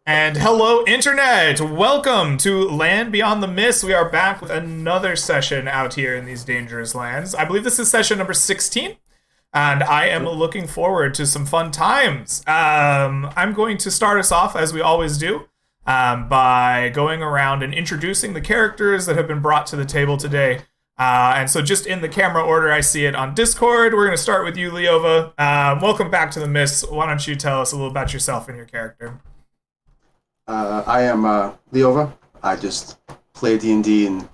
And hello, Internet! Welcome to Land Beyond the Mist. We are back with another session out here in these dangerous lands. I believe this is session number 16, and I am looking forward to some fun times. I'm going to start us off, as we always do, by going around and introducing the characters that have been brought to the table today. And so just in the camera order I see it on Discord, we're going to start with you, Leova. Welcome back to the Mist. Why don't you tell us a little about yourself and your character? I am Leova. I just play D&D and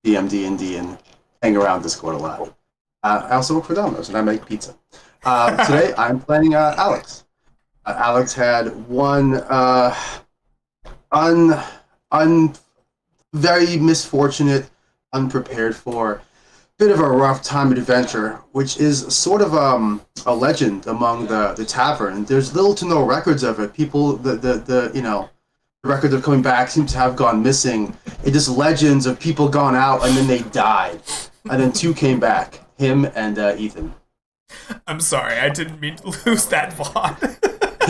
DM D&D and hang around Discord a lot. I also work for Domino's and I make pizza. Today I'm playing Alex. Alex had one very misfortunate, unprepared for, bit of a rough time adventure, which is sort of a legend among the tavern. There's little to no records of it. People, the records of coming back seem to have gone missing. It's just legends of people gone out and then they died. And then two came back, him and Ethan. I'm sorry, I didn't mean to lose that thought.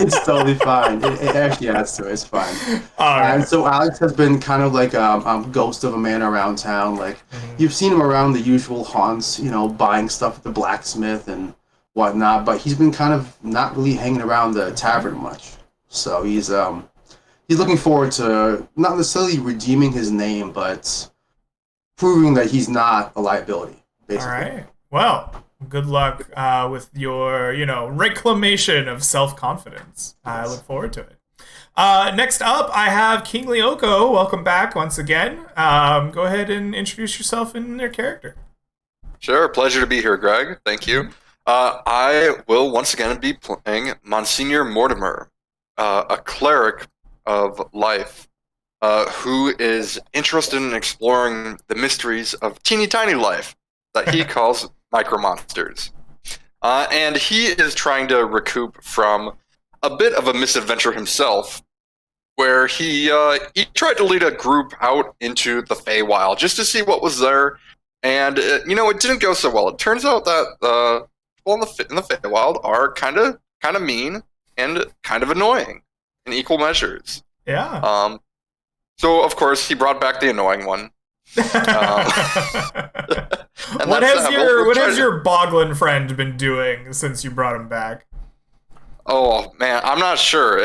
It's totally fine. It actually adds to it. It's fine. Right. And so Alex has been kind of like a ghost of a man around town. Like, you've seen him around the usual haunts, buying stuff at the blacksmith and whatnot, but he's been kind of not really hanging around the tavern much. So he's looking forward to not necessarily redeeming his name, but proving that he's not a liability, basically. All right. Well, good luck with your, reclamation of self-confidence. I look forward to it. Next up, I have King Leoko. Welcome back once again. Go ahead and introduce yourself and your character. Sure. Pleasure to be here, Greg. Thank you. I will once again be playing Monsignor Mortimer, a cleric of life, who is interested in exploring the mysteries of teeny tiny life that he calls micromonsters. And he is trying to recoup from a bit of a misadventure himself, where he tried to lead a group out into the Feywild just to see what was there, and it didn't go so well. It turns out that people in the Feywild are kind of mean and kind of annoying in equal measures. Yeah. So of course he brought back the annoying one. What has your Boglin friend been doing since you brought him back? Oh man, I'm not sure.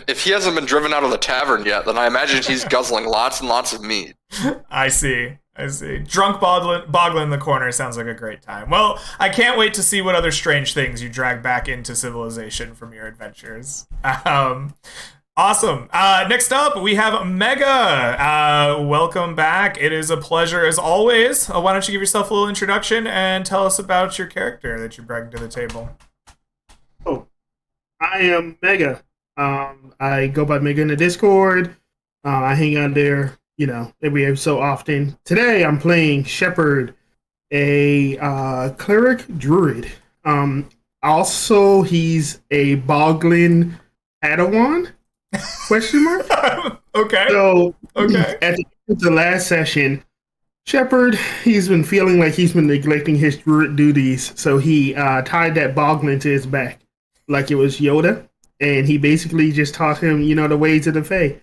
If he hasn't been driven out of the tavern yet, then I imagine he's guzzling lots and lots of meat. I see. Drunk Boglin in the corner sounds like a great time. Well, I can't wait to see what other strange things you drag back into civilization from your adventures. Awesome. Next up, we have Mega. Welcome back. It is a pleasure as always. Why don't you give yourself a little introduction and tell us about your character that you're bringing to the table? Oh, I am Mega. I go by Mega in the Discord. I hang out there, every so often. Today, I'm playing Shepherd, a cleric druid. Also, he's a Boglin Padawan. Question mark? Okay. So, okay. At the end of the last session, Shepard, he's been feeling like he's been neglecting his druid duties, so he tied that boglin to his back like it was Yoda, and he basically just taught him, the ways of the Fae.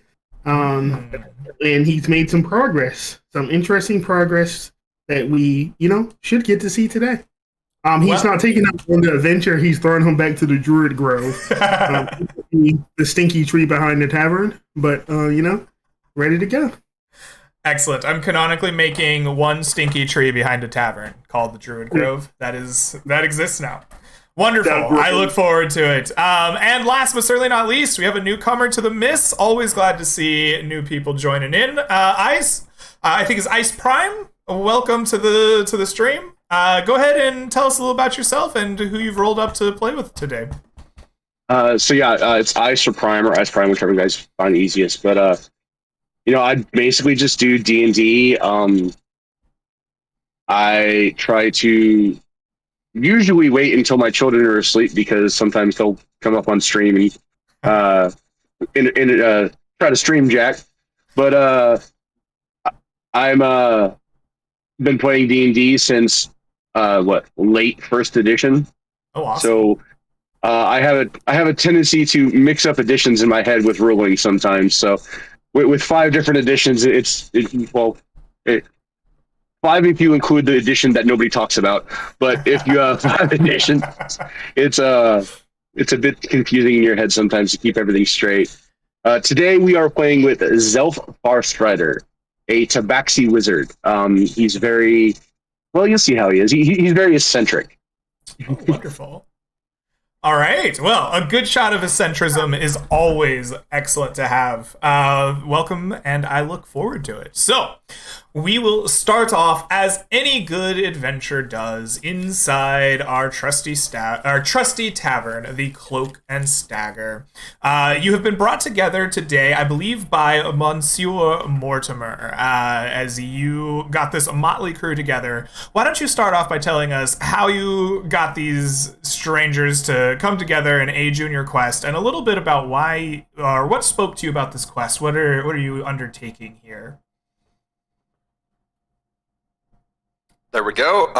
And he's made some progress, some interesting progress that we, should get to see today. He's not taking him on the adventure. He's throwing him back to the Druid Grove, the stinky tree behind the tavern. But ready to go. Excellent. I'm canonically making one stinky tree behind a tavern called the Druid Grove. That exists now. Wonderful. I look forward to it. And last but certainly not least, we have a newcomer to the Miss. Always glad to see new people joining in. Ice, I think is Ice Prime. Welcome to the stream. Go ahead and tell us a little about yourself and who you've rolled up to play with today. It's Ice or Prime or Ice Prime, whichever you guys find easiest. But I basically just do D&D. I try to usually wait until my children are asleep because sometimes they'll come up on stream and try to stream jack. But I'm been playing D&D since late first edition. Oh, awesome. So I have a tendency to mix up editions in my head with ruling sometimes. So with 5 different editions, five if you include the edition that nobody talks about. But if you have 5 editions, it's a bit confusing in your head sometimes to keep everything straight. Today we are playing with Zelf Farstrider, a Tabaxi wizard. He's very well. You'll see how he is. He's very eccentric. Oh, wonderful. All right. Well, a good shot of eccentricism is always excellent to have. Welcome, and I look forward to it. So, we will start off as any good adventure does inside our trusty tavern, the Cloak and Stagger. You have been brought together today, I believe, by Monsieur Mortimer. As you got this motley crew together, why don't you start off by telling us how you got these strangers to come together and aid you in your quest, and a little bit about why or what spoke to you about this quest. What are you undertaking here? There we go.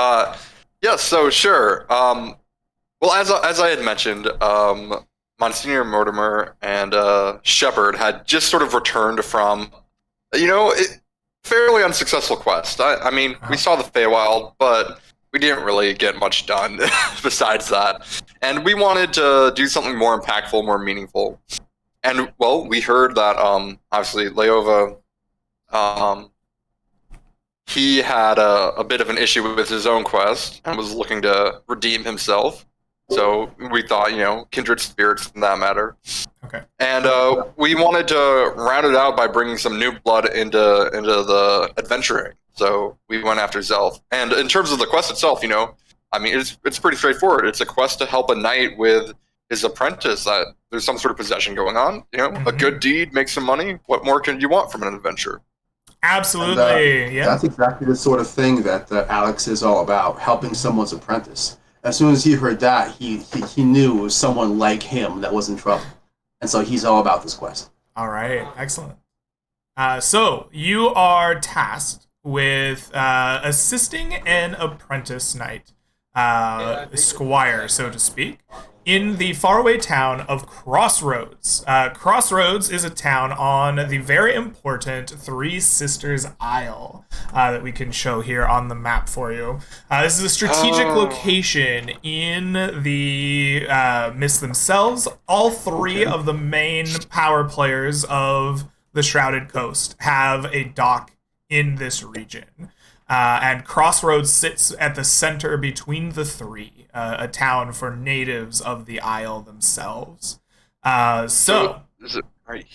Yeah, so sure. Well, as I had mentioned, Monsignor Mortimer and Shepard had just sort of returned from, fairly unsuccessful quest. I mean, we saw the Feywild, but we didn't really get much done besides that. And we wanted to do something more impactful, more meaningful. And, well, we heard that, obviously, Leova, he had a bit of an issue with his own quest and was looking to redeem himself. So we thought, kindred spirits in that matter. Okay. And we wanted to round it out by bringing some new blood into the adventuring. So we went after Zelf. And in terms of the quest itself, it's pretty straightforward. It's a quest to help a knight with his apprentice. There's some sort of possession going on. A good deed makes some money. What more can you want from an adventure? Absolutely, And, yeah. That's exactly the sort of thing that Alex is all about, helping someone's apprentice. As soon as he heard that, he knew it was someone like him that was in trouble. And so he's all about this quest. All right, excellent. So you are tasked with assisting an apprentice knight, squire, so to speak, in the faraway town of Crossroads. Crossroads is a town on the very important Three Sisters Isle that we can show here on the map for you. This is a strategic location in the Mist themselves. All 3 of the main power players of the Shrouded Coast have a dock in this region. And Crossroads sits at the center between the 3, a town for natives of the Isle themselves. So is it right?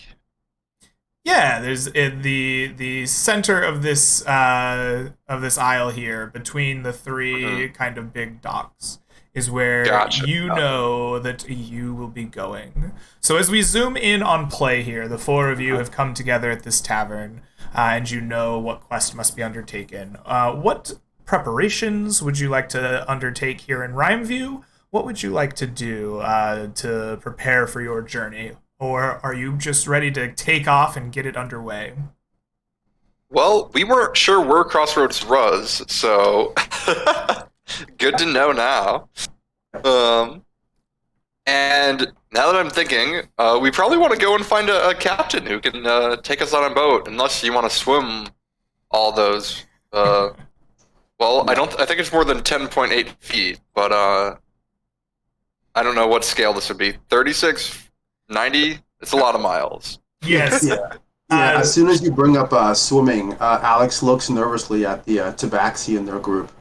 Yeah, there's in the center of this isle here, between the 3 kind of big docks, is where you know that you will be going. So as we zoom in on play here, the 4 of you have come together at this tavern. And you know what quest must be undertaken. What preparations would you like to undertake here in Rhymeview? What would you like to do to prepare for your journey? Or are you just ready to take off and get it underway? Well, we weren't sure where Crossroads was, so good to know now. And now that I'm thinking, we probably want to go and find a captain who can take us on a boat, unless you want to swim all those. Well, I think it's more than 10.8 feet, but I don't know what scale this would be. 36, 90? It's a lot of miles. Yes. Yeah. As soon as you bring up swimming, Alex looks nervously at the Tabaxi in their group.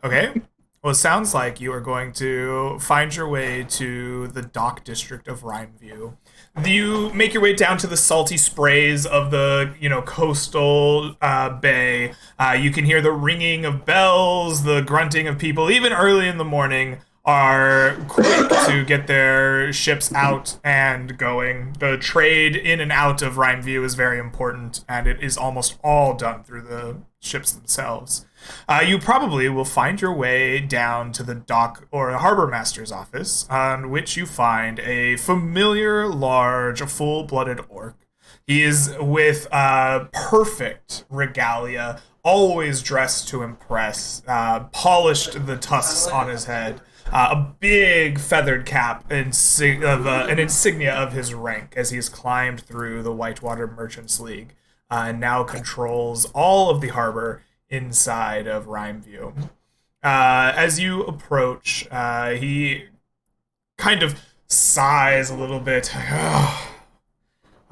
Okay. Well, it sounds like you are going to find your way to the dock district of Rhymeview. You make your way down to the salty sprays of the, coastal bay. You can hear the ringing of bells, the grunting of people, even early in the morning, are quick to get their ships out and going. The trade in and out of Rhymeview is very important, and it is almost all done through the ships themselves. You probably will find your way down to the dock or harbor master's office, on which you find a familiar, large, full-blooded orc. He is with perfect regalia, always dressed to impress, polished the tusks on his head, a big feathered cap, an insignia of his rank as he's climbed through the Whitewater Merchants League and now controls all of the harbor inside of Rhymeview. As you approach, he kind of sighs a little bit.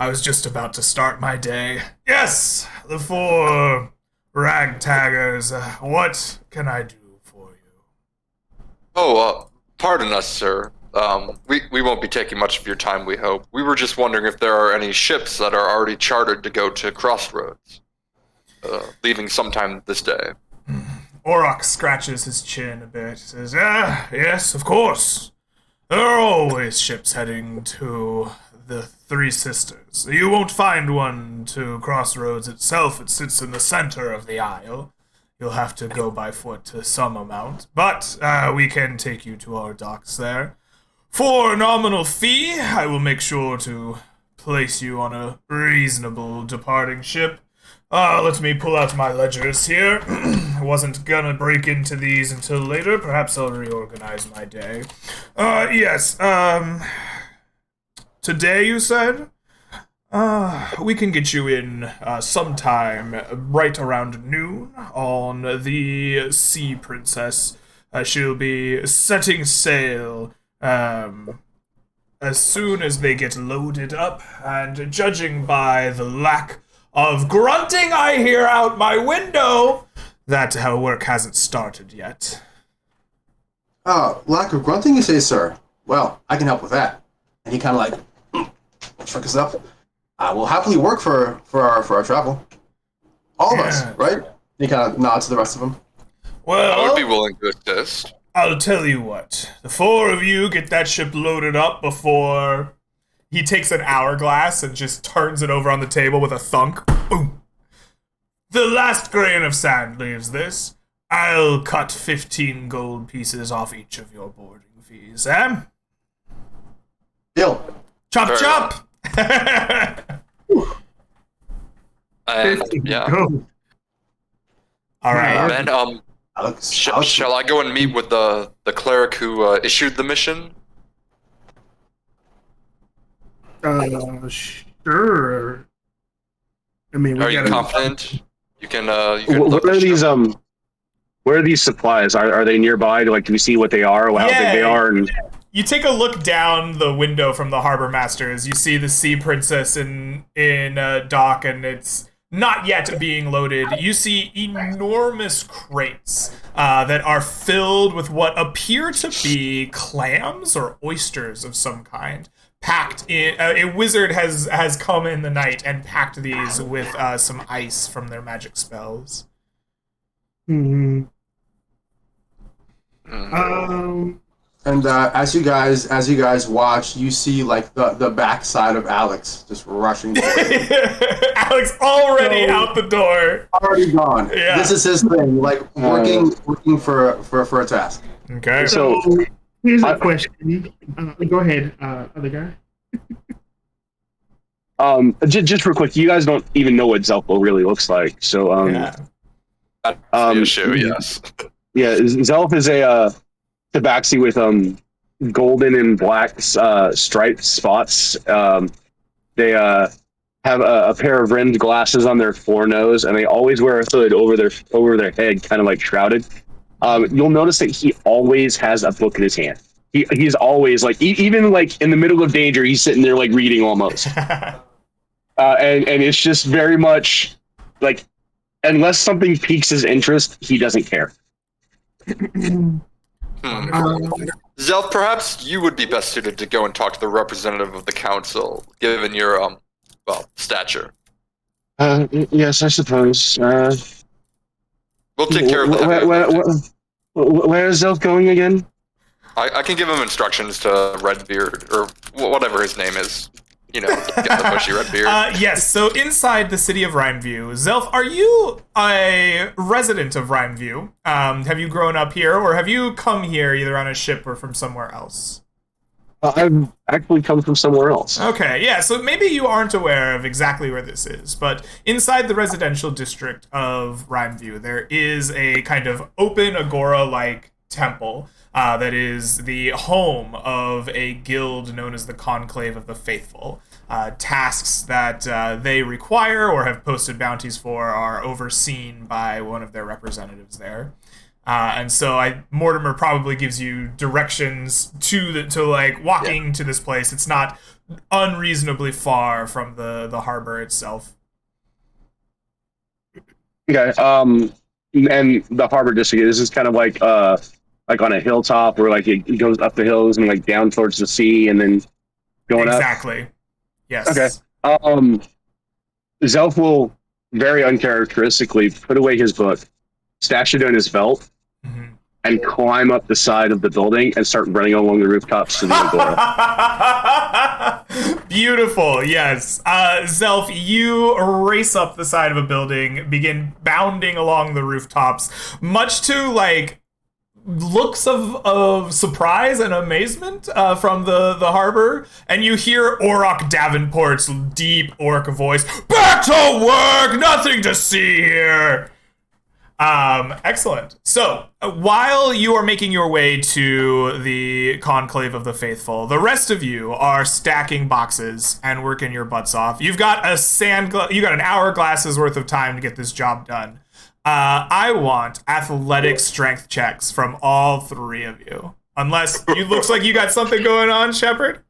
I was just about to start my day. Yes, the 4 ragtaggers. What can I do for you? Oh, pardon us, sir. We won't be taking much of your time, we hope. We were just wondering if there are any ships that are already chartered to go to Crossroads, leaving sometime this day. Auroch scratches his chin a bit, says, yes, of course. There are always ships heading to the Three Sisters. You won't find one to Crossroads itself. It sits in the center of the isle. You'll have to go by foot to some amount, but we can take you to our docks there. For a nominal fee, I will make sure to place you on a reasonable departing ship. Let me pull out my ledgers here. I wasn't gonna break into these until later. Perhaps I'll reorganize my day. Yes, today you said? We can get you in sometime right around noon on the Sea Princess. She'll be setting sail as soon as they get loaded up, and judging by the lack of grunting I hear out my window, that work hasn't started yet. Lack of grunting, you say, sir? Well, I can help with that. And he kind of like shrugs up. I will happily work for our travel. All of us, right? He kind of nods to the rest of them. Well, I would be willing to assist. I'll tell you what. The 4 of you get that ship loaded up before... He takes an hourglass and just turns it over on the table with a thunk. Boom. The last grain of sand leaves this. I'll cut 15 gold pieces off each of your boarding fees, Deal. Chop, Very chop! Yeah. All right. And shall I go and meet with the cleric who issued the mission? Sure. I mean, Are you confident? You can. What are these? Where are these supplies? Are they nearby? Like, do we see what they are, how big they are? And you take a look down the window from the harbor masters. You see the Sea Princess in dock, and it's not yet being loaded. You see enormous crates that are filled with what appear to be clams or oysters of some kind. Packed in, a wizard has come in the night and packed these with some ice from their magic spells. Mm-hmm. And as you guys watch, you see like the backside of Alex just rushing forward. Alex already out the door. Already gone. Yeah. This is his thing, like working for a task. Okay. So here's a question. Go ahead, other guy. just real quick, you guys don't even know what Zelpo really looks like. So yeah. That's the issue, yes. Yeah, Zelf is a tabaxi with golden and black striped spots. They have a pair of rimmed glasses on their forenose, and they always wear a hood over their head, kind of like shrouded. You'll notice that he always has a book in his hand. He's always like, even like in the middle of danger, he's sitting there like reading almost. And it's just very much like, unless something piques his interest, he doesn't care. Zelf, perhaps you would be best suited to go and talk to the representative of the council, given your stature. Yes, I suppose. We'll take care of that. Where is Zelf going again? I can give him instructions to Redbeard, or whatever his name is. You know, get the bushy Redbeard. Yes, so inside the city of Rhymeview, Zelf, are you a resident of Rhymeview? Have you grown up here, or have you come here either on a ship or from somewhere else? I've actually come from somewhere else. Okay, yeah, so maybe you aren't aware of exactly where this is, but inside the residential district of Rhymeview, there is a kind of open agora-like temple that is the home of a guild known as the Conclave of the Faithful. Tasks that they require or have posted bounties for are overseen by one of their representatives there. And so Mortimer probably gives you directions to walking to this place. It's not unreasonably far from the harbor itself. Okay. And the harbor district, is this kind of like on a hilltop where like it goes up the hills and like down towards the sea and then going up? Exactly. Yes. Okay. Zelf will very uncharacteristically put away his book, stash it in his belt, and climb up the side of the building and start running along the rooftops to the agora. Beautiful, yes. Zelf, you race up the side of a building, begin bounding along the rooftops, much to looks of surprise and amazement from the harbor, and you hear Orok Davenport's deep orc voice, "Back to work! Nothing to see here!" Excellent. So, while you are making your way to the Conclave of the Faithful, the rest of you are stacking boxes and working your butts off. You've got you got an hourglass's worth of time to get this job done. I want athletic strength checks from all three of you. Unless you looks like you got something going on, Shepard?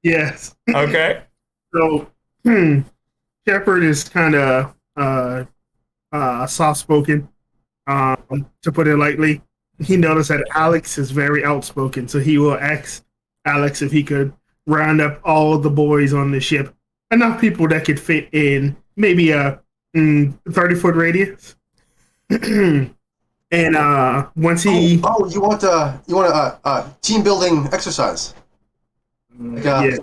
Yes. Okay. So, Shepard is kind of soft-spoken, to put it lightly. He noticed that Alex is very outspoken, so he will ask Alex if he could round up all the boys on the ship. Enough people that could fit in maybe a 30-foot radius. And once he you want a team building exercise, like a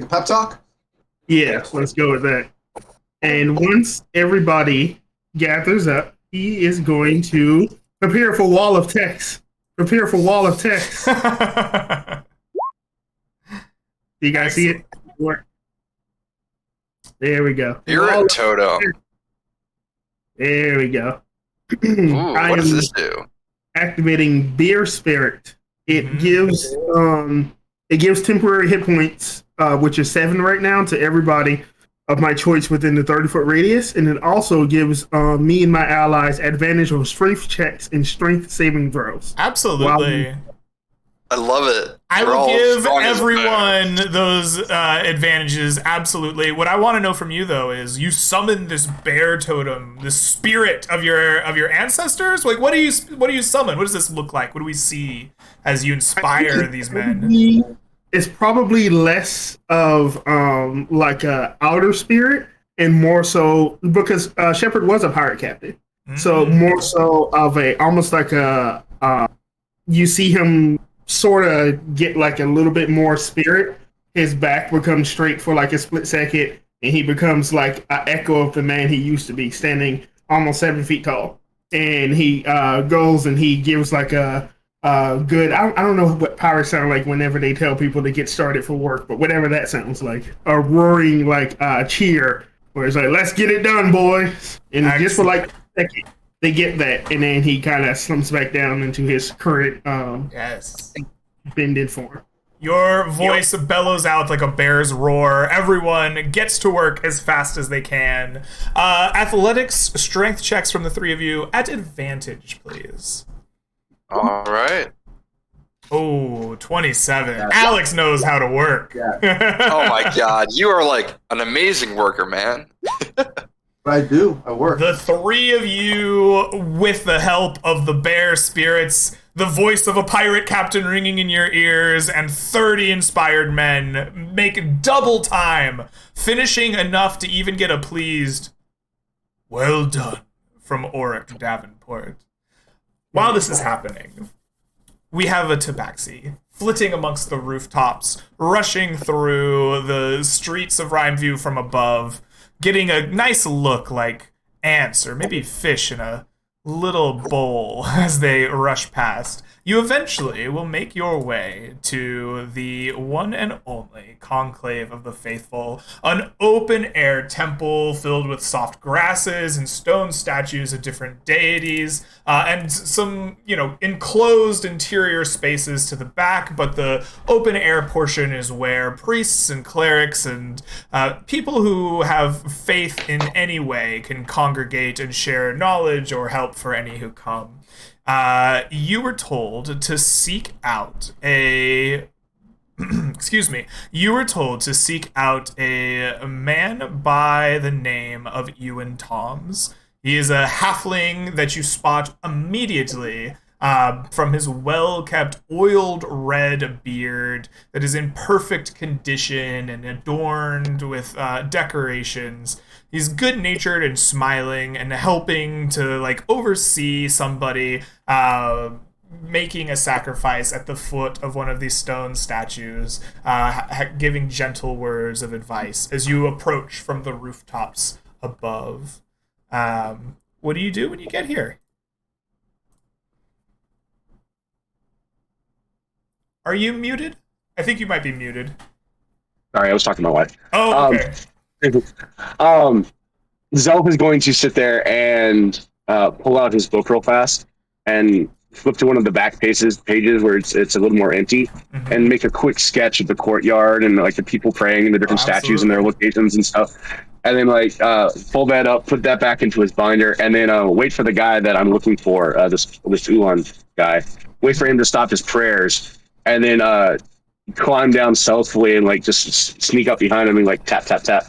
pep talk. Yeah, let's go with that. And once everybody gathers up, he is going to prepare for wall of text. Prepare for wall of text. You guys see it? There we go. You're a Toto. There we go. Ooh, what does this do? Activating Beer Spirit. It gives temporary hit points, which is 7 right now, to everybody of my choice within the 30-foot radius, and it also gives me and my allies advantage on strength checks and strength saving throws. Absolutely. I love it. I will give everyone those advantages, absolutely. What I want to know from you, though, is you summon this bear totem, the spirit of your ancestors. Like, what do you summon? What does this look like? What do we see as you inspire these men? It's probably less of like a outer spirit and more so because Shepard was a pirate captain, so more so of a almost like a you see him sort of get like a little bit more spirit. His back becomes straight for like a split second, and he becomes like an echo of the man he used to be, standing almost 7 feet tall. And he goes and he gives like a good. I don't know what pirates sound like whenever they tell people to get started for work, but whatever that sounds like, a roaring like cheer, where it's like, "Let's get it done, boys!" And just for like a second, they get that, and then he kind of slumps back down into his current bended form. Your voice bellows out like a bear's roar. Everyone gets to work as fast as they can. Athletics strength checks from the three of you at advantage, please. All right. Oh, 27. Yeah. Alex knows how to work. Yeah. Oh my god, you are like an amazing worker, man. I do. I work. The three of you, with the help of the bear spirits, the voice of a pirate captain ringing in your ears, and 30 inspired men, make double time, finishing enough to even get a pleased "well done" from Orok Davenport. While this is happening, we have a tabaxi flitting amongst the rooftops, rushing through the streets of Rhymeview from above, getting a nice look like ants or maybe fish in a little bowl as they rush past. You eventually will make your way to the one and only Conclave of the Faithful, an open-air temple filled with soft grasses and stone statues of different deities, and some, enclosed interior spaces to the back, but the open-air portion is where priests and clerics and people who have faith in any way can congregate and share knowledge or help for any who come. You were told to seek out a excuse me. You were told to seek out a man by the name of Ewan Toms. He is a halfling that you spot immediately from his well-kept, oiled red beard that is in perfect condition and adorned with decorations. He's good-natured and smiling and helping to oversee somebody making a sacrifice at the foot of one of these stone statues, giving gentle words of advice as you approach from the rooftops above. What do you do when you get here? Are you muted? I think you might be muted. Sorry, I was talking to my wife. Oh, okay. Zelf is going to sit there and pull out his book real fast and flip to one of the back pages where it's a little more empty, and make a quick sketch of the courtyard and the people praying and the different statues and their locations and stuff. And then pull that up, put that back into his binder, and then wait for the guy that I'm looking for, this Ulan guy. Wait for him to stop his prayers, and then climb down stealthily and just sneak up behind him and tap tap tap.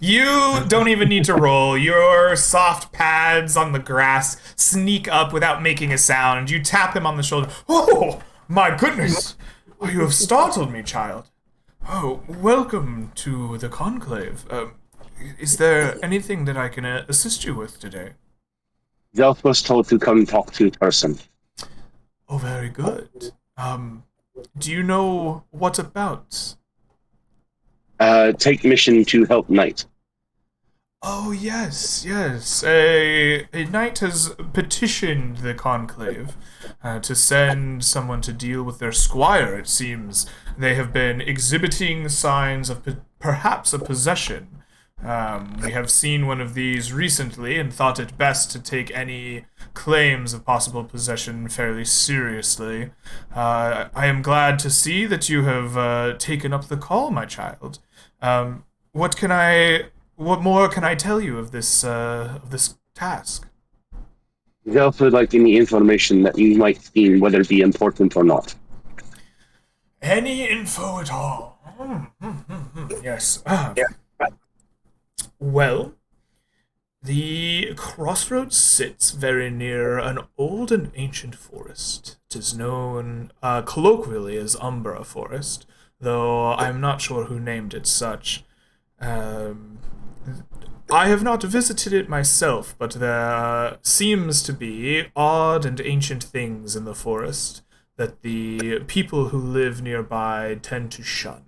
You don't even need to roll. Your soft pads on the grass sneak up without making a sound. You tap him on the shoulder. Oh, my goodness. Oh, you have startled me, child. Oh, welcome to the Conclave. Is there anything that I can assist you with today? Zelf was told to come talk to a person. Oh, very good. Do you know what about? Take mission to help knight. Oh, yes. A knight has petitioned the Conclave to send someone to deal with their squire, it seems. They have been exhibiting signs of perhaps a possession. We have seen one of these recently and thought it best to take any claims of possible possession fairly seriously. I am glad to see that you have taken up the call, my child. What more can I tell you of this task? Zelf would like any information that you might deem, whether it be important or not. Any info at all? Yes. Well, the Crossroads sits very near an old and ancient forest. It is known colloquially as Umbra Forest, though I'm not sure who named it such. I have not visited it myself, but there seems to be odd and ancient things in the forest that the people who live nearby tend to shun.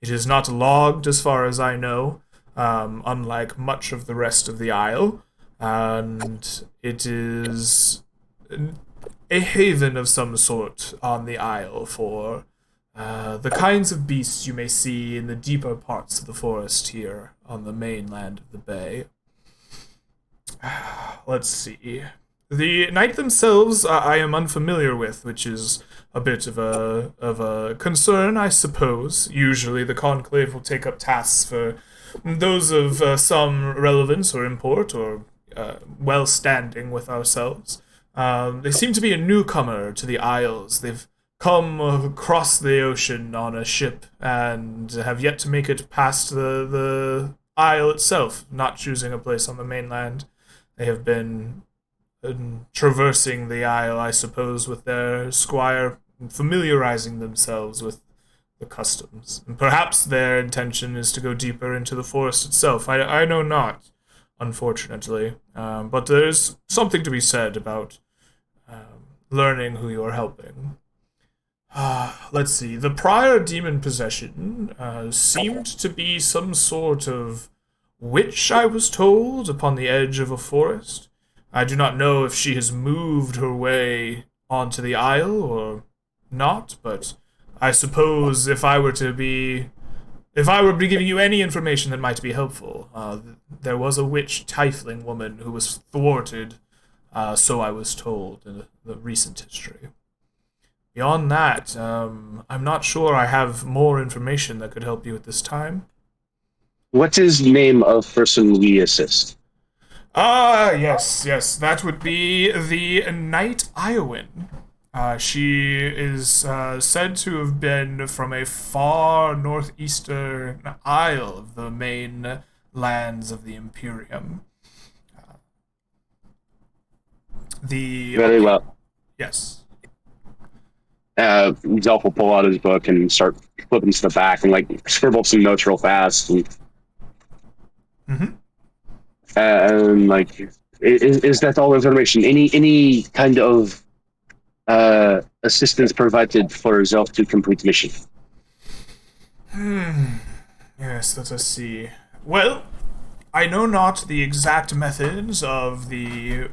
It is not logged as far as I know, unlike much of the rest of the Isle, and it is a haven of some sort on the Isle for the kinds of beasts you may see in the deeper parts of the forest here on the mainland of the bay. Let's see. The knight themselves I am unfamiliar with, which is a bit of a concern, I suppose. Usually the Conclave will take up tasks for those of some relevance or import or well-standing with ourselves. They seem to be a newcomer to the Isles. They've come across the ocean on a ship and have yet to make it past the Isle itself, not choosing a place on the mainland. They have been traversing the Isle, I suppose, with their squire, familiarizing themselves with the customs. And perhaps their intention is to go deeper into the forest itself. I know not, unfortunately. But there's something to be said about learning who you're helping. Let's see. The prior demon possession seemed to be some sort of witch, I was told, upon the edge of a forest. I do not know if she has moved her way onto the Isle or not, but I suppose if I were to be giving you any information that might be helpful, there was a witch tiefling woman who was thwarted, so I was told in the recent history. Beyond that, I'm not sure I have more information that could help you at this time. What is the name of person we assist? Yes, that would be the Night Iowan. She is said to have been from a far northeastern isle of the main lands of the Imperium. Very well. Yes. Zelf will pull out his book and start flipping to the back and like scribble some notes real fast. And like, is that all information? Any kind of assistance provided for Zelf to complete the mission? Yes, let us see. Well, I know not the exact methods of the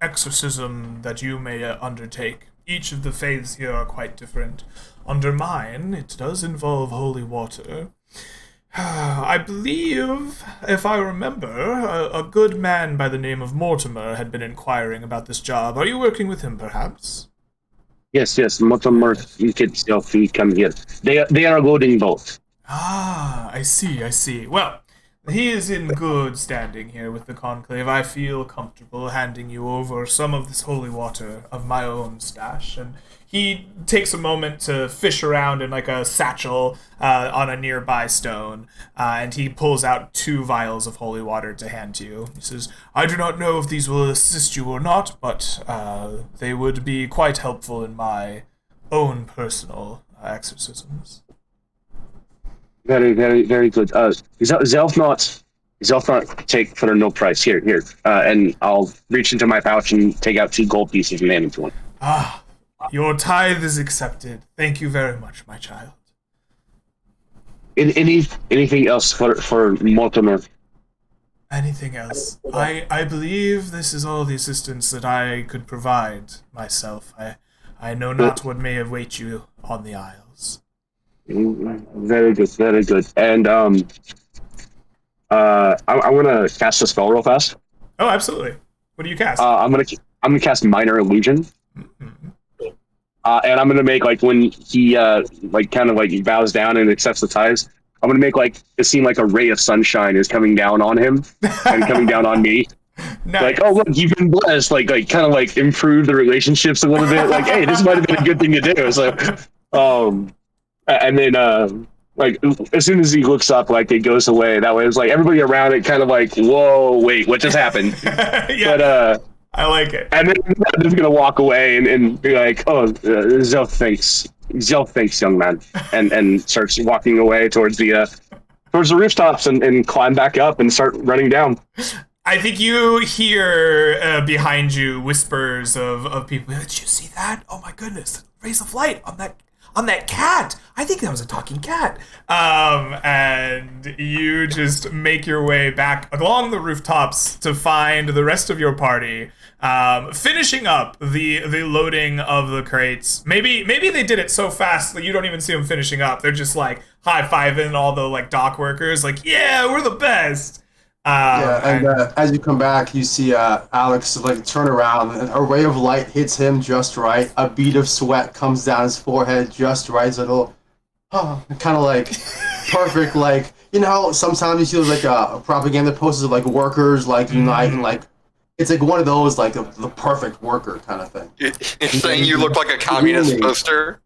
exorcism that you may undertake. Each of the faiths here are quite different. Under mine, it does involve holy water. I believe, if I remember, a good man by the name of Mortimer had been inquiring about this job. Are you working with him, perhaps? Yes. Mortimer, you can come here. They are good in both. I see. Well, he is in good standing here with the Conclave. I feel comfortable handing you over some of this holy water of my own stash. And he takes a moment to fish around in like a satchel on a nearby stone, and he pulls out 2 vials of holy water to hand to you. He says, I do not know if these will assist you or not, but they would be quite helpful in my own personal exorcisms. Very good. Zelf not take for no price. Here. And I'll reach into my pouch and take out 2 gold pieces and hand them to him. Your tithe is accepted. Thank you very much, my child. Anything else for Mortimer? Anything else? I believe this is all the assistance that I could provide myself. I know not what may await you on the Isles. Very good. And I'm gonna cast a spell real fast. Oh, absolutely. What do you cast? I'm gonna cast Minor Illusion. And I'm gonna make like when he like kind of like he bows down and accepts the tithes. I'm gonna make like it seem like a ray of sunshine is coming down on him and coming down on me. Nice. Like, oh look, you've been blessed. Like kind of like improve the relationships a little bit. Like, hey, this might have been a good thing to do. So, and then like as soon as he looks up, like it goes away. That way, it's like everybody around it kind of like, whoa, wait, what just happened? Yeah. But I like it. and then I'm just gonna walk away and be like, oh, Zelf thanks, young man, and starts walking away towards the rooftops and climb back up and start running down. I think you hear behind you whispers of people. Did you see that? Oh my goodness! Rays of light on that cat. I think that was a talking cat. And you just make your way back along the rooftops to find the rest of your party, finishing up the loading of the crates. Maybe they did it so fast that you don't even see them finishing up. They're just like high-fiving all the like dock workers, like, yeah, we're the best. And as you come back, you see Alex like turn around, and a ray of light hits him just right. A bead of sweat comes down his forehead just right. It's a little, kind of like perfect. Like, you know how sometimes you see like a propaganda posters of like workers like unite and like it's like one of those like the perfect worker kind of thing. You're saying you look like a communist poster?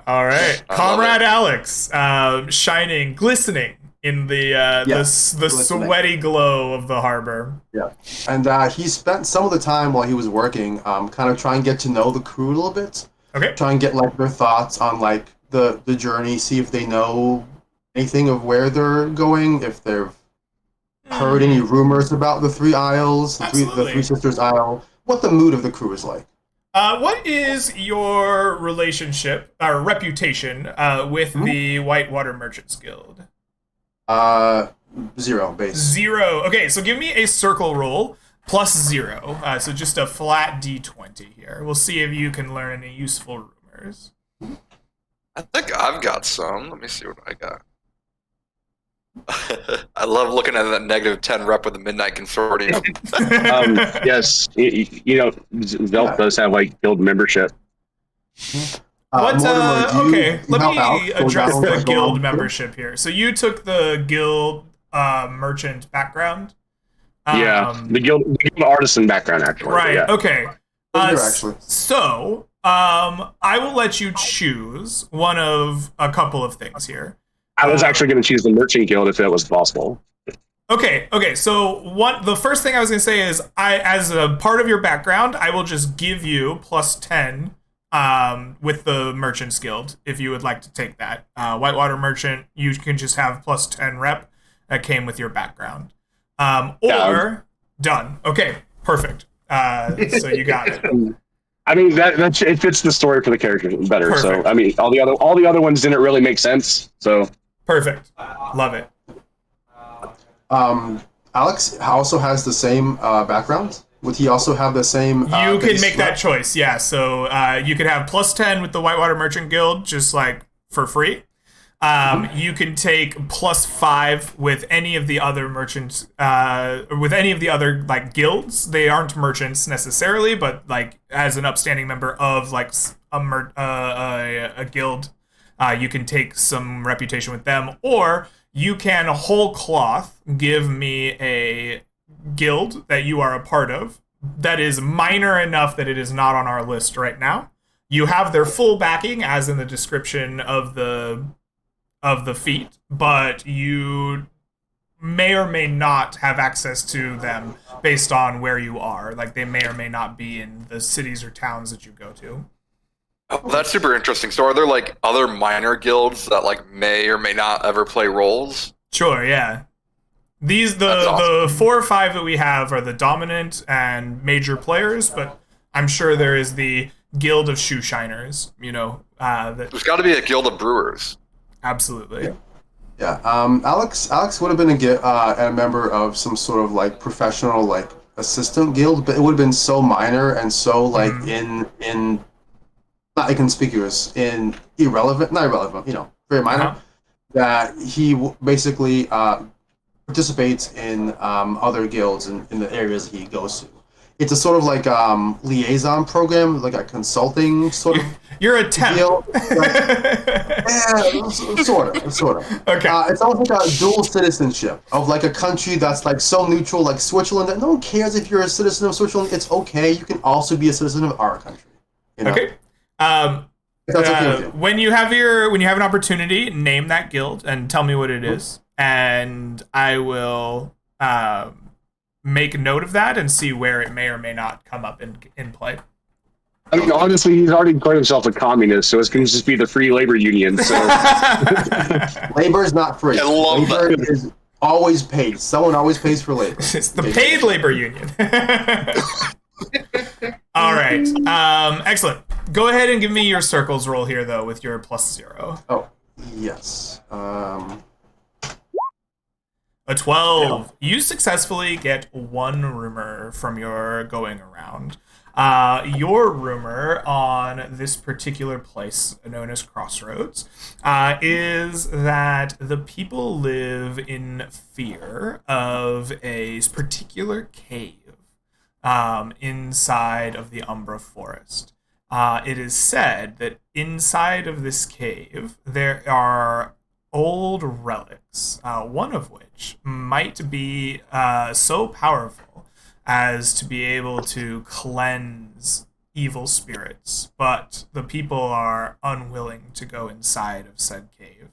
All right. Comrade Alex, shining, glistening in the sweaty glow of the harbor. Yeah, and he spent some of the time while he was working, kind of trying to get to know the crew a little bit. Okay. Try and get like their thoughts on like the journey, see if they know anything of where they're going, if they've heard any rumors about the 3 Isles, the three Sisters Isle, what the mood of the crew is like. What is your relationship or reputation with the Whitewater Merchants Guild? 0 base. 0. Okay, so give me a circle roll plus 0. So just a flat d20 here. We'll see if you can learn any useful rumors. I think I've got some. Let me see what I got. I love looking at that -10 rep with the Midnight Consortium. Yes, Velp does have like guild membership. Mortimer, do you okay, let help me out? Go address down, the go guild down. membership here. So you took the guild merchant background. The guild artisan background, actually. Right. Yeah. Okay. Here, actually. So, I will let you choose one of a couple of things here. I was actually going to choose the merchant guild if that was possible. Okay. So the first thing I was going to say is, as a part of your background, I will just give you plus 10 with the Merchant's Guild if you would like to take that. Whitewater Merchant, you can just have plus 10 rep that came with your background. Or done. Okay, perfect. So you got it. I mean that it fits the story for the character better. Perfect. So I mean all the other ones didn't really make sense. So Perfect. Love it. Alex also has the same background. Would he also have the same? You can base make that rep? choice, yeah. So you could have plus 10 with the Whitewater Merchant Guild, just like for free. You can take plus 5 with any of the other merchants, with any of the other like guilds. They aren't merchants necessarily, but like as an upstanding member of like a guild, you can take some reputation with them, or you can whole cloth give me a guild that you are a part of that is minor enough that it is not on our list right now. You have their full backing, as in the description of the feat, but you may or may not have access to them based on where you are. Like, they may or may not be in the cities or towns that you go to. Oh, that's super interesting. So are there like other minor guilds that like may or may not ever play roles? Sure, yeah. These That's awesome. the 4 or 5 that we have are the dominant and major players, but I'm sure there is the Guild of Shoe Shiners, that There's got to be a guild of brewers. absolutely. Yeah. Alex would have been a member of some sort of like professional like assistant guild, but it would have been so minor and so like in not inconspicuous, in irrelevant, not irrelevant, very minor, that he basically participates in other guilds in the areas he goes to. It's a sort of like liaison program, like a consulting sort of You're a temp. deal. Yeah, sort of. Okay. It's almost like a dual citizenship of like a country that's like so neutral, like Switzerland, that no one cares if you're a citizen of Switzerland. It's okay. You can also be a citizen of our country. Okay. If that's okay with you. When you have an opportunity, name that guild and tell me what it is, and I will make note of that and see where it may or may not come up in play. I mean, honestly, he's already declared himself a communist, so it's going to just be the free labor union. So Labor is not free. I love labor that. is always paid. Someone always pays for labor. It's the paid labor union. All right. Excellent. Go ahead and give me your circles roll here, though, with your plus 0. Oh, yes. A 12. You successfully get 1 rumor from your going around. Your rumor on this particular place, known as Crossroads, is that the people live in fear of a particular cave inside of the Umbra Forest. It is said that inside of this cave there are old relics, one of which might be so powerful as to be able to cleanse evil spirits, but the people are unwilling to go inside of said cave.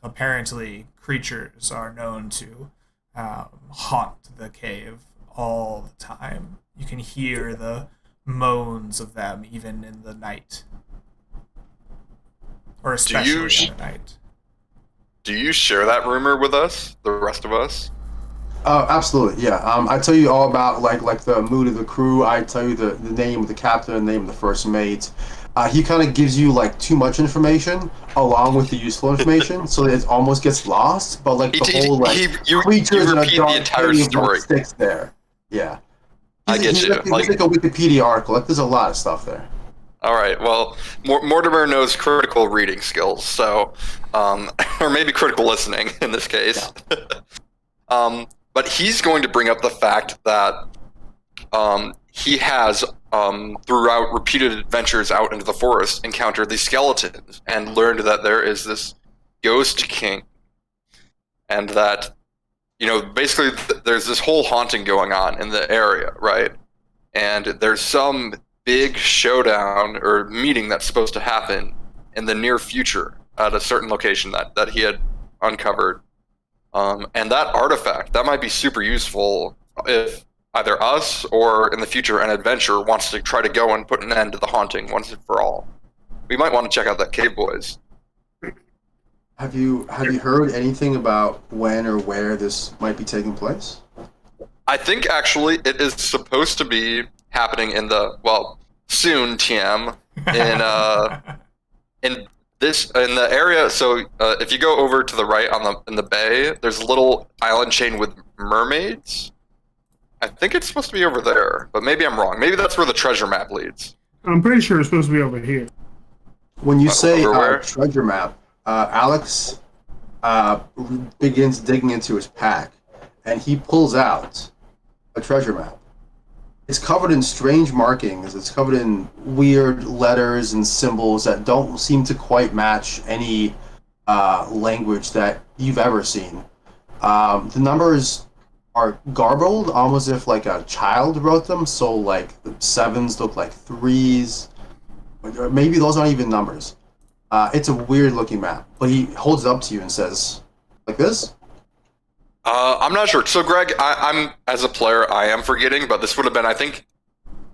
Apparently, creatures are known to haunt the cave all the time. You can hear the moans of them even in the night, or especially in the night. Do you share that rumor with us, the rest of us? Absolutely, yeah. I tell you all about like the mood of the crew. I tell you the name of the captain, the name of the first mate. He kind of gives you like too much information along with the useful information, so it almost gets lost. But like the whole like you creatures in a repeat the dark entire cave story. sticks there. Yeah, I get you. He's like a Wikipedia article. Like there's a lot of stuff there. All right. Well, Mortimer knows critical reading skills, so, or maybe critical listening in this case. Yeah. But he's going to bring up the fact that he has, throughout repeated adventures out into the forest, encountered these skeletons and learned that there is this ghost king, and that, basically there's this whole haunting going on in the area, right? And there's some big showdown or meeting that's supposed to happen in the near future at a certain location that he had uncovered. And that artifact, that might be super useful if either us or in the future an adventurer wants to try to go and put an end to the haunting once and for all. We might want to check out that cave, boys. Have you heard anything about when or where this might be taking place? I think actually it is supposed to be happening in soon TM in the area. So if you go over to the right in the bay, there's a little island chain with mermaids. I think it's supposed to be over there, but maybe I'm wrong. Maybe that's where the treasure map leads. I'm pretty sure it's supposed to be over here. When you say treasure map, Alex begins digging into his pack, and he pulls out a treasure map. It's covered in strange markings. It's covered in weird letters and symbols that don't seem to quite match any language that you've ever seen. The numbers are garbled, almost if like a child wrote them. So like the 7s look like 3s. Or maybe those aren't even numbers. It's a weird looking map. But he holds it up to you and says, like this? I'm not sure. So, Greg, I'm as a player, I am forgetting, but this would have been, I think,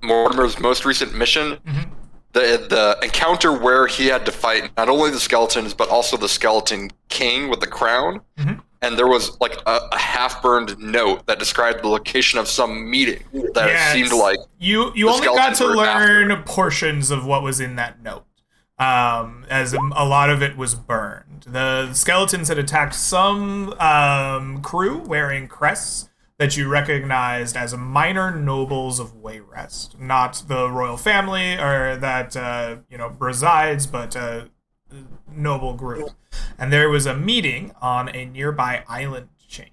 Mortimer's most recent mission. Mm-hmm. The encounter where he had to fight not only the skeletons, but also the skeleton king with the crown. Mm-hmm. And there was like a half-burned note that described the location of some meeting that seemed like you only got to learn portions of what was in that note. As a lot of it was burned. The skeletons had attacked some crew wearing crests that you recognized as minor nobles of Wayrest, not the royal family or that resides, but a noble group. And there was a meeting on a nearby island chain.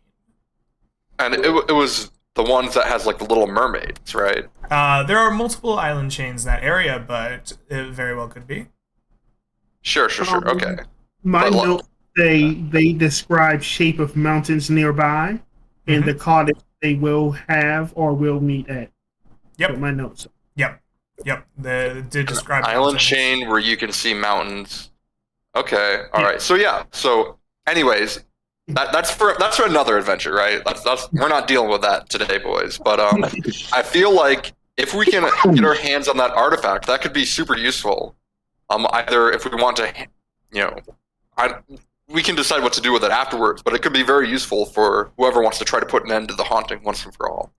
And it was the ones that has like the little mermaids, right? There are multiple island chains in that area, but it very well could be. Sure. Okay. My notes say they describe shape of mountains nearby and the cottage they will have or will meet at. Yep. What my notes. Yep. They did describe island mountains. Chain where you can see mountains. Okay. All right. So yeah. So, anyways, that's for another adventure, right? That's we're not dealing with that today, boys. But I feel like if we can get our hands on that artifact, that could be super useful. Either if we want to, we can decide what to do with it afterwards, but it could be very useful for whoever wants to try to put an end to the haunting once and for all.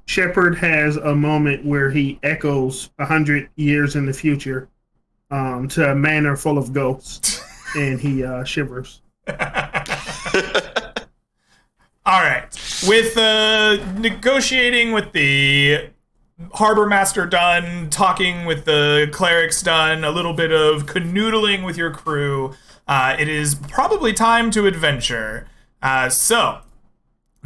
Shepard has a moment where he echoes 100 years in the future to a manor full of ghosts, and he shivers. All right. With negotiating with the harbor master done, talking with the clerics done, a little bit of canoodling with your crew, it is probably time to adventure. So,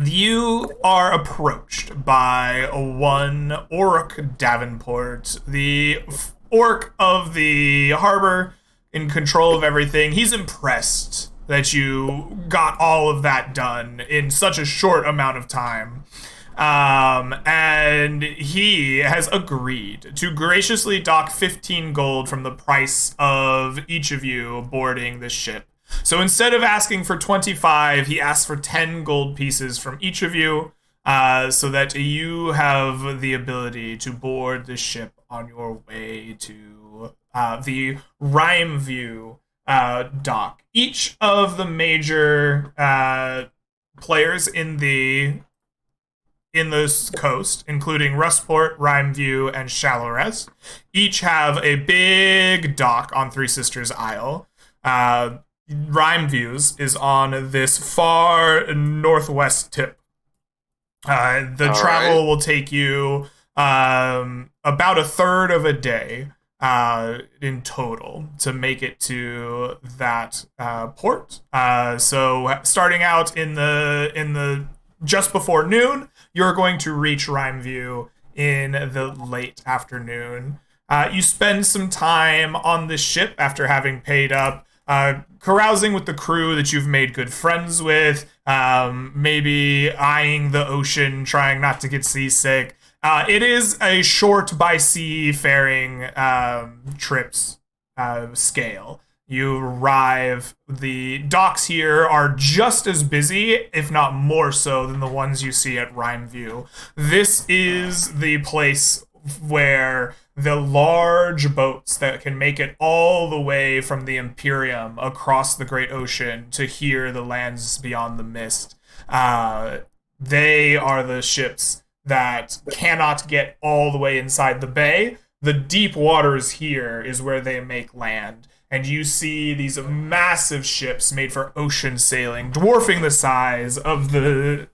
you are approached by one Orc Davenport, the orc of the harbor, in control of everything. He's impressed that you got all of that done in such a short amount of time. And he has agreed to graciously dock 15 gold from the price of each of you boarding this ship. So instead of asking for 25, he asks for 10 gold pieces from each of you, so that you have the ability to board the ship on your way to the Rhymeview dock. Each of the major players in the in the coast, including Rustport, Rhymeview, and Shallowrest. Each have a big dock on Three Sisters Isle. Rhymeview's is on this far northwest tip. The travel will take you about a third of a day in total to make it to that port. So starting out in the just before noon, you're going to reach Rhymeview in the late afternoon. You spend some time on the ship after having paid up, carousing with the crew that you've made good friends with, maybe eyeing the ocean, trying not to get seasick. It is a short by sea faring trips scale. You arrive. The docks here are just as busy, if not more so, than the ones you see at Rhymeview. This is the place where the large boats that can make it all the way from the Imperium across the great ocean to here, the lands beyond the mist, they are the ships that cannot get all the way inside the bay. The deep waters here is where they make land. And you see these massive ships made for ocean sailing, dwarfing the size of the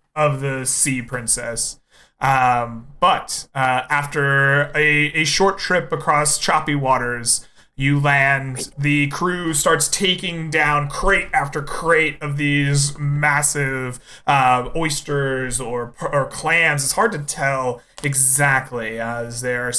Sea Princess. But after a short trip across choppy waters, you land. The crew starts taking down crate after crate of these massive oysters or clams. It's hard to tell exactly as they're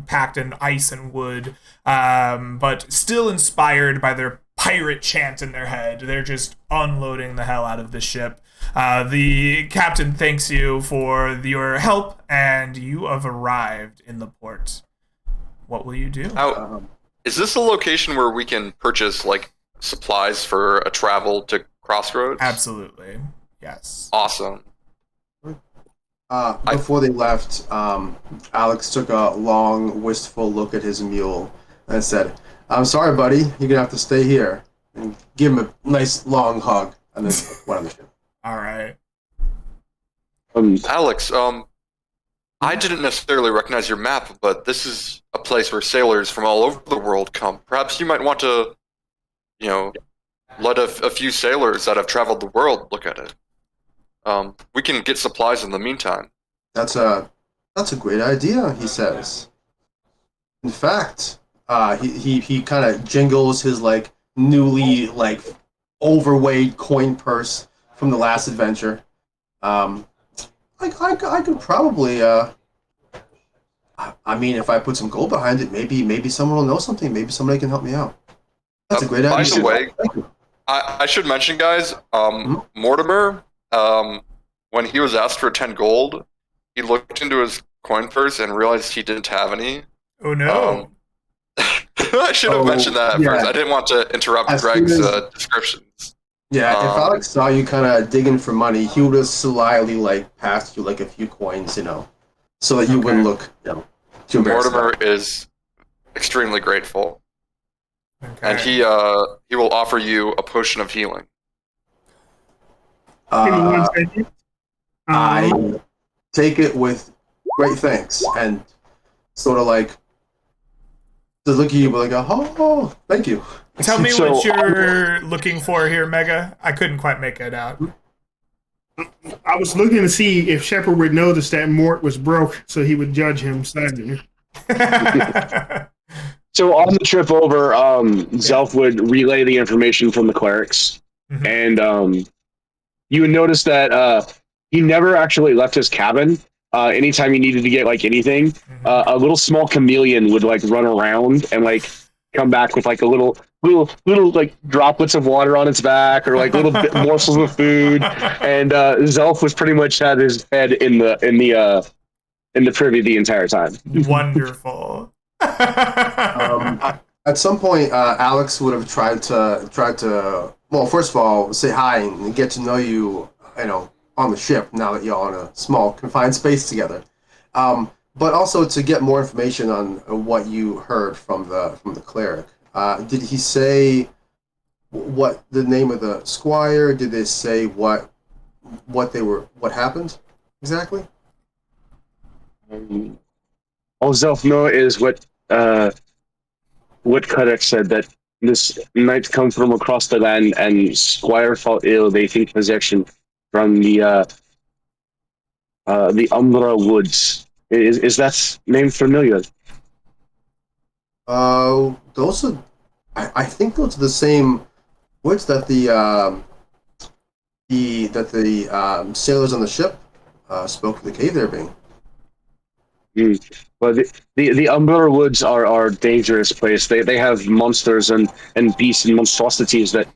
packed in ice and wood, but still inspired by their pirate chant in their head. They're just unloading the hell out of the ship. The captain thanks you for your help, and you have arrived in the port. What will you do? Is this a location where we can purchase like supplies for a travel to Crossroads? Absolutely, yes. Awesome. Before they left, Alex took a long, wistful look at his mule and said, "I'm sorry, buddy. You're gonna have to stay here." And give him a nice long hug, and then went on the ship. All right. Alex, I didn't necessarily recognize your map, but this is a place where sailors from all over the world come. Perhaps you might want to, let a few sailors that have traveled the world look at it. We can get supplies in the meantime. That's a great idea, he says. In fact, he kind of jingles his newly overweight coin purse from the last adventure. I could probably, if I put some gold behind it, maybe someone will know something. Maybe somebody can help me out. That's a great idea. By the way, I should mention, guys, Mortimer, when he was asked for 10 gold, he looked into his coin purse and realized he didn't have any. Oh, no. I should have mentioned that at first. I didn't want to interrupt Greg's descriptions. Yeah, if Alex saw you kind of digging for money, he would have slyly passed you a few coins, so that you wouldn't look, too embarrassed. Mortimer is extremely grateful, and he will offer you a potion of healing. I take it with great thanks, and sort of to look at you oh, thank you. Tell me what you're looking for here, Mega. I couldn't quite make it out. I was looking to see if Shepard would notice that Mort was broke, so he would judge him slightly. So on the trip over, Zelf would relay the information from the clerics, and you would notice that he never actually left his cabin. Anytime he needed to get anything, a little small chameleon would run around and come back with a little droplets of water on its back or little morsels of food. And Zelf was pretty much had his head in the privy the entire time. Wonderful. At some point, Alex would have tried to well, first of all, say hi and get to know you, on the ship now that y'all in a small confined space together. But also to get more information on what you heard from the cleric. Did he say what the name of the squire? Did they say what happened exactly? All Zelf know is what Kadek said, that this knight come from across the land, and Squire fall ill. They take possession from the Umbra Woods. Is that name familiar? Those are, I think those are the same woods that the sailors on the ship spoke of the cave there being. But the Umbra Woods are a dangerous place. They have monsters and beasts and monstrosities that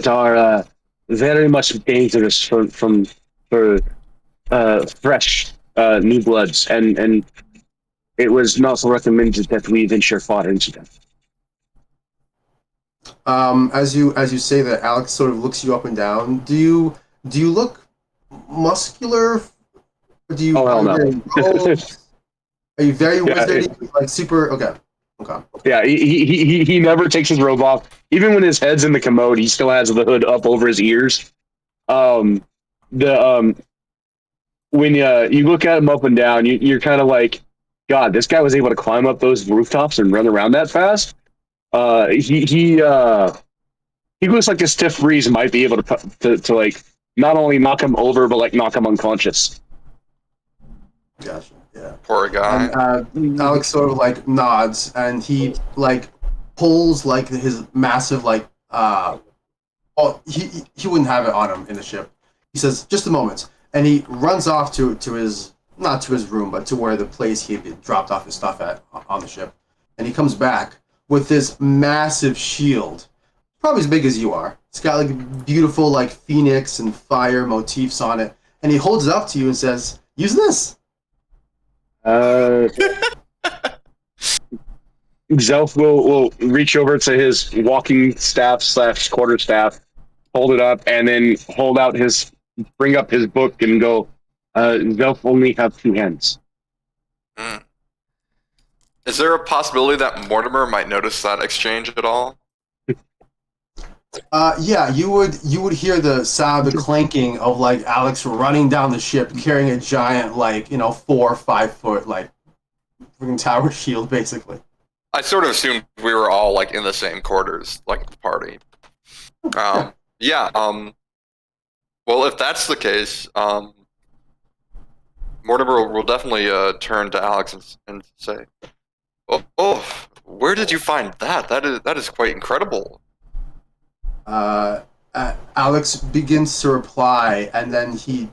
are very much dangerous for fresh new bloods, and it was not recommended that we venture far into them. As you say that, Alex sort of looks you up and down. Do you look muscular? Or do you? Oh hell no! Are you very wizardy? Like super? Okay. Yeah, he never takes his robe off. Even when his head's in the commode, he still has the hood up over his ears. When you look at him up and down, you're kind of like, God, this guy was able to climb up those rooftops and run around that fast. He looks like a stiff breeze might be able to like not only knock him over but like knock him unconscious. Gotcha. Yeah. Poor guy. And Alex sort of like nods, and he like pulls like his massive like he wouldn't have it on him in the ship. He says, "Just a moment," and he runs off to his, not to his room, but to where the place he had dropped off his stuff at on the ship, and he comes back with this massive shield, probably as big as you are. It's got like beautiful like phoenix and fire motifs on it, and he holds it up to you and says, "Use this." Zelf will reach over to his walking staff / quarterstaff, hold it up, and then bring up his book and go, Zelf only have 2 hands. Mm. Is there a possibility that Mortimer might notice that exchange at all? Yeah, you would hear the sound, the clanking of like Alex running down the ship carrying a giant 4 or 5 foot like freaking tower shield basically. I sort of assumed we were all like in the same quarters, like the party. Yeah. Well, if that's the case, Mortimer will definitely turn to Alex and say, "Oh, where did you find that? That is quite incredible." Alex begins to reply, and then he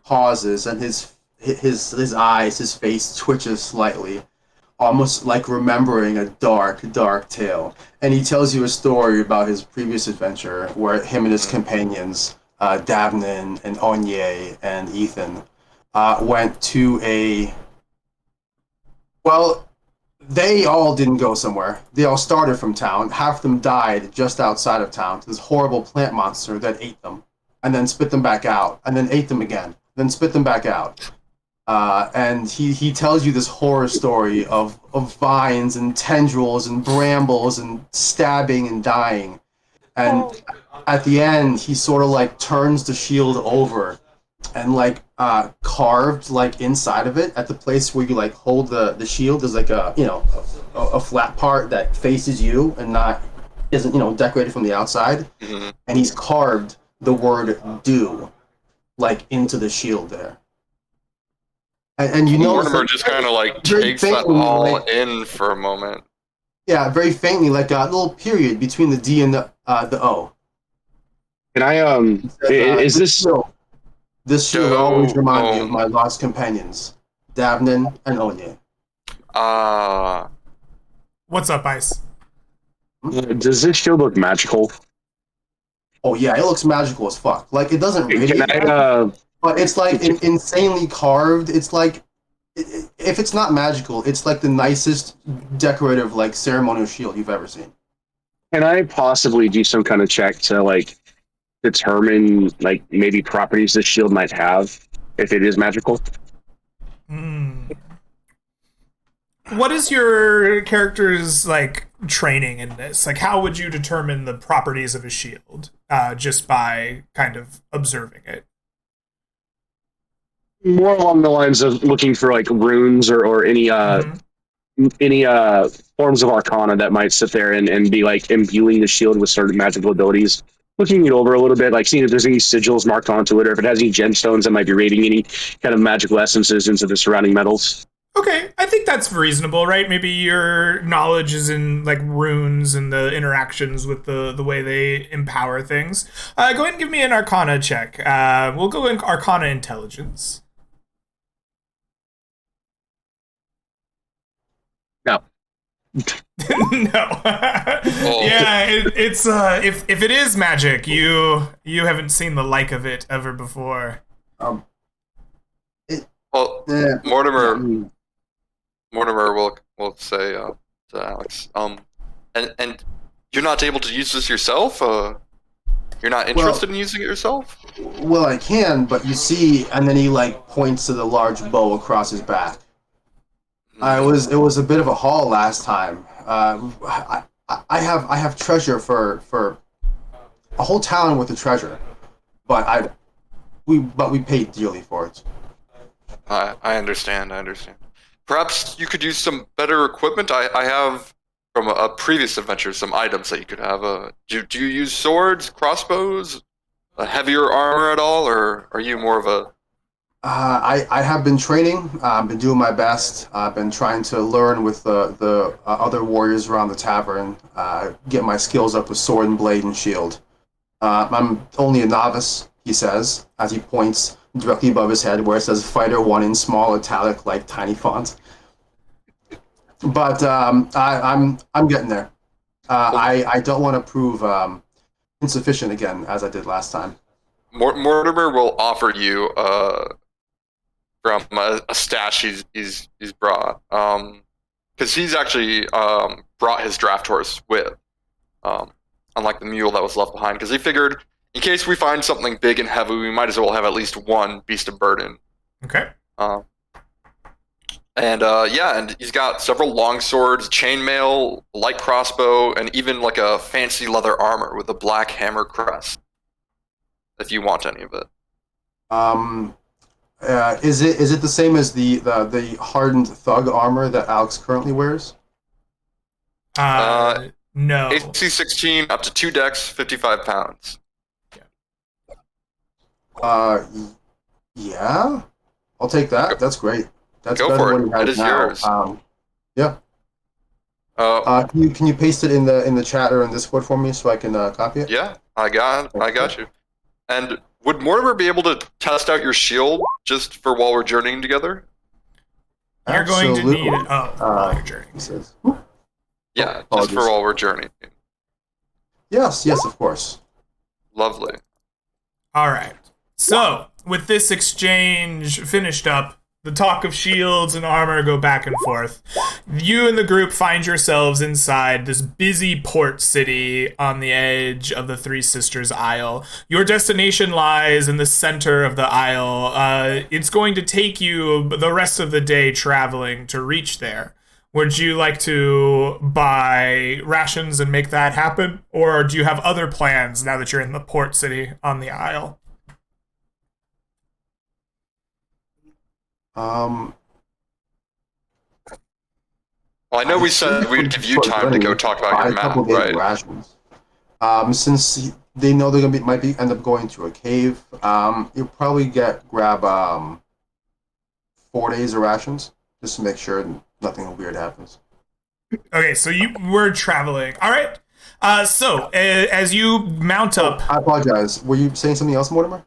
pauses, and his eyes, his face twitches slightly, almost like remembering a dark tale. And he tells you a story about his previous adventure, where him and his companions, Davnin and Onye and Ethan, went to a... Well, they all didn't go somewhere. They all started from town. Half of them died just outside of town to this horrible plant monster that ate them, and then spit them back out, and then ate them again, then spit them back out. And he tells you this horror story of vines and tendrils and brambles and stabbing and dying. And at the end, he sort of like turns the shield over, and like carved like inside of it at the place where you like hold the shield, there's like a flat part that faces you and isn't decorated from the outside. Mm-hmm. And he's carved the word "do" like into the shield there. And you know, Mortimer just kind of like takes that all in for a moment. Yeah, very faintly, like a little period between the D and the O. Can I is this? This shield always remind me of my lost companions, Davnin and Onye. What's up, Ice? Does this shield look magical? Oh yeah, it looks magical as fuck. Like it doesn't radiate, but it's like insanely carved. It's like if it's not magical, it's like the nicest decorative like ceremonial shield you've ever seen. Can I possibly do some kind of check to like determine like maybe properties this shield might have if it is magical? What is your character's like training in this? Like, how would you determine the properties of a shield just by kind of observing it? More along the lines of looking for like runes or any forms of arcana that might sit there and be like imbuing the shield with certain magical abilities. Looking it over a little bit, like seeing if there's any sigils marked onto it, or if it has any gemstones that might be radiating any kind of magical essences into the surrounding metals. Okay, I think that's reasonable, right? Maybe your knowledge is in like runes and the interactions with the way they empower things. Go ahead and give me an Arcana check. We'll go in Arcana Intelligence. No. No. Yeah, it's if it is magic, you haven't seen the like of it ever before. Well, Yeah. Mortimer will say to Alex, and you're not able to use this yourself? You're not interested in using it yourself? Well, I can, but you see, and then he like points to the large bow across his back. It was a bit of a haul last time. I have treasure for a whole town with the treasure, but we paid dearly for it. I understand. Perhaps you could use some better equipment. I have from a previous adventure some items that you could have. Do you use swords, crossbows, heavier armor at all, or are you more of a... I have been training. I've been doing my best. I've been trying to learn with the other warriors around the tavern, get my skills up with sword and blade and shield. I'm only a novice, he says, as he points directly above his head where it says Fighter 1 in small italic, like tiny font. But I'm getting there. I don't want to prove insufficient again, as I did last time. Mortimer will offer you from a stash he's brought, because he's actually brought his draft horse with, unlike the mule that was left behind, because he figured in case we find something big and heavy, we might as well have at least one beast of burden. Okay. And he's got several long swords, chainmail, light crossbow, and even like a fancy leather armor with a black hammer crest, if you want any of it. Is it the same as the hardened thug armor that Alex currently wears? No. AC 16, up to 2 decks, 55 pounds. Yeah, I'll take that. That's great. That's Go better for than it. what he It has is now. yours. Yeah. Can you paste it in the chat or in Discord for me so I can copy it? Yeah, I got you. And would Mortimer be able to test out your shield just for while we're journeying together? You're going to need it. Absolutely. While you're journeying. He says, Yeah, apologies. just for while we're journeying. Yes, of course. Lovely. All right. So, with this exchange finished up, the talk of shields and armor go back and forth. You and the group find yourselves inside this busy port city on the edge of the Three Sisters Isle. Your destination lies in the center of the isle. It's going to take you the rest of the day traveling to reach there. Would you like to buy rations and make that happen? Or do you have other plans now that you're in the port city on the isle? Well, I know we said we'd give you time to go talk about your map, right? Rations. Since they know they're gonna end up going to a cave, you'll probably grab 4 days of rations just to make sure nothing weird happens. Okay, so you were traveling. All right. So as you mount up, I apologize. Were you saying something else, Mortimer?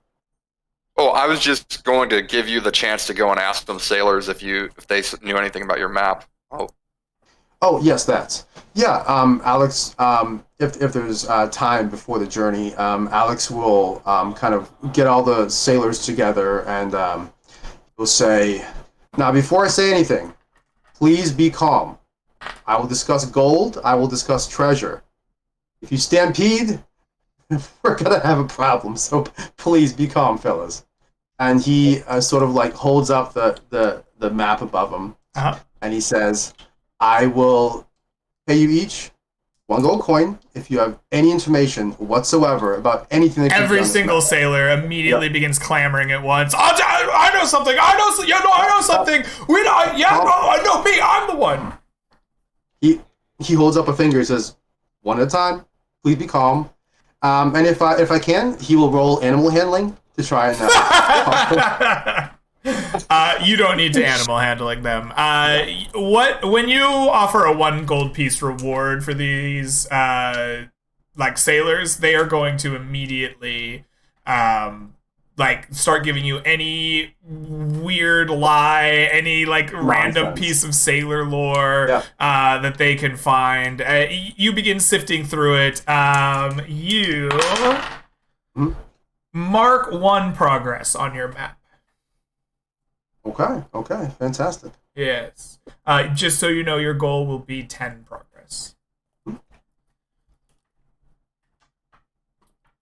Oh, I was just going to give you the chance to go and ask them sailors if they knew anything about your map. Oh, yes, that's. Yeah, Alex, if there's time before the journey, Alex will kind of get all the sailors together and will say, now, before I say anything, please be calm. I will discuss gold. I will discuss treasure. If you stampede, we're going to have a problem, so please be calm, fellas. And he sort of like holds up the map above him, and he says, I will pay you each 1 gold coin if you have any information whatsoever about anything that every single sailor immediately begins clamoring at once. I know know something. I know something. I know me. I'm the one. He holds up a finger and says, "One at a time. Please be calm." And if I can, he will roll animal handling to try and. You don't need to animal handling them. When you offer a 1 gold piece reward for these like sailors, they are going to immediately start giving you any weird lie, any random piece of sailor lore that they can find. You begin sifting through it. You mark 1 progress on your map. Okay, fantastic. Yes. Just so you know, your goal will be 10 progress.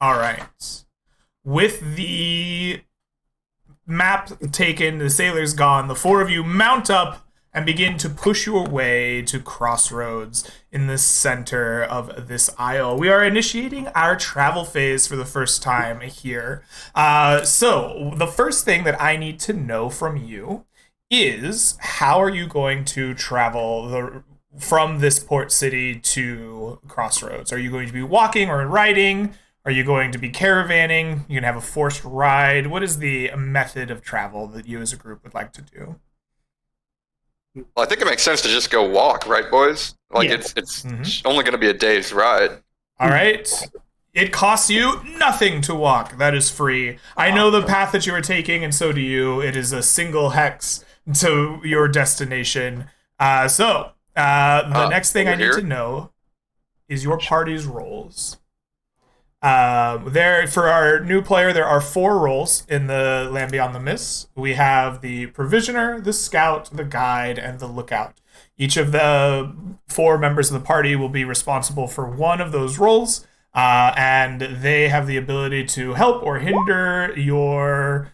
All right. With the map taken, the sailors gone, the 4 of you mount up and begin to push your way to Crossroads in the center of this isle. We are initiating our travel phase for the first time here. So the first thing that I need to know from you is, how are you going to travel from this port city to Crossroads? Are you going to be walking or riding? Are you going to be caravanning? You're going to have a forced ride? What is the method of travel that you as a group would like to do? Well, I think it makes sense to just go walk, right, boys? It's only going to be a day's ride. All right. It costs you nothing to walk. That is free. I know the path that you are taking, and so do you. It is a single hex to your destination. The next thing I need to know is your party's roles. For our new player, there are 4 roles in the Land Beyond the Mist. We have the Provisioner, the Scout, the Guide, and the Lookout. Each of the 4 members of the party will be responsible for one of those roles, and they have the ability to help or hinder your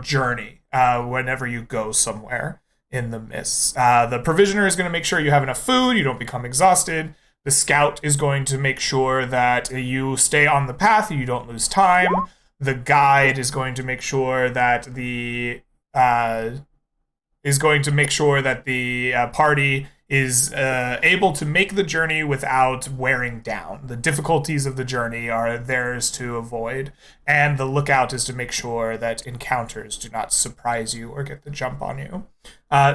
journey whenever you go somewhere in the mist. The Provisioner is going to make sure you have enough food, you don't become exhausted. The Scout is going to make sure that you stay on the path, you don't lose time. The Guide is going to make sure that the party is able to make the journey without wearing down. The difficulties of the journey are theirs to avoid, and the Lookout is to make sure that encounters do not surprise you or get the jump on you.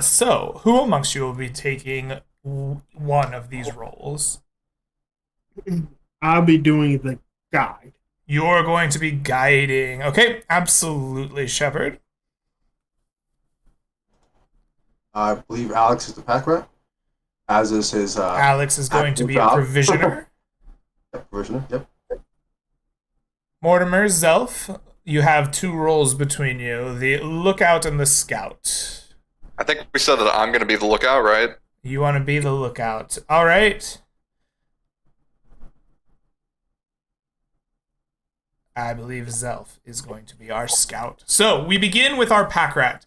So, who amongst you will be taking one of these roles? I'll be doing the guide. You're going to be guiding. Okay, absolutely, Shepard. I believe Alex is the pack rat, as is his. Alex is going to be a Provisioner. Provisioner, yep. Mortimer, Zelf, you have 2 roles between you: the Lookout and the Scout. I think we said that I'm going to be the Lookout, right? You want to be the Lookout. All right. I believe Zelf is going to be our Scout. So we begin with our pack rat.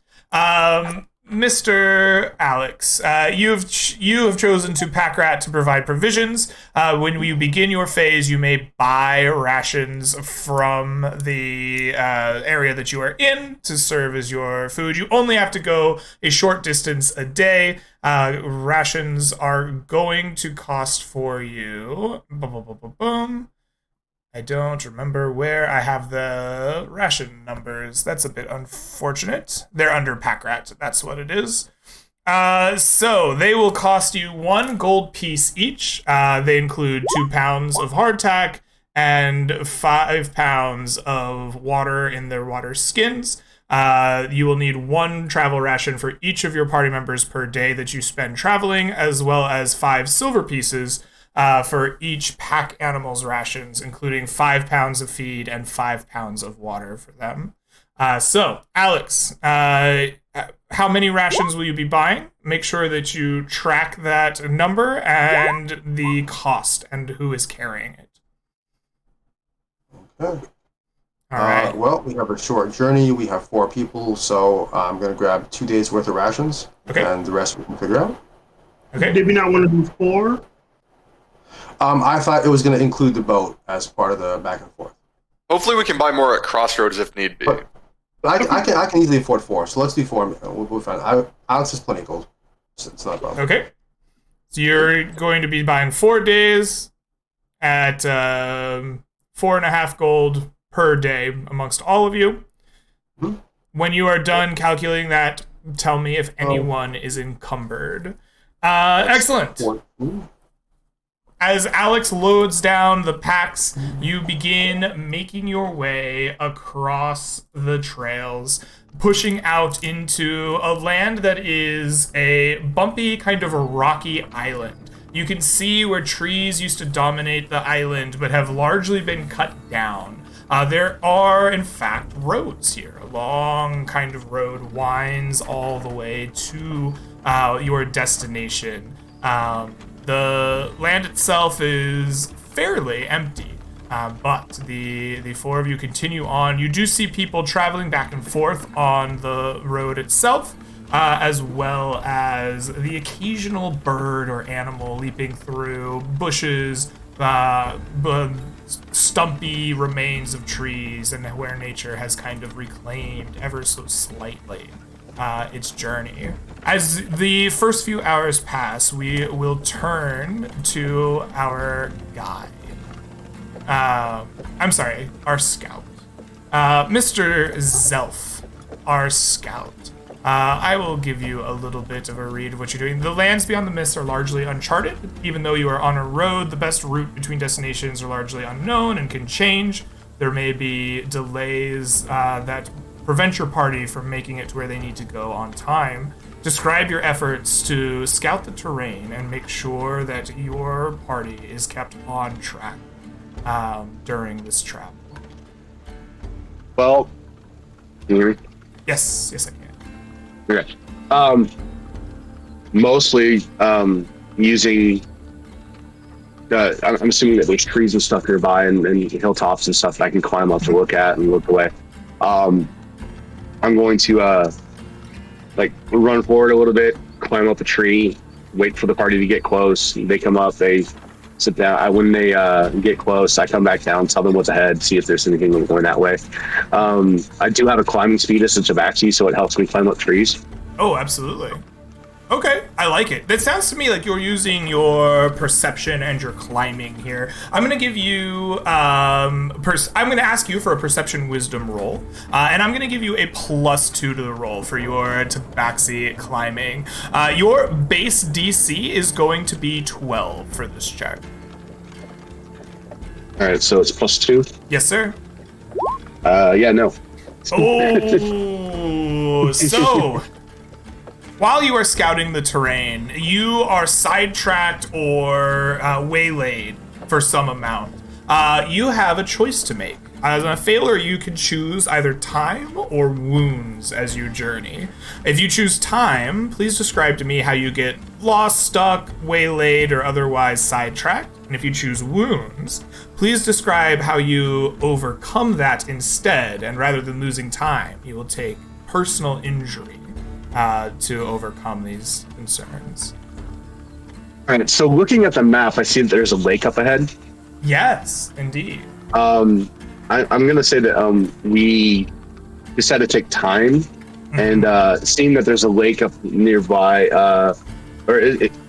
Mr. Alex, you have chosen to pack rat to provide provisions. When you begin your phase, you may buy rations from the area that you are in to serve as your food. You only have to go a short distance a day. Rations are going to cost for you. I don't remember where I have the ration numbers. That's a bit unfortunate. They're under pack rat. That's what it is. So they will cost you 1 gold piece each. They include 2 pounds of hardtack and 5 pounds of water in their water skins. You will need 1 travel ration for each of your party members per day that you spend traveling, as well as 5 silver pieces for each pack animal's rations, including 5 pounds of feed and 5 pounds of water for them. So, Alex, how many rations will you be buying? Make sure that you track that number and the cost and who is carrying it. Okay. All right. Well, we have a short journey. We have 4 people, so I'm going to grab 2 days worth of rations, and the rest we can figure out. Okay. Did we not want to do 4? I thought it was going to include the boat as part of the back and forth. Hopefully we can buy more at Crossroads if need be. But I can easily afford 4, so let's do 4. We'll find. Alex has plenty of gold. It's not a problem. Okay. So you're going to be buying 4 days at 4.5 gold per day amongst all of you. Mm-hmm. When you are done calculating that, tell me if anyone is encumbered. Excellent. As Alex loads down the packs, you begin making your way across the trails, pushing out into a land that is a bumpy, kind of a rocky island. You can see where trees used to dominate the island, but have largely been cut down. There are, in fact, roads here. A long kind of road winds all the way to your destination. The land itself is fairly empty, but the 4 of you continue on. You do see people traveling back and forth on the road itself, as well as the occasional bird or animal leaping through bushes, stumpy remains of trees, and where nature has kind of reclaimed ever so slightly its journey. As the first few hours pass, we will turn to our guide. I'm sorry, our scout. Mr. Zelf, our scout. I will give you a little bit of a read of what you're doing. The lands beyond the mist are largely uncharted. Even though you are on a road, the best route between destinations are largely unknown and can change. There may be delays that prevent your party from making it to where they need to go on time. Describe your efforts to scout the terrain and make sure that your party is kept on track during this travel. Well, can you hear me? Yes, I can. Okay. Mostly using. I'm assuming that there's trees and stuff nearby and hilltops and stuff that I can climb up to look at and look away. I'm going to run forward a little bit, climb up a tree, wait for the party to get close. They come up, they sit down. When they get close, I come back down, tell them what's ahead, see if there's anything going that way. I do have a climbing speed as a tabaxi, so it helps me climb up trees. Oh, absolutely. Okay, I like it. That sounds to me like you're using your perception and your climbing here. I'm going to give you, I'm going to ask you for a perception wisdom roll, and I'm going to give you a +2 to the roll for your tabaxi climbing. Your base DC is going to be 12 for this check. All right, so it's +2? Yes, sir. Yeah, no. Oh, so... While you are scouting the terrain, you are sidetracked or waylaid for some amount. You have a choice to make. As a failure, you can choose either time or wounds as you journey. If you choose time, please describe to me how you get lost, stuck, waylaid, or otherwise sidetracked. And if you choose wounds, please describe how you overcome that instead, and rather than losing time, you will take personal injury to overcome these concerns. All right, so looking at the map, I see that there's a lake up ahead. Yes, indeed. I'm going to say that we decided to take time, and seeing that there's a lake up nearby,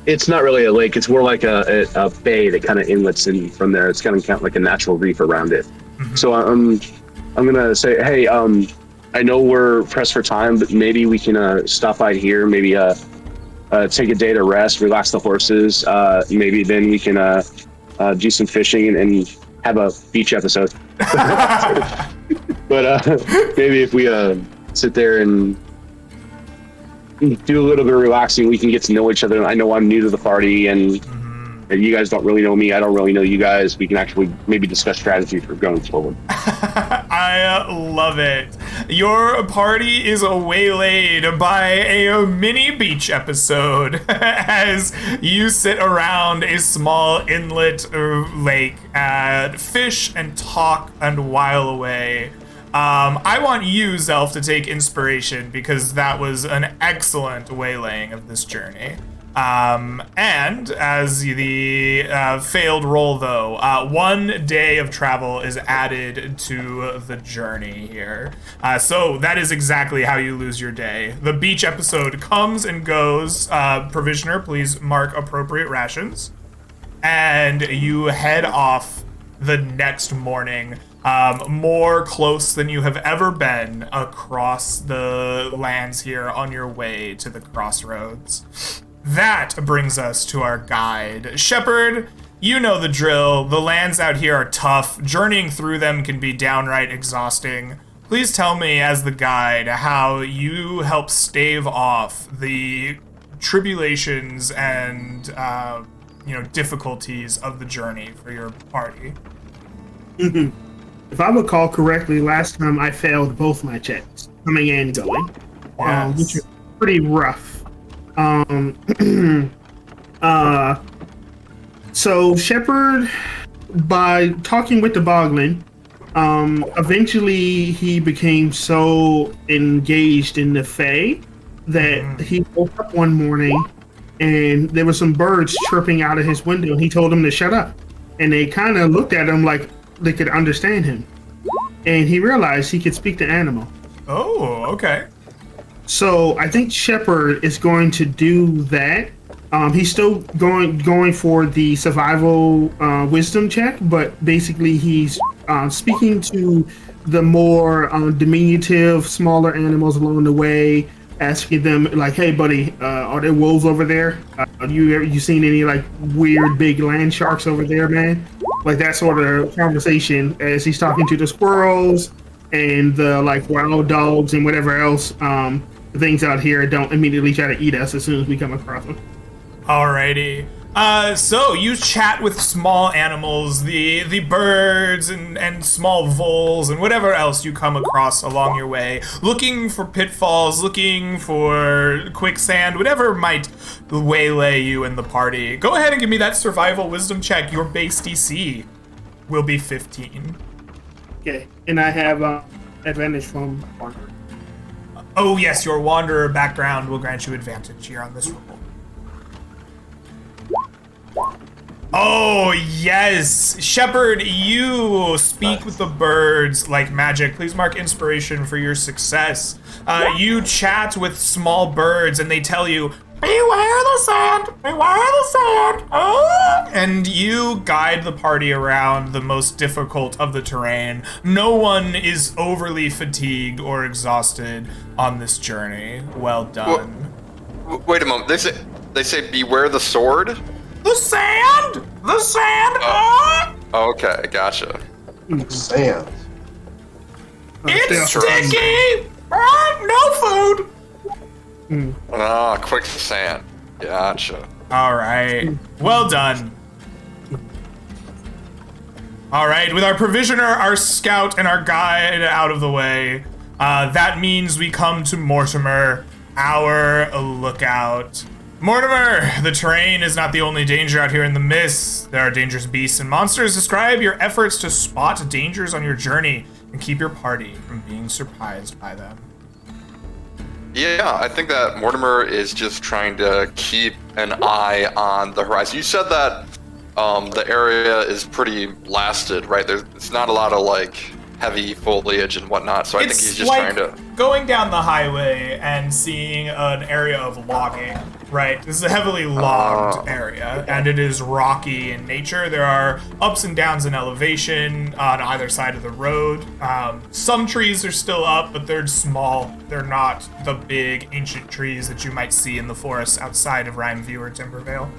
it's not really a lake, it's more like a bay that kind of inlets in from there. It's kind of like a natural reef around it. So I'm going to say, hey, I know we're pressed for time, but maybe we can stop by here, maybe take a day to rest, relax the horses. Maybe then we can do some fishing and have a beach episode. But maybe if we sit there and do a little bit of relaxing, we can get to know each other. I know I'm new to the party, and you guys don't really know me. I don't really know you guys. We can actually maybe discuss strategy for going forward. I love it. Your party is waylaid by a mini beach episode as you sit around a small inlet lake, fish and talk and while away. I want you, Zelf, to take inspiration because that was an excellent waylaying of this journey. And as the failed roll, though, 1 day of travel is added to the journey here. So that is exactly how you lose your day. The beach episode comes and goes. Provisioner, please mark appropriate rations. And you head off the next morning, more close than you have ever been across the lands here on your way to the Crossroads. That brings us to our guide. Shepard, you know the drill. The lands out here are tough. Journeying through them can be downright exhausting. Please tell me, as the guide, how you help stave off the tribulations and difficulties of the journey for your party. If I recall correctly, last time I failed both my checks, coming and going, which was pretty rough. So Shepard, by talking with the Boglin, eventually he became so engaged in the Fae that he woke up one morning and there were some birds chirping out of his window, and he told them to shut up. And they kind of looked at him like they could understand him. And he realized he could speak to animal. Oh, okay. So I think Shepard is going to do that. He's still going for the survival wisdom check, but basically he's speaking to the more diminutive, smaller animals along the way, asking them like, "Hey, buddy, are there wolves over there? You seen any like weird big land sharks over there, man?" Like that sort of conversation as he's talking to the squirrels and the like wild dogs and whatever else. Things out here don't immediately try to eat us as soon as we come across them. Alrighty. So you chat with small animals, the birds and small voles and whatever else you come across along your way, looking for pitfalls, looking for quicksand, whatever might waylay you and the party. Go ahead and give me that survival wisdom check. Your base DC will be 15. Okay, and I have advantage from Wanderer. Oh yes, your wanderer background will grant you advantage here on this roll. Oh, yes! Shepard, you speak with the birds like magic. Please mark inspiration for your success. You chat with small birds and they tell you, "Beware the sand! Beware the sand!" Oh! And you guide the party around the most difficult of the terrain. No one is overly fatigued or exhausted on this journey. Well done. Wait a moment. They say beware the sword? The sand! The sand! Oh. Okay, gotcha. Sand. It's sticky! No food! Quicksand. Gotcha. Alright. Well done. Alright, with our provisioner, our scout, and our guide out of the way, that means we come to Mortimer, our lookout. Mortimer, the terrain is not the only danger out here in the mist. There are dangerous beasts and monsters. Describe your efforts to spot dangers on your journey and keep your party from being surprised by them. Yeah, I think that Mortimer is just trying to keep an eye on the horizon. You said that the area is pretty blasted, right? It's not a lot of like heavy foliage and whatnot, so I think he's just like trying to going down the highway and seeing an area of logging, right? This is a heavily logged area, and it is rocky in nature. There are ups and downs in elevation on either side of the road. Some trees are still up, but they're small. They're not the big ancient trees that you might see in the forests outside of Rhymeview or Timbervale.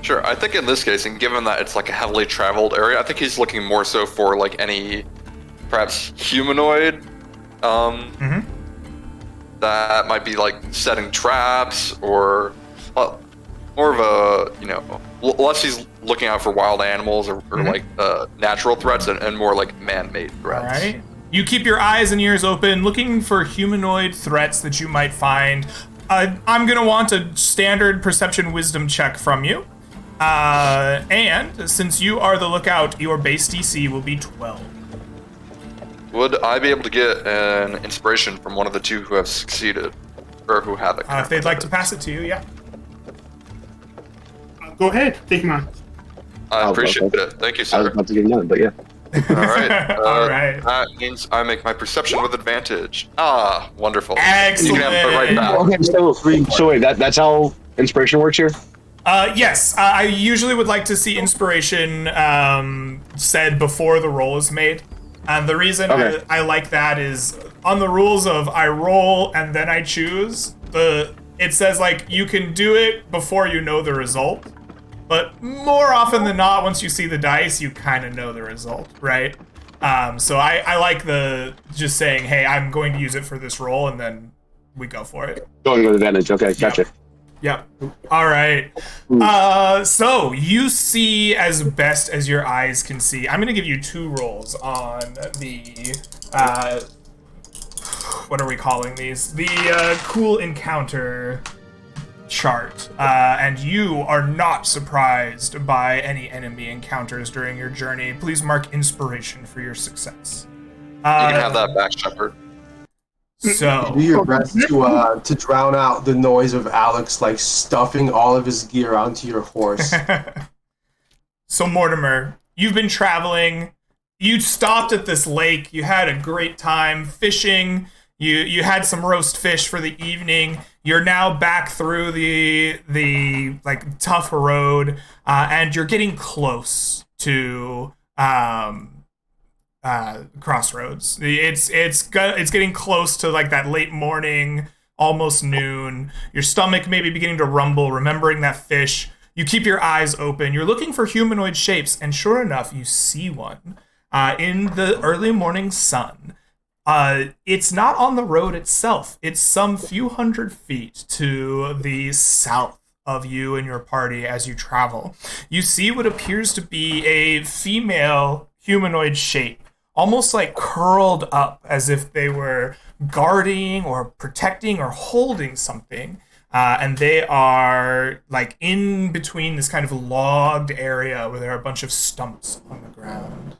Sure, I think in this case, and given that it's like a heavily traveled area, I think he's looking more so for like any perhaps humanoid that might be like setting traps or more of a, less he's looking out for wild animals or like natural threats and more like man-made threats. All right. You keep your eyes and ears open, looking for humanoid threats that you might find. I'm going to want a standard perception wisdom check from you. And since you are the lookout, your base DC will be 12. Would I be able to get an inspiration from one of the two who have succeeded, or who have it? If they'd like to pass it to you, yeah. Go ahead, take mine. I appreciate it. Thank you, I was sir. about to get none, but yeah. All right. All right. That means I make my perception with advantage. Ah, wonderful. Excellent. You can have it right back. Okay, so wait, that's how inspiration works here? Yes, I usually would like to see inspiration said before the roll is made. And the reason Okay. I like that is on the rules of I roll and then I choose, it says like you can do it before you know the result. But more often than not, once you see the dice, you kind of know the result, right? So I like the just saying, hey, I'm going to use it for this roll, and then we go for it. Going with advantage. Okay, gotcha. Yep. All right. So you see as best as your eyes can see. I'm going to give you 2 rolls on the, what are we calling these? The cool encounter chart. And you are not surprised by any enemy encounters during your journey. Please mark inspiration for your success. You can have that back, Shepard. So, Do your best to drown out the noise of Alex like stuffing all of his gear onto your horse. so Mortimer, you've been traveling. You stopped at this lake. You had a great time fishing. You had some roast fish for the evening. You're now back through the like tough road, and you're getting close to Crossroads. It's getting close to like that late morning, almost noon. Your stomach may be beginning to rumble, remembering that fish. You keep your eyes open. You're looking for humanoid shapes, and sure enough, you see one in the early morning sun. It's not on the road itself. It's some few hundred feet to the south of you and your party as you travel. You see what appears to be a female humanoid shape, almost like curled up as if they were guarding or protecting or holding something. And they are like in between this kind of logged area where there are a bunch of stumps on the ground.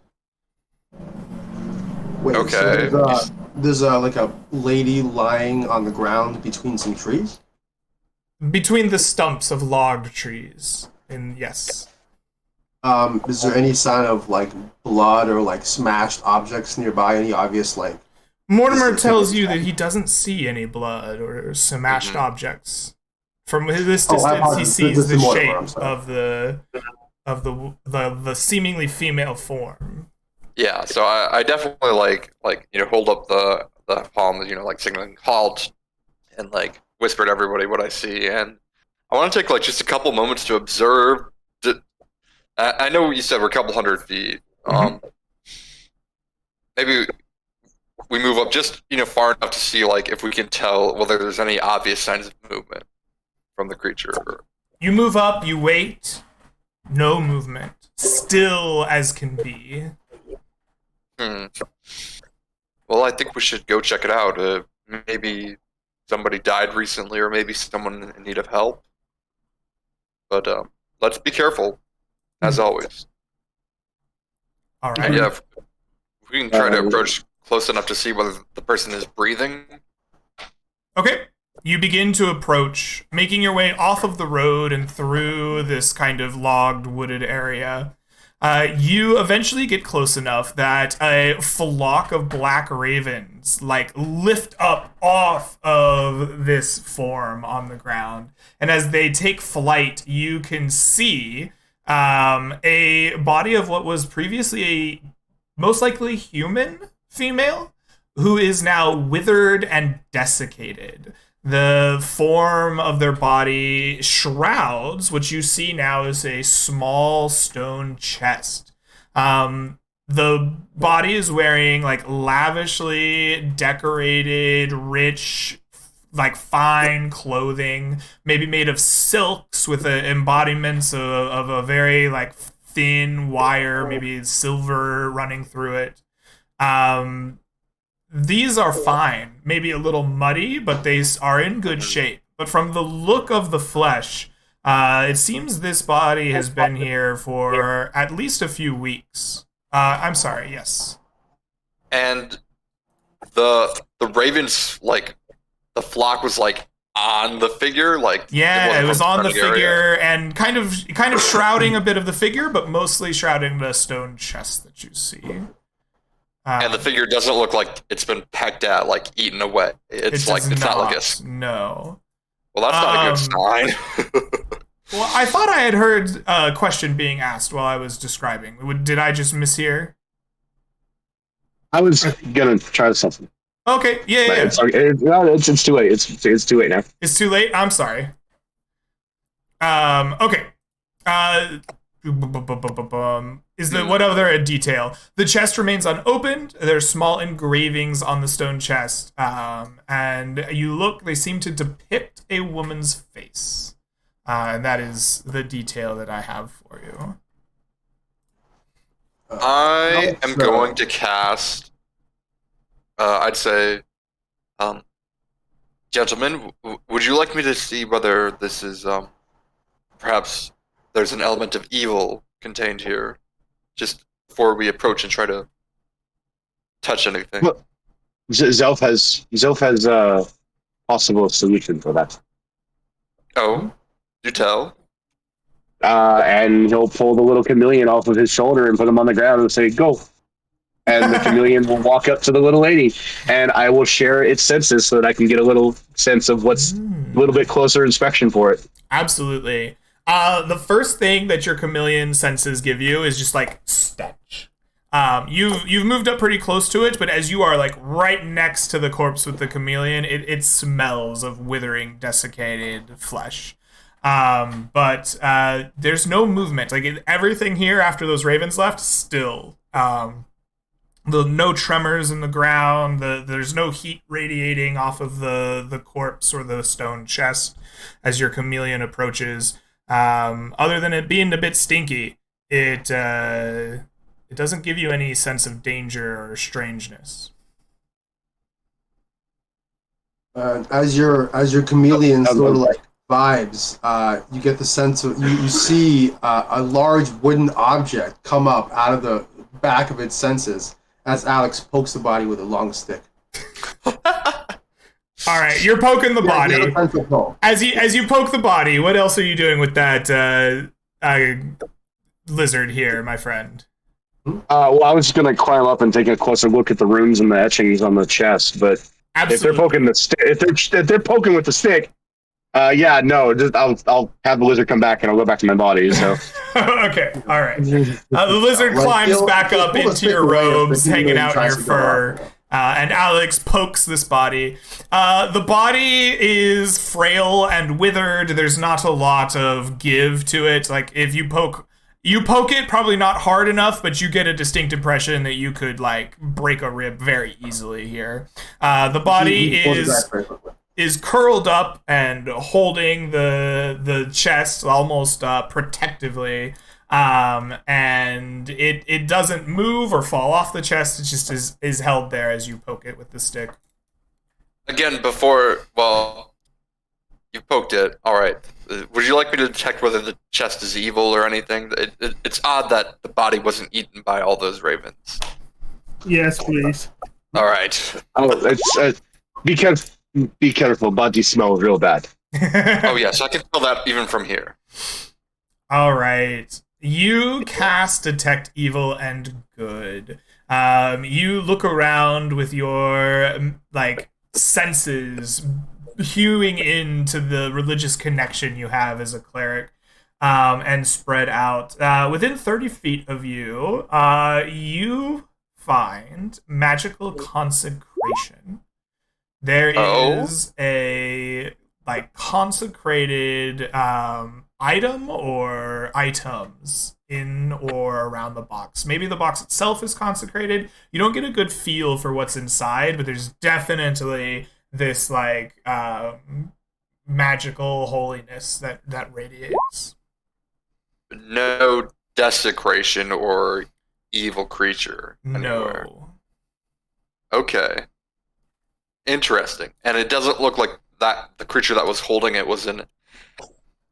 Wait, Okay. So there's like a lady lying on the ground between some trees? Between the stumps of logged trees. And yes. Is there any sign of like blood or like smashed objects nearby? Any obvious like? Mortimer tells you that he doesn't see any blood or smashed objects. From this I distance, he apologize. sees This the is Mortimer, I'm shape sorry. of the seemingly female form. Yeah, so I definitely like hold up the palm, like signaling halt, and like whisper to everybody what I see, and I want to take like just a couple moments to observe. I know you said we're a couple hundred feet. Maybe we move up just far enough to see like if we can tell whether there's any obvious signs of movement from the creature. You move up, you wait, no movement, still as can be. Well, I think we should go check it out. Maybe somebody died recently, or maybe someone in need of help. But let's be careful, as always. All right. And yeah, if we can try to approach close enough to see whether the person is breathing. Okay. You begin to approach, making your way off of the road and through this kind of logged, wooded area. You eventually get close enough that a flock of black ravens like lift up off of this form on the ground. And as they take flight, you can see a body of what was previously a most likely human female who is now withered and desiccated. The form of their body shrouds, which you see now is a small stone chest. The body is wearing like lavishly decorated, rich, like fine clothing, maybe made of silks with embodiments of a very like thin wire, maybe silver running through it. These are fine, maybe a little muddy, but they are in good shape. But from the look of the flesh, it seems this body has been here for at least a few weeks. I'm sorry, yes. And the ravens, like the flock was like on the figure? Like Yeah, it was wasn't on the surrounding figure area? and kind of shrouding a bit of the figure, but mostly shrouding the stone chest that you see. And the figure doesn't look like it's been pecked at, like eaten away. It's like it's not like a. No. Well, that's not a good sign. Well, I thought I had heard a question being asked while I was describing. Did I just mishear? I was gonna try something. Okay, yeah. It's too late. It's too late now. It's too late. I'm sorry. Okay. What other detail? The chest remains unopened. There's small engravings on the stone chest, and you look. They seem to depict a woman's face, and that is the detail that I have for you. I am going to cast. I'd say, gentlemen, would you like me to see whether this is perhaps there's an element of evil contained here, just before we approach and try to touch anything? Well, Zelf has a possible solution for that. Oh, do tell. And he'll pull the little chameleon off of his shoulder and put him on the ground and say, "Go." And the chameleon will walk up to the little lady, and I will share its senses so that I can get a little sense of what's a little bit closer inspection for it. Absolutely. The first thing that your chameleon senses give you is just like stench. You've moved up pretty close to it, but as you are like right next to the corpse with the chameleon, it smells of withering, desiccated flesh. But there's no movement. Like everything here after those ravens left, still. No tremors in the ground. There's no heat radiating off of the corpse or the stone chest as your chameleon approaches. Other than it being a bit stinky, it doesn't give you any sense of danger or strangeness. As your chameleon sort of like vibes, you get the sense of you see a large wooden object come up out of the back of its senses as Alex pokes the body with a long stick. All right, you're poking the body. As you poke the body, what else are you doing with that lizard here, my friend? Well, I was just gonna climb up and take a closer look at the runes and the etchings on the chest, but Absolutely. if they're poking if they're poking with the stick, I'll have the lizard come back and I'll go back to my body. So okay, all right. The lizard climbs back up into your robes, hanging out in your fur. And Alex pokes this body. The body is frail and withered. There's not a lot of give to it. Like if you poke it, probably not hard enough, but you get a distinct impression that you could like break a rib very easily here. The body is curled up and holding the chest almost protectively. And it doesn't move or fall off the chest. It just is held there as you poke it with the stick. Again, you poked it. All right. Would you like me to detect whether the chest is evil or anything? It's odd that the body wasn't eaten by all those ravens. Yes, please. All right. Oh, it's be careful. Body smells real bad. Oh yes, I can tell that even from here. All right. You cast Detect Evil and Good. You look around with your senses hewing into the religious connection you have as a cleric, and spread out. Within 30 feet of you, you find magical consecration. There is a consecrated item or items in or around the box. Maybe the box itself is consecrated. You don't get a good feel for what's inside, but there's definitely this magical holiness that radiates. No desecration or evil creature anywhere. No. Okay. Interesting. And it doesn't look like that the creature that was holding it was an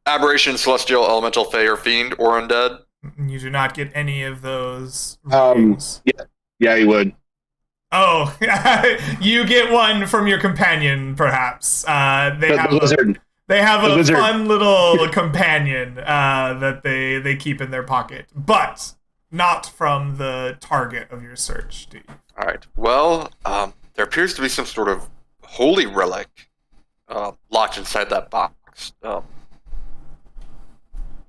aberration, celestial, elemental, fey, or fiend, or undead. You do not get any of those ratings. Yeah, you would. Oh, you get one from your companion, perhaps. The lizard. They have a lizard. fun little companion that they keep in their pocket, but not from the target of your search, do you? All right. Well, there appears to be some sort of holy relic locked inside that box.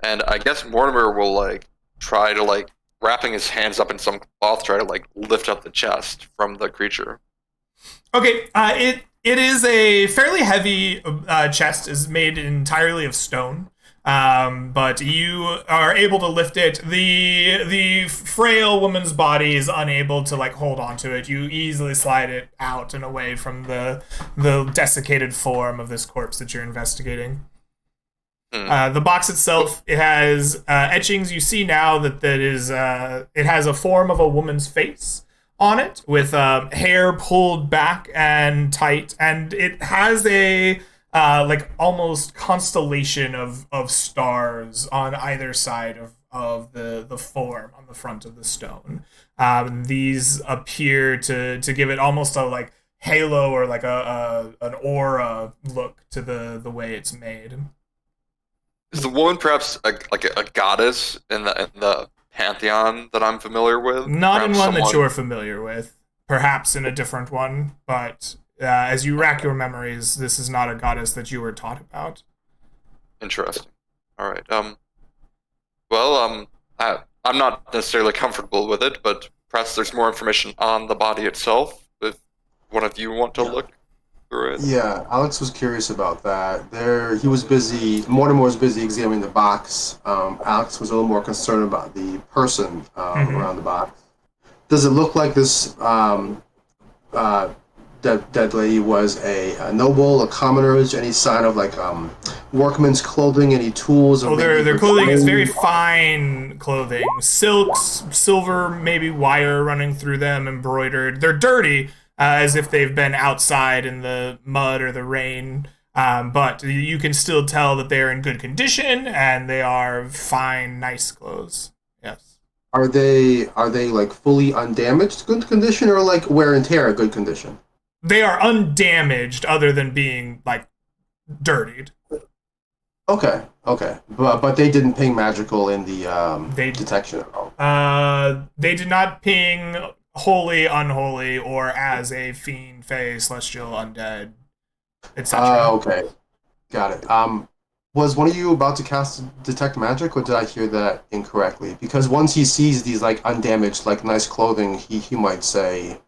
And I guess Mortimer will like try to like wrapping his hands up in some cloth, try to like lift up the chest from the creature. Okay, it is a fairly heavy chest, is made entirely of stone. But you are able to lift it. The frail woman's body is unable to like hold onto it. You easily slide it out and away from the desiccated form of this corpse that you're investigating. The box itself, it has etchings. You see now that it has a form of a woman's face on it with hair pulled back and tight, and it has a like almost constellation of stars on either side of the form on the front of the stone. These appear to give it almost a like halo or like an aura look to the way it's made. Is the woman perhaps a goddess in the pantheon that I'm familiar with? Not Perhaps in one that you're familiar with. Perhaps in a different one, but as you rack your memories, this is not a goddess that you were taught about. Interesting. All right. Well, I'm not necessarily comfortable with it, but perhaps there's more information on the body itself. If one of you want to look through it. Yeah, Alex was curious about that. He was busy. Mortimer was busy examining the box. Alex was a little more concerned about the person around the box. Does it look like this dead lady was a noble, a commoner? Is there any sign of like workman's clothing, any tools? Oh, their clothing is very fine clothing. Silks, silver, maybe wire running through them, embroidered. They're dirty, as if they've been outside in the mud or the rain. But you can still tell that they're in good condition, and they are fine, nice clothes. Yes. Are they like fully undamaged, good condition, or like wear and tear, good condition? They are undamaged, other than being like dirtied. Okay. But they didn't ping magical in the detection at all. They did not ping holy, unholy, or as a fiend, fae, celestial, undead, etc. Okay. Got it. Was one of you about to cast detect magic, or did I hear that incorrectly? Because once he sees these like undamaged, like nice clothing, he might say,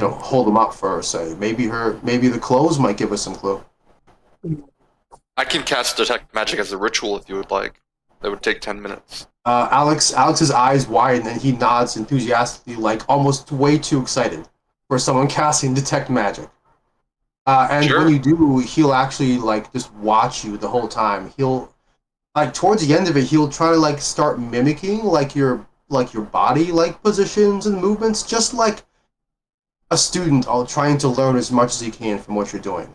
hold them up for, say, maybe the clothes might give us some clue. I can cast detect magic as a ritual if you would like. That would take 10 minutes. Alex's eyes widen and he nods enthusiastically, like almost way too excited for someone casting detect magic. And Sure. when you do, he'll actually like just watch you the whole time. He'll like towards the end of it, he'll try to like start mimicking like your body like positions and movements, just like a student all trying to learn as much as he can from what you're doing.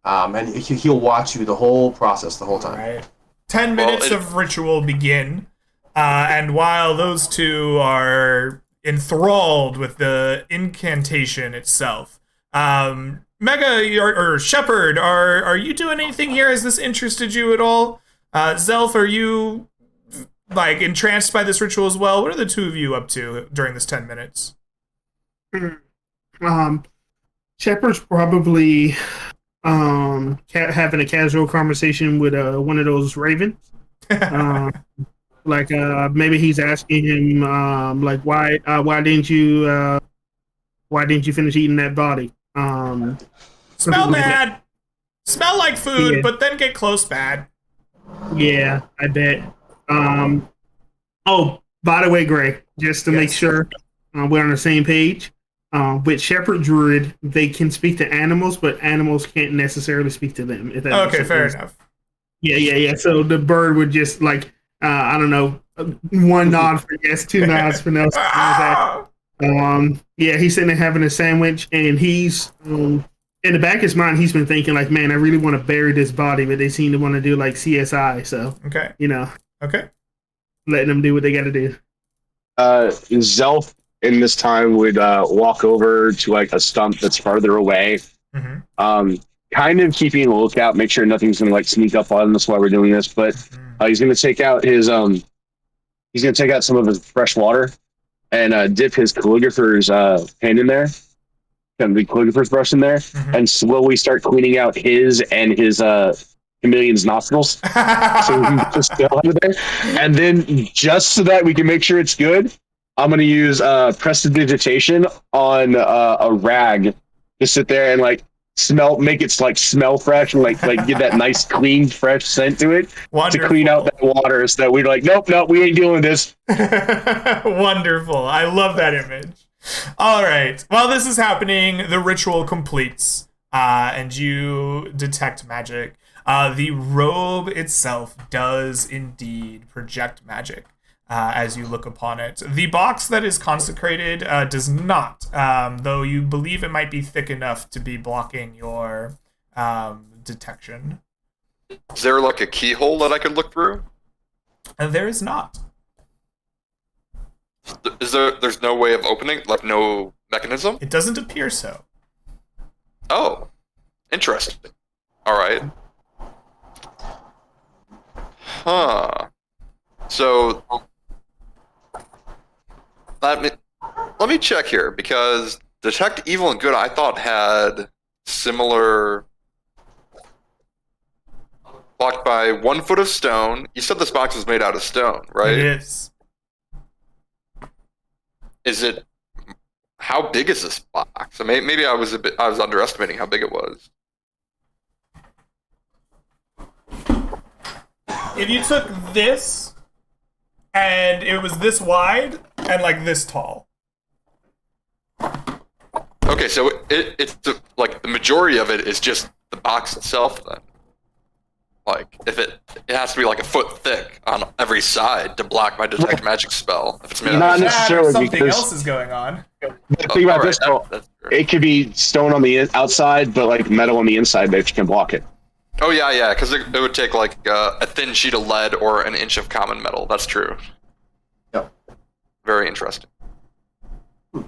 And he'll watch you the whole process the whole time. Right. 10 minutes of ritual begin, and while those two are enthralled with the incantation itself, Mega or Shepard, are you doing anything here? Has this interested you at all? Zelf, are you like entranced by this ritual as well? What are the two of you up to during this 10 minutes? Shepard's probably having a casual conversation with one of those ravens. Maybe he's asking him like why didn't you finish eating that body? Smell bad. Smell like food, Yeah. but then get close bad. Yeah, I bet. Oh, by the way, Gray, just to make sure we're on the same page. With Shepherd Druid, they can speak to animals, but animals can't necessarily speak to them. If that makes Okay, sense. fair enough. Yeah. So the bird would just like, I don't know, one nod for yes, two nods for no. He's sitting there having a sandwich, and he's in the back of his mind, he's been thinking like, man, I really want to bury this body, but they seem to want to do like CSI. So Okay. you know, Okay. letting them do what they got to do. Zelf in this time would walk over to like a stump that's farther away. Mm-hmm. Kind of keeping a lookout, make sure nothing's gonna like sneak up on us while we're doing this. But he's gonna take out some of his fresh water and dip his calligrapher's pen in there, and the calligrapher's brush in there, and slowly start cleaning out his and his chameleon's nostrils, so we can just get out of there. And then just so that we can make sure it's good, I'm gonna use prestidigitation on a rag to sit there and like make it like smell fresh and like give that nice clean fresh scent to it. Wonderful. To clean out that water so that we're like nope, we ain't doing this. Wonderful. I love that image. All right, while this is happening, the ritual completes and you detect magic. The robe itself does indeed project magic as you look upon it. The box that is consecrated does not, though you believe it might be thick enough to be blocking your detection. Is there like a keyhole that I could look through? There is not. There's no way of opening, like no mechanism? It doesn't appear so. Oh, interesting. All right. Huh. So, let me check here, because detect evil and good I thought had similar. Blocked by 1 foot of stone. You said this box was made out of stone, right? It is. Is it? How big is this box? I mean, maybe I was underestimating how big it was. If you took this and it was this wide and like this tall. Okay, so it's like the majority of it is just the box itself then. Like if it has to be like a foot thick on every side to block my detect magic spell. If it's made Not out of necessarily, something because else is going on. think about this though. It could be stone on the outside, but like metal on the inside that you can block it. Oh yeah, because it would take like a thin sheet of lead or an inch of common metal. That's true. Yep. Very interesting.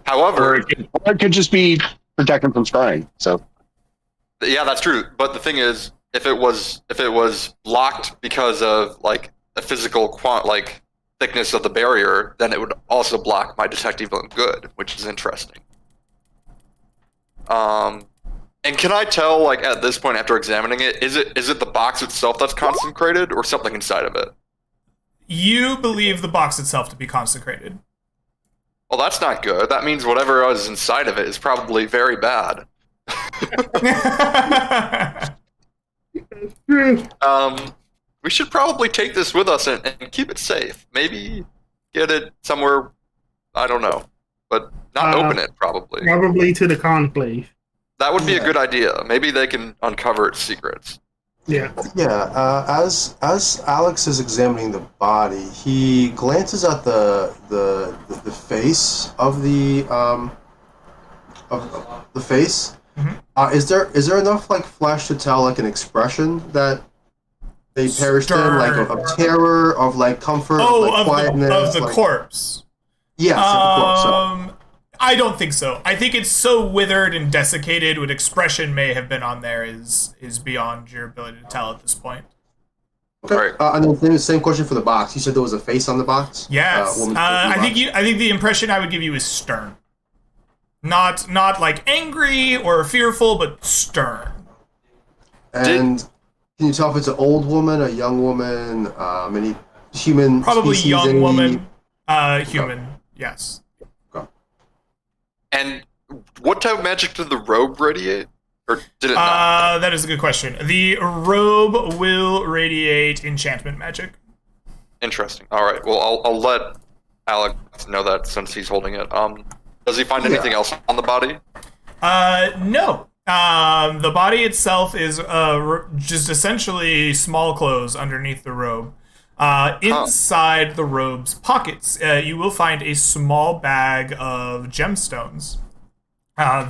However, Or it could just be protecting from scrying. So yeah, that's true. But the thing is, if it was blocked because of like a physical thickness of the barrier, then it would also block my detect evil and good, which is interesting. And can I tell, like at this point after examining it, is it the box itself that's consecrated or something inside of it? You believe the box itself to be consecrated. Well, that's not good. That means whatever is inside of it is probably very bad. We should probably take this with us and keep it safe. Maybe get it somewhere, I don't know, but not open it probably. Probably to the Conclave. That would be a good idea. Maybe they can uncover its secrets. Yeah. Yeah. As Alex is examining the body, he glances at the face of the face. Mm-hmm. Is there enough like flesh to tell like an expression that they perished in, like of terror, of like comfort, of like quietness, of the like, corpse? Yes, of the corpse. So. I don't think so. I think it's so withered and desiccated. What expression may have been on there is beyond your ability to tell at this point. Okay. Right. And then the same question for the box. You said there was a face on the box. Yes. I think the impression I would give you is stern. Not like angry or fearful, but stern. And can you tell if it's an old woman, a young woman, any human? Probably species, young woman. Human. Yes. And what type of magic did the robe radiate? Or did it not? That is a good question. The robe will radiate enchantment magic. Interesting. All right. Well, I'll let Alex know that since he's holding it. Does he find anything else on the body? No. The body itself is just essentially small clothes underneath the robe. Inside the robe's pockets, you will find a small bag of gemstones.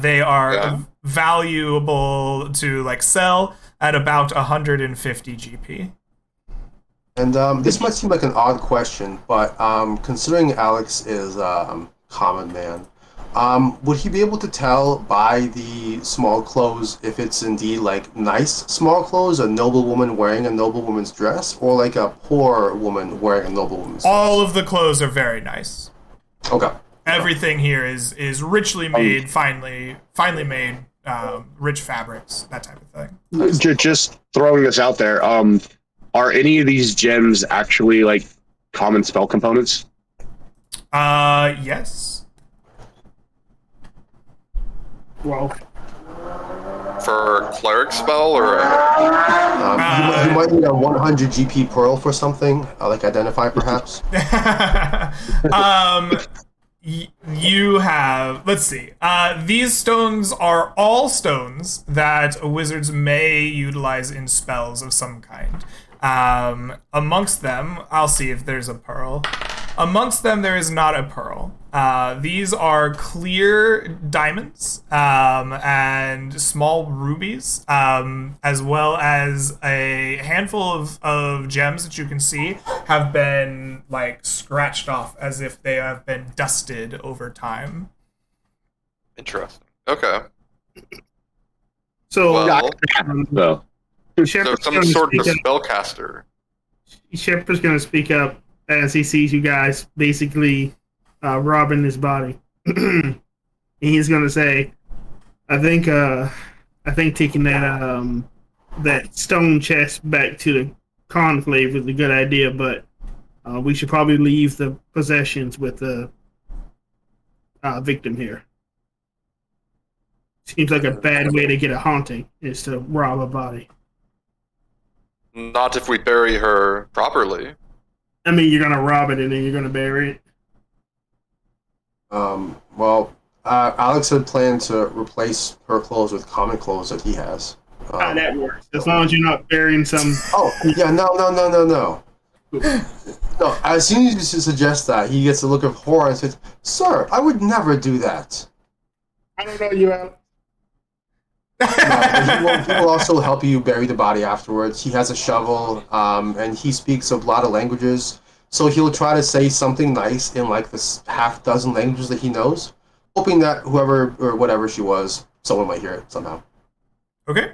They are valuable to like sell at about 150 GP. And this might seem like an odd question, but considering Alex is common man. Would he be able to tell by the small clothes if it's indeed like nice small clothes, a noble woman wearing a noble woman's dress, or like a poor woman wearing a noble woman's dress? All of the clothes are very nice. Okay. Everything here is richly made, finely made, rich fabrics, that type of thing. Just throwing this out there. Are any of these gems actually like common spell components? Yes. Well, For a cleric spell or You might need a 100 GP pearl for something, like identify perhaps. You have, let's see, these stones are all stones that wizards may utilize in spells of some kind. Amongst them, I'll see if there's a pearl. Amongst them, there is not a pearl. These are clear diamonds and small rubies, as well as a handful of gems that you can see have been like scratched off as if they have been dusted over time. interesting. Okay. so Well, So so Shepard's some gonna sort of a speak up. spellcaster. Shepard's going to speak up as he sees you guys basically robbing his body. And he's going to say, I think taking that stone chest back to the Conclave is a good idea, but we should probably leave the possessions with the victim here. Seems like a bad way to get a haunting is to rob a body. Not if we bury her properly. I mean, you're gonna rob it and then you're gonna bury it. Well, Alex had planned to replace her clothes with common clothes that he has. How that works? As long as you're not burying some. Oh, yeah, no. No, as soon as you suggest that, he gets a look of horror and says, "Sir, I would never do that." I don't know you, Alex. No, but he will also help you bury the body afterwards. He has a shovel, and he speaks a lot of languages. So he'll try to say something nice in like this half dozen languages that he knows, hoping that whoever or whatever she was, someone might hear it somehow. Okay.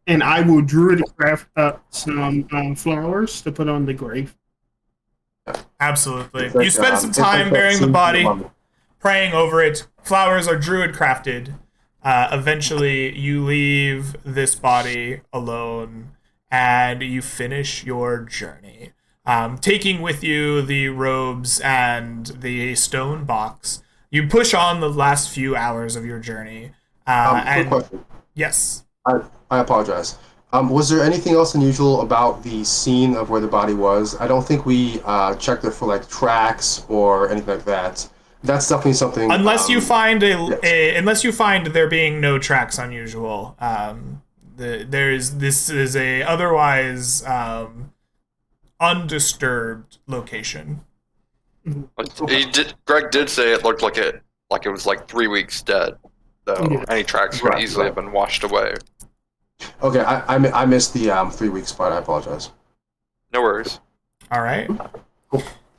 And I will druid craft up some flowers to put on the grave. Absolutely. It's like, You spend some it's like time that burying the scene body, from- praying over it. Flowers are druid crafted. Eventually, you leave this body alone and you finish your journey. Taking with you the robes and the stone box, you push on the last few hours of your journey. Quick And question. yes. I apologize. Was there anything else unusual about the scene of where the body was? I don't think we checked it for like tracks or anything like that. That's definitely something. Unless you find yes. unless you find there being no tracks unusual, this is a otherwise undisturbed location. Greg did say it looked like it was like 3 weeks dead. So Yeah. any tracks could Right, easily right. have been washed away. Okay, I missed the 3 weeks part. I apologize. No worries. All right.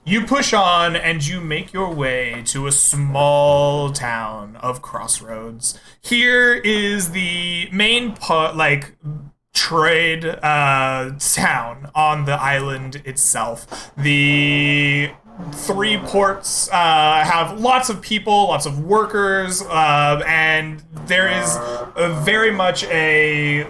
You push on and you make your way to a small town of Crossroads. Here is the main trade town on the island itself. The 3 ports have lots of people, lots of workers, and there is very much a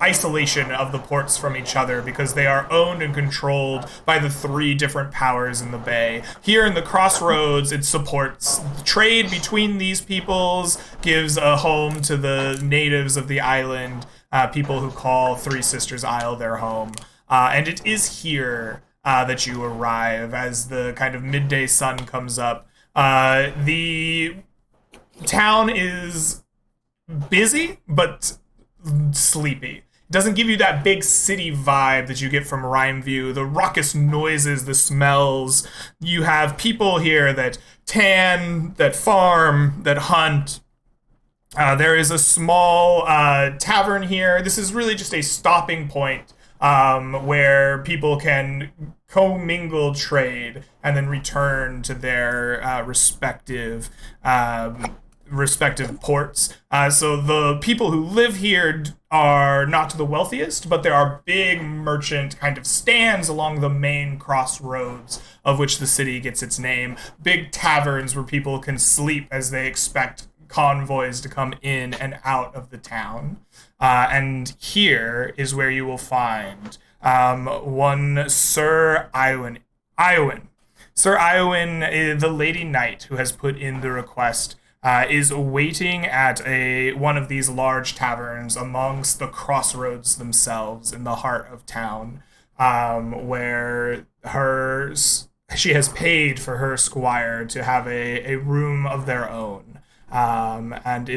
isolation of the ports from each other because they are owned and controlled by the 3 different powers in the bay. Here in the Crossroads, it supports trade between these peoples, gives a home to the natives of the island, people who call Three Sisters Isle their home. And it is here that you arrive as the kind of midday sun comes up. The town is busy, but sleepy. It doesn't give you that big city vibe that you get from Rhymeview. The raucous noises, the smells. You have people here that tan, that farm, that hunt. There is a small tavern here. This is really just a stopping point where people can commingle trade and then return to their respective ports. So the people who live here are not the wealthiest, but there are big merchant kind of stands along the main crossroads of which the city gets its name. Big taverns where people can sleep as they expect convoys to come in and out of the town. And here is where you will find one Sir Iowin. Sir Iowin, the Lady Knight who has put in the request, is waiting at one of these large taverns amongst the crossroads themselves in the heart of town, where she has paid for her squire to have a room of their own, and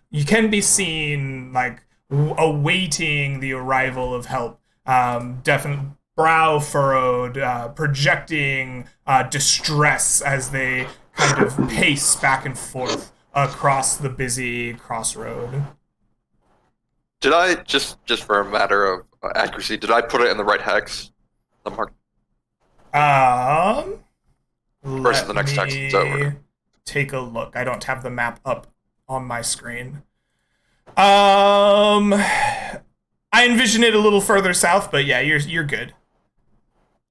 you can be seen like awaiting the arrival of help, definitely brow furrowed, projecting distress as they kind of pace back and forth across the busy crossroad. Did I just for a matter of accuracy, did I put it in the right hex? The mark. Versus the next text is over. Take a look. I don't have the map up on my screen. I envision it a little further south, but yeah, you're good.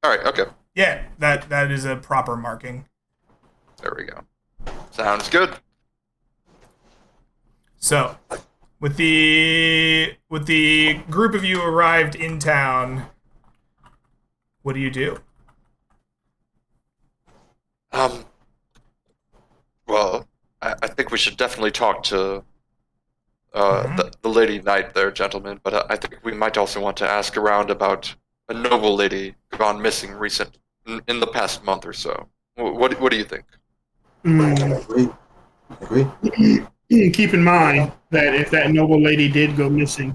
All right. Okay. Yeah, that is a proper marking. There we go. Sounds good. So, with the group of you arrived in town, what do you do? Well, I think we should definitely talk to the Lady Knight there, gentlemen, but I think we might also want to ask around about a noble lady gone missing in the past month or so. What do you think? I agree. Keep in mind that if that noble lady did go missing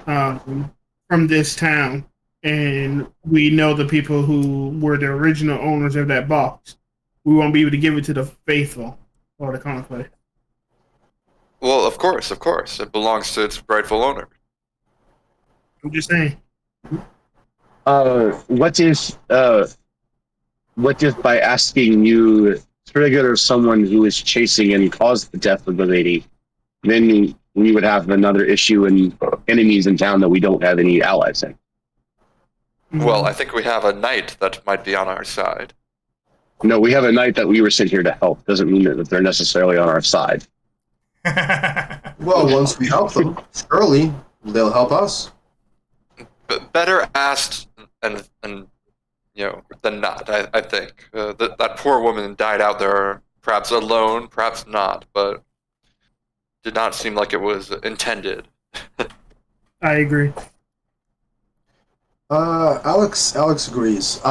from this town, and we know the people who were the original owners of that box, we won't be able to give it to the faithful or the Conclave. Well, of course. It belongs to its rightful owner. I'm just saying. What if by asking you trigger someone who is chasing and caused the death of the lady, then we would have another issue and enemies in town that we don't have any allies in. Well, I think we have a knight that might be on our side. No, we have a knight that we were sent here to help. Doesn't mean that they're necessarily on our side. Well, once we help them, surely they'll help us. But better asked and than not. I think that poor woman died out there, perhaps alone, perhaps not, but did not seem like it was intended. I agree. Alex agrees.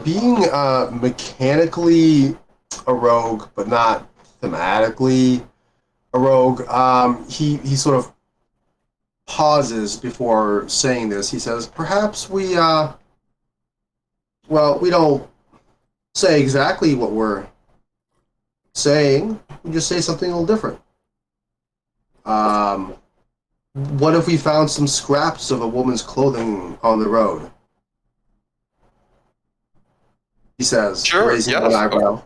Being mechanically a rogue, but not thematically a rogue, he sort of pauses before saying this. He says, perhaps we don't say exactly what we're saying. We just say something a little different. What if we found some scraps of a woman's clothing on the road? He says, Sure, raising yes. one eyebrow.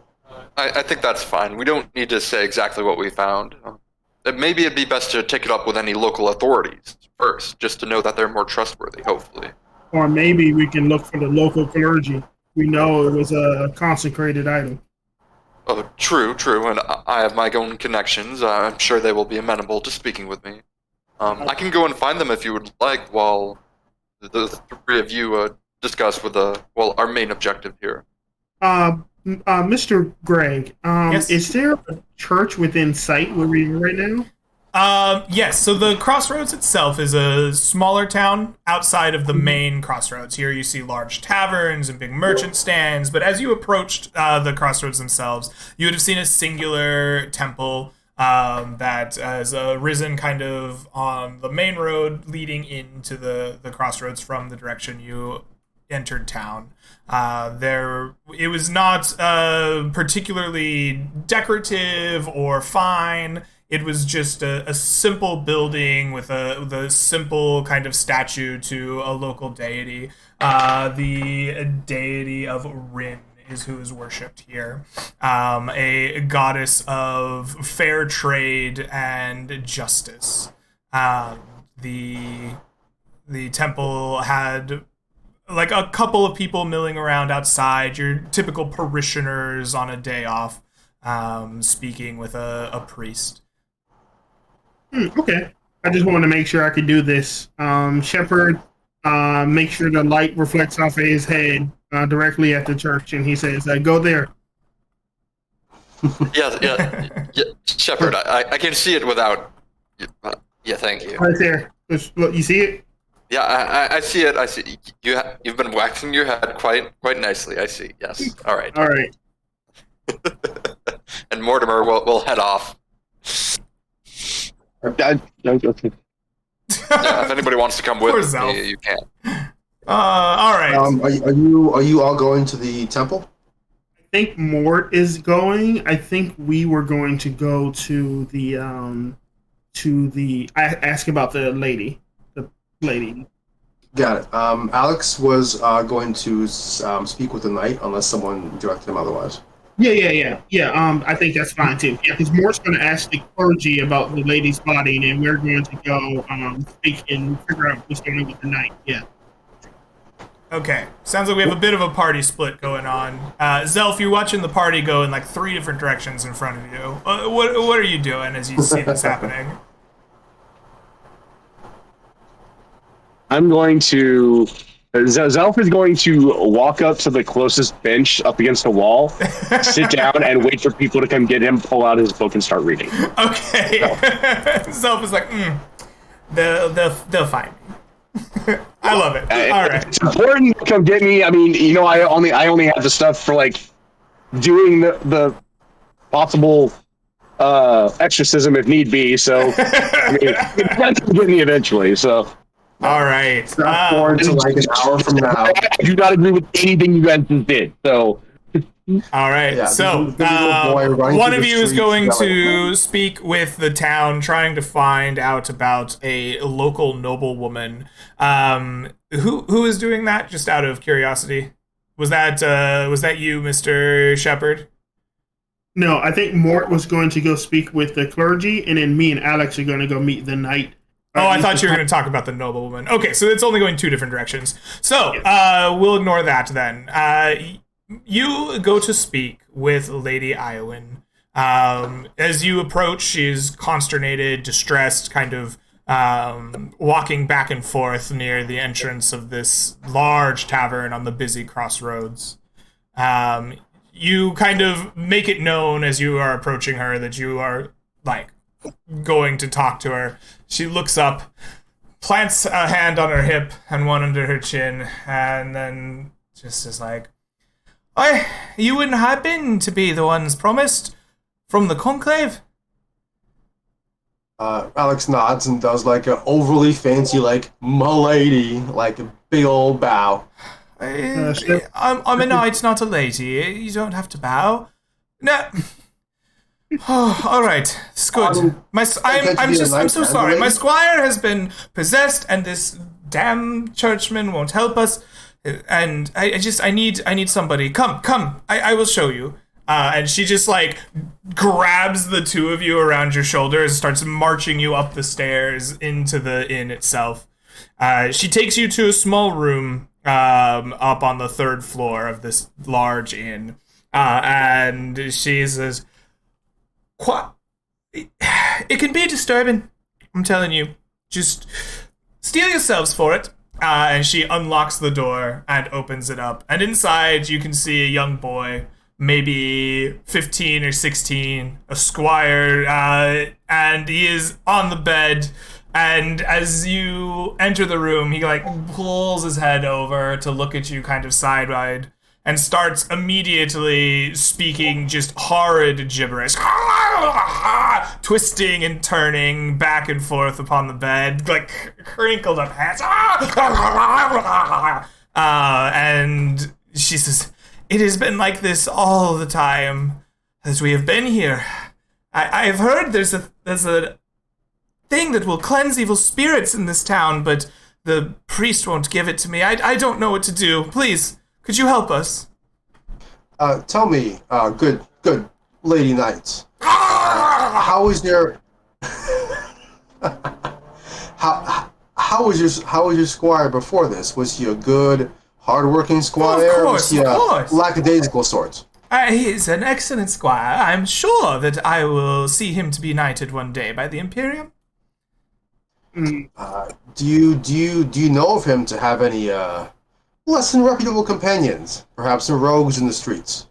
I think that's fine. We don't need to say exactly what we found. Maybe it'd be best to take it up with any local authorities first, just to know that they're more trustworthy, hopefully. Or maybe we can look for the local clergy. We know it was a consecrated item. Oh, true, and I have my own connections. I'm sure they will be amenable to speaking with me. I can go and find them if you would like, while the three of you discuss with our main objective here. Mr. Greg, Yes? is there a church within sight where we are right now? Yes, so the Crossroads itself is a smaller town outside of the main Crossroads. Here you see large taverns and big merchant stands, but as you approached the Crossroads themselves, you would have seen a singular temple that has risen kind of on the main road leading into the Crossroads from the direction you entered town. It was not particularly decorative or fine. it was just a simple building with a simple kind of statue to a local deity. The deity of Rin is who is worshipped here. A goddess of fair trade and justice. The temple had like a couple of people milling around outside, your typical parishioners on a day off, speaking with a priest. Okay. I just wanted to make sure I could do this. Shepherd, make sure the light reflects off of his head directly at the church, and he says, "Go there." Yeah, Shepard, I can see it without. Yeah, thank you. Right there. Look, you see it? Yeah, I see it. I see you've been waxing your head quite nicely. I see. Yes. All right. All right. And Mortimer will head off. Okay. Yeah, if anybody wants to come with Zelf. me, you can. All right. Are you all going to the temple? I think Mort is going. I think we were going to go to the I ask about the lady. The lady. Got it. Alex was going to speak with the knight unless someone directed him otherwise. Yeah. I think that's fine too. Yeah, because Mort's going to ask the clergy about the lady's body, and then we're going to go speak and figure out what's going on with the knight. Yeah. Okay. Sounds like we have a bit of a party split going on. Zelf, you're watching the party go in like 3 different directions in front of you. What are you doing as you see this happening? I'm going to. Zelf is going to walk up to the closest bench up against the wall, sit down, and wait for people to come get him, pull out his book, and start reading. Okay. Zelf is like, they'll find me. I love it. All right. It's important to come get me. I mean, I only have the stuff for like doing the possible exorcism if need be. So I mean, it's going to get me eventually. So. All right. Not forward to like an hour from now. I do not agree with anything you guys just did. So. All right. Yeah, so one of you is going to speak with the town, trying to find out about a local noblewoman. Who is doing that? Just out of curiosity, was that you, Mr. Shepherd? No, I think Mort was going to go speak with the clergy, and then me and Alex are going to go meet the knight. Oh, I thought you were going to talk about the noblewoman. Okay, so it's only going 2 different directions. So we'll ignore that then. You go to speak with Lady Iowin. As you approach, she's consternated, distressed, kind of walking back and forth near the entrance of this large tavern on the busy Crossroads. You kind of make it known as you are approaching her that you are, like, going to talk to her. She looks up, plants a hand on her hip and one under her chin, and then just is like, you wouldn't happen to be the ones promised from the Conclave? Alex nods and does like an overly fancy, like, "m'lady," like a big old bow. I'm a knight, not a lady. You don't have to bow. No. Oh, all right. It's good. I'm so sorry. My squire has been possessed, and this damn churchman won't help us. And I need somebody. Come. I will show you. And she just like grabs the 2 of you around your shoulders, starts marching you up the stairs into the inn itself. She takes you to a small room up on the 3rd floor of this large inn, and she says, it can be disturbing, I'm telling you. Just steel yourselves for it. And she unlocks the door and opens it up. And inside you can see a young boy, maybe 15 or 16, a squire, and he is on the bed. And as you enter the room, he like pulls his head over to look at you kind of side-eyed and starts immediately speaking just horrid gibberish. Twisting and turning back and forth upon the bed, like crinkled up hands. And she says, "It has been like this all the time as we have been here. I've heard there's there's a thing that will cleanse evil spirits in this town, but the priest won't give it to me. I don't know what to do. Please, could you help us? Tell me, good lady knight, how was your how was your squire before this? Was he a good, hardworking squire? Of Was he a course. lackadaisical sort? He is an excellent squire. I'm sure that I will see him to be knighted one day by the Imperium. Do you know of him to have any less than reputable companions? Perhaps some rogues in the streets?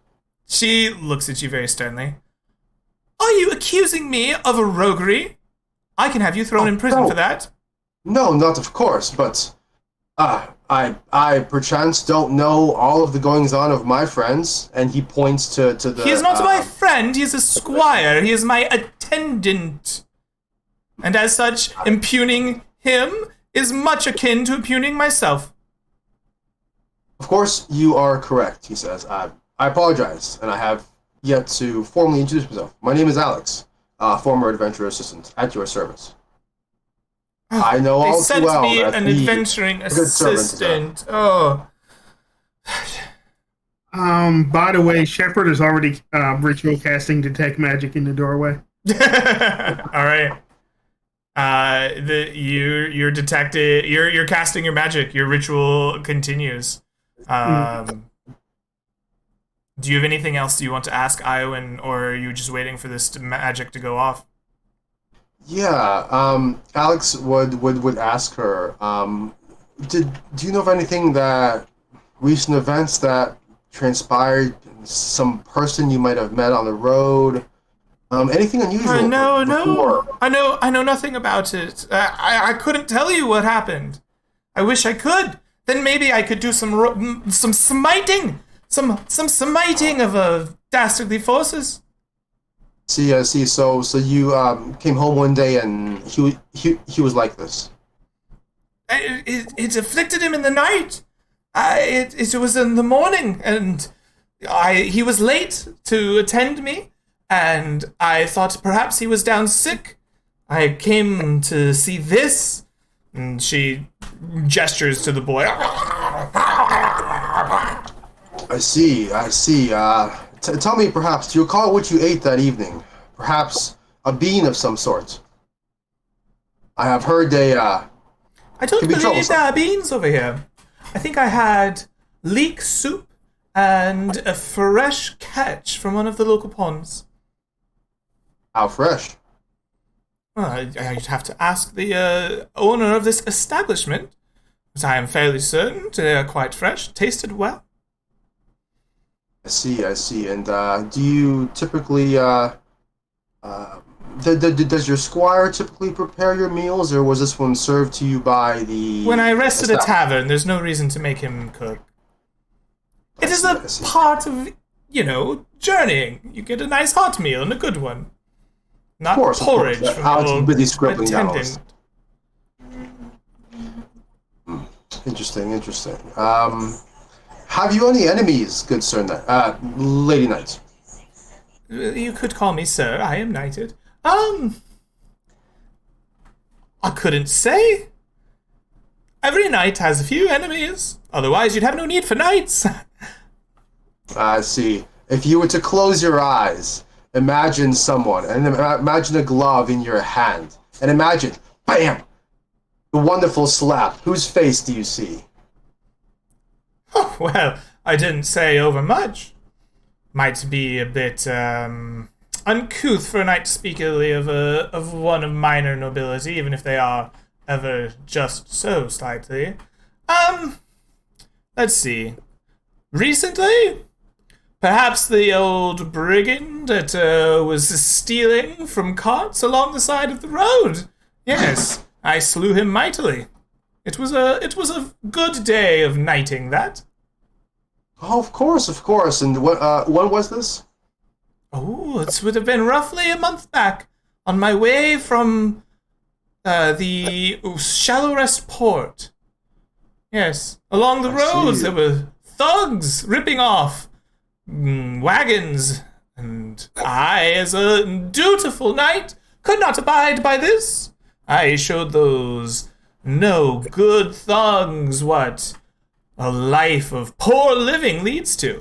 She looks at you very sternly. Are you accusing me of a roguery? I can have you thrown in prison no. for that. No, not of course, but I perchance don't know all of the goings on of my friends, and he points to the. He is not my friend. He is a squire. He is my attendant, and as such, impugning him is much akin to impugning myself. Of course, you are correct, he says. I apologize, and I have yet to formally introduce myself. My name is Alex, former adventurer assistant, at your service. I know They all sent too well me that an he adventuring a good servant is assistant. Oh. By the way, Shepard is already ritual casting detect magic in the doorway. All right. You're detected. You're casting your magic. Your ritual continues. Do you have anything else you want to ask Iowan, or are you just waiting for this magic to go off? Yeah, Alex would ask her, do you know of anything that recent events that transpired, some person you might have met on the road, anything unusual? No. before? I know nothing about it. I couldn't tell you what happened. I wish I could. Then maybe I could do some smiting, some smiting of dastardly forces. I see. So you came home one day and he was like this. It afflicted him in the night. It was in the morning, and he was late to attend me, and I thought perhaps he was down sick. I came to see this, and she gestures to the boy. I see. Tell me, perhaps, do you recall what you ate that evening? Perhaps a bean of some sort. I have heard they, I don't can be believe troublesome. there are beans over here. I think I had leek soup and a fresh catch from one of the local ponds. How fresh. Well, I'd have to ask the owner of this establishment, but I am fairly certain they are quite fresh, tasted well. I see. And do you typically, does your squire typically prepare your meals, or was this one served to you by the... When I rest at a establishment? tavern, there's no reason to make him cook. It is I a see. part of, journeying. You get a nice hot meal and a good one. Not Of course. porridge from Alex your is busy scribbling down all attendant. this. Interesting. Have you any enemies, good sir, lady knight? You could call me sir. I am knighted. I couldn't say. Every knight has a few enemies. Otherwise, you'd have no need for knights. I see. If you were to close your eyes, imagine someone, and imagine a glove in your hand, and imagine, bam, the wonderful slap. Whose face do you see? Well, I didn't say overmuch. Might be a bit uncouth for a knight to speak illy of one of minor nobility, even if they are ever just so slightly. Let's see. Recently, perhaps the old brigand that was stealing from carts along the side of the road. Yes, I slew him mightily. It was a good day of knighting, that. Oh, of course. And when was this? Oh, it would have been roughly a month back, on my way from the Shallow Rest port. Yes, along the roads see. there were thugs ripping off wagons, and I, as a dutiful knight, could not abide by this. I showed those no good thugs what a life of poor living leads to.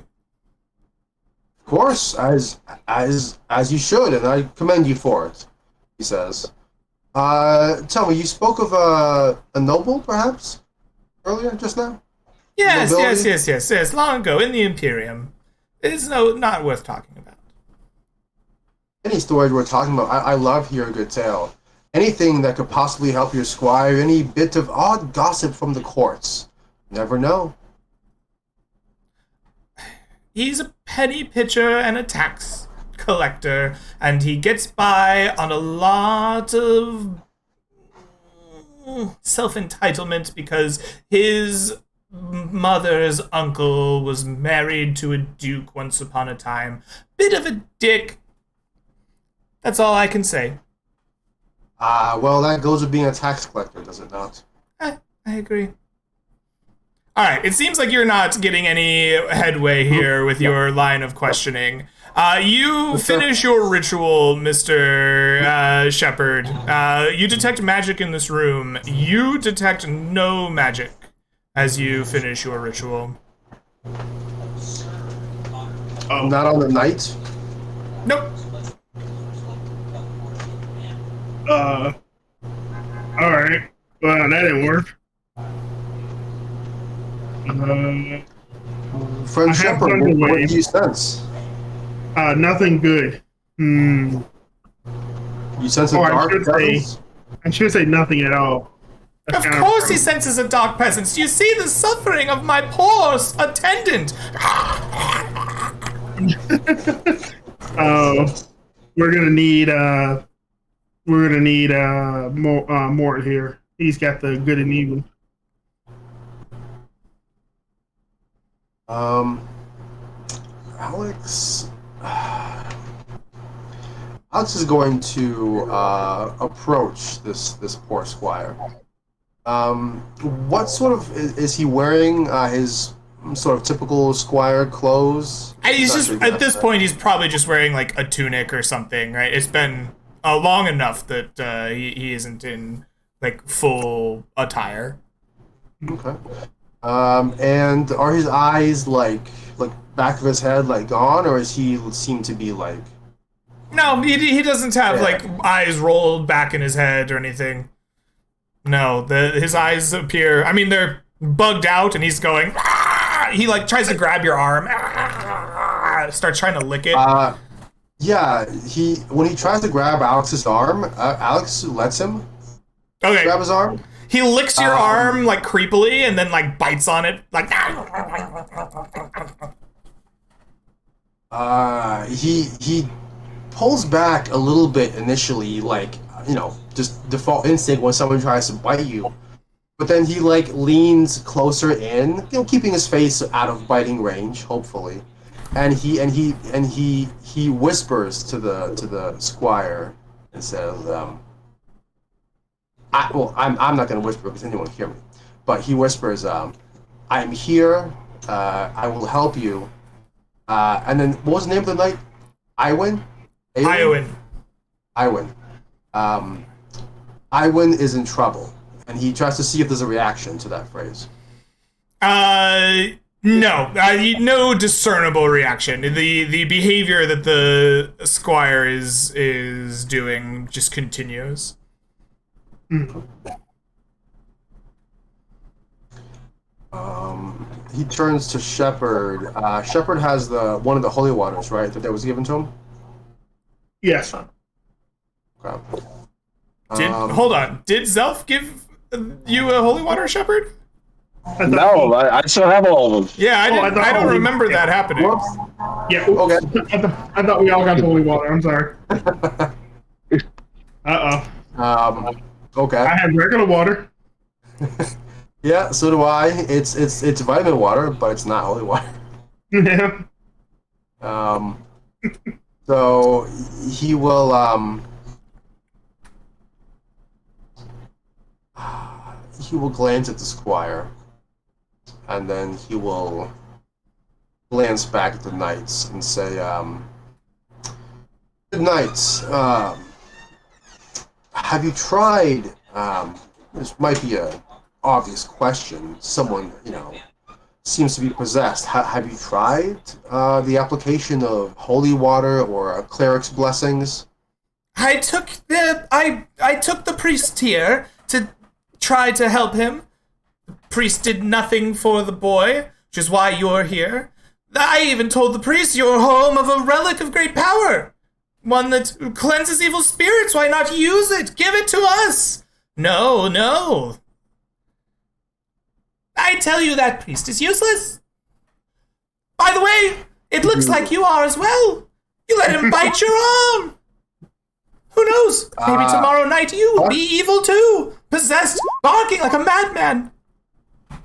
Of course, as you should, and I commend you for it, he says. Tell me, you spoke of a noble, perhaps, earlier, just now? Yes, Nobility? yes, long ago, in the Imperium. It's not worth talking about. Any stories we're talking about, I love hearing a good tale. Anything that could possibly help your squire, any bit of odd gossip from the courts. Never know. He's a penny pitcher and a tax collector, and he gets by on a lot of self-entitlement because his mother's uncle was married to a duke once upon a time. Bit of a dick. That's all I can say. Well, that goes with being a tax collector, does it not? I agree. All right, it seems like you're not getting any headway here with your line of questioning. You finish your ritual, Mr. Shepard. You detect magic in this room. You detect no magic as you finish your ritual. Not on the night? Nope. Alright. Well, that didn't work. Friend I have Shepard, one what way. do you sense? Nothing good. You sense a Oh, I dark should say- presence? I should say nothing at all. Of course he senses a dark presence. Do you see the suffering of my poor attendant? We're gonna need Mort here. He's got the good and evil. Alex is going to approach this poor squire. What sort of is he wearing? His sort of typical squire clothes? And he's Not just sure at this exactly. point he's probably just wearing like a tunic or something, right? It's been long enough that he isn't in like full attire. Okay. And are his eyes like back of his head like gone, or is he seem to be like? No, he doesn't have like eyes rolled back in his head or anything. No, his eyes appear. I mean, they're bugged out, and he's going. "Ah!" He like tries to grab your arm. "Ah!" Starts trying to lick it. Yeah. When he tries to grab Alex's arm, Alex lets him Okay, grab his arm. he licks your arm like creepily, and then like bites on it like. He pulls back a little bit initially, like, just default instinct when someone tries to bite you. But then he like leans closer in, keeping his face out of biting range, hopefully. And he whispers to the squire and says, I'm not gonna whisper because anyone will hear me. But he whispers, I'm here, I will help you. And then what was the name of the knight? Iwin? Iowin. Iwin. Iwin is in trouble, and he tries to see if there's a reaction to that phrase. No, no discernible reaction. The behavior that the squire is doing just continues. He turns to Shepard. Shepard has one of the holy waters, right? That was given to him. Yes. Okay. Hold on. Did Zelf give you a holy water, Shepherd? No, I still have all of them. Yeah, I don't remember that happening. Whoops. Yeah. Oops. Okay. I thought we all got holy water. I'm sorry. Okay. I have regular water. Yeah, so do I. It's vitamin water, but it's not holy water. Yeah. So he will glance at the squire, and then he will glance back at the knights and say, "Good night. have you tried? This might be a obvious question. Someone seems to be possessed. Have you tried the application of holy water or a cleric's blessings? I took the priest here to try to help him. The priest did nothing for the boy, which is why you're here. I even told the priest you're home of a relic of great power. One that cleanses evil spirits. Why not use it? Give it to us. No. I tell you that priest is useless. By the way, it looks like you are as well. You let him bite your arm. Who knows? Maybe tomorrow night you will be evil too. Possessed, barking like a madman.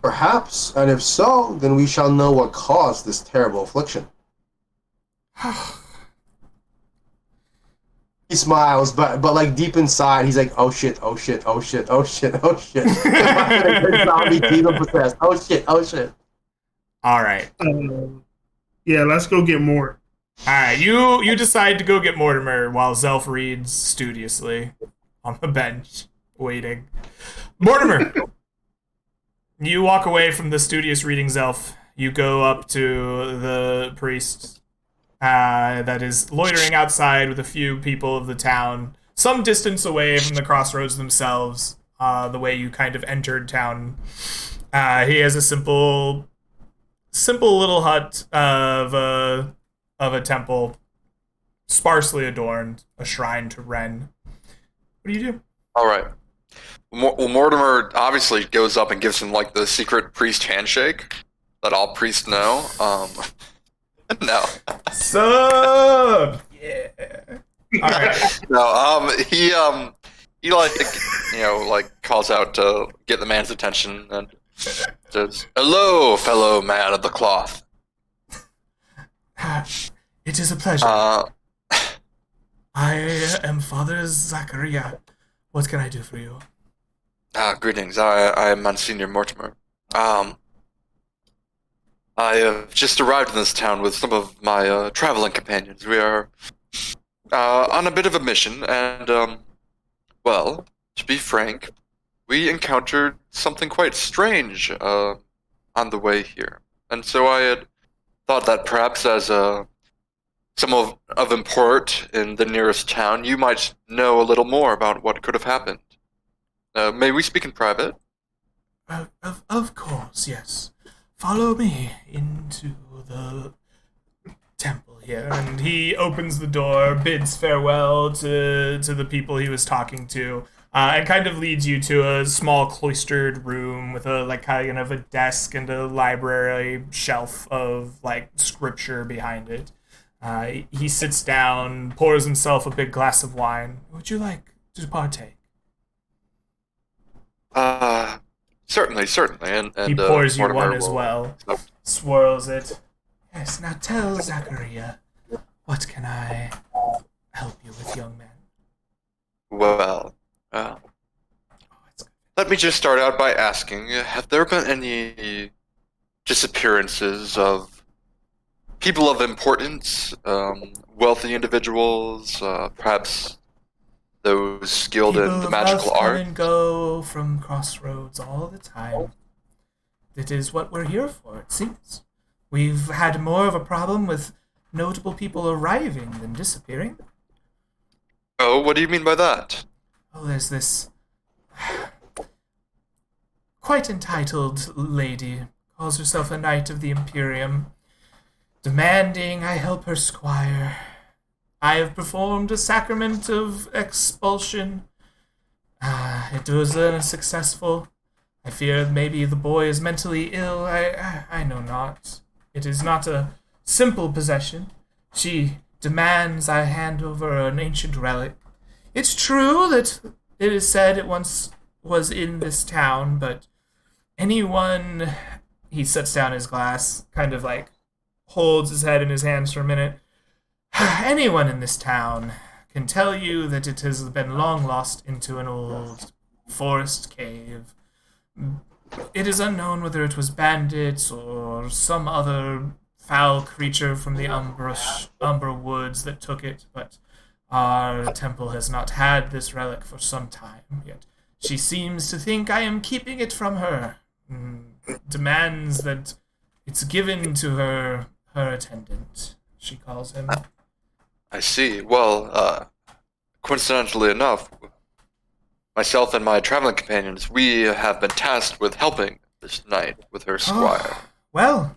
Perhaps, and if so, then we shall know what caused this terrible affliction. He smiles, but like deep inside, he's like, oh shit. Zombie demon possessed. Oh shit. All right. Yeah, let's go get more. All right. You decide to go get Mortimer while Zelf reads studiously on the bench, waiting. Mortimer, you walk away from the studious reading Zelf. You go up to the priest that is loitering outside with a few people of the town, some distance away from the Crossroads themselves, the way you kind of entered town. He has a simple little hut of a temple, sparsely adorned, a shrine to Ren. What do you do? All right. Well, Mortimer obviously goes up and gives him like the secret priest handshake that all priests know. No. Sup? Yeah. All right. No. He like calls out to get the man's attention and says, "Hello, fellow man of the cloth." It is a pleasure. I am Father Zachariah. What can I do for you? Greetings. I am Monsignor Mortimer. I have just arrived in this town with some of my traveling companions. We are on a bit of a mission, and, well, to be frank, we encountered something quite strange on the way here. And so I had thought that perhaps as someone of import in the nearest town, you might know a little more about what could have happened. May we speak in private? Of course, yes. Follow me into the temple here. And he opens the door, bids farewell to the people he was talking to, and kind of leads you to a small cloistered room with a kind of a desk and a library shelf of scripture behind it. He sits down, pours himself a big glass of wine. Would you like to partake? Certainly, and he pours you Mortimer one as well. Oh. Swirls it. Yes, now tell Zachariah, what can I help you with, young man? Well, let me just start out by asking, have there been any disappearances of people of importance, wealthy individuals, perhaps those skilled in the magical People of wealth art? come and go from Crossroads all the time. It is what we're here for, it seems. We've had more of a problem with notable people arriving than disappearing. Oh, what do you mean by that? Oh, there's this quite entitled lady, calls herself a knight of the Imperium, demanding I help her squire. I have performed a sacrament of expulsion. It was unsuccessful. I fear maybe the boy is mentally ill. I know not. It is not a simple possession. She demands I hand over an ancient relic. It's true that it is said it once was in this town, but anyone... He sets down his glass, kind of holds his head in his hands for a minute. Anyone in this town can tell you that it has been long lost into an old forest cave. It is unknown whether it was bandits or some other foul creature from the Umbra woods that took it, but Our temple has not had this relic for some time, yet she seems to think I am keeping it from her. Demands that it's given to her attendant, she calls him. I see. Well, coincidentally enough, myself and my traveling companions, we have been tasked with helping this knight with her squire. Well,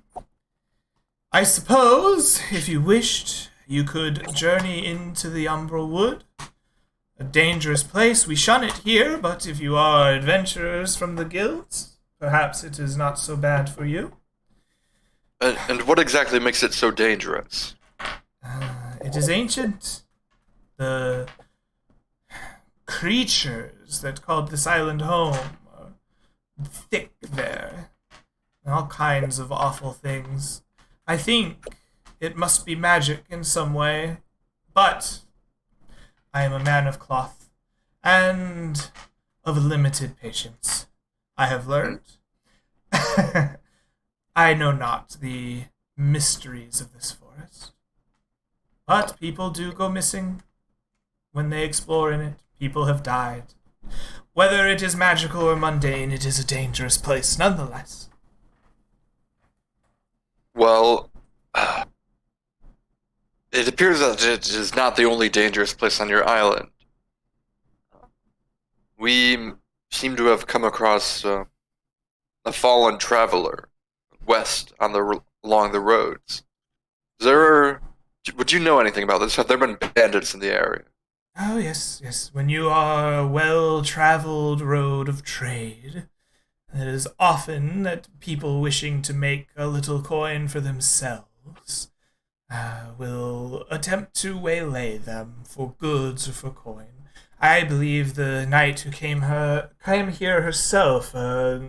I suppose, if you wished, you could journey into the Umbral Wood. A dangerous place, we shun it here, but if you are adventurers from the guilds, perhaps it is not so bad for you. And what exactly makes it so dangerous? It is ancient. The creatures that called this island home are thick there. All kinds of awful things. I think it must be magic in some way, but I am a man of cloth and of limited patience. I have learned. I know not the mysteries of this forest. But people do go missing when they explore in it. People have died. Whether it is magical or mundane, it is a dangerous place nonetheless. Well, it appears that it is not the only dangerous place on your island. We seem to have come across a fallen traveler west on along the roads. Would you know anything about this? Have there been bandits in the area? Oh, yes. When you are a well-traveled road of trade, it is often that people wishing to make a little coin for themselves will attempt to waylay them for goods or for coin. I believe the knight who came here herself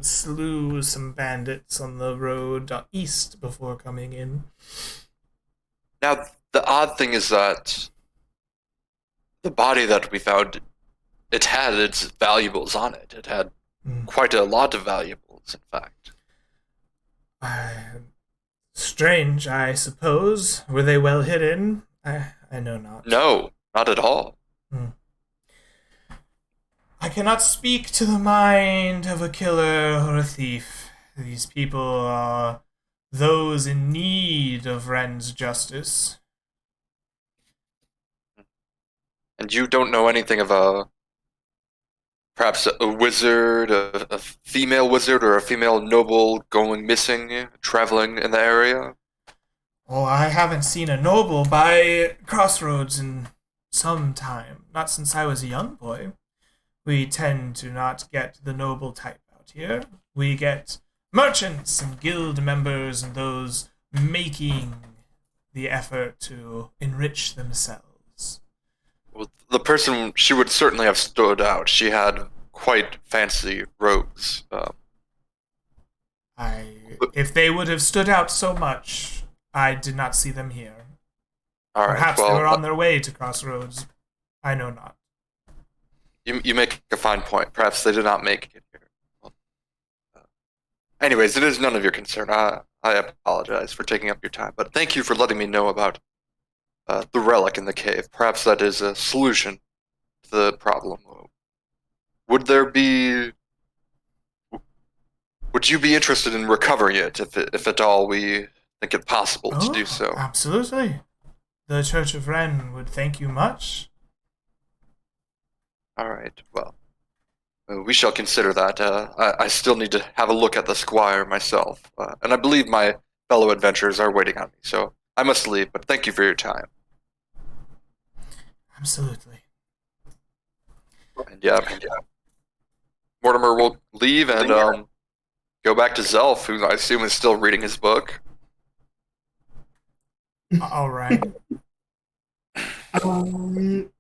slew some bandits on the road east before coming in. Now, the odd thing is that the body that we found, it had its valuables on it. It had quite a lot of valuables, in fact. Strange, I suppose. Were they well hidden? I know not. No, not at all. I cannot speak to the mind of a killer or a thief. These people are those in need of Ren's justice. And you don't know anything of perhaps a wizard, a female wizard, or a female noble going missing, traveling in the area? Oh, I haven't seen a noble by Crossroads in some time. Not since I was a young boy. We tend to not get the noble type out here. We get merchants and guild members and those making the effort to enrich themselves. Well, the person, she would certainly have stood out. She had quite fancy robes. If they would have stood out so much, I did not see them here. All right, Perhaps they were on their way to Crossroads. I know not. You make a fine point. Perhaps they did not make it here. Anyways, it is none of your concern. I apologize for taking up your time, but thank you for letting me know about the relic in the cave. Perhaps that is a solution to the problem. Would you be interested in recovering it, if at all we think it possible to do so? Absolutely. The Church of Ren would thank you much. All right, well, we shall consider that. I still need to have a look at the squire myself, and I believe my fellow adventurers are waiting on me, so I must leave, but thank you for your time. Absolutely. And yeah. Mortimer will leave and go back to Zelf, who I assume is still reading his book. All right.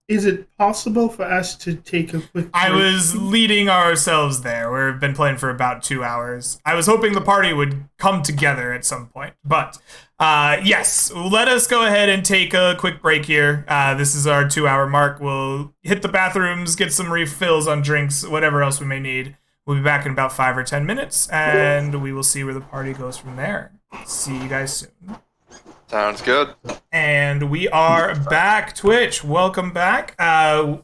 Is it possible for us to take a quick break? I was leading ourselves there. We've been playing for about 2 hours. I was hoping the party would come together at some point. But, yes, let us go ahead and take a quick break here. This is our 2-hour mark. We'll hit the bathrooms, get some refills on drinks, whatever else we may need. We'll be back in about 5 or 10 minutes, and we will see where the party goes from there. See you guys soon. Sounds good. And we are back, Twitch. Welcome back.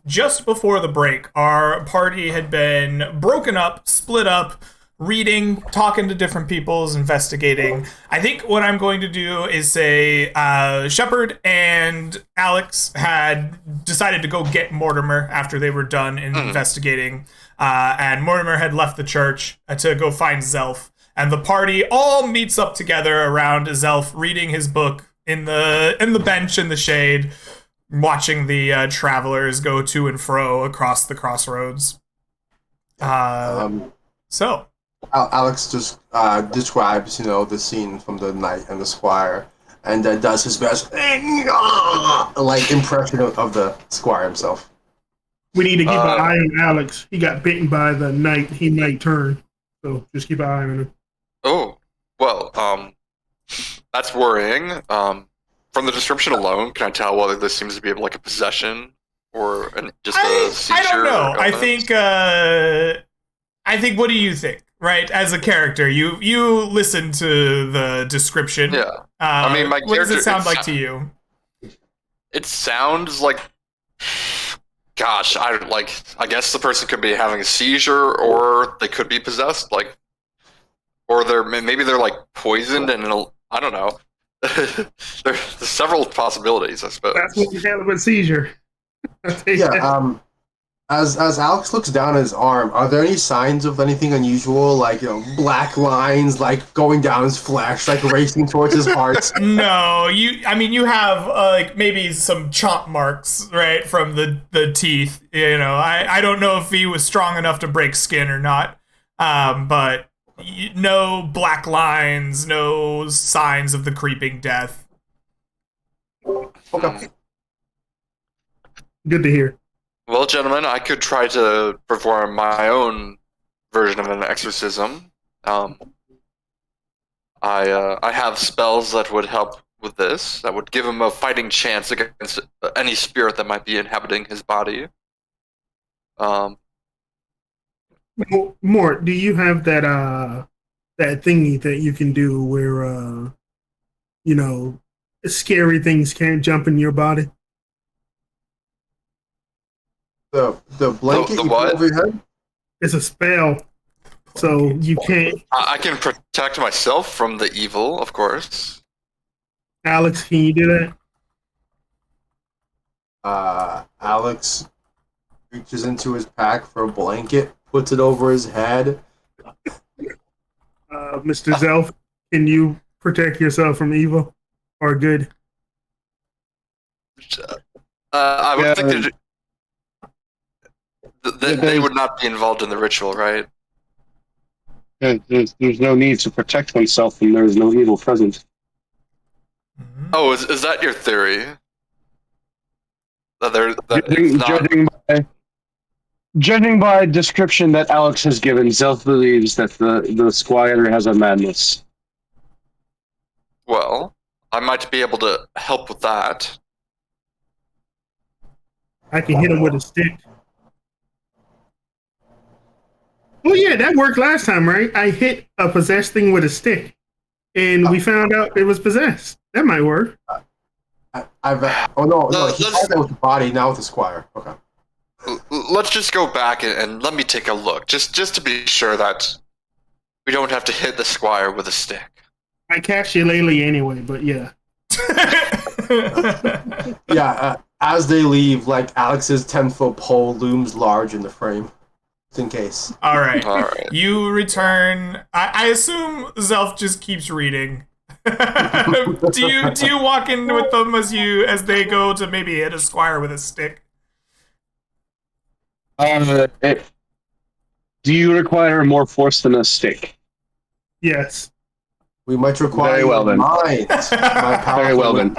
Just before the break, our party had been broken up, split up, reading, talking to different peoples, investigating. I think what I'm going to do is say Shepard and Alex had decided to go get Mortimer after they were done investigating. And Mortimer had left the church to go find Zelf. And the party all meets up together around Zelf reading his book in the bench in the shade, watching the travelers go to and fro across the crossroads. So Alex just describes, the scene from the knight and the squire, and does his best, like, impression of the squire himself. We need to keep an eye on Alex. He got bitten by the knight. He might turn. So just keep an eye on him. Oh, well, that's worrying. From the description alone, can I tell whether this seems to be like a possession or just a seizure? I don't know. I think. What do you think? Right, as a character, you listen to the description. Yeah. I mean, my what does character, it sound like to you? It sounds like, gosh, I guess the person could be having a seizure, or they could be possessed, or maybe they're like poisoned, and I don't know. There's several possibilities, I suppose. That's what we have with seizure. Yeah. As Alex looks down at his arm, are there any signs of anything unusual, like black lines, like going down his flesh, like racing towards his heart? No, you have like maybe some chomp marks, right, from the teeth. I don't know if he was strong enough to break skin or not, but no black lines, no signs of the creeping death. Okay. Good to hear. Well, gentlemen, I could try to perform my own version of an exorcism. I have spells that would help with this, that would give him a fighting chance against any spirit that might be inhabiting his body. Mort, do you have that thingy that you can do where scary things can't jump in your body? The blanket The you what? put over your head? It's a spell, so you can't. I can protect myself from the evil, of course. Alex, can you do that? Alex reaches into his pack for a blanket, puts it over his head. Mr. Zelf, can you protect yourself from evil or good? I would think that they would not be involved in the ritual, right? There's no need to protect oneself when there's no evil present. Oh, is that your theory? Judging by description that Alex has given, Zelf believes that the squire has a madness. Well, I might be able to help with that. I can hit him with a stick. Oh yeah, that worked last time, right? I hit a possessed thing with a stick, and we found out it was possessed. That might work. No, he tried that with the body, now with the squire. Okay. Let's just go back and let me take a look, just to be sure that we don't have to hit the squire with a stick. I cast Shillelagh anyway, but yeah. Yeah, as they leave, like Alex's 10-foot pole looms large in the frame. Just in case. All right. You return. I assume Zelf just keeps reading. do you walk in with them as they go to maybe hit a squire with a stick? Do you require more force than a stick? Yes. We might require Very well, then. Very well then.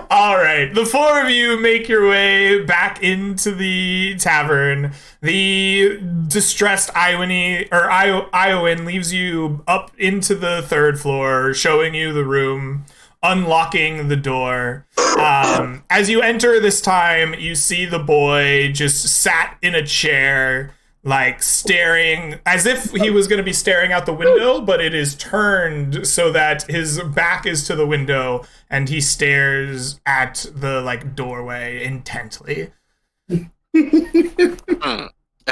All right, the four of you make your way back into the tavern. The distressed Iowan leaves you up into the third floor, showing you the room, unlocking the door. As you enter this time, you see the boy just sat in a chair, like staring as if he was going to be staring out the window, but it is turned so that his back is to the window and he stares at the like doorway intently.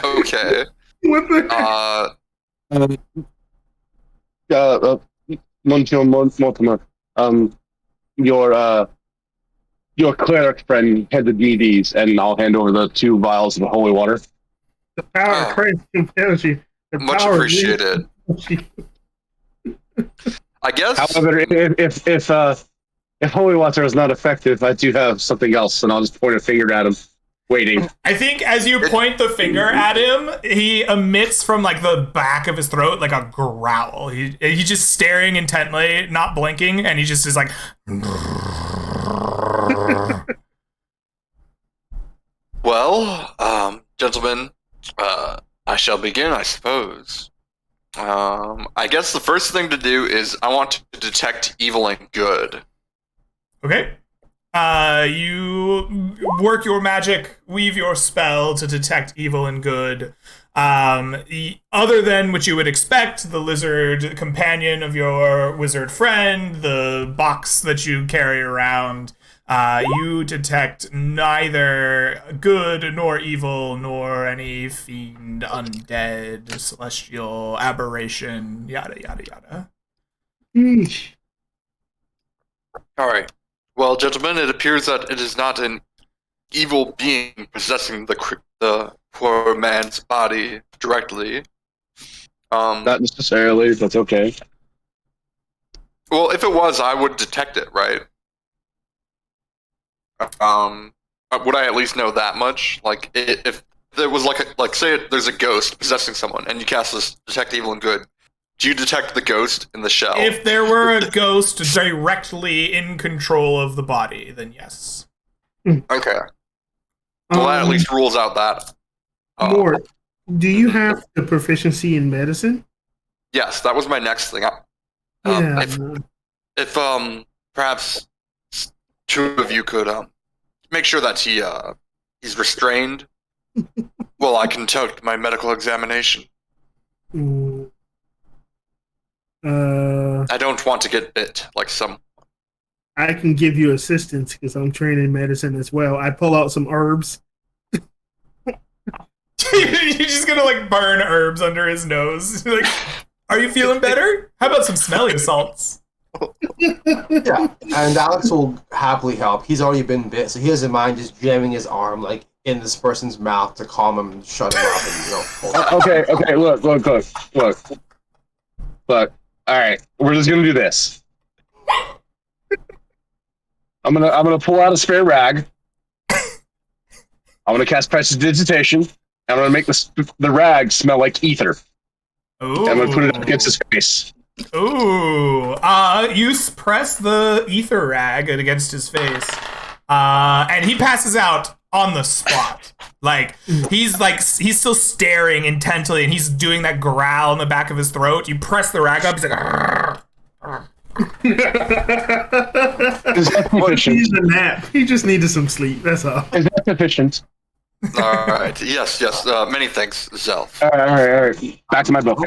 Okay. What the Monsieur Mortimer, your cleric friend head the DDs, and I'll hand over the 2 vials of holy water. The power of Christ compels you. The Much power of appreciated. I guess. However, if holy water is not effective, I do have something else, and I'll just point a finger at him, waiting. I think as you point the finger at him, he emits from like the back of his throat like a growl. He's just staring intently, not blinking, and he just is like. Well, gentlemen, I shall begin, I suppose. I guess the first thing to do is I want to detect evil and good. Okay. You work your magic, weave your spell to detect evil and good. Other than what you would expect, the lizard companion of your wizard friend, the box that you carry around, you detect neither good nor evil nor any fiend, undead, celestial aberration, yada yada yada. Yeesh. All right. Well, gentlemen, it appears that it is not an evil being possessing the poor man's body directly. Not necessarily, but okay. Well, if it was, I would detect it, right? Would I at least know that much? Like, if there was say there's a ghost possessing someone, and you cast this detect evil and good, do you detect the ghost in the shell? If there were a ghost directly in control of the body, then yes. Okay. Well, that at least rules out that. Mort, do you have the proficiency in medicine? Yes, that was my next thing. Yeah. If perhaps 2 of you could make sure that he's restrained while I conduct my medical examination. I don't want to get bit like some. I can give you assistance because I'm trained in medicine as well. I pull out some herbs. You're just gonna like burn herbs under his nose. Like, are you feeling better? How about some smelling salts? Yeah, and Alex will happily help. He's already been bit, so he doesn't mind just jamming his arm like in this person's mouth to calm him and shut him up. And, Okay. Look. All right, we're just gonna do this. I'm gonna pull out a spare rag. I'm gonna cast prestidigitation. I'm gonna make the rag smell like ether. Ooh. I'm gonna put it up against his face. Ooh. You press the ether rag against his face, and he passes out on the spot. He's still staring intently, and he's doing that growl in the back of his throat. You press the rag up, he's like, "Arr, arr." He needs a nap. He just needed some sleep. That's all. Is that sufficient? All right. Yes. Many thanks, Zelf. All right. Back to my book.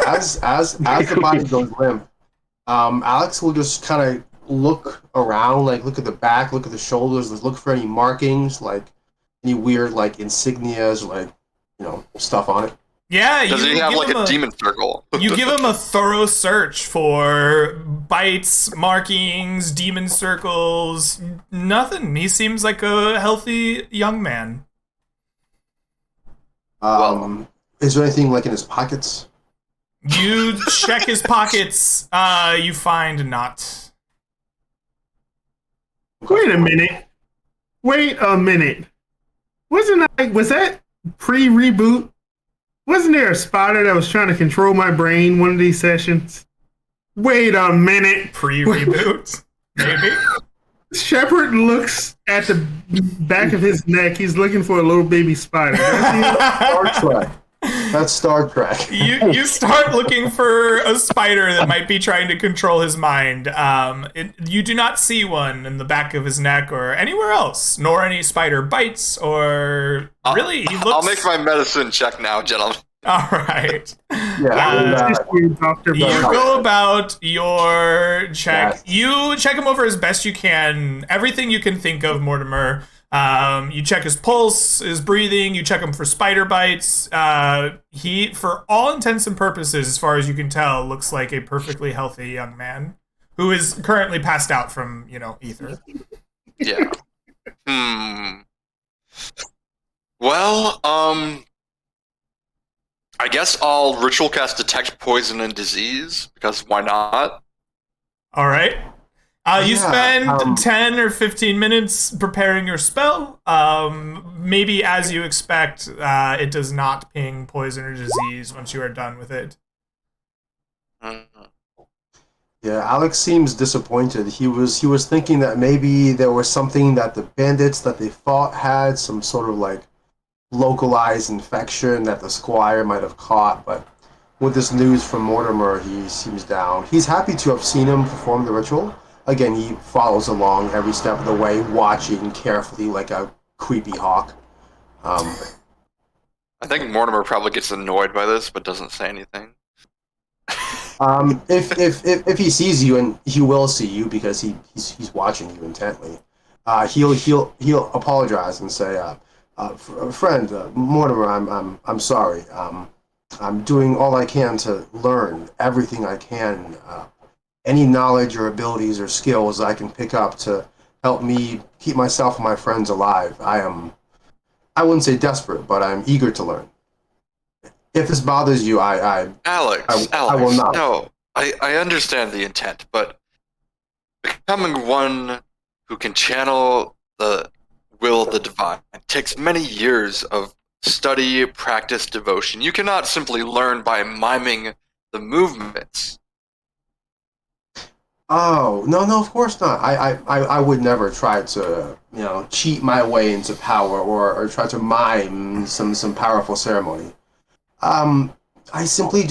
as the body goes limp, Alex will just kind of look around, like look at the back, look at the shoulders, look for any markings, like any weird like insignias, like stuff on it. Yeah, Does he have like a demon circle? You give him a thorough search for bites, markings, demon circles. Nothing. He seems like a healthy young man. Is there anything like in his pockets? You check his pockets. You find not. Wait a minute. Was that pre-reboot? Wasn't there a spider that was trying to control my brain one of these sessions? Wait a minute. Pre-reboot? Maybe. Shepard looks at the back of his neck. He's looking for a little baby spider. Star Trek. That's Star Trek. You start looking for a spider that might be trying to control his mind. You do not see one in the back of his neck or anywhere else, nor any spider bites or really. He looks... I'll make my medicine check now, gentlemen. All right. Yeah, You go about your check. Yes. You check him over as best you can. Everything you can think of, Mortimer. You check his pulse, his breathing. You check him for spider bites. He, for all intents and purposes, as far as you can tell, looks like a perfectly healthy young man who is currently passed out from, ether. Yeah. Well, I guess I'll ritual cast detect poison and disease, because why not? All right. You spend 10 or 15 minutes preparing your spell. Maybe as you expect, it does not ping poison or disease once you are done with it. Yeah, Alex seems disappointed. He was thinking that maybe there was something that the bandits that they fought had, some sort of like localized infection that the squire might have caught, but with this news from Mortimer, he seems down. He's happy to have seen him perform the ritual. Again, he follows along every step of the way, watching carefully like a creepy hawk. I think Mortimer probably gets annoyed by this, but doesn't say anything. If he sees you, and he will see you because he's watching you intently, he'll apologize and say, "Friend, Mortimer, I'm sorry. I'm doing all I can to learn everything I can. Any knowledge or abilities or skills I can pick up to help me keep myself and my friends alive. I wouldn't say desperate, but I'm eager to learn. If this bothers you, Alex, I will not. No, I understand the intent, but becoming one who can channel the will of the divine takes many years of study, practice, devotion. You cannot simply learn by miming the movements. Oh, no, of course not. I would never try to, cheat my way into power or try to mime some powerful ceremony. I simply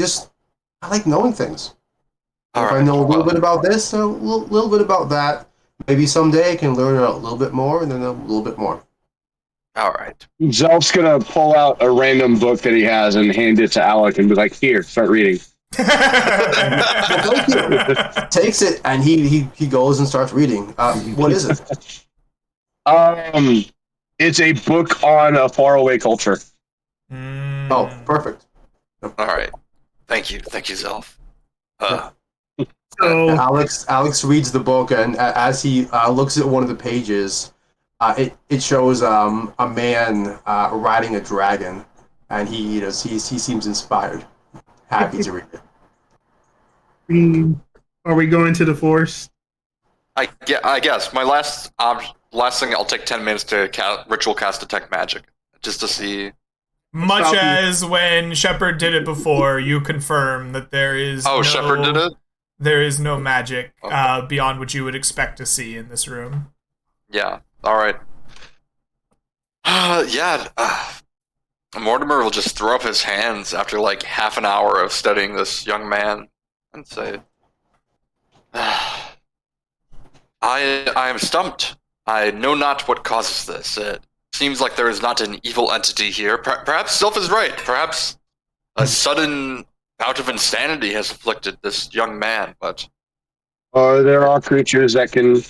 I like knowing things. I know a little bit about this, a little bit about that. Maybe someday I can learn a little bit more and then a little bit more. All right. Zelf's gonna pull out a random book that he has and hand it to Alec and be like, "Here, start reading." Thank you. Takes it and he goes and starts reading. What is it? It's a book on a faraway culture. Oh, perfect. All right. Thank you, Zelf. So Alex reads the book, and as he looks at one of the pages, it shows a man riding a dragon, and he seems inspired, happy to read it. Are we going to the forest? I guess my last thing. I'll take 10 minutes to ritual cast detect magic, just to see. Much as when Shepard did it before, you confirm that there is. Oh, Shepard did it? There is no magic beyond what you would expect to see in this room. Yeah. All right. Mortimer will just throw up his hands after like half an hour of studying this young man and say, I am stumped. I know not what causes this. It seems like there is not an evil entity here. Perhaps Sylph is right. Perhaps a sudden bout of insanity has afflicted this young man, but... There are creatures that can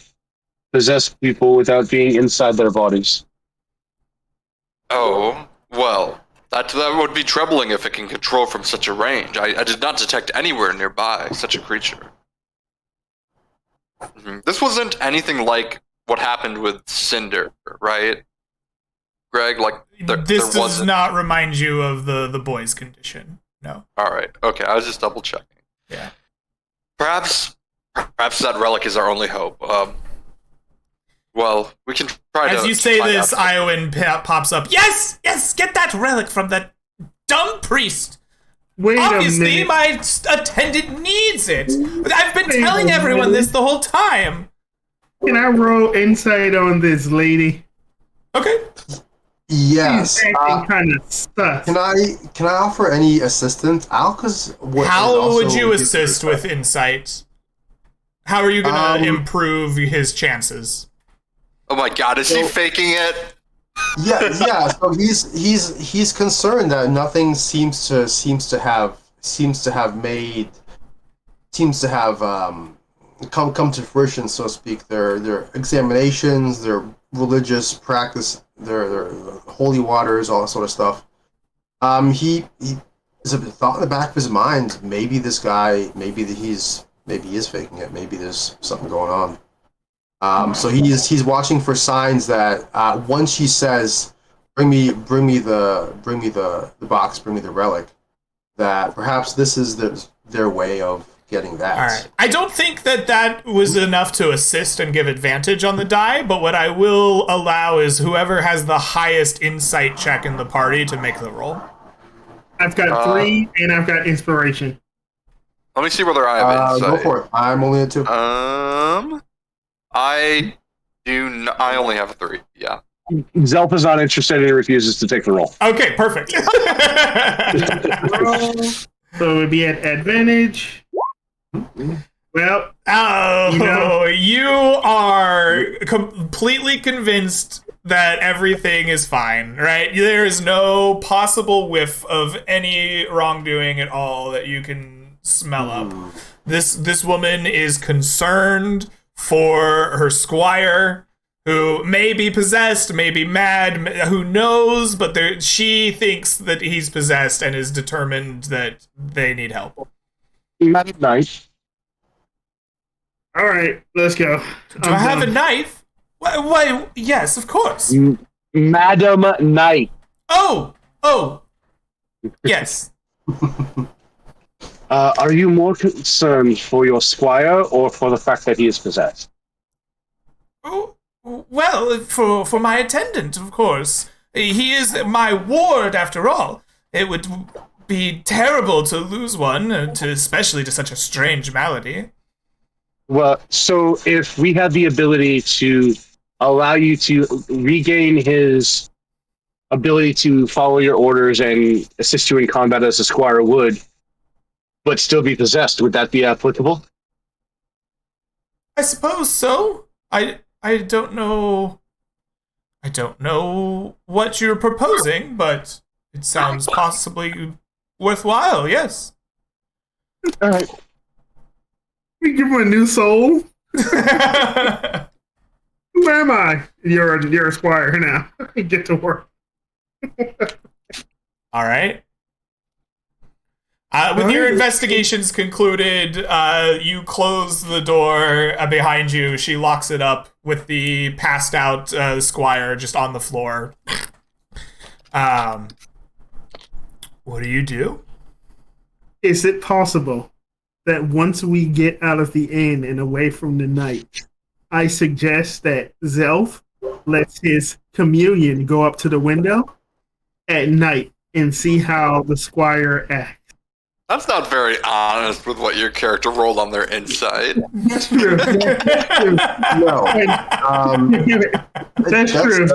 possess people without being inside their bodies. Oh, well, that would be troubling if it can control from such a range. I did not detect anywhere nearby such a creature. This wasn't anything like what happened with Cinder, right? Greg, this does not remind you of the boy's condition. No. All right. Okay. I was just double checking. Yeah. Perhaps that relic is our only hope. Well, we can try to. As you say this, Iowan pops up. Yes, get that relic from that dumb priest. Wait Obviously, a minute. my attendant needs it. I've been telling everyone this the whole time. Can I roll insight on this lady? Okay. Yes. He's acting kind of sus. Can I offer any assistance? Alka's How would you assist with insight? How are you going to improve his chances? Oh my god, is he faking it? Yeah. So he's concerned that nothing seems to have come to fruition, so to speak. Their examinations, their religious practice, their holy waters, all that sort of stuff. He is a thought in the back of his mind. Maybe this guy, maybe he is faking it. Maybe there's something going on. So he's watching for signs that once she says, "Bring me the box, bring me the relic," that perhaps this is their way of getting that. All right. I don't think that was enough to assist and give advantage on the die, but what I will allow is whoever has the highest insight check in the party to make the roll. I've got 3, and I've got inspiration. Let me see whether I have insight. Go for it. I'm only at 2. I only have a 3. Yeah. Zelpa's not interested and refuses to take the roll. Okay, perfect. So it would be at advantage. Well, you are completely convinced that everything is fine, right? There is no possible whiff of any wrongdoing at all that you can smell up. This woman is concerned for her squire, who may be possessed, may be mad, who knows, but she thinks that he's possessed and is determined that they need help. Nice. all right, let's go. Do I have a knife? Why, yes, of course. Madam Knight. Oh, yes. Are you more concerned for your squire or for the fact that he is possessed? Oh, well, for my attendant, of course. He is my ward, after all. It would be terrible to lose one, especially to such a strange malady. Well, so if we had the ability to allow you to regain his ability to follow your orders and assist you in combat as a squire would, but still be possessed, would that be applicable? I suppose so. I don't know. I don't know what you're proposing, but it sounds possibly worthwhile. Yes. All right. We give him a new soul. Who am I? You're a squire now. Get to work. All right. With your investigations concluded, you close the door behind you. She locks it up with the passed out squire just on the floor. What do you do? Is it possible that once we get out of the inn and away from the night, I suggest that Zelf lets his chameleon go up to the window at night and see how the squire acts? That's not very honest with what your character rolled on their insight. That's true. No. That's true.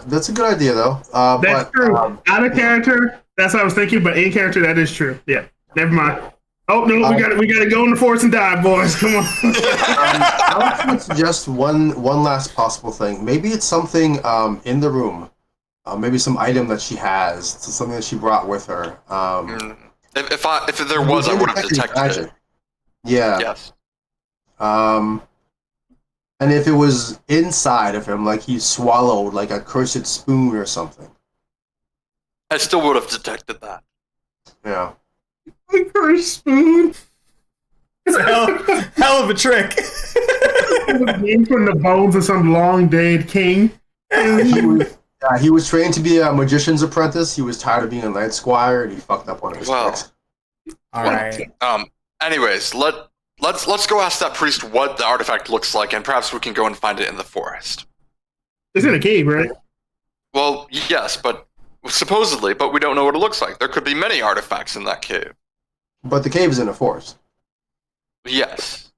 That's a good idea, though. That's true. Out of character, that's what I was thinking, but in character, that is true. Yeah. Never mind. Oh no, we gotta go in the forest and die, boys. Come on. I would suggest one last possible thing. Maybe it's something in the room. Maybe some item that she has, something that she brought with her. If there was, I would have detected it. Yeah. Yes. And if it was inside of him, like he swallowed like a cursed spoon or something. I still would have detected that. Yeah. The cursed spoon. It's a hell of a trick. It was named from the bones of some long dead king. He was trained to be a magician's apprentice. He was tired of being a night squire, and he fucked up one of his tricks. All right. Anyways, let's go ask that priest what the artifact looks like, and perhaps we can go and find it in the forest. It's in a cave, right? Well, yes, but supposedly, but we don't know what it looks like. There could be many artifacts in that cave. But the cave is in a forest. Yes.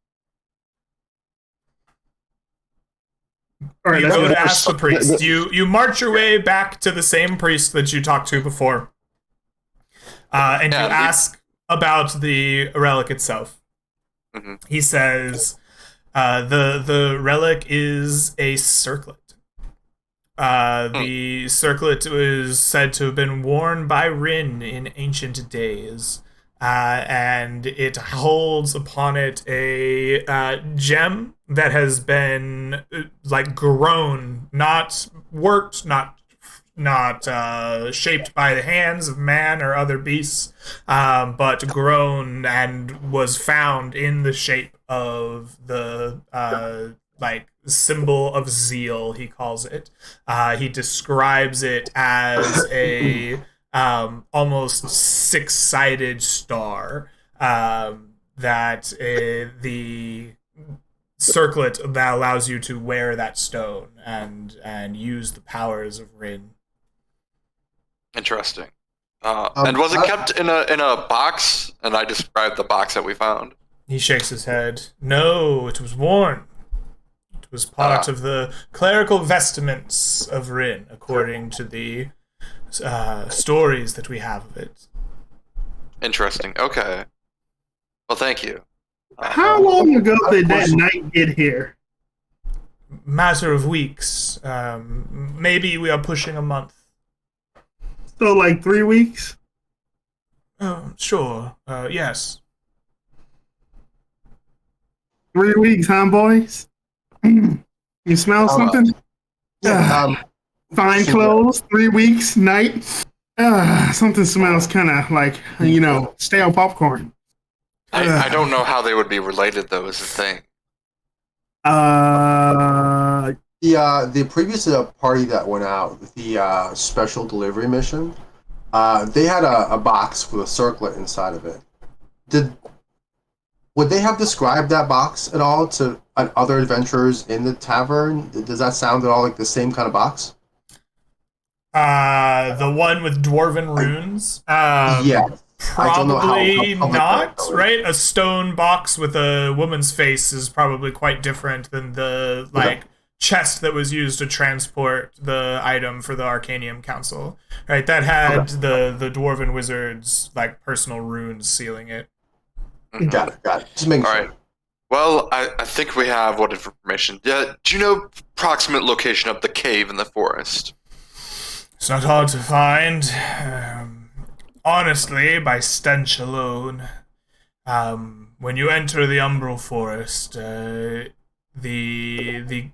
All right, You that's go good. to ask the priest. You march your way back to the same priest that you talked to before, and you ask about the relic itself. Mm-hmm. He says, the relic is a circlet. The circlet was said to have been worn by Rin in ancient days, and it holds upon it a gem that has been like grown, not worked, not shaped by the hands of man or other beasts, but grown and was found in the shape of the like symbol of zeal, he calls it. He describes it as a almost six-sided star that the circlet that allows you to wear that stone and use the powers of Rin. Interesting. And was it kept in a box? And I described the box that we found. He shakes his head. No, it was worn. It was part of the clerical vestments of Rin, according to the stories that we have of it. Interesting. Okay. Well, thank you. How long ago did that knight get here? Matter of weeks. Maybe we are pushing a month. So, like 3 weeks? Oh, sure. Yes. 3 weeks, huh, boys? You smell something? Fine clothes, 3 weeks, night. Something smells kind of like, stale popcorn. I don't know how they would be related, though, is the thing. The previous party that went out, the special delivery mission, they had a box with a circlet inside of it. Would they have described that box at all to other adventurers in the tavern? Does that sound at all like the same kind of box? The one with dwarven runes? Yeah. Probably not, right? A stone box with a woman's face is probably quite different than the, chest that was used to transport the item for the Arcanium Council, right? That had the dwarven wizard's, personal runes sealing it. Mm-hmm. Got it. Just making sure. All right. Well, I think we have what information. Yeah, do you know approximate location of the cave in the forest? It's not hard to find. Honestly, by stench alone. When you enter the Umbral Forest, the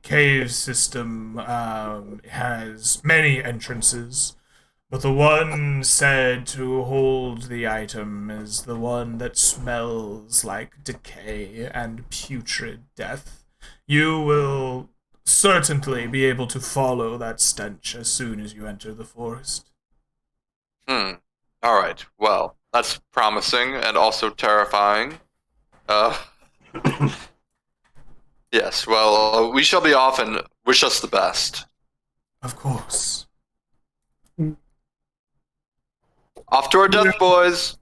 cave system has many entrances, but the one said to hold the item is the one that smells like decay and putrid death. You will certainly be able to follow that stench as soon as you enter the forest. All right. Well, that's promising and also terrifying. Yes, well, we shall be off and wish us the best. Of course. Off to our death, boys!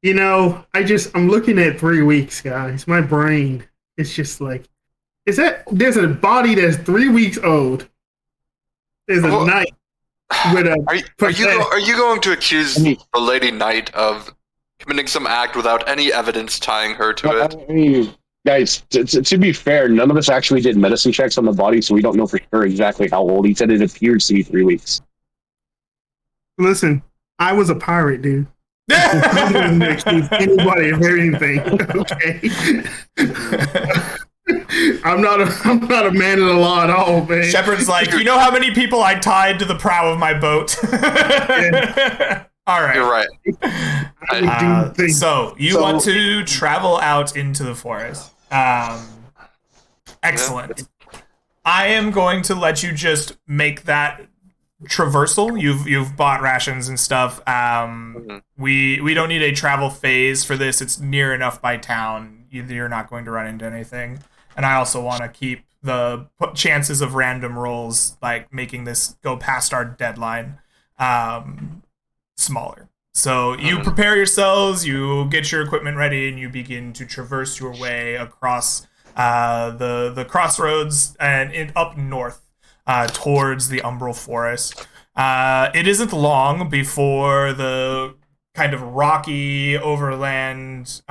I'm looking at 3 weeks, guys. My brain is just like, there's a body that's 3 weeks old. There's a knight with a... Are you going to accuse the Lady Knight of committing some act without any evidence tying her to it? I mean, guys, to be fair, none of us actually did medicine checks on the body, so we don't know for sure exactly how old. He said it appears to be 3 weeks. Listen, I was a pirate, dude. I'm not accuse anybody of anything. Okay. I'm not a man of the law at all, man. Shepard's like, you know how many people I tied to the prow of my boat? Yeah. All right. You're right. So you want to travel out into the forest. Excellent. I am going to let you just make that traversal. You've bought rations and stuff. We don't need a travel phase for this. It's near enough by town. You're not going to run into anything. And I also want to keep the chances of random rolls, making this go past our deadline, smaller. So you prepare yourselves, you get your equipment ready, and you begin to traverse your way across the crossroads and up north towards the umbral forest. It isn't long before the kind of rocky overland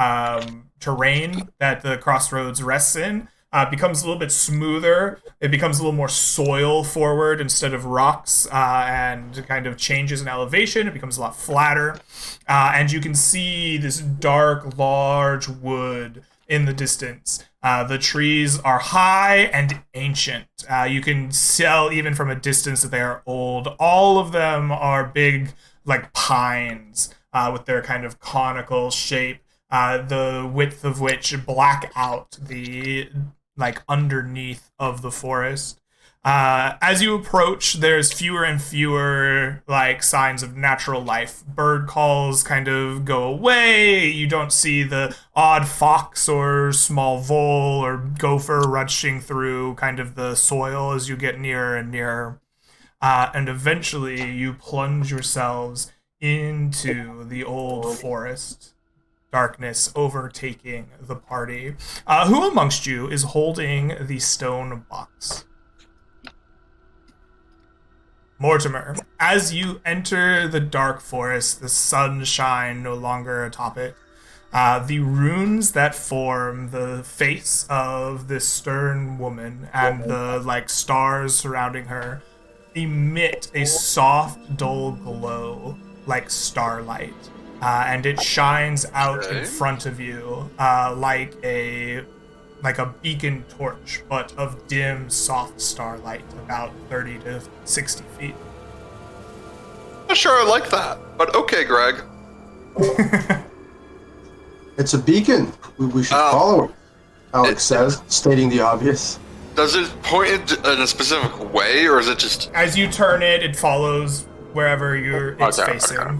terrain that the Crossroads rests in becomes a little bit smoother. It becomes a little more soil forward instead of rocks, and kind of changes in elevation. It becomes a lot flatter, and you can see this dark, large wood in the distance. The trees are high and ancient. You can tell even from a distance that they are old. All of them are big, like pines, with their kind of conical shape, the width of which black out the like underneath of the forest. As you approach, there's fewer and fewer like signs of natural life. Bird calls kind of go away. You don't see the odd fox or small vole or gopher rushing through kind of the soil as you get nearer and nearer. And eventually you plunge yourselves into the old forest. Darkness overtaking the party. Who amongst you is holding the stone box? Mortimer, as you enter the dark forest, the sunshine no longer atop it, the runes that form the face of this stern woman and the like stars surrounding her emit a soft, dull glow like starlight, and it shines out in front of you like a beacon torch, but of dim, soft starlight, about 30 to 60 feet. Not sure I like that, but okay, Greg. It's a beacon. We should follow it, Alex says, stating the obvious. Does it point in a specific way, or is it just... As you turn it, it follows wherever it's facing. Okay.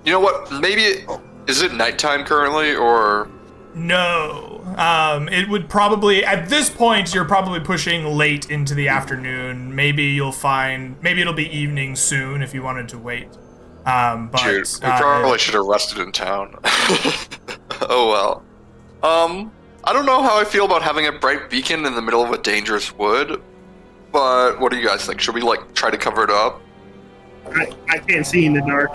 You know what? Maybe... Is it nighttime currently, or... No. It would probably, at this point, you're probably pushing late into the afternoon. Maybe it'll be evening soon if you wanted to wait. But shoot, we probably should have rested in town. Oh well. I don't know how I feel about having a bright beacon in the middle of a dangerous wood, but what do you guys think? Should we try to cover it up? I can't see in the dark.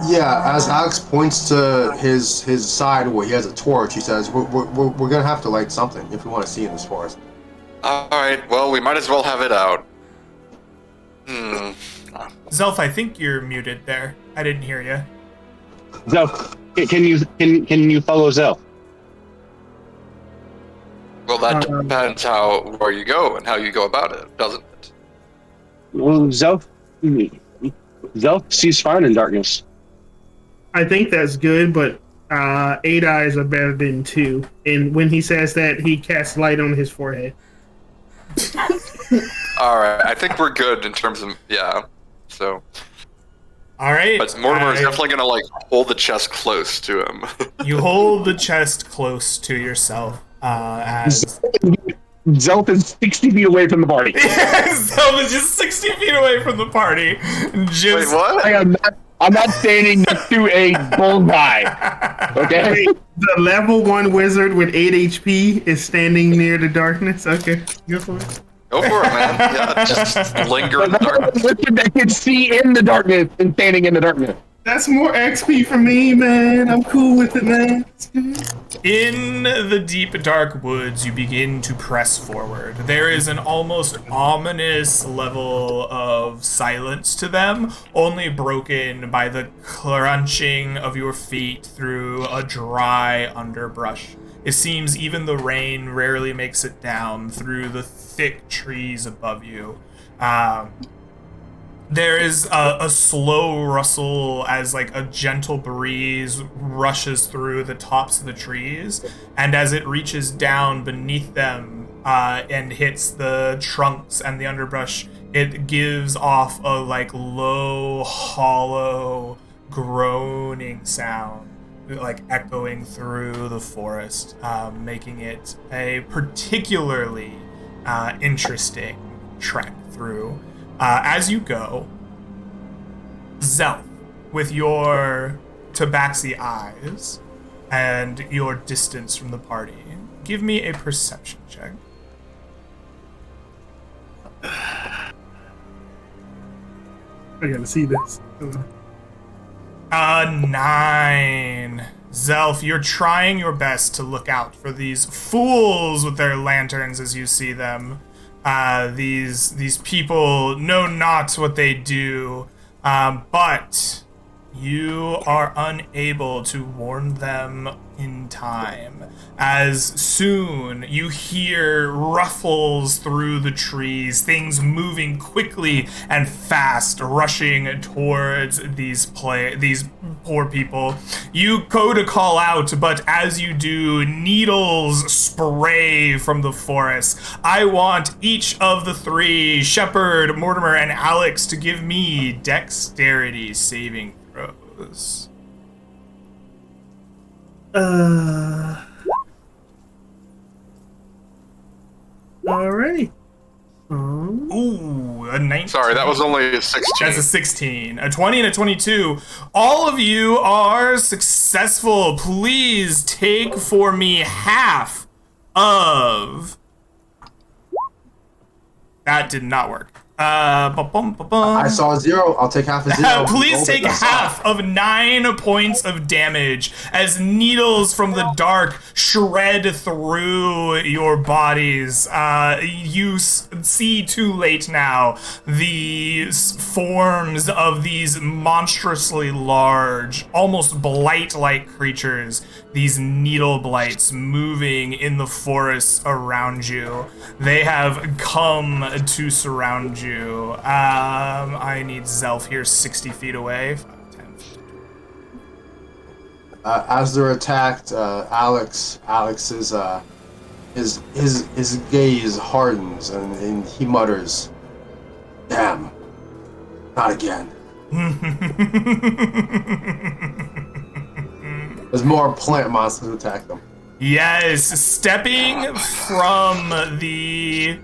Yeah, as Alex points to his side where he has a torch, he says, we're gonna have to light something if we want to see in this forest. Alright, well, we might as well have it out. Zelf, I think you're muted there. I didn't hear you. Zelf, can you follow Zelf? Well, that depends where you go and how you go about it, doesn't it? Well, Zelf sees fine in darkness. I think that's good, but 8 eyes are better than 2. And when he says that, he casts light on his forehead. Alright, I think we're good in terms of, so... Alright. But Mortimer is definitely gonna, hold the chest close to him. You hold the chest close to yourself, as... Zelf is 60 feet away from the party. Zelf is just 60 feet away from the party. Wait, what? I'm not standing next to a bullseye. Okay? The level 1 wizard with 8 HP is standing near the darkness. Okay, go for it. Go for it, man. Yeah, just linger in the darkness. Wizard that can see in the darkness and standing in the darkness. That's more XP for me, man. I'm cool with it, man. In the deep, dark woods, you begin to press forward. There is an almost ominous level of silence to them, only broken by the crunching of your feet through a dry underbrush. It seems even the rain rarely makes it down through the thick trees above you. There is a slow rustle as a gentle breeze rushes through the tops of the trees, and as it reaches down beneath them and hits the trunks and the underbrush, it gives off a low, hollow, groaning sound, echoing through the forest, making it a particularly interesting trek through. As you go, Zelf, with your tabaxi eyes and your distance from the party, give me a perception check. I gotta see this. 9. Zelf, you're trying your best to look out for these fools with their lanterns as you see them. These people know not what they do, but you are unable to warn them in time. As soon you hear ruffles through the trees, things moving quickly and fast, rushing towards these poor people. You go to call out, but as you do, needles spray from the forest. I want each of the 3, Shepard, Mortimer, and Alex, to give me dexterity saving throws. Alrighty. Ooh, a 19. Sorry, that was only a 16. That's a 16. A 20 and a 22. All of you are successful. Please take for me half of... That did not work. I saw a 0. I'll take half a 0. Please take half of 9 points of damage as needles from the dark shred through your bodies. You see too late now the forms of these monstrously large, almost blight-like creatures, these needle blights moving in the forests around you. They have come to surround you. I need Zelf here 60 feet away. 5, 10, 15. As they're attacked, Alex's his gaze hardens and he mutters, "Damn, not again." There's more plant monsters attack them. Yes, stepping from the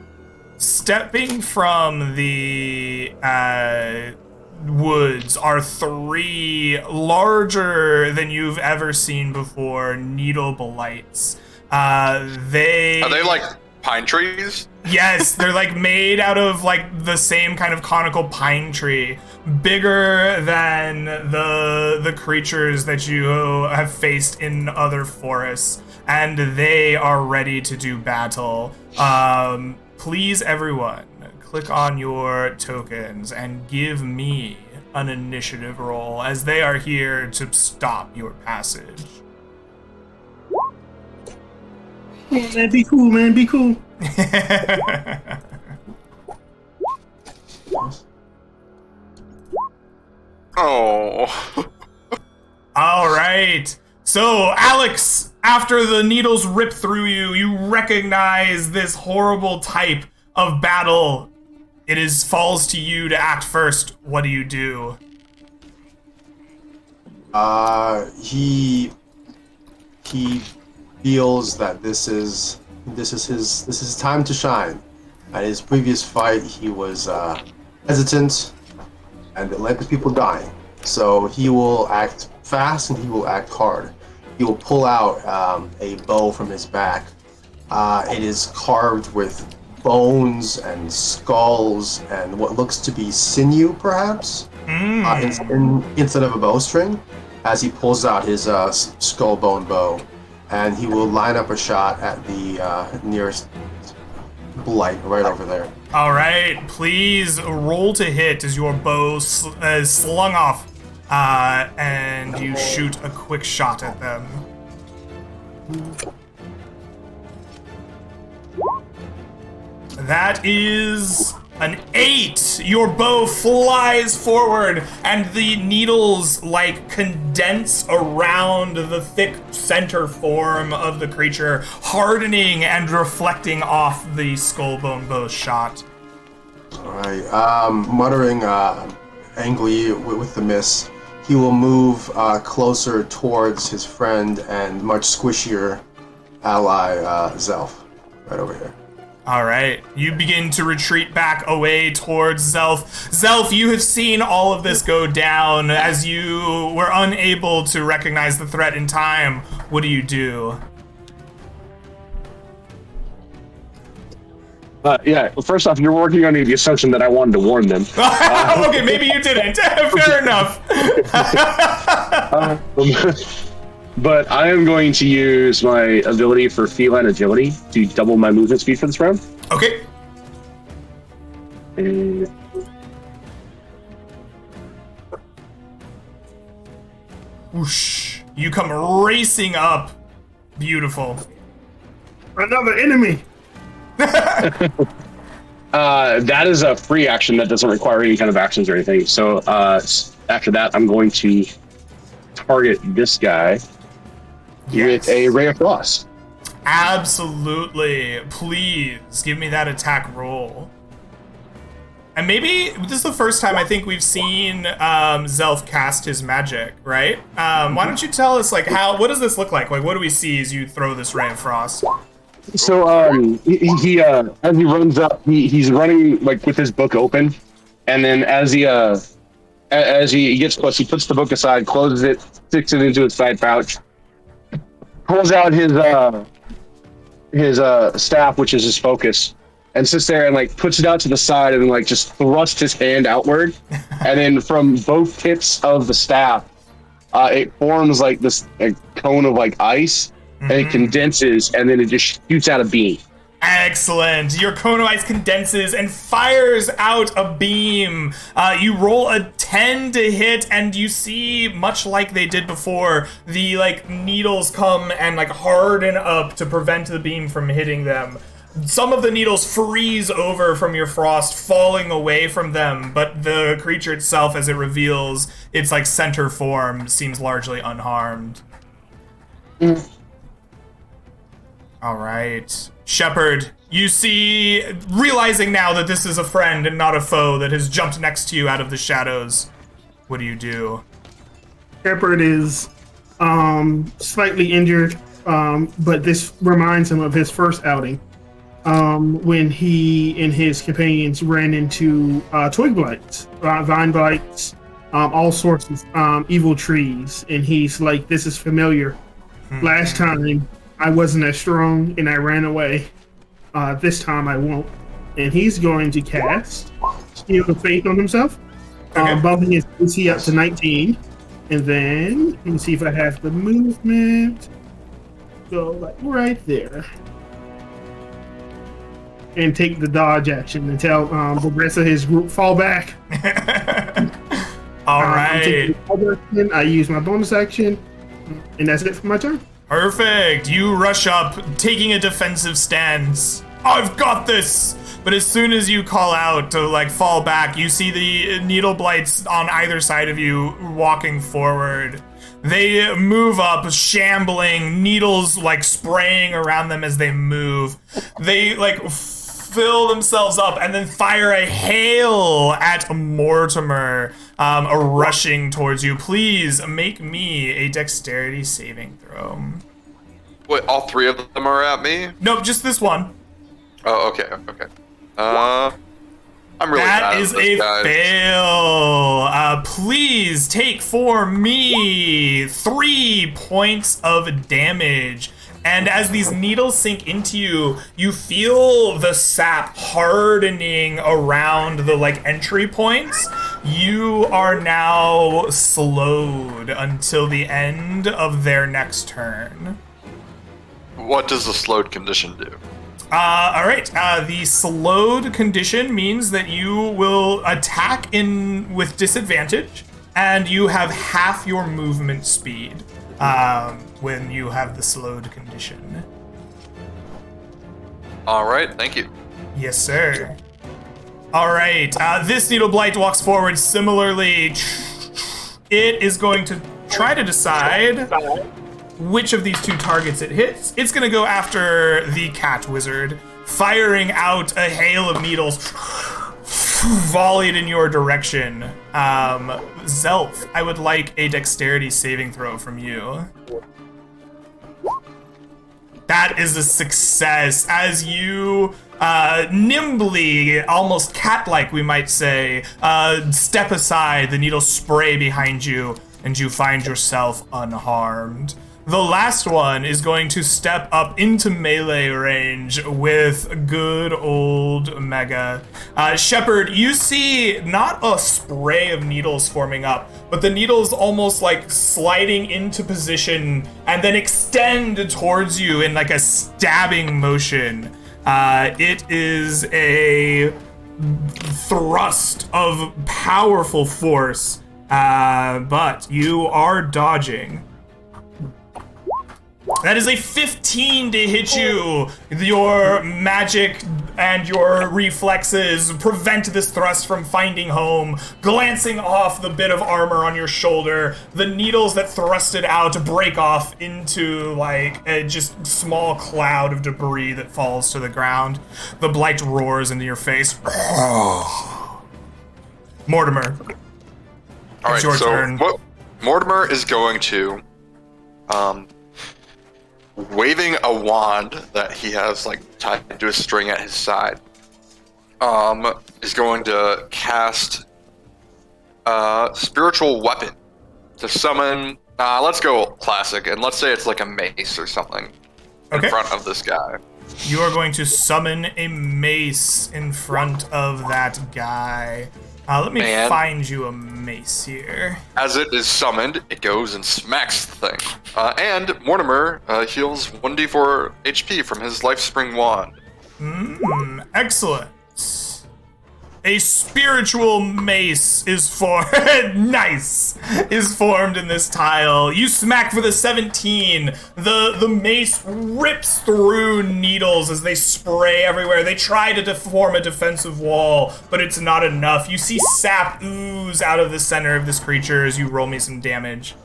woods are 3 larger than you've ever seen before needle blights. Are they like pine trees? Yes, they're like made out of like the same kind of conical pine tree, bigger than the creatures that you have faced in other forests, and they are ready to do battle. Please, everyone, click on your tokens and give me an initiative roll, as they are here to stop your passage. Man, be cool, man. Be cool. Oh. All right. So, Alex, after the needles rip through you, you recognize this horrible type of battle. It falls to you to act first. What do you do? He feels that this is his time to shine. At his previous fight, he was hesitant, and it led to people dying. So he will act fast and he will act hard. He will pull out a bow from his back. It is carved with bones and skulls and what looks to be sinew, perhaps, instead of a bowstring. As he pulls out his skull bone bow, and he will line up a shot at the nearest blight right over there. All right, please roll to hit as your bow is slung off, and you shoot a quick shot at them. That is an 8. Your bow flies forward, and the needles like condense around the thick center form of the creature, hardening and reflecting off the skullbone bow shot. All right. Muttering angrily with the miss, he will move closer towards his friend and much squishier ally, Zelf, right over here. All right, you begin to retreat back away towards Zelf. Zelf, you have seen all of this go down as you were unable to recognize the threat in time. What do you do? Yeah, well, first off, you're working under the assumption that I wanted to warn them. Okay, maybe you didn't. Fair enough. But I am going to use my ability for feline agility to double my movement speed for this round. Okay. Whoosh. You come racing up. Beautiful. Another enemy. That is a free action that doesn't require any kind of actions or anything. So after that, I'm going to target this guy with a Ray of Frost. Absolutely. Please give me that attack roll. And maybe this is the first time I think we've seen Zelf cast his magic, right? Why don't you tell us, like, what does this look like? Like, what do we see as you throw this Ray of Frost? So he as he runs up, he's running like with his book open, and then as he gets close, he puts the book aside, closes it, sticks it into his side pouch, pulls out his staff, which is his focus, and sits there and like puts it out to the side and like just thrusts his hand outward, and then from both tips of the staff, it forms like this cone of like ice. And it condenses, and then it just shoots out a beam. Excellent. Your cone of ice condenses and fires out a beam. You roll a 10 to hit, and you see, much like they did before, the like needles come and like harden up to prevent the beam from hitting them. Some of the needles freeze over from your frost, falling away from them, but the creature itself, as it reveals its like center form, seems largely unharmed. All right. Shepard, you see, realizing now that this is a friend and not a foe that has jumped next to you out of the shadows, what do you do? Shepard is slightly injured, but this reminds him of his first outing when he and his companions ran into twig blights, vine blights, all sorts of evil trees, and he's like, this is familiar. Last time, I wasn't as strong and I ran away. This time I won't. And he's going to cast Shield of Faith on himself, bumping his AC up to 19. And then, let me see if I have the movement. Go like right there. And take the dodge action and tell the rest of his group fall back. All right. I use my bonus action, and that's it for my turn. Perfect. You rush up, taking a defensive stance. I've got this. But as soon as you call out to like fall back, you see the needle blights on either side of you walking forward. They move up, shambling, needles like spraying around them as they move. They like fill themselves up and then fire a hail at Mortimer, rushing towards you. Please make me a dexterity saving throw. Wait, all three of them are at me? Nope, just this one. Oh, okay. I'm really bad That at is this, a guys. fail. Please take for me 3 points of damage. And as these needles sink into you, you feel the sap hardening around the like entry points. You are now slowed until the end of their next turn. What does the slowed condition do? All right. The slowed condition means that you will attack with disadvantage, and you have half your movement speed when you have the slowed condition. All right, thank you. Yes, sir. All right. This needle blight walks forward similarly. It is going to try to decide which of these two targets it hits. It's going to go after the cat wizard, firing out a hail of needles volleyed in your direction. Zelf, I would like a dexterity saving throw from you. That is a success as you nimbly, almost cat-like we might say, step aside, the needles spray behind you, and you find yourself unharmed. the last one is going to step up into melee range with good old Mega. Shepard, you see not a spray of needles forming up, but the needles almost like sliding into position and then extend towards you in like a stabbing motion. It is a thrust of powerful force, but you are dodging. That is a 15 to hit you. Your magic and your reflexes prevent this thrust from finding home. Glancing off the bit of armor on your shoulder, the needles that thrusted out break off into like a just small cloud of debris that falls to the ground. The blight roars into your face. Mortimer. All It's right, your so turn. what Mortimer is going to, waving a wand that he has like tied to a string at his side, is going to cast spiritual weapon to summon. Let's go classic, and let's say it's like a mace or something in front of this guy. You are going to summon a mace in front of that guy. Let me find you a mace here. As it is summoned, it goes and smacks the thing. And Mortimer heals 1d4 HP from his Life Spring Wand. Excellent. A spiritual mace is formed in this tile. You smack for the 17. The mace rips through needles as they spray everywhere. They try to form a defensive wall, but it's not enough. You see sap ooze out of the center of this creature as you roll me some damage.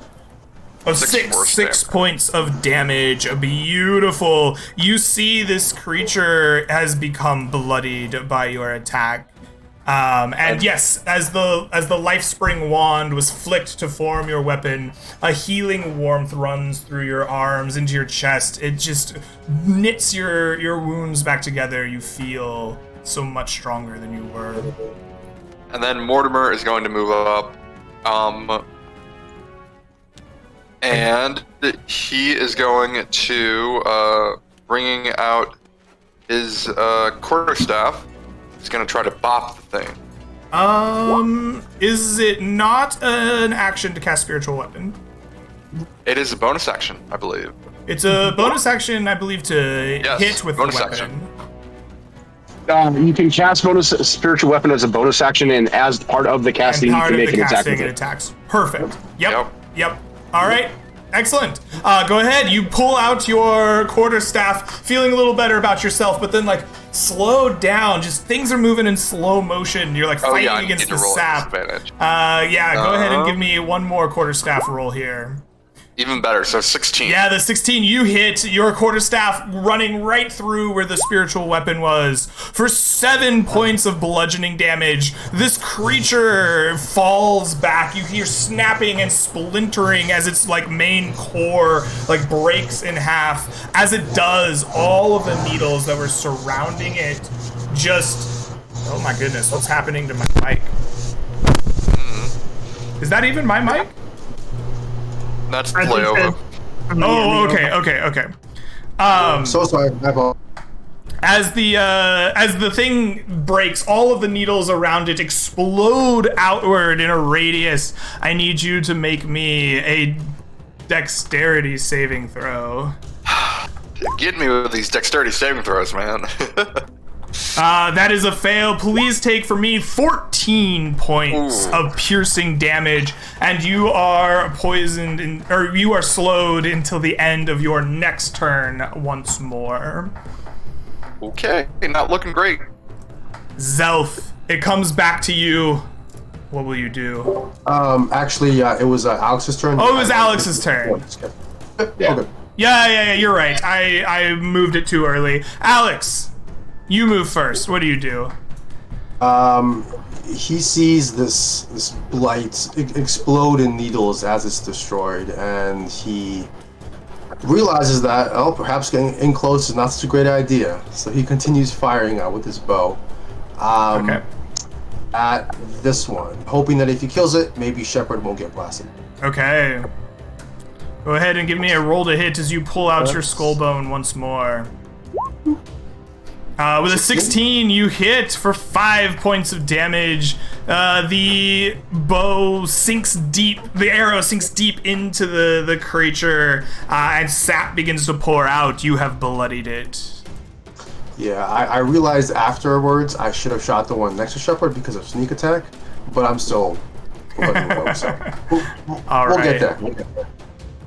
Six points of damage. Beautiful. You see this creature has become bloodied by your attack. And yes, as the Life Spring Wand was flicked to form your weapon, a healing warmth runs through your arms into your chest. It just knits your wounds back together. You feel so much stronger than you were. And then Mortimer is going to move up. And he is going to bringing out his quarterstaff. He's gonna try to bop the thing. Is it not an action to cast spiritual weapon? It is a bonus action, I believe. It's a bonus action, I believe, to hit with the bonus weapon. action. You can cast spiritual weapon as a bonus action, and as part of the casting, you can make an attack with it. Attacks. Perfect. Yep. All right. Excellent. Go ahead. You pull out your quarterstaff, feeling a little better about yourself, but then like slow down. Just things are moving in slow motion. You're like fighting against the sap. Go ahead and give me one more quarterstaff roll here. Even better, so 16. Yeah, the 16, you hit your quarterstaff running right through where the spiritual weapon was. For 7 points of bludgeoning damage, this creature falls back. You hear snapping and splintering as its like main core like breaks in half. As it does, all of the needles that were surrounding it just... Oh my goodness, what's happening to my mic? Is that even my mic? That's Leoko. Oh, okay. So sorry, my fault. As the thing breaks, all of the needles around it explode outward in a radius. I need you to make me a dexterity saving throw. Get me with these dexterity saving throws, man. That is a fail. Please take for me 14 points of piercing damage, and you are poisoned, or you are slowed until the end of your next turn once more. Okay, not looking great. Zelf, it comes back to you. What will you do? Actually, it was Alex's turn. Oh, it was Alex's turn. Okay. Yeah, you're right. I moved it too early. Alex, you move first. What do you do? He sees this blight explode in needles as it's destroyed, and he realizes that perhaps getting in close is not such a great idea. So he continues firing out with his bow. Okay. At this one, hoping that if he kills it, maybe Shepard won't get blasted. Okay. Go ahead and give me a roll to hit as you pull out your skull bone once more. With a 16, you hit for 5 points of damage. The bow sinks deep, the arrow sinks deep into the creature, and sap begins to pour out. You have bloodied it. Yeah, I realized afterwards I should have shot the one next to Shepard because of sneak attack, but I'm still bloody low, so we'll get there.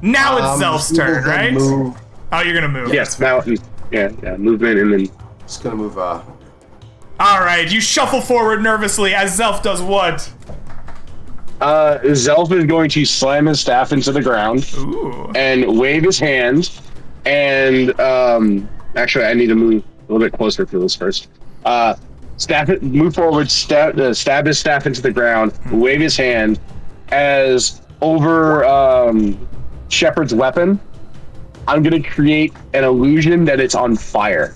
Now it's Zelf's turn, right? Move. Oh, you're gonna move. Yes, now, yeah, movement, and then Just gonna move. All right, you shuffle forward nervously as Zelf does what? Zelf is going to slam his staff into the ground. Ooh. And wave his hand, and actually, I need to move a little bit closer for this first. Move forward, stab his staff into the ground, wave his hand, as over Shepard's weapon, I'm going to create an illusion that it's on fire.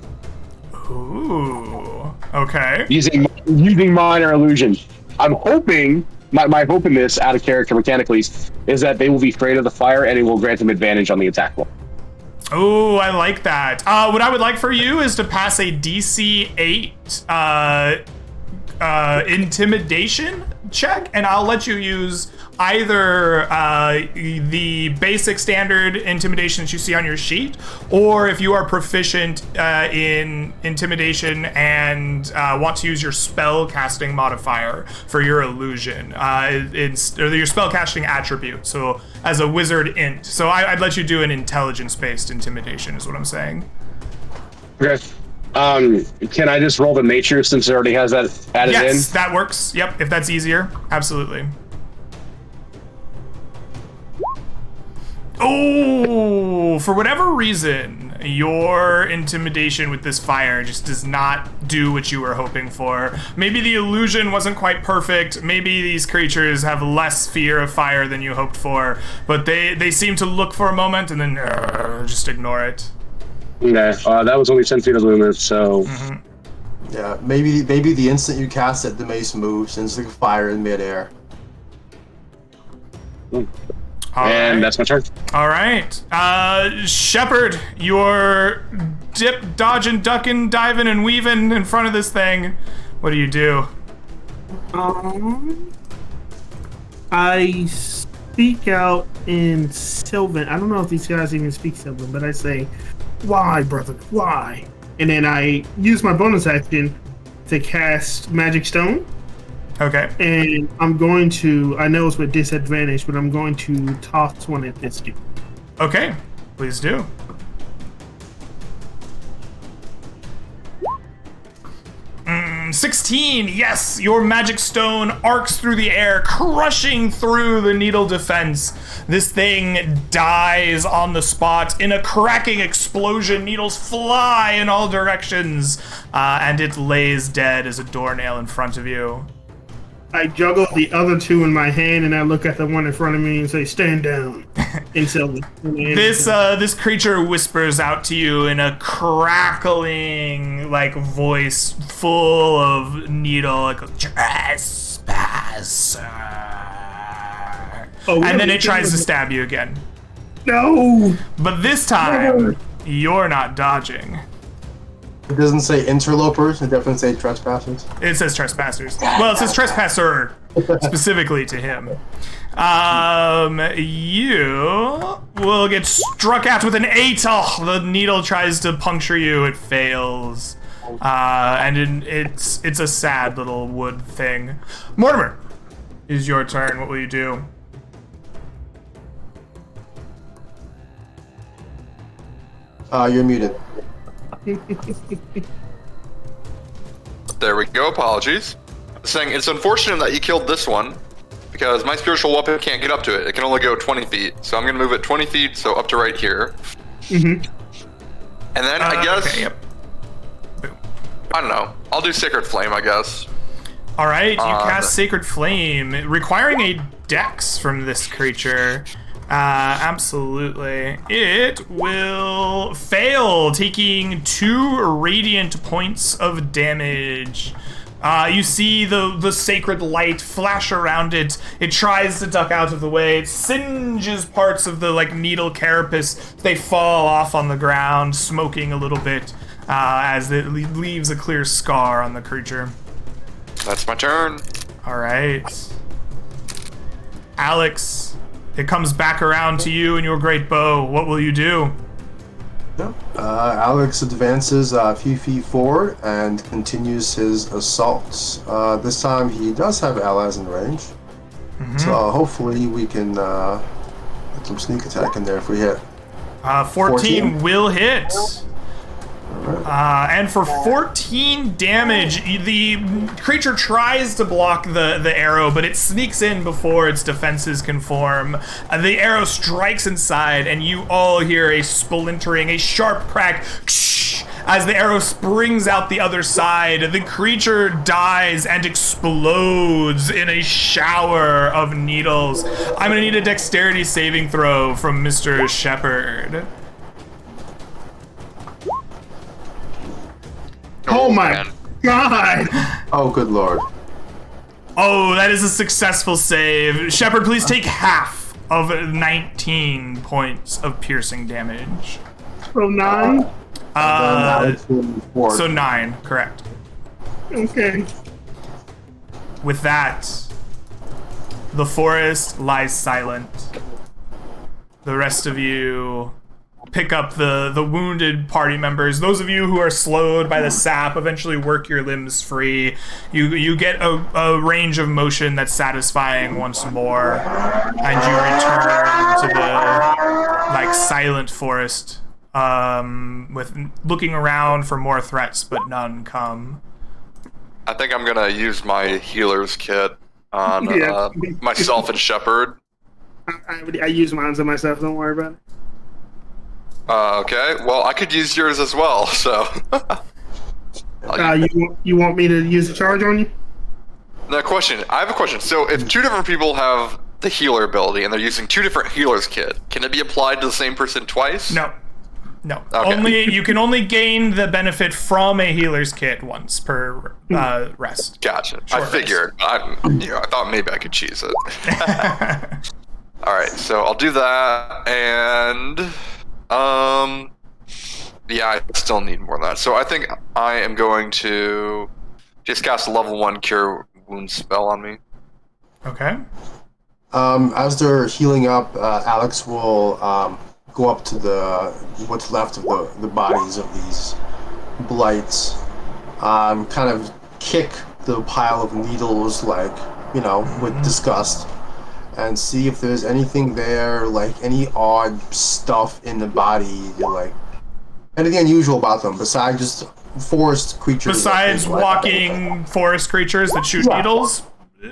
Ooh. Okay. Using minor illusion. I'm hoping, my hope in this, out of character mechanically, is that they will be afraid of the fire and it will grant them advantage on the attack roll. Oh, I like that. What I would like for you is to pass a DC 8 intimidation check, and I'll let you use either the basic standard intimidation that you see on your sheet, or if you are proficient in intimidation and want to use your spell casting modifier for your illusion, or your spell casting attribute, so as a wizard int. So I'd let you do an intelligence-based intimidation is what I'm saying. Okay. Can I just roll the nature since it already has that added in? Yes, that works. Yep, if that's easier. Absolutely. Oh, for whatever reason, your intimidation with this fire just does not do what you were hoping for. Maybe the illusion wasn't quite perfect. Maybe these creatures have less fear of fire than you hoped for, but they seem to look for a moment and then just ignore it. Okay, that was only 10 feet of luminance, so... Yeah, maybe the instant you cast it, the mace moves and it's like fire in midair. And that's my turn. All right. Shepard, you're dodging, ducking, diving, and weaving in front of this thing. What do you do? I speak out in Sylvan. I don't know if these guys even speak Sylvan, but I say, "Why, brother? Why?" And then I use my bonus action to cast Magic Stone. Okay. And I'm going to, I know it's with disadvantage, but I'm going to toss one at this dude. Okay, please do. Mm, 16, yes! Your magic stone arcs through the air, crushing through the needle defense. This thing dies on the spot. In a cracking explosion, needles fly in all directions, and it lays dead as a doornail in front of you. I juggle the other two in my hand, and I look at the one in front of me and say, "Stand down." In Sylvan. This creature whispers out to you in a crackling voice full of needle, like a trespasser. And then it tries to stab you again. No! But this time, you're not dodging. It doesn't say interlopers, it definitely says trespassers. It says trespassers. Well, it says trespasser specifically to him. You will get struck at with an 8. Oh, the needle tries to puncture you. It fails. And it's a sad little wood thing. Mortimer, is your turn. What will you do? You're muted. There we go, apologies. Saying it's unfortunate that you killed this one, because my spiritual weapon can't get up to it. It can only go 20 feet. So I'm going to move it 20 feet, so up to right here. And then I guess... Okay, yep. I don't know. I'll do Sacred Flame, I guess. All right, you cast Sacred Flame, requiring a dex from this creature. Absolutely. It will fail, taking 2 radiant points of damage. You see the sacred light flash around it. It tries to duck out of the way. It singes parts of the needle carapace. They fall off on the ground, smoking a little bit as it leaves a clear scar on the creature. That's my turn. All right. Alex, it comes back around to you and your great bow. What will you do? Alex advances a few feet forward and continues his assaults. This time he does have allies in range. So hopefully we can get some sneak attack in there if we hit. 14 will hit. And for 14 damage, the creature tries to block the arrow, but it sneaks in before its defenses can form. The arrow strikes inside, and you all hear a splintering, a sharp crack, as the arrow springs out the other side. The creature dies and explodes in a shower of needles. I'm gonna need a dexterity saving throw from Mr. Shepard. Oh my god! Oh, good lord. Oh, that is a successful save. Shepard, please take half of 19 points of piercing damage. So 9? So 9, correct. Okay. With that, the forest lies silent. The rest of you pick up the wounded party members. Those of you who are slowed by the sap eventually work your limbs free. You get a range of motion that's satisfying once more, and you return to the silent forest, with looking around for more threats, but none come. I think I'm gonna use my healer's kit on myself and Shepard. I use mine on myself. Don't worry about it. Okay, well, I could use yours as well, so... You want me to use the charge on you? I have a question. So, if two different people have the healer ability, and they're using two different healer's kit, can it be applied to the same person twice? No. Okay. You can only gain the benefit from a healer's kit once per rest. Gotcha. Short I figured. I thought maybe I could choose it. Alright, so I'll do that, and... yeah, I still need more than that. So I think I am going to just cast a level 1 Cure Wounds spell on me. Okay. As they're healing up, Alex will go up to what's left of the bodies of these blights, kind of kick the pile of needles, with disgust, and see if there's anything there, any odd stuff in the body, anything unusual about them besides just forest creatures. Besides walking forest creatures that shoot needles?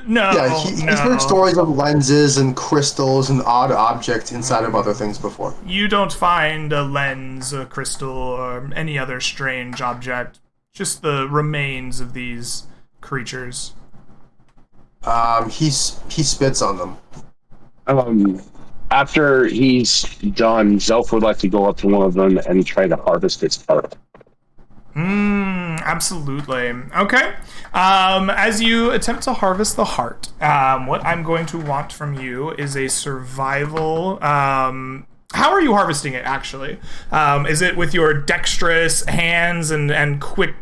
No. Yeah, he's heard stories of lenses and crystals and odd objects inside of other things before. You don't find a lens, a crystal, or any other strange object. Just the remains of these creatures. He spits on them. After he's done, Zelf would like to go up to one of them and try to harvest its heart. Absolutely. Okay. As you attempt to harvest the heart, what I'm going to want from you is a survival. How are you harvesting it, actually? Is it with your dexterous hands and quick,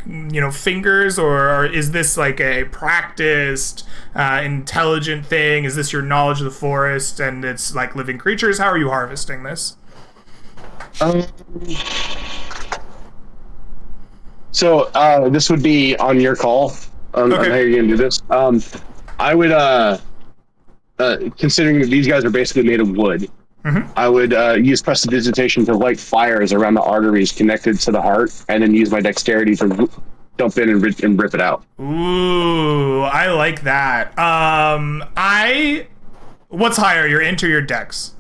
fingers, or is this a practiced, intelligent thing? Is this your knowledge of the forest and it's living creatures? How are you harvesting this? So this would be on your call on how you're going to do this. I would, considering that these guys are basically made of wood, I would use prestidigitation to light fires around the arteries connected to the heart, and then use my dexterity to dump in and rip it out. Ooh, I like that. What's higher, your int or your dex?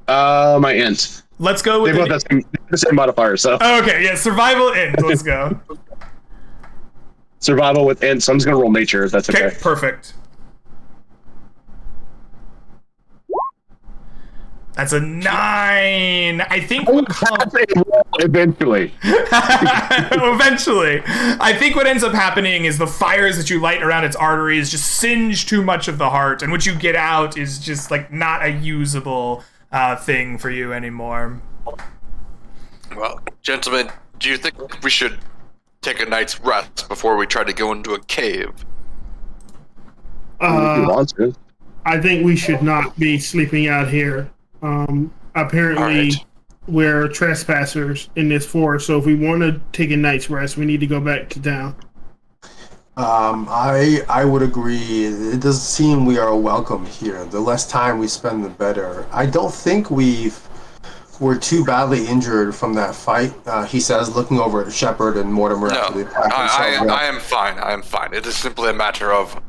My int. Let's go with they both have the same modifier, so. Okay, yeah, survival int. Let's go. Survival with int, so I'm just gonna roll nature, if that's okay. Okay, perfect. That's a 9. I think what Eventually. eventually, I think what ends up happening is the fires that you light around its arteries just singe too much of the heart, and what you get out is just like not a usable thing for you anymore. Well, gentlemen, do you think we should take a night's rest before we try to go into a cave? If you want to. I think we should not be sleeping out here. Apparently, Alright. we're trespassers in this forest, so if we want to take a night's rest, we need to go back to town. I would agree. It does seem we are welcome here. The less time we spend, the better. I don't think we're too badly injured from that fight. He says, looking over at Shepard and Mortimer No, after they pack I themselves up. am fine. I am fine. It is simply a matter of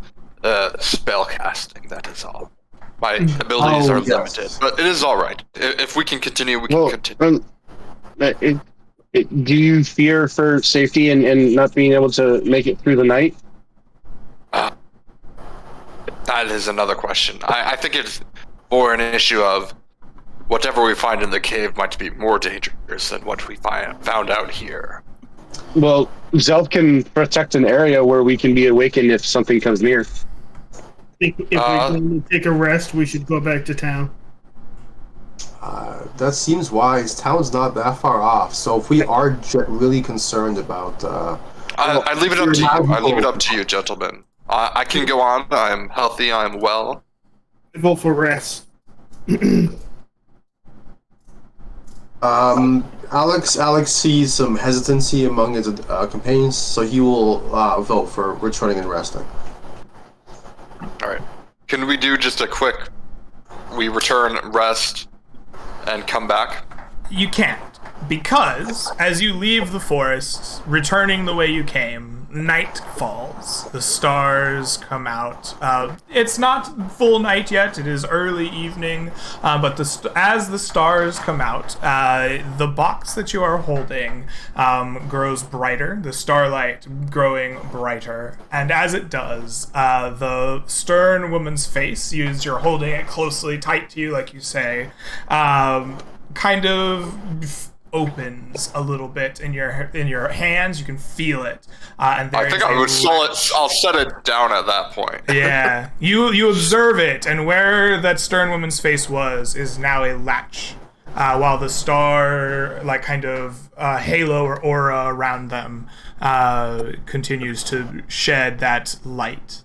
spell casting. That is all. My abilities are yes. limited, but it is all right. If we can continue, we can continue. Do you fear for safety and not being able to make it through the night? That is another question. I think it's more an issue of whatever we find in the cave might be more dangerous than what we found out here. Well, Zelf can protect an area where we can be awakened if something comes near. I think if we're going to take a rest, we should go back to town. That seems wise. Town's not that far off, so if we are really concerned about... I leave it up to you. I leave it up to you, gentlemen. I can go on. I'm healthy. I'm well. Vote for rest. Alex sees some hesitancy among his companions, so he will vote for returning and resting. All right. Can we do just a quick? We return, rest, and come back. You can't, because as you leave the forest, returning the way you came, night falls. The stars come out. It's not full night yet. It is early evening, but as the stars come out, the box that you are holding grows brighter, the starlight growing brighter, and as it does, the stern woman's face, you're holding it closely tight to you, like you say, kind of opens a little bit in your hands. You can feel it, and I think I would I'll set it down at that point. Yeah, you observe it, and where that stern woman's face was is now a latch, while the star, like kind of halo or aura around them, continues to shed that light.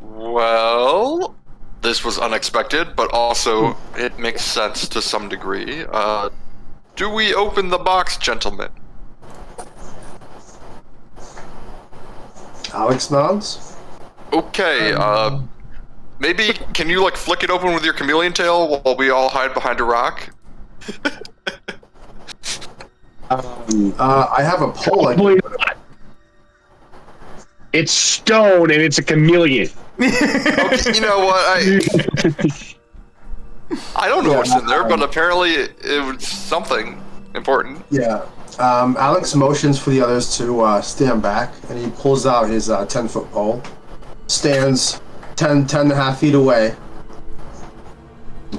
Well, this was unexpected, but also it makes sense to some degree. Do we open the box, gentlemen? Alex nods. Okay, maybe can you like flick it open with your chameleon tail while we all hide behind a rock? I have a pole. Probably not. It's stone and it's a chameleon. Okay, you know what? I don't know what's in there, but apparently it was something important. Yeah. Alex motions for the others to stand back, and he pulls out his 10-foot pole, stands 10 and a half feet away,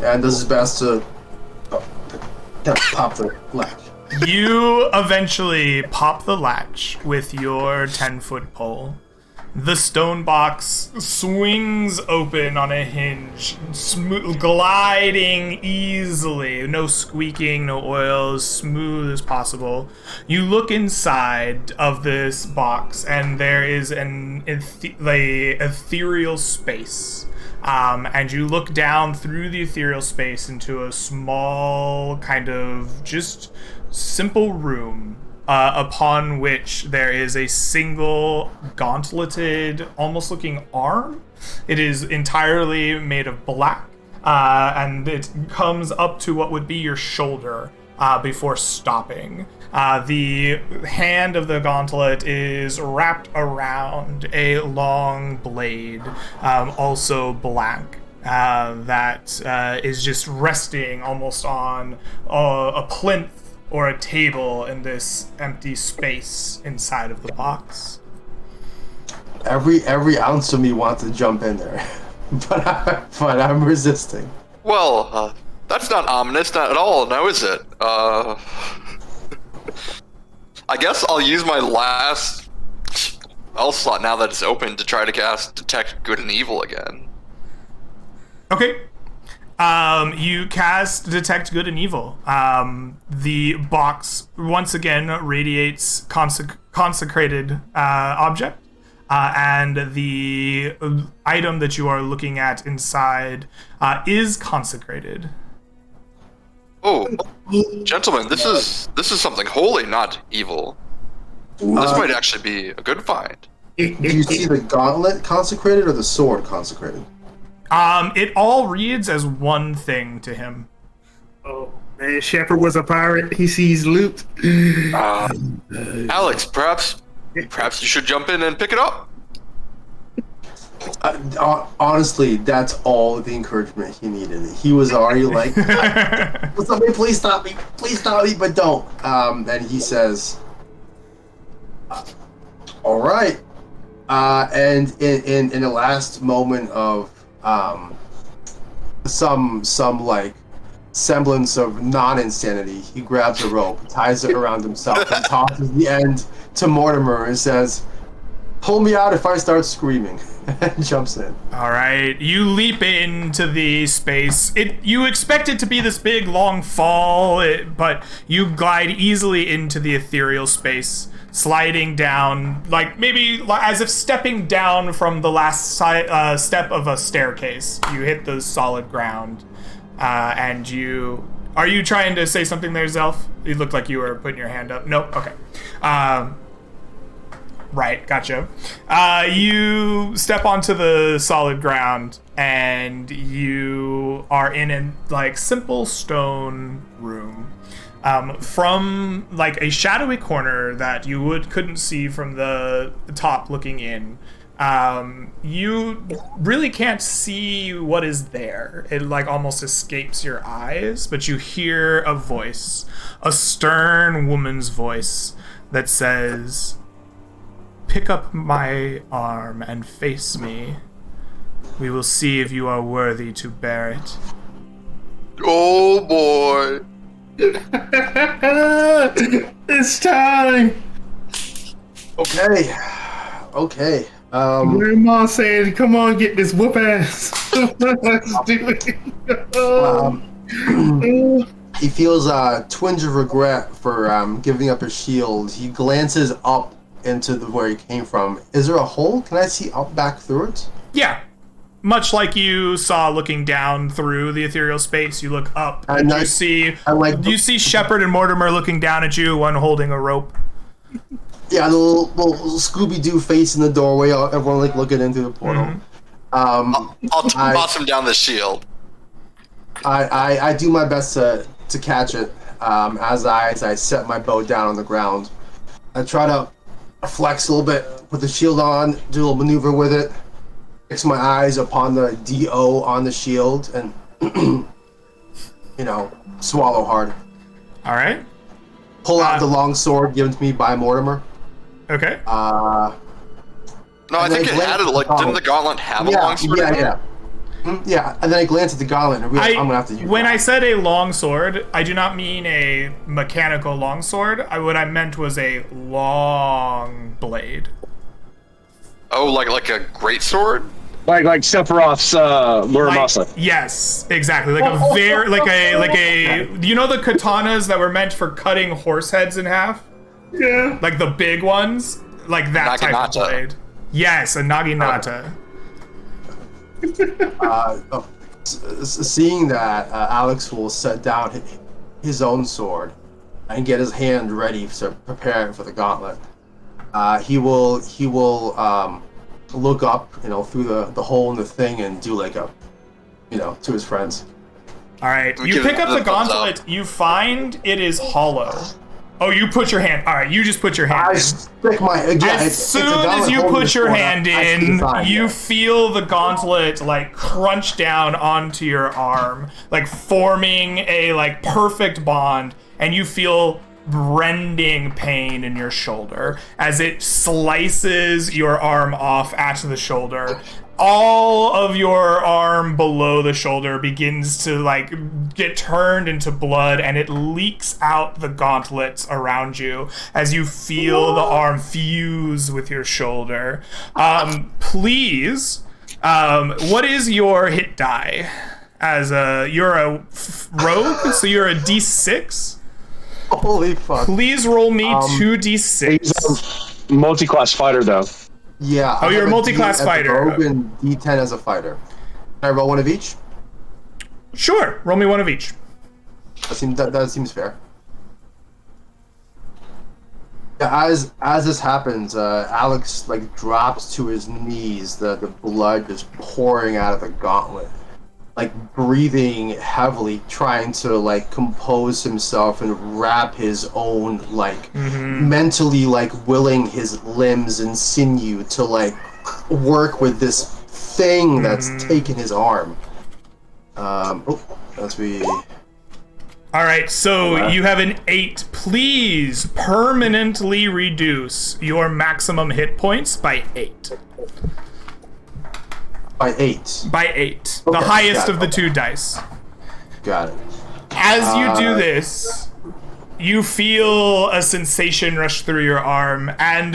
and does his best to pop the latch. You eventually pop the latch with your 10-foot pole. The stone box swings open on a hinge, gliding easily, no squeaking, no oil, as smooth as possible. You look inside of this box, and there is an ethereal space. And you look down through the ethereal space into a small, kind of just simple room. Upon which there is a single gauntleted, almost looking arm. It is entirely made of black, and it comes up to what would be your shoulder before stopping. The hand of the gauntlet is wrapped around a long blade, also black. That is just resting almost on a plinth or a table in this empty space inside of the box. Every ounce of me wants to jump in there, but I'm resisting. Well, that's not ominous, not at all, now is it? I guess I'll use my last spell slot now that it's open to try to cast Detect Good and Evil again. Okay. You cast Detect Good and Evil. The box once again radiates consecrated object, and the item that you are looking at inside is consecrated. Oh, gentlemen, this is something holy, not evil. This might actually be a good find. Do you see the gauntlet consecrated or the sword consecrated? It all reads as one thing to him. Oh man, Shepard was a pirate. He sees loot. Alex, perhaps you should jump in and pick it up. Honestly, that's all the encouragement he needed. He was already like, "Somebody, please stop me! Please stop me!" But don't. And he says, "All right." And in the last moment of some like semblance of non-insanity, he grabs a rope, ties it around himself, and tosses the end to Mortimer and says, "Pull me out if I start screaming," and jumps in. All right, you leap into the space. You expect it to be this big, long fall, but you glide easily into the ethereal space, sliding down, like maybe as if stepping down from the last step of a staircase. You hit the solid ground, and you... Are you trying to say something there, Zelf? You looked like you were putting your hand up. Nope, okay. Right, gotcha. You step onto the solid ground, and you are in a like simple stone room. From like a shadowy corner that you couldn't see from the top looking in. You really can't see what is there. It like almost escapes your eyes, but you hear a voice, a stern woman's voice that says, "Pick up my arm and face me. We will see if you are worthy to bear it." Oh boy. It's time. Okay. Grandma said, "Come on, get this whoop ass." Let's do it. He feels a twinge of regret for giving up his shield. He glances up into where he came from. Is there a hole? Can I see up back through it? Yeah. Much like you saw looking down through the ethereal space, you look up and you see Shepard and Mortimer looking down at you, one holding a rope. Yeah, the little Scooby-Doo face in the doorway, everyone like looking into the portal. Mm-hmm. I'll toss him down the shield. I do my best to catch it as I set my bow down on the ground. I try to flex a little bit, put the shield on, do a little maneuver with it, fix my eyes upon the DO on the shield, and swallow hard. All right. Pull out the long sword given to me by Mortimer. Okay. No, I think it had it. Like, didn't the gauntlet have a long sword? Yeah, and then I glance at the gauntlet and realize I'm gonna have to use when that. I said a long sword, I do not mean a mechanical long sword. What I meant was a long blade. Oh, like a great sword? Like Sephiroth's Muramasa. Yes, exactly. Like a very like a you know the katanas that were meant for cutting horse heads in half? Yeah. Like the big ones? Like that type of blade. Yes, a naginata. Seeing that, Alex will set down his own sword and get his hand ready to prepare for the gauntlet. He will look up, through the hole in the thing and do like a, to his friends. All right, you pick up the gauntlet. You find it is hollow. Oh, you put your hand. All right, you just put your hand in. Stick my. As soon as you put your hand in, you feel the gauntlet like crunch down onto your arm, like forming a like perfect bond, and you feel rending pain in your shoulder as it slices your arm off at the shoulder. All of your arm arm below the shoulder begins to like get turned into blood, and it leaks out the gauntlets around you as you feel the arm fuse with your shoulder. Please, what is your hit die? You're a rogue, so you're a D6. Holy fuck. Please roll me 2d6. He's a multi-class fighter, though. Yeah. Oh, you're a multi-class fighter. Rogue and D10 as a fighter. Can I roll one of each? Sure, roll me one of each. That seems fair. Yeah, as this happens, Alex like drops to his knees, the blood just pouring out of the gauntlet, like breathing heavily, trying to like compose himself and wrap his own like mentally like willing his limbs and sinew to like work with this thing that's taken his arm. As we. All right, so you have an 8. Please permanently reduce your maximum hit points by 8. By 8. By 8. Okay, The highest got it. of the 2 dice. Got it. As you do this, you feel a sensation rush through your arm, and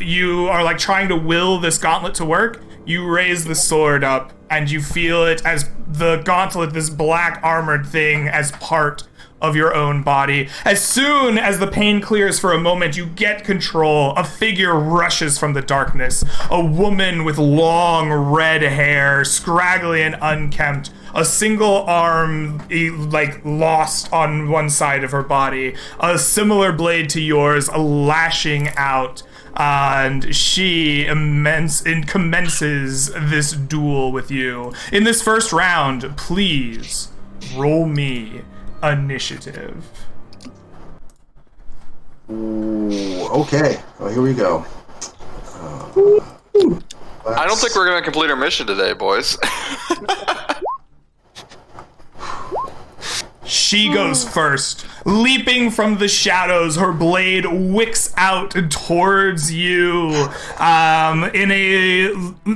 you are like trying to will this gauntlet to work. You raise the sword up, and you feel it as the gauntlet, this black armored thing, as part of your own body. As soon as the pain clears for a moment, you get control. A figure rushes from the darkness. A woman with long red hair, scraggly and unkempt. A single arm, like, lost on one side of her body. A similar blade to yours, lashing out. And she commences this duel with you. In this first round, please roll me initiative. Ooh, okay. Well, here we go. I don't think we're going to complete our mission today, boys. She goes first. Leaping from the shadows, her blade wicks out towards you in a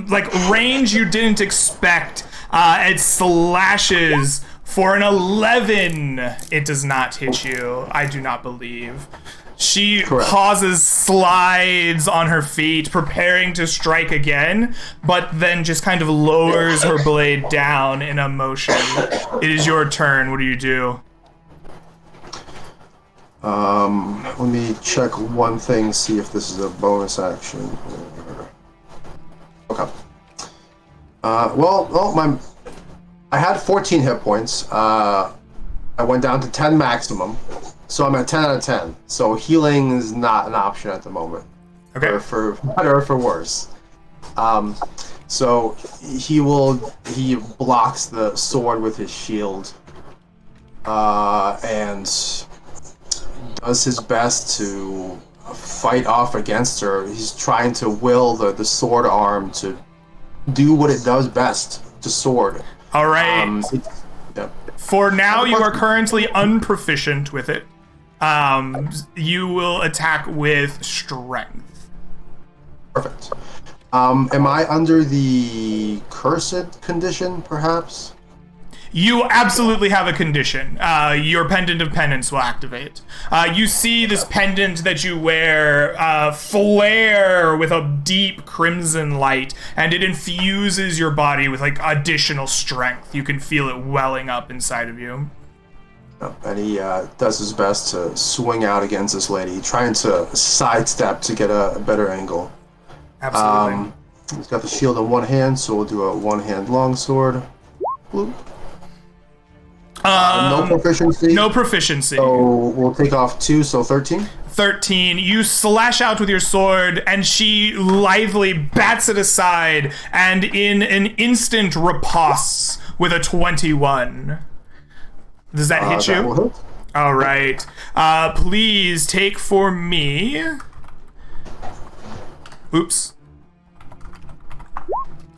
like range you didn't expect. It slashes for an 11. It does not hit you, I do not believe. She pauses, slides on her feet, preparing to strike again, but then just kind of lowers her blade down in a motion. It is your turn. What do you do? Let me check one thing, see if this is a bonus action. Okay. I had 14 hit points. I went down to 10 maximum, so I'm at 10 out of 10. So healing is not an option at the moment. Okay. For better or for worse. So he blocks the sword with his shield, and does his best to fight off against her. He's trying to will the sword arm to do what it does best, to sword. All right. Yep. For now, you are currently unproficient with it. You will attack with strength. Perfect. Am I under the cursed condition, perhaps? You absolutely have a condition. Your pendant of penance will activate. You see this pendant that you wear flare with a deep crimson light, and it infuses your body with like additional strength. You can feel it welling up inside of you. And he does his best to swing out against this lady, trying to sidestep to get a better angle. Absolutely. He's got the shield in one hand, so we'll do a one-hand longsword. Bloop. No proficiency. No proficiency. So we'll take off 2, so 13. 13. You slash out with your sword, and she lithely bats it aside, and in an instant riposts with a 21. Does that hit you? That will hit. All right. Please take for me. Oops.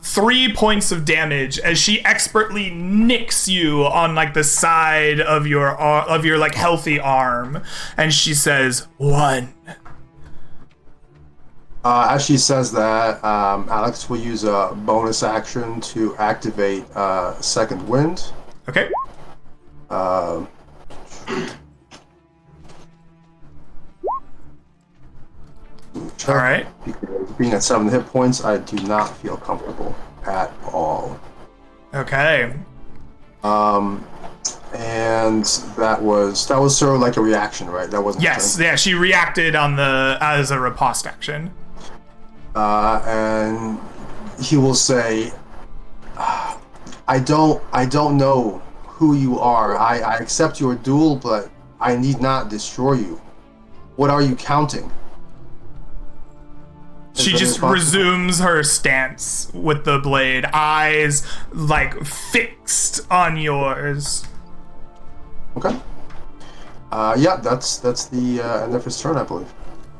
3 points of damage as she expertly nicks you on like the side of your like healthy arm, and she says 1. As she says that, Alex will use a bonus action to activate Second Wind. Okay. Uh, All right. Because being at 7 hit points, I do not feel comfortable at all. Okay. And that was sort of like a reaction, right? That wasn't. Yes. Yeah. She reacted as a riposte action. And he will say, I don't know who you are. I accept your duel, but I need not destroy you. What are you counting? She just resumes her stance with the blade, eyes like fixed on yours. Okay. Yeah, that's the end of his turn, I believe.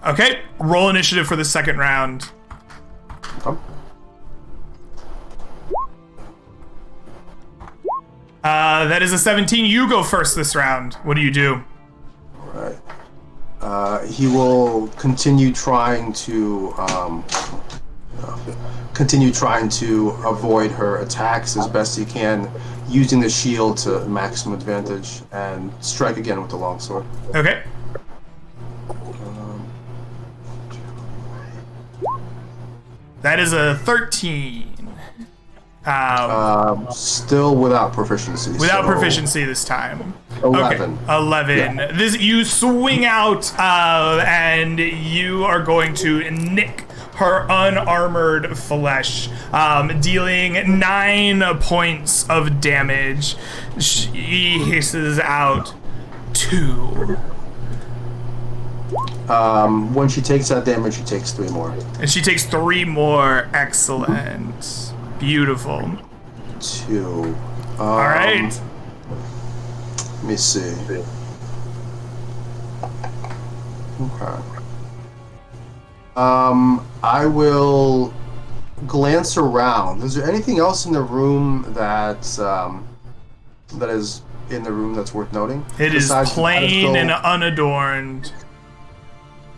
Okay, roll initiative for the second round. Okay. That is a 17. You go first this round. What do you do? All right. He will continue trying to avoid her attacks as best he can, using the shield to maximum advantage, and strike again with the longsword. Okay. That is a 13. Still without proficiency. Without so proficiency this time. 11. Okay, 11. Yeah. This you swing out, and you are going to nick her unarmored flesh, dealing 9 points of damage. She hisses out 2. When she takes that damage, she takes 3 more. And she takes 3 more. Excellent. Beautiful. 2. All right. Let me see. Okay. I will glance around. Is there anything else in the room that is in the room that's worth noting? It is Besides the plain and pedestal? unadorned.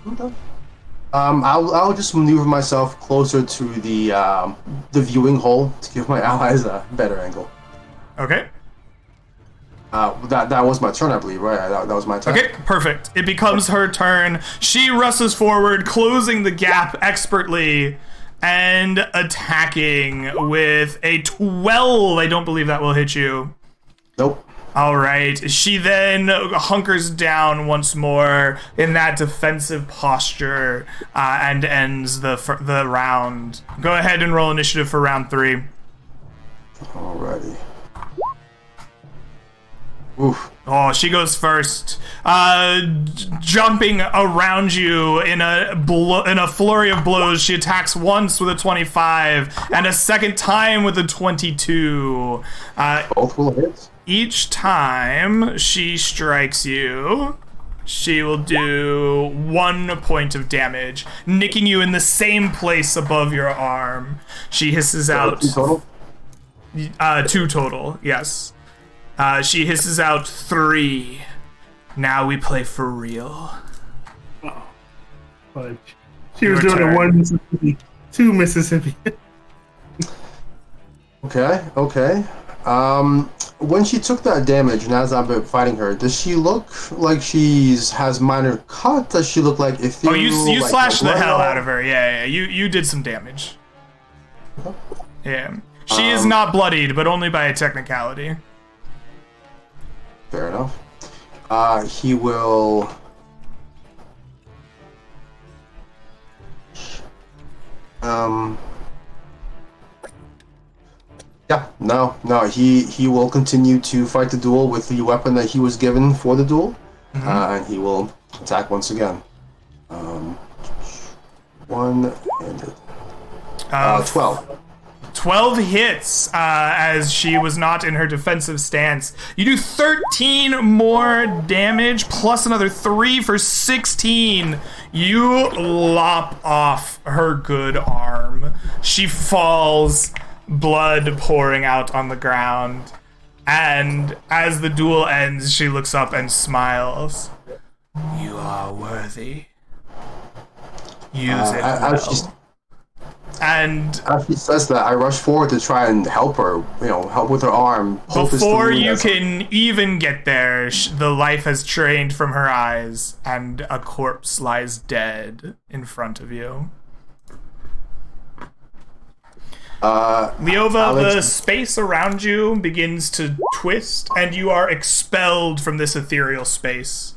Okay. I'll just maneuver myself closer to the viewing hole to give my allies a better angle. Okay. That was my turn, I believe, right? That was my turn. Okay, perfect. It becomes her turn. She rushes forward, closing the gap expertly, and attacking with a 12. I don't believe that will hit you. Nope. All right. She then hunkers down once more in that defensive posture and ends the round. Go ahead and roll initiative for round 3. Alrighty. Oof. Oh, she goes first, jumping around you in a flurry of blows. She attacks once with a 25 and a second time with a 22. Both will hit. Each time she strikes you, she will do 1 point of damage, nicking you in the same place above your arm. She hisses out 2 total? 2 total, yes. She hisses out 3. Now we play for real. But she was Your doing turn. it 1 Mississippi, 2 Mississippi. Okay. When she took that damage, and as I've been fighting her, does she look like has minor cut? Does she look like ethereal? Oh, you like slashed the hell Leoko? out of her. Yeah. You did some damage. Yeah. She is not bloodied, but only by a technicality. Fair enough. He will. Yeah, no. He will continue to fight the duel with the weapon that he was given for the duel, and he will attack once again. 1-handed. 12. 12 hits as she was not in her defensive stance. You do 13 more damage plus another 3 for 16. You lop off her good arm. She falls, blood pouring out on the ground. And as the duel ends, she looks up and smiles. You are worthy. Use it as well. And as she says that, I rush forward to try and help her. Help with her arm. before you can even get there, the life has drained from her eyes, and a corpse lies dead in front of you. Leova, Alex, the space around you begins to twist, and you are expelled from this ethereal space.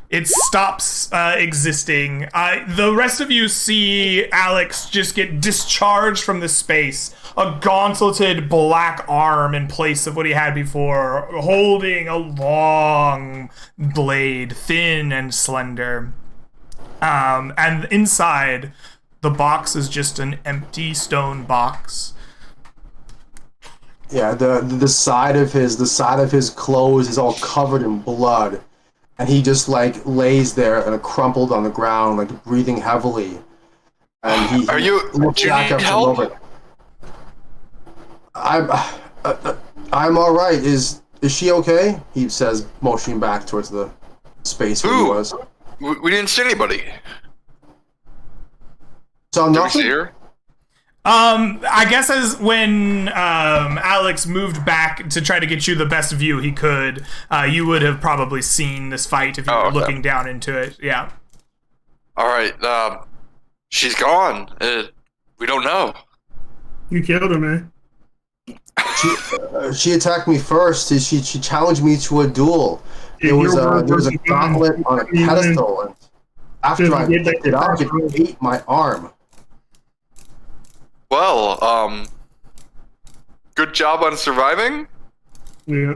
It stops existing. The rest of you see Alex just get discharged from this space, a gauntleted black arm in place of what he had before, holding a long blade, thin and slender. And inside, the box is just an empty stone box. Yeah, the side of his clothes is all covered in blood, and he just like lays there and crumpled on the ground, like breathing heavily. And do you need help? I'm all right. Is she okay? He says, motioning back towards the space where he was. We didn't see anybody. So Did we nothing. see her? I guess as when Alex moved back to try to get you the best view he could, you would have probably seen this fight if you were looking down into it. Yeah. All right. She's gone. We don't know. You killed her, man. She attacked me first. She challenged me to a duel. There was a gauntlet on a pedestal, and after I picked it up, it ate my arm. Well, good job on surviving. Yeah.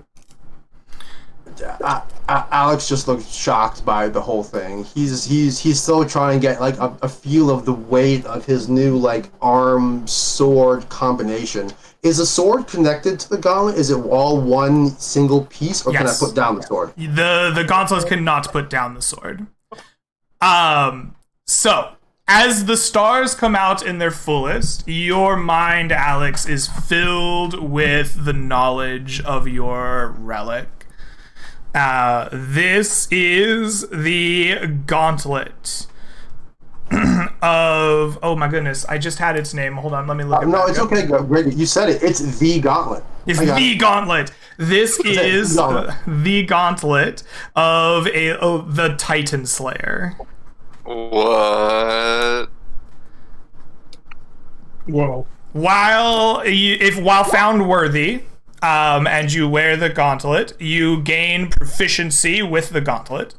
Alex just looked shocked by the whole thing. He's still trying to get like a feel of the weight of his new like arm sword combination. Is the sword connected to the gauntlet? Is it all one single piece, or can I put down the sword? The gauntlets cannot put down the sword. So as the stars come out in their fullest, your mind, Alex, is filled with the knowledge of your relic. This is the gauntlet of... Oh my goodness, I just had its name. Hold on, let me look at it. No, it's okay, Greg. You said it. It's the gauntlet. It's the gauntlet. This is the gauntlet of the Titan Slayer. What? Whoa. While found worthy, and you wear the gauntlet, you gain proficiency with the gauntlet.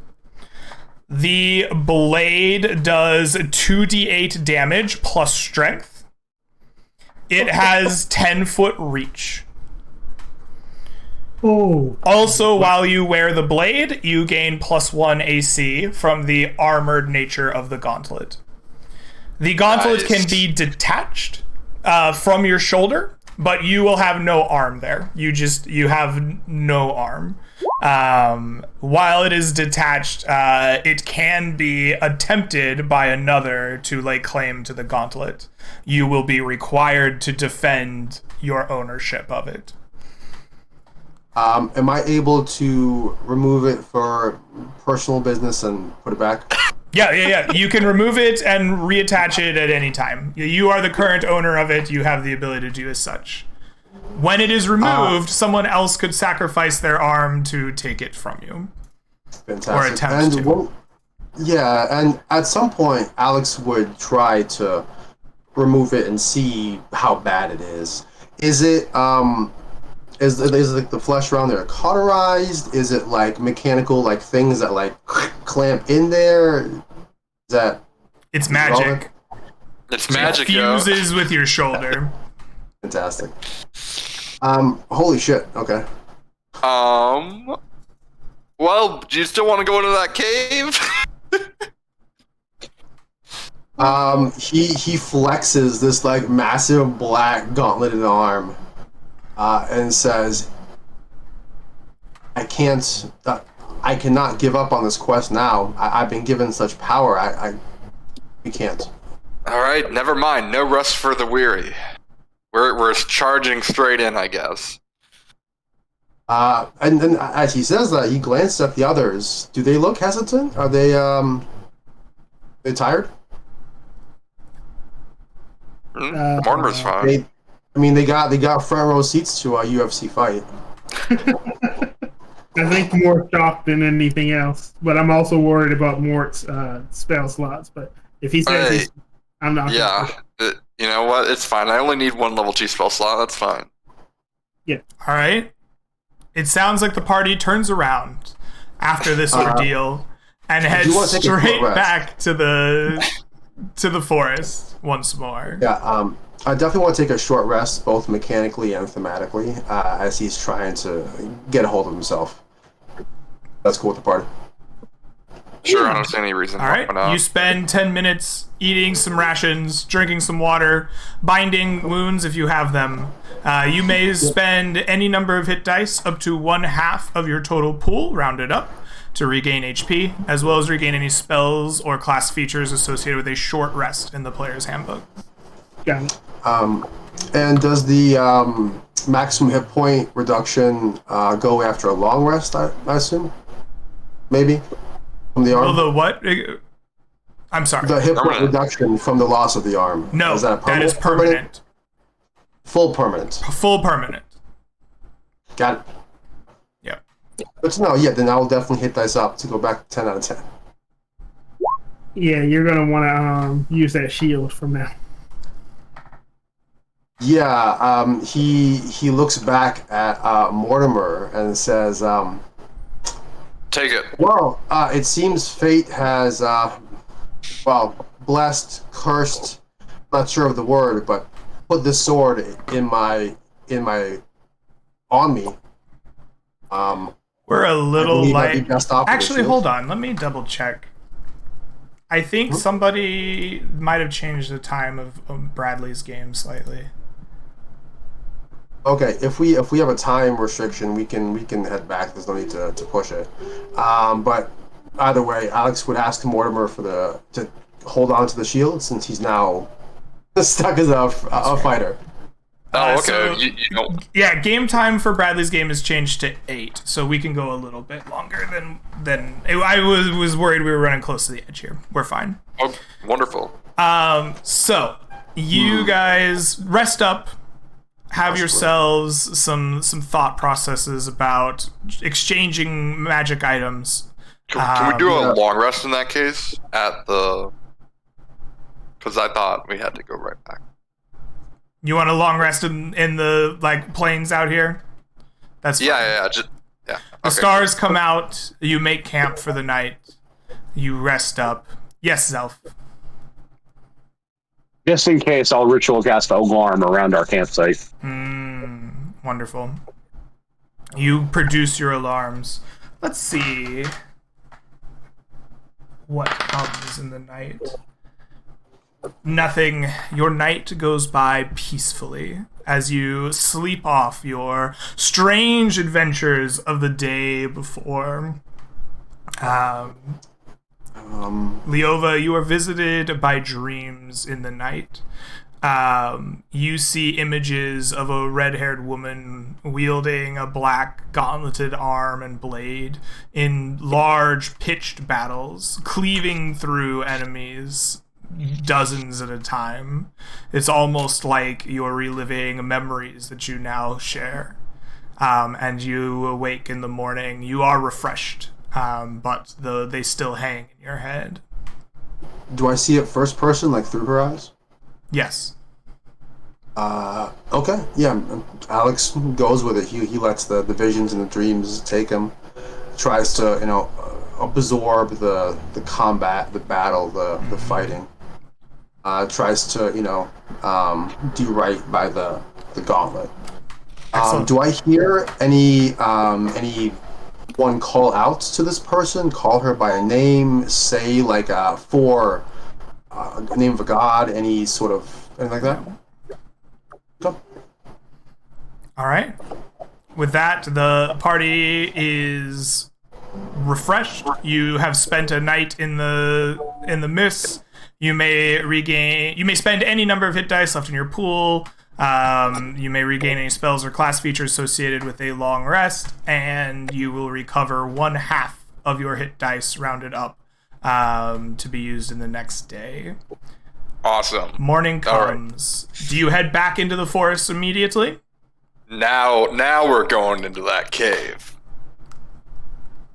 The blade does 2d8 damage plus strength. It has 10-foot reach. Oh. Also, while you wear the blade, you gain +1 AC from the armored nature of the gauntlet. The gauntlet can be detached from your shoulder, but you will have no arm there. You have no arm. While it is detached, it can be attempted by another to lay claim to the gauntlet. You will be required to defend your ownership of it. Am I able to remove it for personal business and put it back? Yeah. You can remove it and reattach it at any time. You are the current owner of it. You have the ability to do as such. When it is removed, someone else could sacrifice their arm to take it from you. Fantastic. Or attempt to. And at some point, Alex would try to remove it and see how bad it is. Is it Is like the flesh around there cauterized? Is it like mechanical, like things that like clamp in there? Is that? It's magic. It's magic, yo. It fuses with your shoulder. Fantastic. Holy shit. Okay. Well, do you still want to go into that cave? He flexes this like massive black gauntleted arm. And says, I cannot give up on this quest now. I've been given such power. We can't. All right, never mind. No rest for the weary. We're charging straight in, I guess. And then as he says that, he glances at the others. Do they look hesitant? Are they tired? Mortimer's fine. They got front row seats to a UFC fight. I think more shocked than anything else, but I'm also worried about Mort's spell slots. But if he says I'm not. Yeah, you know what? It's fine. I only need one level 2 spell slot. That's fine. Yeah. All right. It sounds like the party turns around after this ordeal and heads straight back to the forest once more. Yeah. I definitely want to take a short rest, both mechanically and thematically, as he's trying to get a hold of himself. That's cool with the party. Sure, I don't see any reason. All right, you spend 10 minutes eating some rations, drinking some water, binding wounds if you have them. You may spend any number of hit dice up to 1/2 of your total pool, rounded up, to regain HP, as well as regain any spells or class features associated with a short rest in the player's handbook. Got it. And does the maximum hit point reduction go after a long rest, I assume? Maybe? From the arm? Well, the what? I'm sorry. The hit point reduction from the loss of the arm. No, is that is permanent. Full permanent. Full permanent. Got it. Yeah. But no, yeah, then I'll definitely hit dice up to go back to 10 out of 10. Yeah, you're going to want to use that shield from now. Yeah, he looks back at Mortimer and says, take it. Well, it seems fate has, blessed, cursed, not sure of the word, but put this sword on me. We're a little like... Actually, hold on. on. Let me double check. I think somebody might have changed the time of Bradley's game slightly. Okay, if we have a time restriction, we can head back. There's no need to push it. But either way, Alex would ask Mortimer to hold on to the shield since he's now stuck as a fighter. Oh, okay. You don't... Yeah, game time for Bradley's game has changed to 8, so we can go a little bit longer than I was worried we were running close to the edge here. We're fine. Oh, wonderful. So you guys rest up. Have yourselves some thought processes about exchanging magic items. Can we do a long rest in that case? Because I thought we had to go right back. You want a long rest in the plains out here? That's fine. Yeah. The stars come out. You make camp for the night. You rest up. Yes, Zelf. Just in case, I'll ritual cast alarm around our campsite. Wonderful. You produce your alarms. Let's see what comes in the night. Nothing. Your night goes by peacefully as you sleep off your strange adventures of the day before. Leova, you are visited by dreams in the night. You see images of a red-haired woman wielding a black gauntleted arm and blade in large pitched battles, cleaving through enemies dozens at a time. It's almost like you're reliving memories that you now share. And you awake in the morning. You are refreshed. But they still hang in your head. Do I see it first person, like through her eyes? Yes. Okay. Yeah. Alex goes with it. He lets the visions and the dreams take him. Tries to absorb the combat, the battle, the fighting. Tries to do right by the gauntlet. Do I hear any one call out to this person, call her by a name, say for a name of a god, anything like that? Okay. All right. With that, the party is refreshed. You have spent a night in the mist. You may spend any number of hit dice left in your pool. You may regain any spells or class features associated with a long rest, and you will recover 1/2 of your hit dice rounded up to be used in the next day. Awesome. Morning All right. comes. Do you head back into the forest immediately? Now we're going into that cave.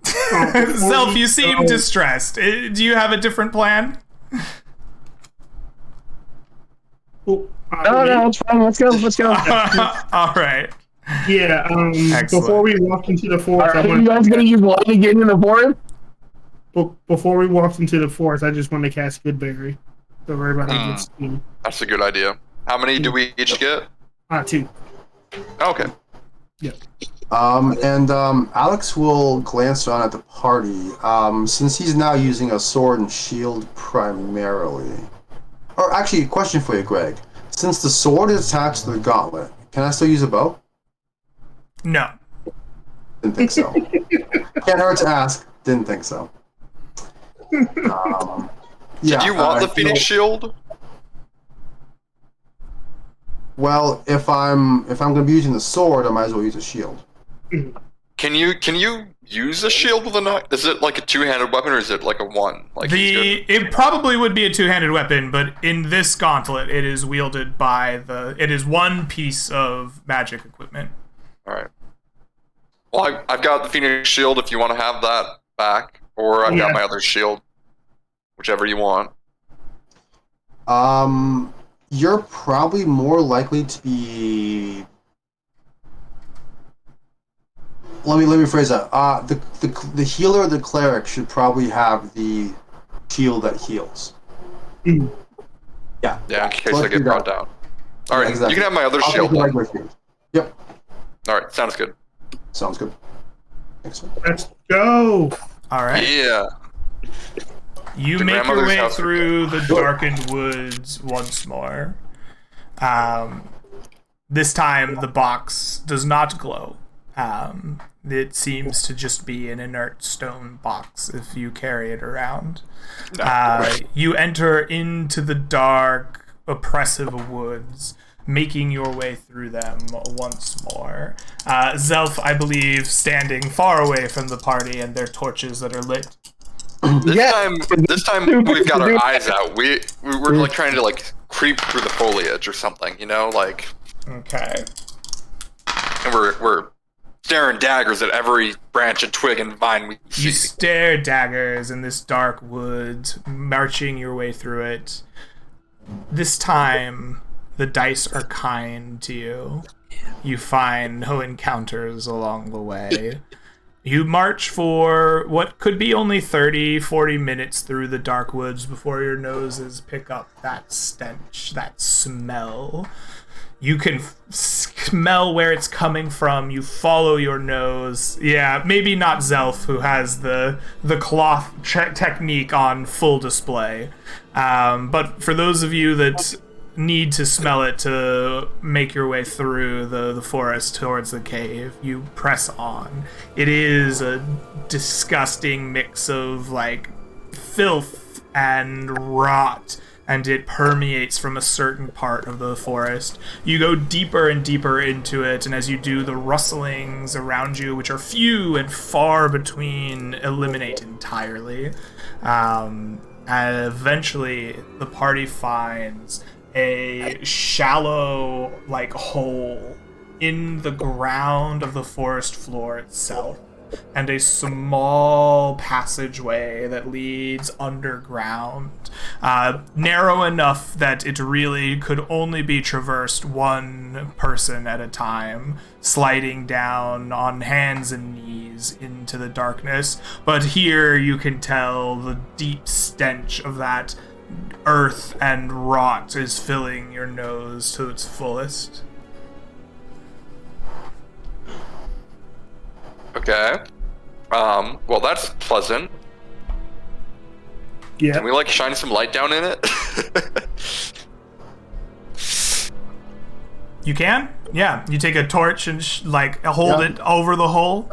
Zelf, you seem distressed. Do you have a different plan? Oh, No, it's fine. Let's go. All right. Yeah. Excellent. Before we walked into the forest, Are you guys gonna use light to get in the forest? before we walked into the forest, I just wanted to cast Goodberry, so everybody gets 2. That's a good idea. How many do we each get? 2. Okay. Alex will glance around at the party. Since he's now using a sword and shield primarily. Or actually, a question for you, Greg. Since the sword is attached to the gauntlet, can I still use a bow? No. Didn't think so. Can't hurt to ask. Didn't think so. Did you want the Phoenix Shield? Well, if I'm going to be using the sword, I might as well use a shield. Can you use a shield with a knife? Is it like a two-handed weapon or is it like a one? Like It probably would be a two-handed weapon, but in this gauntlet, it is wielded by it is one piece of magic equipment. All right. Well, I've got the Phoenix Shield if you want to have that back, or I've got my other shield, whichever you want. You're probably more likely to be. Let me rephrase that. The healer or the cleric should probably have the shield that heals. Yeah. Yeah, in case Let's I get do brought that. down. All right, Exactly. you can have my other I'll shield. take the regular shield. Yep. All right, sounds good. Sounds good. Excellent. Let's go. All right. Yeah. You To make your grandmother's way house through the darkened woods once more. This time, the box does not glow. It seems to just be an inert stone box if you carry it around. You enter into the dark, oppressive woods, making your way through them once more. Zelf, I believe, standing far away from the party and their torches that are lit. This time we've got our eyes out. We're like trying to like creep through the foliage or something, you know, like. Okay. And we're staring daggers at every branch and twig and vine we see. You stare daggers in this dark woods, marching your way through it. This time, the dice are kind to you. You find no encounters along the way. You march for what could be only 30, 40 minutes through the dark woods before your noses pick up that stench, that smell. You can smell where it's coming from. You follow your nose. Yeah, maybe not Zelf, who has the cloth technique on full display. But for those of you that need to smell it to make your way through the forest towards the cave, you press on. It is a disgusting mix of like filth and rot, and it permeates from a certain part of the forest. You go deeper and deeper into it, and as you do, the rustlings around you, which are few and far between, eliminate entirely. And eventually, the party finds a shallow, like, hole in the ground of the forest floor itself, and a small passageway that leads underground, narrow enough that it really could only be traversed one person at a time, sliding down on hands and knees into the darkness. But here you can tell the deep stench of that earth and rot is filling your nose to its fullest. Okay. Well, that's pleasant. Yeah. Can we, like, shine some light down in it? You can? Yeah. You take a torch and, hold it over the hole.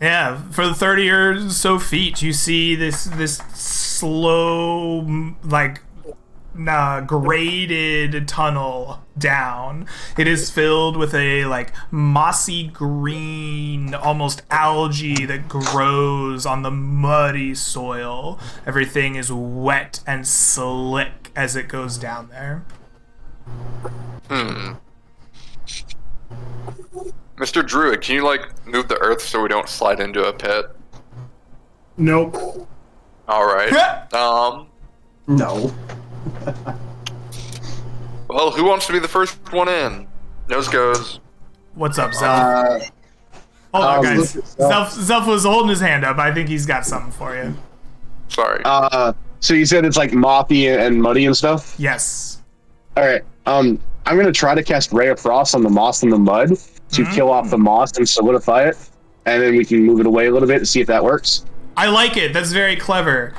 Yeah. For the 30 or so feet, you see this slow, like, graded tunnel down. It is filled with a like mossy green, almost algae that grows on the muddy soil. Everything is wet and slick as it goes down there. Mr. Druid, can you like move the earth so we don't slide into a pit? Nope. All right. No. Well, who wants to be the first one in? Nose goes. What's up, Zelf? Hold on, guys. Zelf was holding his hand up. I think he's got something for you. Sorry. So you said it's like mothy and muddy and stuff? Yes. All right. I'm gonna try to cast Ray of Frost on the moss and the mud to kill off the moss and solidify it, and then we can move it away a little bit to see if that works. I like it. That's very clever.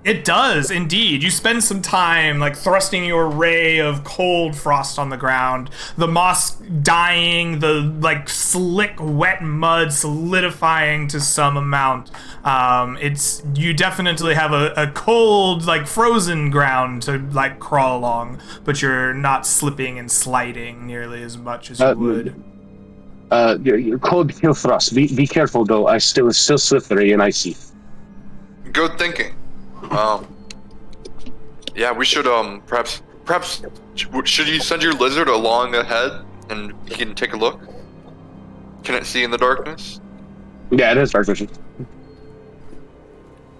It does, indeed. You spend some time, like, thrusting your ray of cold frost on the ground. The moss dying, the, like, slick, wet mud solidifying to some amount. You definitely have a cold, like, frozen ground to, like, crawl along, but you're not slipping and sliding nearly as much as you would. You're cold kill frost. Be careful, though. I still slippery and icy. Good thinking. Yeah, we should perhaps should you send your lizard along ahead and he can take a look? Can it see in the darkness? Yeah, it is dark vision.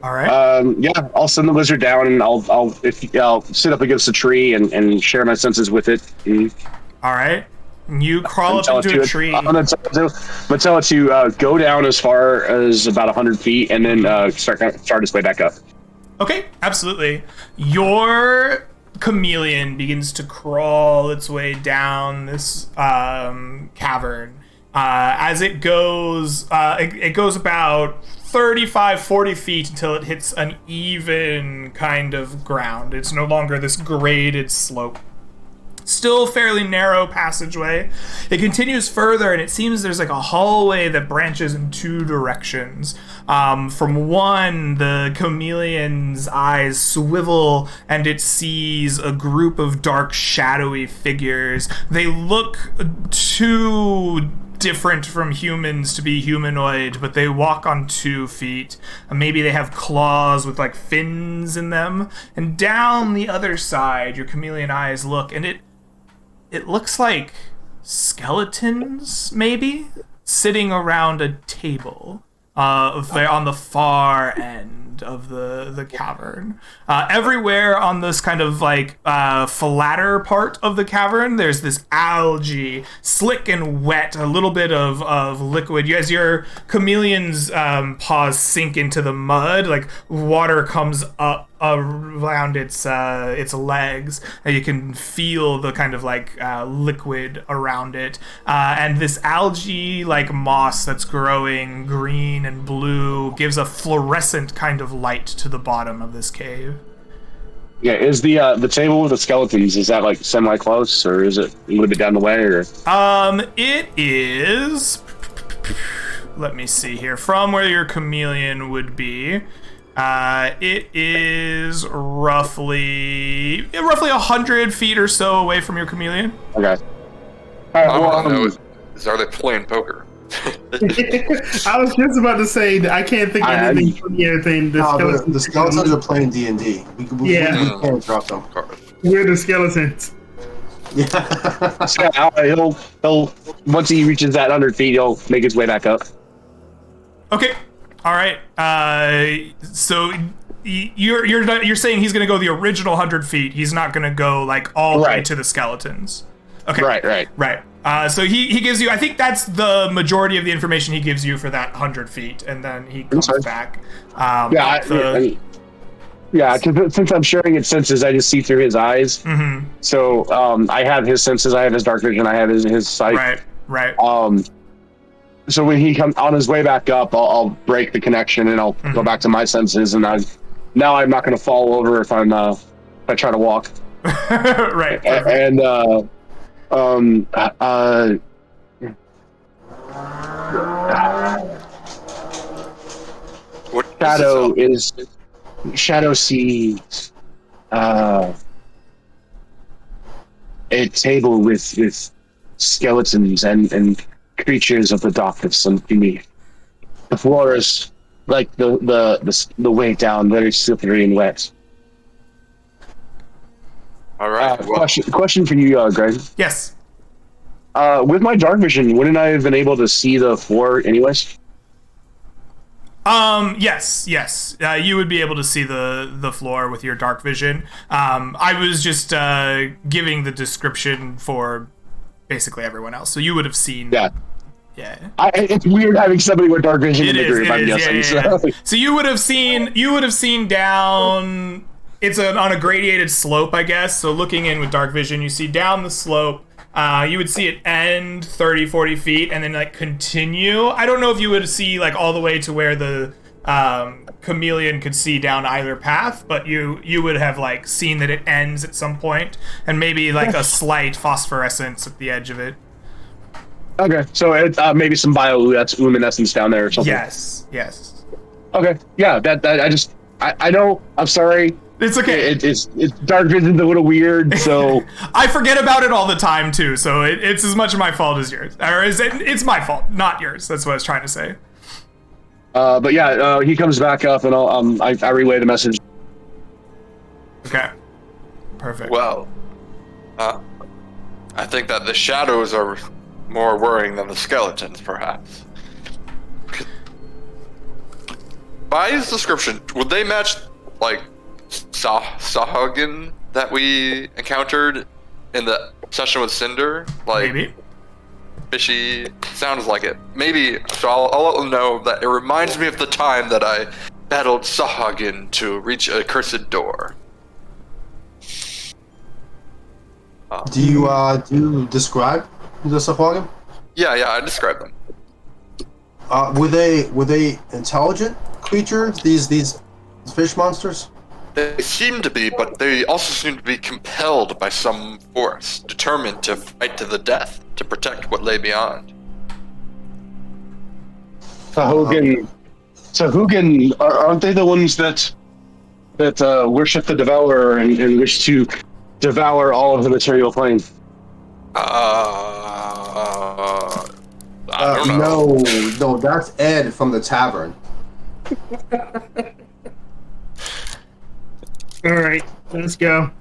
All right. Yeah, I'll send the lizard down and I'll sit up against a tree and share my senses with it. All right. You crawl up into a tree. I'm gonna tell it to go down as far as about 100 feet and then start its way back up. Okay, absolutely. Your chameleon begins to crawl its way down this cavern. As it goes, it goes about 35, 40 feet until it hits an even kind of ground. It's no longer this graded slope. Still fairly narrow passageway. It continues further, and it seems there's like a hallway that branches in two directions. From one, the chameleon's eyes swivel, and it sees a group of dark, shadowy figures. They look too different from humans to be humanoid, but they walk on 2 feet. Maybe they have claws with like fins in them. And down the other side, your chameleon eyes look, and it looks like skeletons, maybe, sitting around a table on the far end of the cavern. Everywhere on this kind of like flatter part of the cavern, there's this algae, slick and wet, a little bit of liquid. As your chameleon's paws sink into the mud, like water comes up around its legs, and you can feel the kind of like liquid around it, and this algae like moss that's growing green and blue gives a fluorescent kind of light to the bottom of this cave. Yeah, is the table with the skeletons, is that like semi close, or is it a little bit down the way, or? It is, let me see here, from where your chameleon would be. It is roughly 100 feet or so away from your chameleon. Okay. All right, Are they playing poker? I was just about to say that I can't think of anything funnier than the skeletons are playing D&D. We can't interrupt them. We're the skeletons. Yeah. So he'll once he reaches that 100 feet, he'll make his way back up. Okay. All right. So you're saying he's going to go the original 100 feet. He's not going to go like all the way to the skeletons. Okay. Right. So he gives you, I think that's the majority of the information he gives you for that 100 feet, and then he comes back. Because since I'm sharing his senses, I just see through his eyes. Mm-hmm. So I have his senses, I have his dark vision, I have his sight. Right. So when he comes on his way back up, I'll break the connection and I'll go back to my senses, and I'm not going to fall over if I try to walk. Right. And Shadow sees. a table with skeletons and creatures of the darkness underneath. The floor is like the way down, very slippery and wet. All right. Question for you, Greg. Yes. With my dark vision, wouldn't I have been able to see the floor anyways? Yes. You would be able to see the floor with your dark vision. I was just giving the description for basically everyone else, so you would have seen. Yeah. Yeah. It's weird having somebody with dark vision in the group. I'm guessing. Yeah. So you would have seen down. It's on a gradiated slope, I guess. So looking in with dark vision, you see down the slope. You would see it end 30, 40 feet and then like continue. I don't know if you would see like all the way to where the chameleon could see down either path, but you would have like seen that it ends at some point and maybe like a slight phosphorescence at the edge of it. Okay, so it, maybe some bioluminescence down there or something. Yes. Okay, yeah, I know. I'm sorry. It's okay. It's dark vision's a little weird, so I forget about it all the time too. So it's as much my fault as yours, or it's my fault, not yours. That's what I was trying to say. But yeah, he comes back up, and I relay the message. Okay. Perfect. Well, I think that the shadows are more worrying than the skeletons, perhaps. By his description, would they match, like, Sahagin that we encountered in the session with Cinder? Like, maybe. Fishy? Sounds like it. Maybe, so I'll let them know that it reminds me of the time that I battled Sahagin to reach a cursed door. Do you describe the Sahagin? Yeah, I described them. Were they intelligent creatures? These fish monsters? They seem to be, but they also seem to be compelled by some force, determined to fight to the death to protect what lay beyond. Sahagin, aren't they the ones that worship the Devourer and wish to devour all of the material plane? I don't know. No, that's Ed from the tavern. All right, let's go.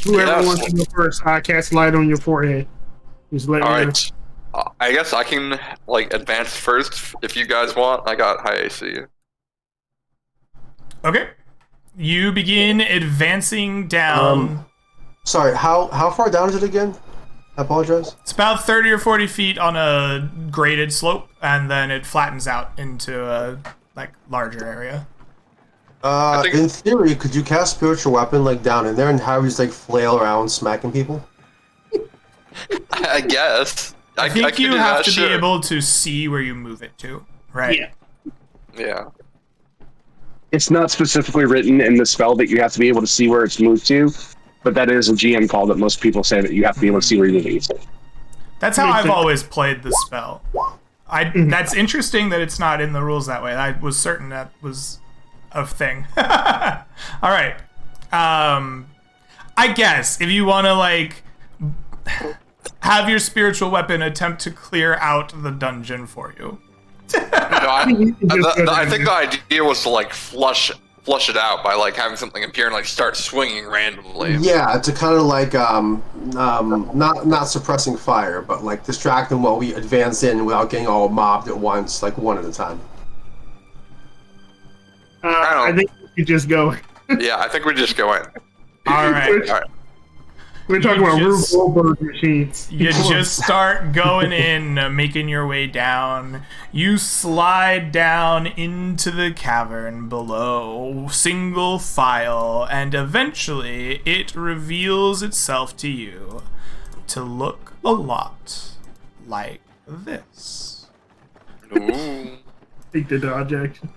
Whoever wants to go first, I cast light on your forehead. Just let me know. Alright. I guess I can, like, advance first if you guys want. I got high AC. Okay. You begin advancing down. Sorry, how far down is it again? I apologize. It's about 30 or 40 feet on a graded slope, and then it flattens out into a larger area. In theory, could you cast spiritual weapon like down in there and have you just like flail around smacking people? I guess. I think you have to be able to see where you move it to, right? Yeah. It's not specifically written in the spell that you have to be able to see where it's moved to, but that is a GM call that most people say that you have to be able to see where you're moving to. That's how I've always played the spell. That's interesting that it's not in the rules that way. I was certain that was a thing. All right. I guess if you want to like have your spiritual weapon attempt to clear out the dungeon for you. I think the idea was to like flush it out by like having something appear and like start swinging randomly. Yeah, to kind of like not suppressing fire, but like distract them while we advance in without getting all mobbed at once, like one at a time. I think you just go. Yeah, I think we just go in. All right. We're talking about Rube Goldberg machines. You just start going in, making your way down. You slide down into the cavern below, single file, and eventually it reveals itself to you to look a lot like this. Ooh. Take the dodge action.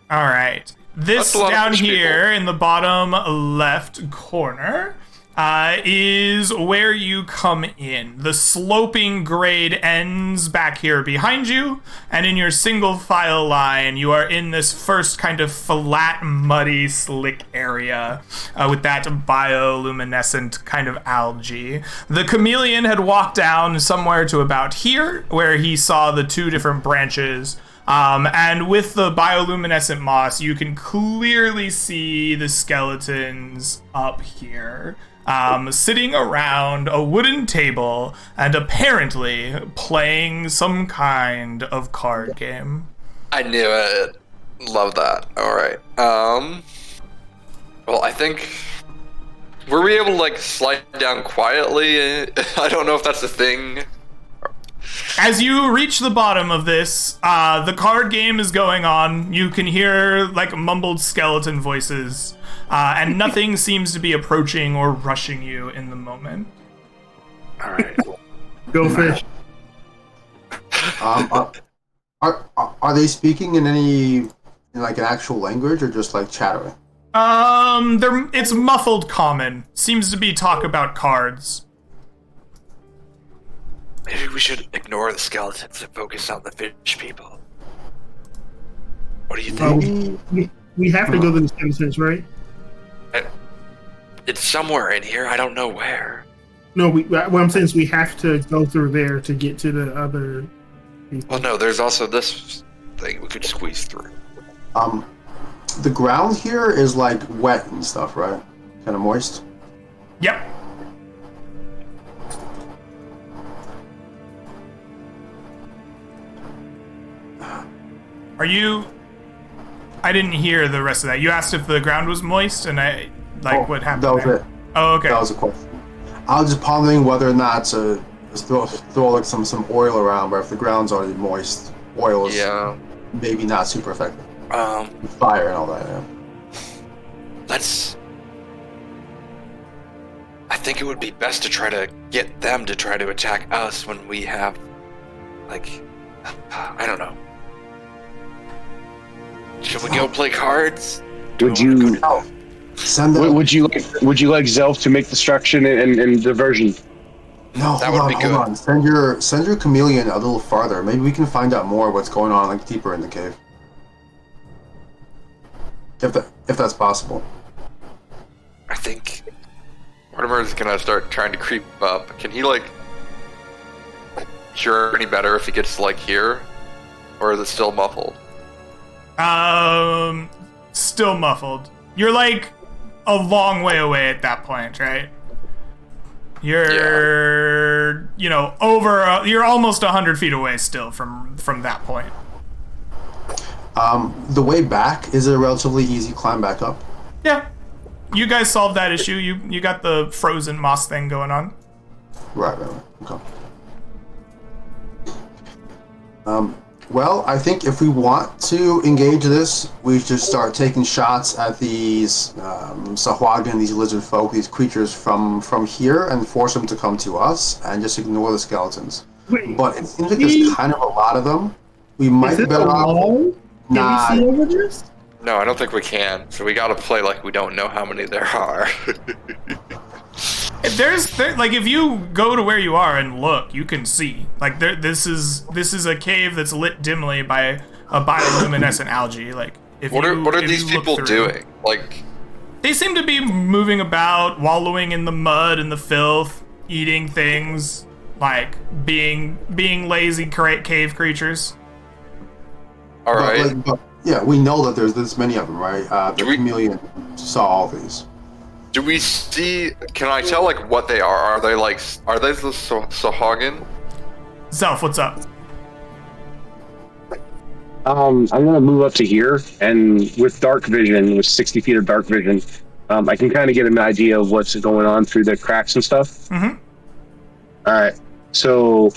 All right. This down here in the bottom left corner is where you come in. The sloping grade ends back here behind you, and in your single file line, you are in this first kind of flat, muddy, slick area with that bioluminescent kind of algae. The chameleon had walked down somewhere to about here, where he saw the two different branches. And with the bioluminescent moss, you can clearly see the skeletons up here. Sitting around a wooden table and apparently playing some kind of card game. I knew it. Love that. All right. Well, I think were we able to like slide down quietly? I don't know if that's a thing. As you reach the bottom of this, the card game is going on. You can hear like mumbled skeleton voices. And nothing seems to be approaching or rushing you in the moment. All right. Go fish. Are they speaking in like an actual language or just like chattering? It's muffled common. Seems to be talk about cards. Maybe we should ignore the skeletons and focus on the fish people. What do you think? We have to go to the skeletons, right? It's somewhere in here. I don't know where. No, what I'm saying is we have to go through there to get to the other people. Well, no, there's also this thing we could squeeze through. The ground here is like wet and stuff, right? Kind of moist. Yep. Are you... I didn't hear the rest of that. You asked if the ground was moist, and what happened That was there? it. Oh, okay. That was a question. I was just pondering whether or not to throw like some oil around, but if the ground's already moist, oil is maybe not super effective. Fire and all that. Yeah. I think it would be best to try to get them to try to attack us when we have, like, I don't know. Should we go play cards? Would you? Send them. Would you like Zelf to make destruction and diversion? No, That hold would be good. on. Send your chameleon a little farther. Maybe we can find out more what's going on, like deeper in the cave. If that's possible. I think Mortimer is gonna start trying to creep up. Can he like hear any better if he gets like here, or is it still muffled? Still muffled. You're like a long way away at that point, right? You're, you're almost 100 feet away still from that point. The way back is a relatively easy climb back up. Yeah. You guys solved that issue. You got the frozen moss thing going on. Right. Okay. Well, I think if we want to engage this, we should start taking shots at these Sahuagin, these lizard folk, these creatures from here, and force them to come to us, and just ignore the skeletons. Wait, but it seems like there's kind of a lot of them. We might be better off. Nah. Can we see over this? No, I don't think we can. So we gotta play like we don't know how many there are. If you go to where you are and look, you can see. Like this is a cave that's lit dimly by a bioluminescent algae. Like what are these people doing? Like they seem to be moving about, wallowing in the mud and the filth, eating things, like being lazy cave creatures. All right. Yeah, we know that there's this many of them, right? The chameleon saw all these. Do we see? Can I tell like what they are? Are they the Sahuagin? Zelf, what's up? I'm gonna move up to here, and with dark vision, with 60 feet of dark vision, I can kind of get an idea of what's going on through the cracks and stuff. Mm-hmm. All right, so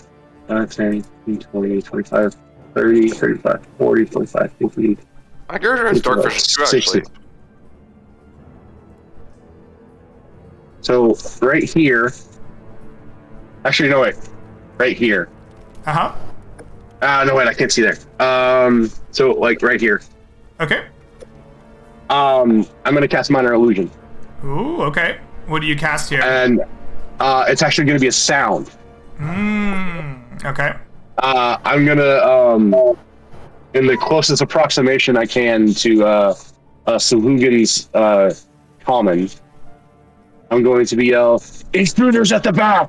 10, 20, 25, 30, 35, 40, 45, 50. My character has dark vision too, actually. 60. So right here, actually no wait, right here. Uh-huh. No wait, I can't see there. So like right here. Okay. I'm gonna cast minor illusion. Ooh, okay. What do you cast here? And it's actually going to be a sound. Okay. I'm gonna in the closest approximation I can to Sahugin's common, I'm going to be yell, "Intruders at the back!"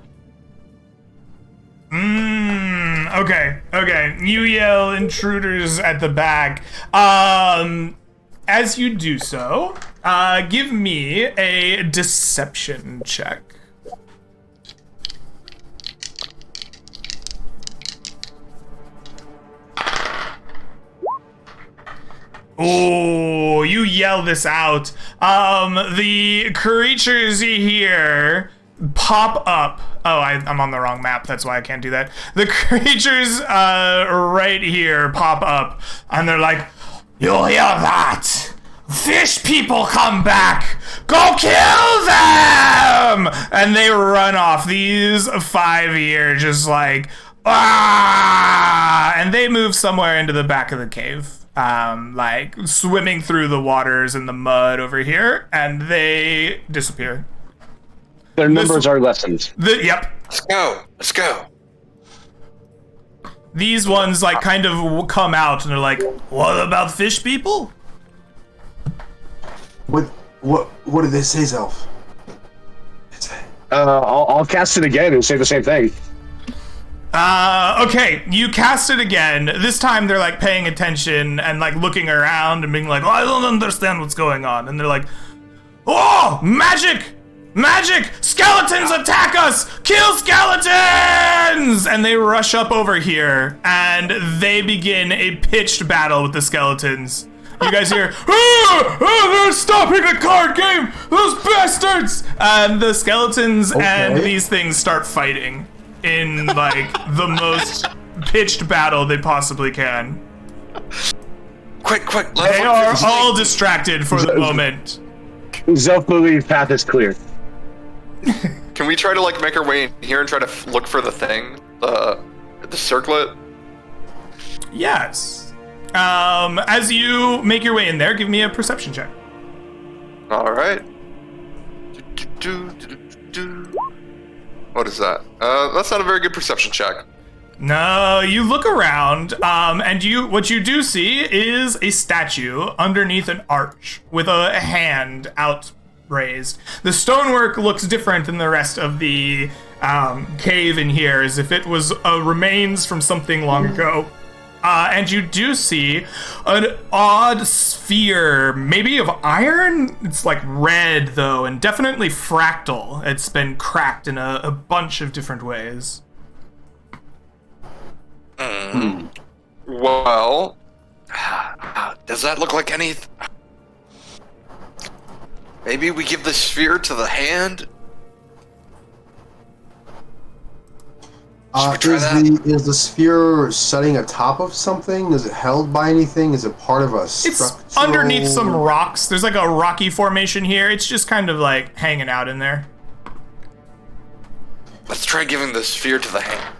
Okay. You yell intruders at the back. As you do so, give me a deception check. Oh, you yell this out. The creatures here pop up. Oh, I'm on the wrong map. That's why I can't do that. The creatures right here pop up, and they're like, "You'll hear that? Fish people come back! Go kill them!" And they run off. These 5 here just like, ah! And they move somewhere into the back of the cave. Like swimming through the waters and the mud over here, and they disappear. Their numbers are lessened. Yep. Let's go. These ones like kind of come out and they're like, "What about fish people?" What did they say, Zelf? I'll cast it again and say the same thing. Okay, you cast it again. This time they're like paying attention and like looking around and being like, "Oh, I don't understand what's going on." And they're like, "Oh, magic! Magic! Skeletons attack us! Kill skeletons!" And they rush up over here and they begin a pitched battle with the skeletons. You guys hear, they're stopping the card game! Those bastards! And the skeletons and these things start fighting in like the most pitched battle they possibly can. Quick! They are all distracted for the moment. Zelf believes path is clear. Can we try to like make our way in here and try to look for the thing, the circlet? Yes. As you make your way in there, give me a perception check. All right. What is that? That's not a very good perception check. No, you look around, and what you do see is a statue underneath an arch with a hand outraised. The stonework looks different than the rest of the cave in here, as if it was remains from something long ago. And you do see an odd sphere, maybe of iron. It's like red, though, and definitely fractal. It's been cracked in a bunch of different ways. Well, does that look like anything? Maybe we give the sphere to the hand? Is the sphere setting atop of something? Is it held by anything? Is it part of a structure? It's underneath some rocks. There's like a rocky formation here. It's just kind of like hanging out in there. Let's try giving the sphere to the hand.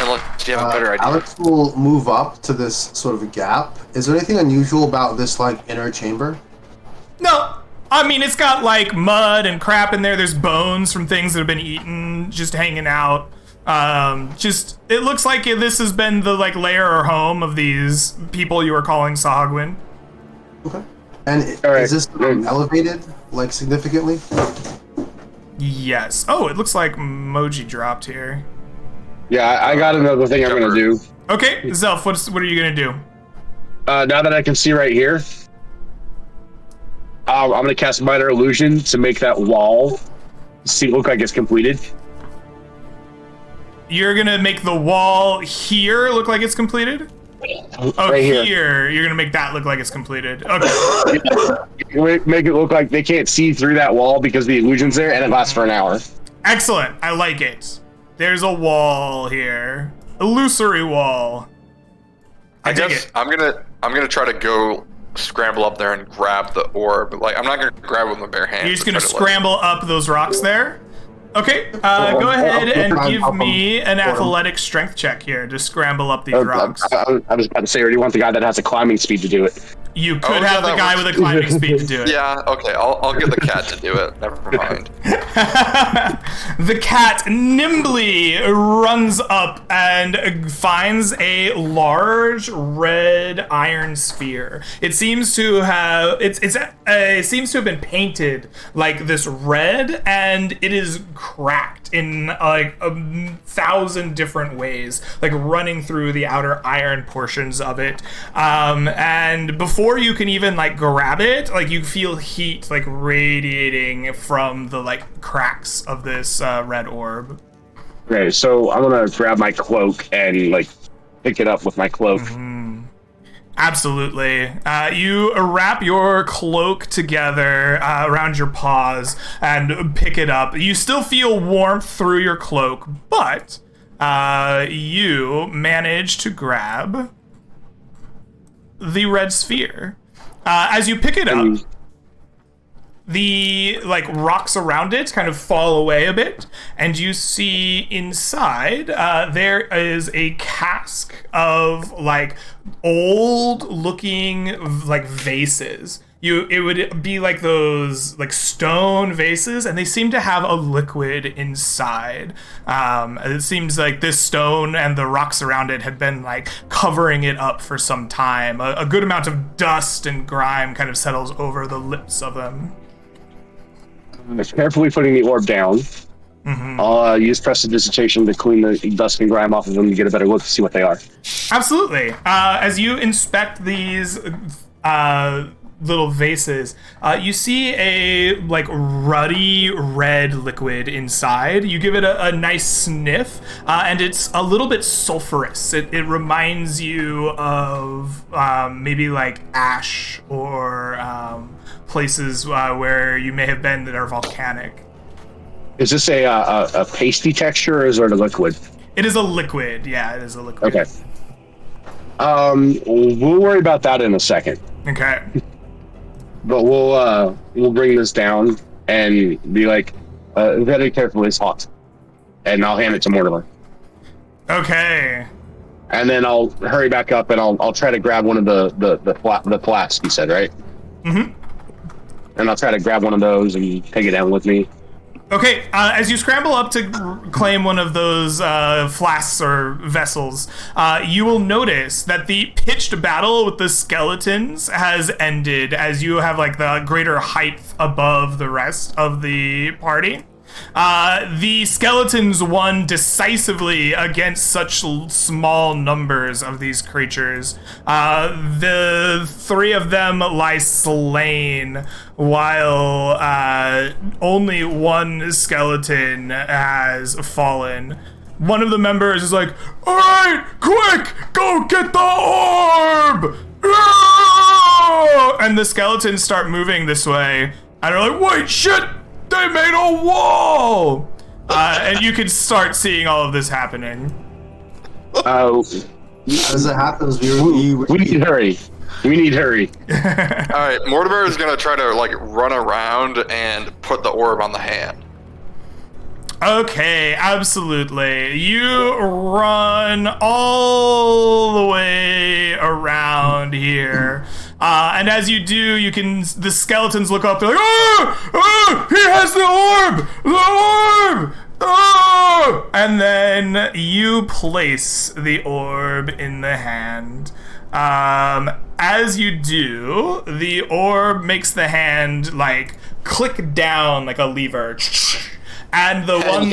Unless you have a better idea. Alex will move up to this sort of a gap. Is there anything unusual about this like inner chamber? No. I mean, it's got like mud and crap in there. There's bones from things that have been eaten, just hanging out. It looks like this has been the like lair or home of these people you are calling Sahagwin. Okay. And is this elevated, like significantly? Yes. Oh, it looks like Moji dropped here. Yeah, I got another thing I'm gonna do. Okay, Zelf, what are you gonna do? Now that I can see right here, I'm gonna cast Minor Illusion to make that wall look like it's completed. You're gonna make the wall here look like it's completed? Oh, right here. You're gonna make that look like it's completed. Okay. Make it look like they can't see through that wall because the illusion's there, and it lasts for an hour. Excellent. I like it. There's a wall here. Illusory wall. I dig it. I'm gonna try to go scramble up there and grab the orb. Like, I'm not gonna grab it with my bare hands. You're just gonna scramble up those rocks there? Okay, go ahead and give me an athletic strength check here to scramble up these rocks. I was about to say, or do you want the guy that has a climbing speed to do it? You could have the guy with the climbing speed to do it. Yeah, okay, I'll get the cat to do it. Never mind. The cat nimbly runs up and finds a large red iron sphere. It seems to have it seems to have been painted like this red, and it is cracked in like 1,000 different ways, like running through the outer iron portions of it. And before you can even like grab it, like you feel heat like radiating from the like cracks of this red orb. Okay, so I'm gonna grab my cloak and like pick it up with my cloak. Absolutely. You wrap your cloak together around your paws and pick it up. You still feel warmth through your cloak, but you manage to grab the red sphere. As you pick it up, the like rocks around it kind of fall away a bit, and you see inside there is a cask of like old looking like vases. It would be like those like stone vases, and they seem to have a liquid inside. It seems like this stone and the rocks around it had been like covering it up for some time. A good amount of dust and grime kind of settles over the lips of them. Carefully putting the orb down. I'll use prestidigitation to clean the dust and grime off of them to get a better look to see what they are. Absolutely. As you inspect these little vases, you see a like ruddy red liquid inside. You give it a nice sniff, and it's a little bit sulfurous. It reminds you of maybe like ash or places where you may have been that are volcanic. Is this a pasty texture, or is it a liquid? It is a liquid. Yeah, it is a liquid. Okay. We'll worry about that in a second. Okay. But we'll bring this down and be like, very careful, it's hot. And I'll hand it to Mortimer. Okay. And then I'll hurry back up and I'll try to grab one of the flasks, you said, right? And I'll try to grab one of those and take it down with me. Okay, as you scramble up to claim one of those flasks or vessels, you will notice that the pitched battle with the skeletons has ended as you have like the greater height above the rest of the party. The skeletons won decisively against such small numbers of these creatures. The three of them lie slain, while only one skeleton has fallen. One of the members is like, "All right, quick, go get the orb!" And the skeletons start moving this way, and they're like, "Wait, shit! They made a wall!" And you can start seeing all of this happening. As it happens, we need to hurry. We need hurry. All right, Mortimer is gonna try to like run around and put the orb on the hand. Okay, absolutely. You run all the way around here. And as you do, the skeletons look up, they're like, "Oh! He has the orb! The orb! Oh!" And then you place the orb in the hand. As you do, the orb makes the hand like click down like a lever. And the one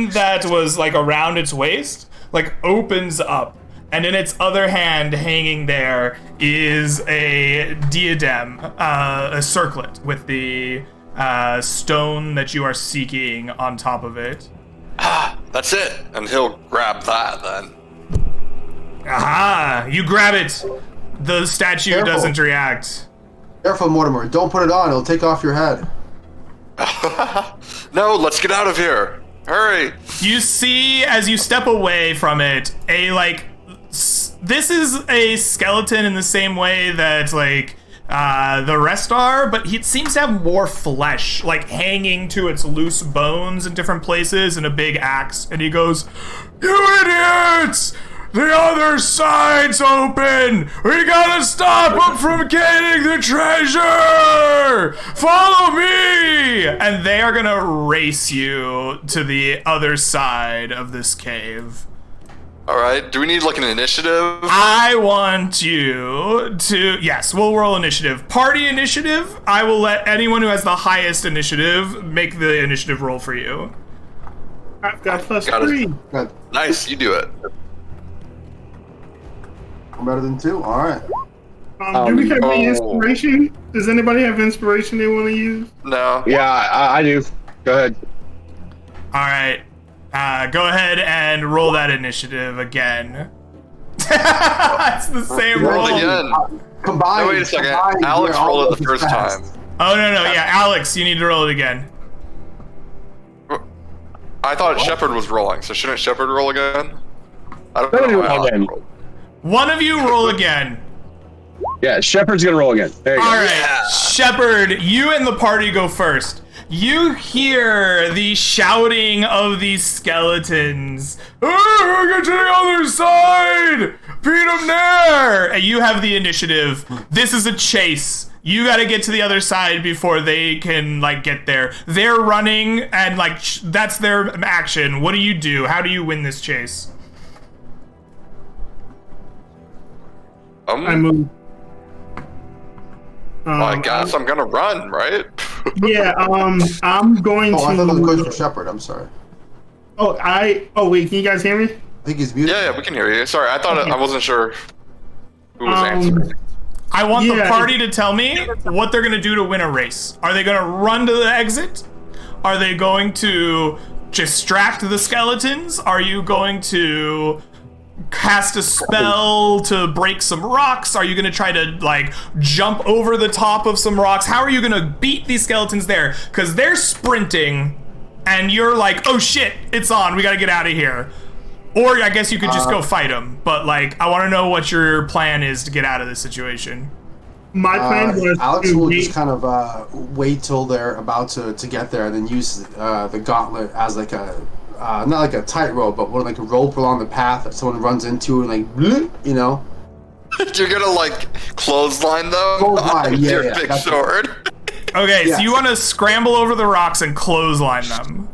that was like around its waist like opens up, and in its other hand hanging there is a diadem, a circlet with the stone that you are seeking on top of it. That's it, and he'll grab that then. Aha! You grab it. The statue Careful. doesn't react. Careful, Mortimer. Don't put it on. It'll take off your head. No, let's get out of here. Hurry. You see, as you step away from it, this is a skeleton in the same way that, like, the rest are, but it seems to have more flesh, like, hanging to its loose bones in different places and a big axe. And he goes, "You idiots! The other side's open! We gotta stop them from getting the treasure! Follow me! And they are gonna race you to the other side of this cave. Alright, do we need like an initiative? I want you to... Yes, we'll roll initiative. Party initiative, I will let anyone who has the highest initiative make the initiative roll for you. I've got plus Got it. 3. Good. Nice, you do it. I'm better than 2. All right. Do we have any Oh. inspiration? Does anybody have inspiration they want to use? No. Yeah, I do. Go ahead. Alright. Go ahead and roll that initiative again. It's the same Roll roll. again. Combined. No, wait a second. combined, Alex we're rolled it all the first fast. time. Oh, no, yeah, Alex, you need to roll it again. I thought Shepard was rolling, so shouldn't Shepard roll again? I don't Somebody know. why roll Alex again. rolled. One of you roll again. Yeah, Shepard's gonna roll again. There you go. Alright, Shepard, you and the party go first. You hear the shouting of these skeletons. Oh, get to the other side! Beat them there! And you have the initiative. This is a chase. You gotta get to the other side before they can, like, get there. They're running, and, like, that's their action. What do you do? How do you win this chase? I move. I guess I'm gonna run, right? Yeah, I'm going Oh, I thought that was a to. question for Shepard. I'm sorry. Oh, wait, can you guys hear me? I think he's muted. Yeah, we can hear you. Sorry, I thought I wasn't sure who was Um, answering. I want the Yeah. party to tell me what they're gonna do to win a race. Are they gonna run to the exit? Are they going to distract the skeletons? Are you going to cast a spell to break some rocks? Are you gonna try to, like, jump over the top of some rocks? How are you gonna beat these skeletons there? Because they're sprinting, and you're like, oh shit, it's on, we gotta get out of here. Or I guess you could just go fight them. But, like, I want to know what your plan is to get out of this situation. My plan was Alex to will wait. just kind of wait till they're about to get there, and then use the gauntlet as like a not like a tightrope, but more like a rope along the path that someone runs into, and like bloop, you know. You're gonna like clothesline them Clothesline, with yeah, your yeah, big that's- sword. Okay, so Yes. you want to scramble over the rocks and clothesline them.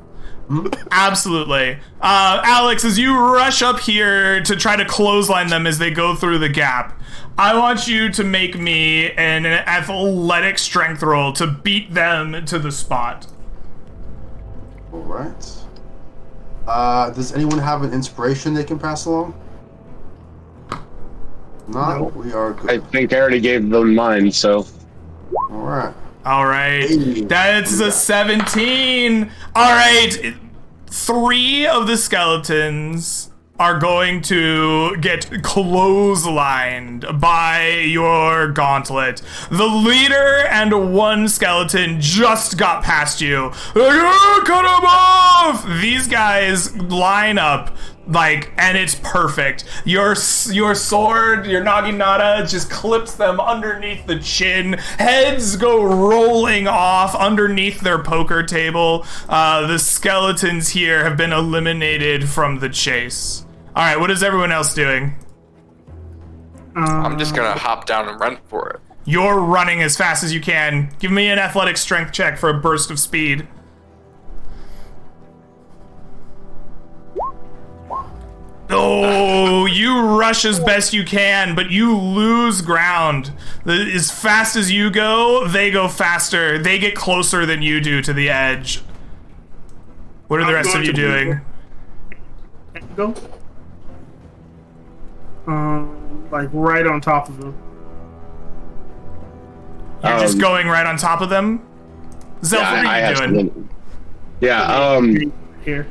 Absolutely. Alex, as you rush up here to try to clothesline them as they go through the gap, I want you to make me an athletic strength roll to beat them to the spot. All right. Does anyone have an inspiration they can pass along? Not. No. We are I good. think I already gave them mine, so. All right. All right. Hey. That's a 17. All right. 3 of the skeletons are going to get clotheslined by your gauntlet. The leader and 1 skeleton just got past you. Cut him off! These guys line up, like, and it's perfect. Your sword, your naginata, just clips them underneath the chin. Heads go rolling off underneath their poker table. The skeletons here have been eliminated from the chase. All right, what is everyone else doing? I'm just gonna hop down and run for it. You're running as fast as you can. Give me an athletic strength check for a burst of speed. Oh, you rush as best you can, but you lose ground. As fast as you go, they go faster. They get closer than you do to the edge. What are the I'm rest of going you to doing? Go. Like right on top of them. You're just Um, going right on top of them? Zelf, what are you have doing? some- Yeah, Here.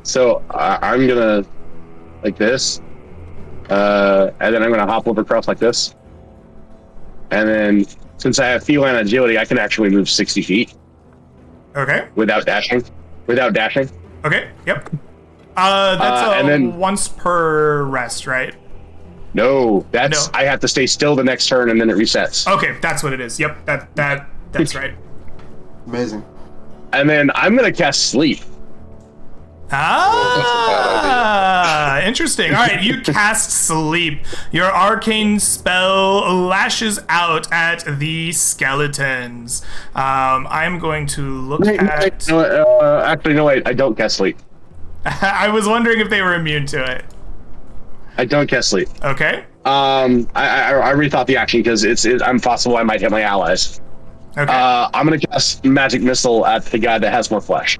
so I'm gonna, like this, and then I'm gonna hop over across like this. And then, since I have feline agility, I can actually move 60 feet Okay. without dashing. Okay. Yep. That's and then- once per rest, right? No, that's No. I have to stay still the next turn, and then it resets. Okay, that's what it is. Yep. That's right. Amazing. And then I'm gonna cast sleep. Ah, Interesting. All right, you cast Sleep. Your arcane spell lashes out at the skeletons. I'm going to look at... Actually, no, wait. I don't cast Sleep. I was wondering if they were immune to it. I don't cast Sleep. Okay. I rethought the action because I'm possible I might hit my allies. Okay. I'm gonna cast Magic Missile at the guy that has more flesh.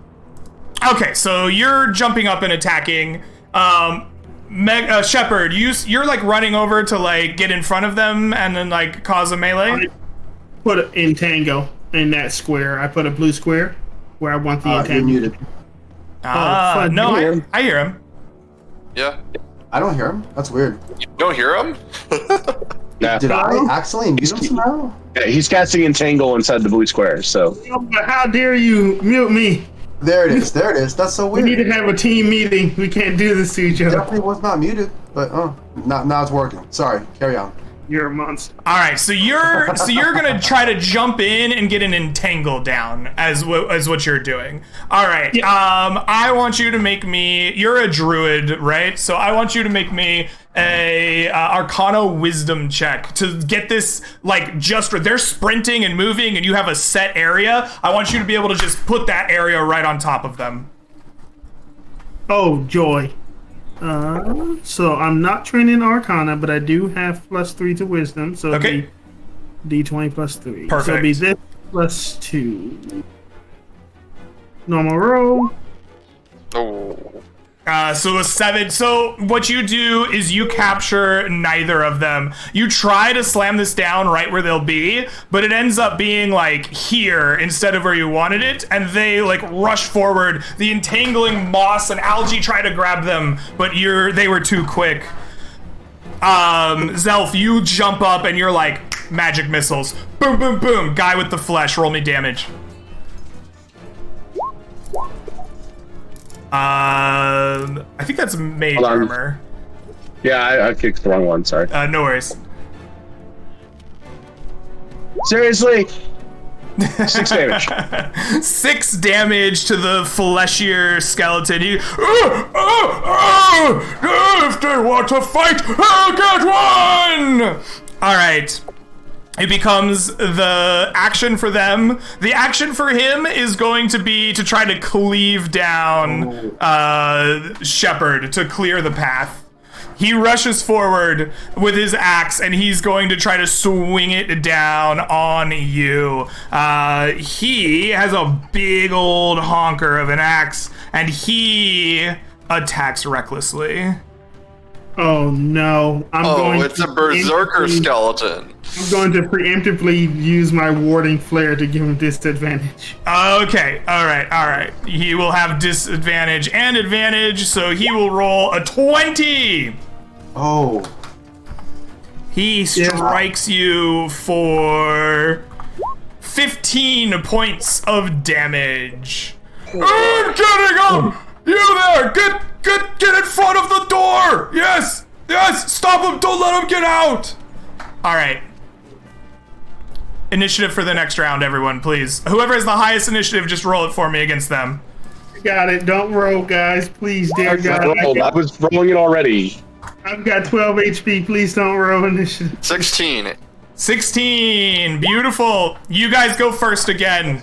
Okay, so you're jumping up and attacking. Shepard, you're like running over to like get in front of them and then like cause a melee. I put it in Tango in that square. I put a blue square where I want the You're Entangle. muted. fun. No, Yeah. I hear him. Yeah. I don't hear him. That's weird. You don't hear him? Yeah. Did I accidentally mute him somehow? Yeah, he's casting Entangle inside the blue square, so. Oh, but how dare you mute me? There it is. There it is. That's so We weird. need to have a team meeting. We can't do this to each other. Definitely was not muted, but now it's working. Sorry. Carry on. You're a monster. All right, so you're gonna try to jump in and get an entangle down as what you're doing. All right, I want you to make me. You're a druid, right? So I want you to make me a Arcana Wisdom check to get this like just. They're sprinting and moving, and you have a set area. I want you to be able to just put that area right on top of them. Oh, joy. So I'm not training Arcana, but I do have +3 to Wisdom. So it'll Okay. be D20 +3. Perfect. So it'll be this +2. Normal roll. Oh. So a 7. So what you do is you capture neither of them. You try to slam this down right where they'll be, but it ends up being like here instead of where you wanted it, and they like rush forward. The entangling moss and algae try to grab them, but they were too quick. Zelf, you jump up and you're like magic missiles. Boom, boom, boom. Guy with the flesh, roll me damage. I think that's mage Hold on. armor. Yeah, I kicked the wrong one, sorry. No worries. Seriously? 6 damage. 6 damage to the fleshier skeleton. If they want to fight, I'll get one! Alright. It becomes the action for them. The action for him is going to be to try to cleave down Shepard to clear the path. He rushes forward with his axe, and he's going to try to swing it down on you. He has a big old honker of an axe, and he attacks recklessly. Oh no! It's a berserker skeleton. I'm going to preemptively use my warding flare to give him disadvantage. Okay, all right. He will have disadvantage and advantage, so he will roll a 20. Oh. He strikes you for 15 points of damage. I'm getting him! You there! Get in front of the door! Yes! Stop him! Don't let him get out! Alright. Initiative for the next round, everyone, please. Whoever has the highest initiative, just roll it for me against them. Got it. Don't roll, guys. Please, dear God. I was rolling it already. I've got 12 HP. Please don't roll initiative. 16. 16! Beautiful! You guys go first again.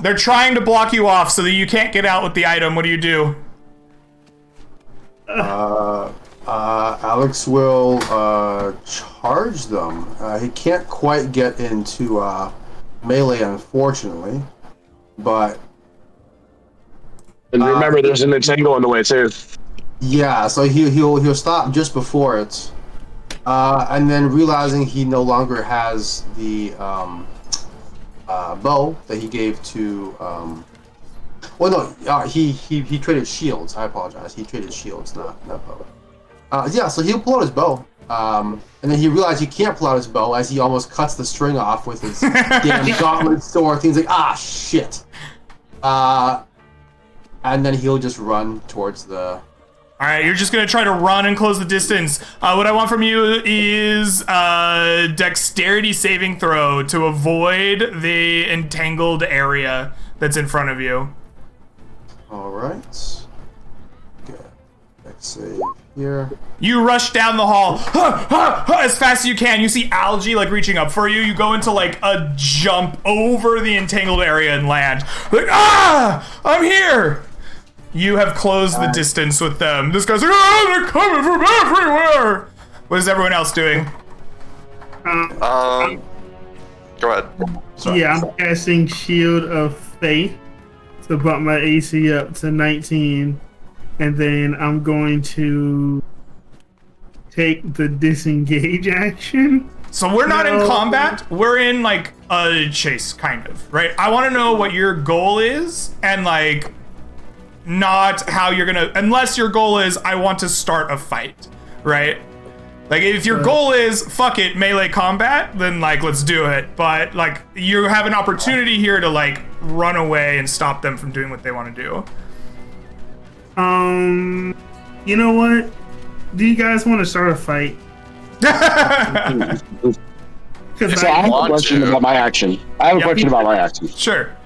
They're trying to block you off so that you can't get out with the item. What do you do? Alex will charge them. He can't quite get into melee, unfortunately, but And remember, there's an entangle in the way too. yeah. So he'll stop just before it, and then realizing he no longer has the bow that he gave to. Well, no, he traded shields. I apologize. He traded shields, not bow. Yeah, so he'll pull out his bow. And then he realized he can't pull out his bow as he almost cuts the string off with his damn gauntlet sword. Things like, shit. And then he'll just run towards the... Alright, you're just gonna try to run and close the distance. What I want from you is a dexterity saving throw to avoid the entangled area that's in front of you. Alright. Good. Save here. You rush down the hall as fast as you can. You see algae like reaching up for you. You go into like a jump over the entangled area and land. Like, I'm here. You have closed the distance with them. This guy's like, they're coming from everywhere. What is everyone else doing? Go ahead. Sorry. Yeah, I'm casting Shield of Faith to bump my AC up to 19. And then I'm going to take the disengage action. So we're not in combat. We're in like a chase, kind of, right? I want to know what your goal is, and like, not how you're gonna. Unless your goal is, I want to start a fight, right? Like, if your goal is fuck it, melee combat, then like let's do it. But like, you have an opportunity here to like run away and stop them from doing what they want to do. You know what? Do you guys want to start a fight? So I have a question about my action. Sure.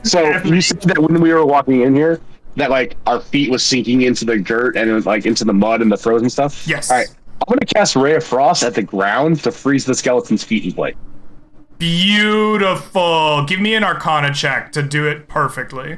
So you said that when we were walking in here, that like our feet was sinking into the dirt and like into the mud and the frozen stuff? Yes. All right. I'm going to cast Ray of Frost at the ground to freeze the skeleton's feet in place. Beautiful. Give me an Arcana check to do it perfectly.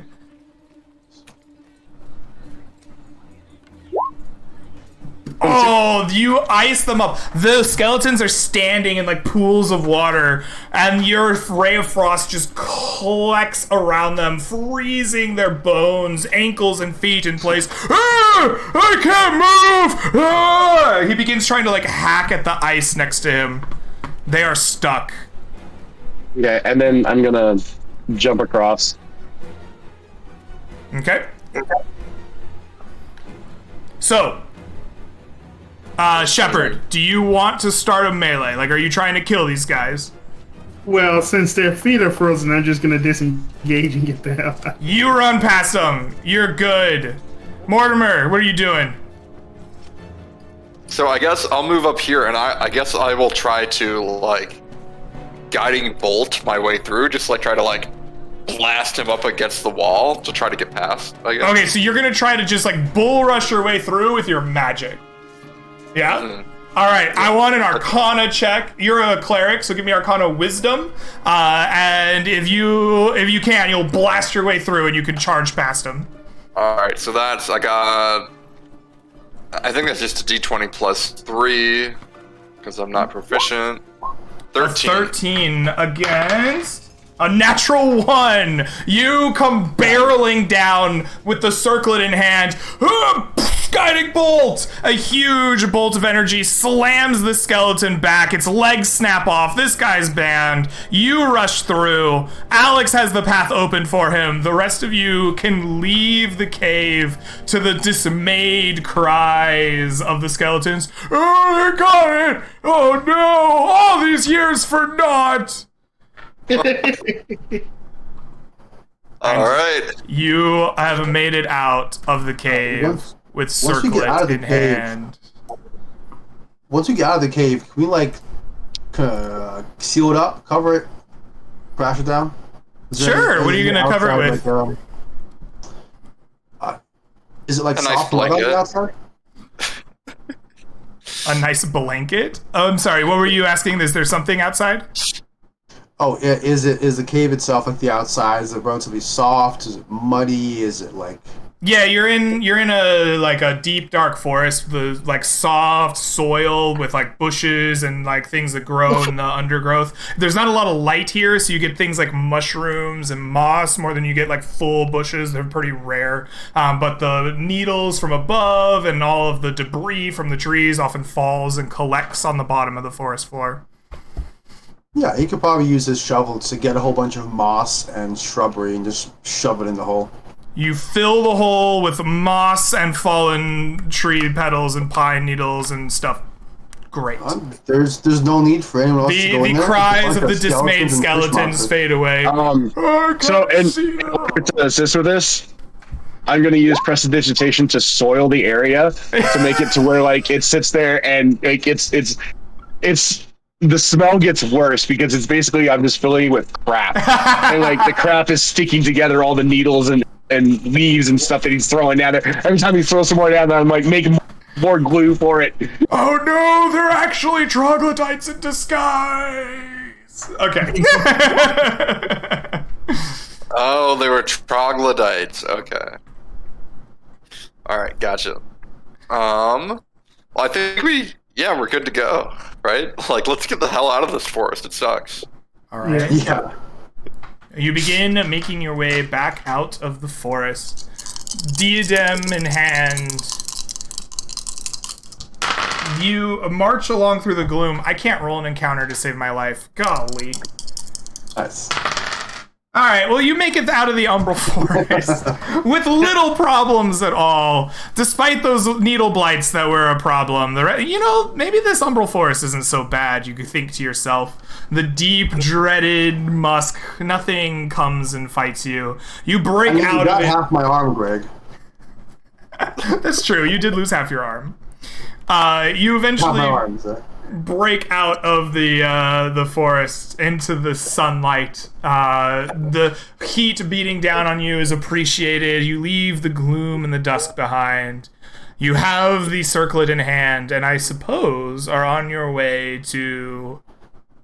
Oh, you ice them up. The skeletons are standing in like pools of water, and your Ray of Frost just collects around them, freezing their bones, ankles, and feet in place. I can't move! He begins trying to like hack at the ice next to him. They are stuck. Okay, and then I'm gonna jump across. Okay. So, Shepard, do you want to start a melee? Like, are you trying to kill these guys? Well, since their feet are frozen, I'm just gonna disengage and get the hell out. You run past them. You're good. Mortimer, what are you doing? So I guess I'll move up here, and I guess I will try to like guiding bolt my way through, just like try to like blast him up against the wall to try to get past, I guess. Okay, so you're gonna try to just like bull rush your way through with your magic. Yeah? All right, I want an Arcana check. You're a cleric, so give me Arcana Wisdom. And if you can, you'll blast your way through and you can charge past him. All right, so that's I think that's just a D20 plus 3 because I'm not proficient. 13. 13 against a natural 1. You come barreling down with the circlet in hand. Guiding bolt! A huge bolt of energy slams the skeleton back. Its legs snap off. This guy's banned. You rush through. Alex has the path open for him. The rest of you can leave the cave to the dismayed cries of the skeletons. Oh, they got it! Oh no! All these years for naught! All right. You have made it out of the cave with circlet in hand. Once we get out of the cave, can we like seal it up, cover it, crash it down? Sure. What are you gonna cover it with? Is it like A soft nice mud on blanket. the outside? A nice blanket? Oh, I'm sorry. What were you asking? Is there something outside? Oh, is the cave itself like the outside? Is it relatively soft? Is it muddy? Is it like? Yeah, you're in a like a deep dark forest with like soft soil with like bushes and like things that grow in the undergrowth. There's not a lot of light here, so you get things like mushrooms and moss more than you get like full bushes. They're pretty rare. But the needles from above and all of the debris from the trees often falls and collects on the bottom of the forest floor. Yeah, he could probably use his shovel to get a whole bunch of moss and shrubbery and just shove it in the hole. You fill the hole with moss and fallen tree petals and pine needles and stuff. Great. There's no need for anyone else to go in The there. cries It's of like the a dismayed skeleton and fish skeletons monster. fade away. So, in order to assist with this, I'm going to use prestidigitation to soil the area to make it to where like it sits there and like it's the smell gets worse because it's basically I'm just filling it with crap and like the crap is sticking together all the needles and and leaves and stuff that he's throwing down there. Every time he throws some more down there, I'm like making more glue for it. Oh no, they're actually troglodytes in disguise. Okay. Oh, they were troglodytes. Okay. All right, gotcha. Well, I think we're good to go, right? Like, let's get the hell out of this forest. It sucks. All right. Yeah. You begin making your way back out of the forest, diadem in hand. You march along through the gloom. I can't roll an encounter to save my life. Golly. Nice. All right, well, you make it out of the Umbral Forest with little problems at all, despite those needle blights that were a problem. Maybe this Umbral Forest isn't so bad, you could think to yourself. The deep, dreaded musk, nothing comes and fights you. You break out you got of it. half my arm, Greg. That's true, you did lose half your arm. You Half eventually my arm, sir. break out of the forest into the sunlight. The heat beating down on you is appreciated. You leave the gloom and the dusk behind. You have the circlet in hand, and I suppose are on your way to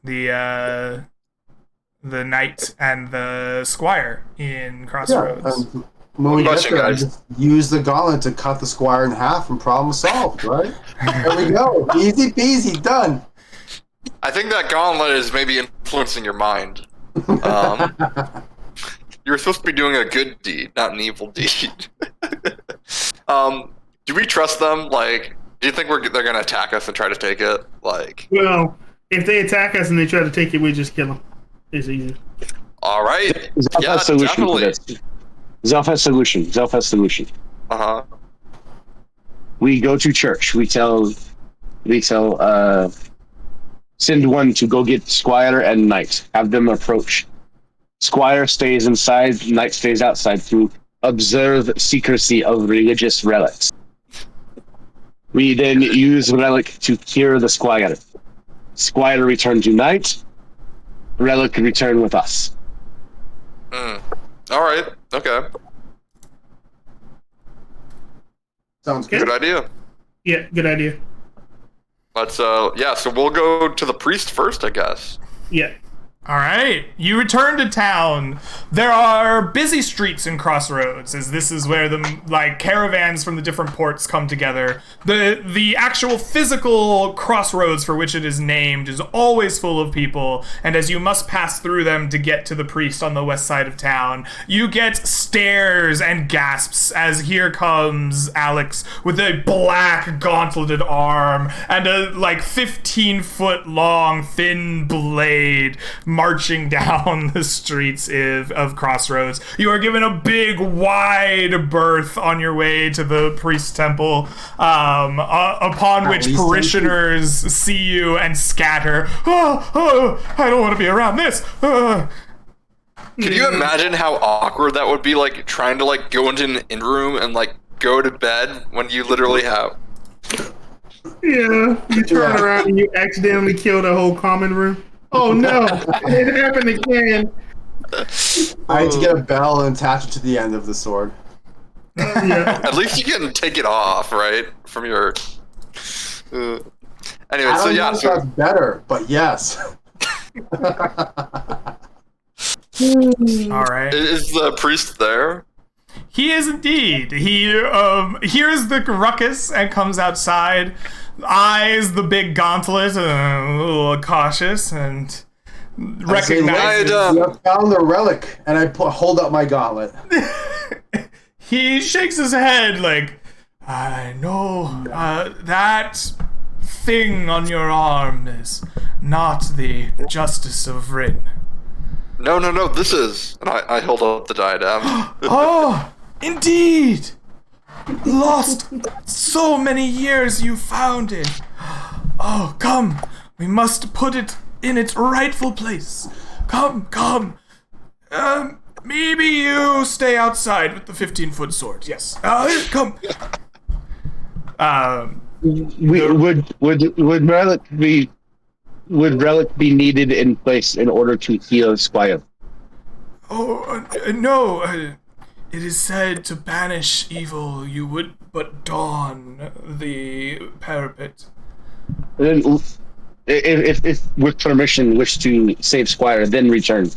the knight and the squire in Crossroads. And when we get Question, there, guys. just use the gauntlet to cut the squire in half and problem solved, right? There we go. Easy peasy, done. I think that gauntlet is maybe influencing your mind. You're supposed to be doing a good deed, not an evil deed. Do we trust them? Like, do you think they're gonna attack us and try to take it? Like, Well, if they attack us and they try to take it, we just kill them. It's easy. all right, Zelf yeah, has solution definitely. for this. Zelf has solution. Zelf has solution. Uh-huh. We go to church. We tell send one to go get Squire and Knight. Have them approach. Squire stays inside, Knight stays outside to observe secrecy of religious relics. We then use relic to cure the Squire. Squire return to Knight. Relic return with us. All right. Okay. Sounds good. Good idea. Yeah, good idea. Let's so we'll go to the priest first, I guess. Yeah. All right, you return to town. There are busy streets in Crossroads, as this is where the caravans from the different ports come together. The actual physical crossroads for which it is named is always full of people, and as you must pass through them to get to the priest on the west side of town, you get stares and gasps as here comes Alex with a black gauntleted arm and a 15-foot long thin blade marching down the streets of Crossroads. You are given a big, wide berth on your way to the priest's temple, upon which parishioners see you and scatter. Oh, I don't want to be around this. Can you imagine how awkward that would be, trying to go into an in room and go to bed when you literally have? Yeah, you turn around and you accidentally kill the whole common room. Oh no, it happened again. I had to get a bell and attach it to the end of the sword. Yeah. At least you can take it off, right? From your. Anyway, I don't so know yeah, if that's better, but yes. All right. is the priest there? He is indeed. He hears the ruckus and comes outside, eyes the big gauntlet, a little cautious, and recognizes. You have found the relic, and I hold up my gauntlet. He shakes his head I know that thing on your arm is not the Justice of Rin. No, this is. And I hold up the diadem. Oh, indeed! Lost so many years, you found it. Oh, come. We must put it in its rightful place. Come. Maybe you stay outside with the 15-foot sword. Yes. Come. Would relic be needed in place in order to heal Squire? Oh, no. It is said to banish evil, you would but dawn the parapet. Then, if with permission, wish to save Squire, then return.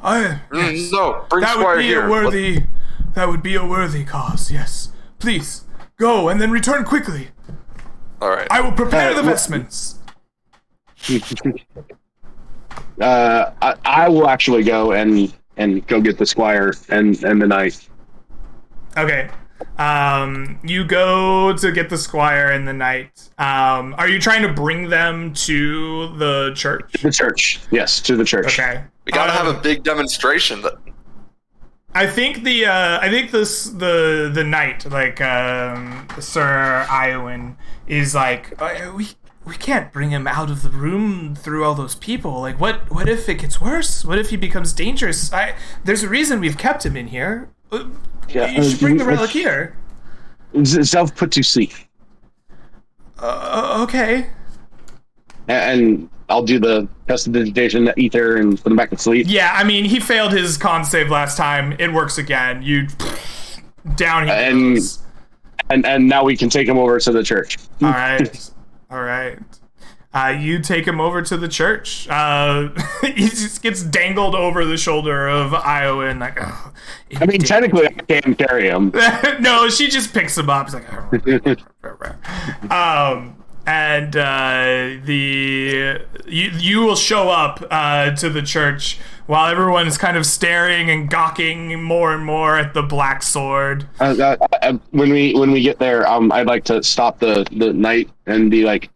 Yes. No, bring That Squire would be here. that would be a worthy cause, yes. Please, go and then return quickly. All right. I will prepare the vestments. I will actually go and go get the Squire and the knight. Okay. You go to get the squire and the knight. Are you trying to bring them to the church? The church, yes, to the church. Okay. We gotta have a big demonstration. I think the knight, like Sir Iowan, is like, we can't bring him out of the room through all those people. Like, what if it gets worse? What if he becomes dangerous? There's a reason we've kept him in here. You should bring the relic here. Self put to sleep. Okay. And I'll do the prestidigitation, ether, and put him back to sleep. Yeah, I mean, he failed his con save last time. It works again. You down he goes. And now we can take him over to the church. All right. All right. You take him over to the church. He just gets dangled over the shoulder of Iowan. Like, oh, I mean, technically, I can't carry him. no, she just picks him up. It's like, and you will show up to the church while everyone is kind of staring and gawking more and more at the black sword. When we get there, I'd like to stop the knight and be like,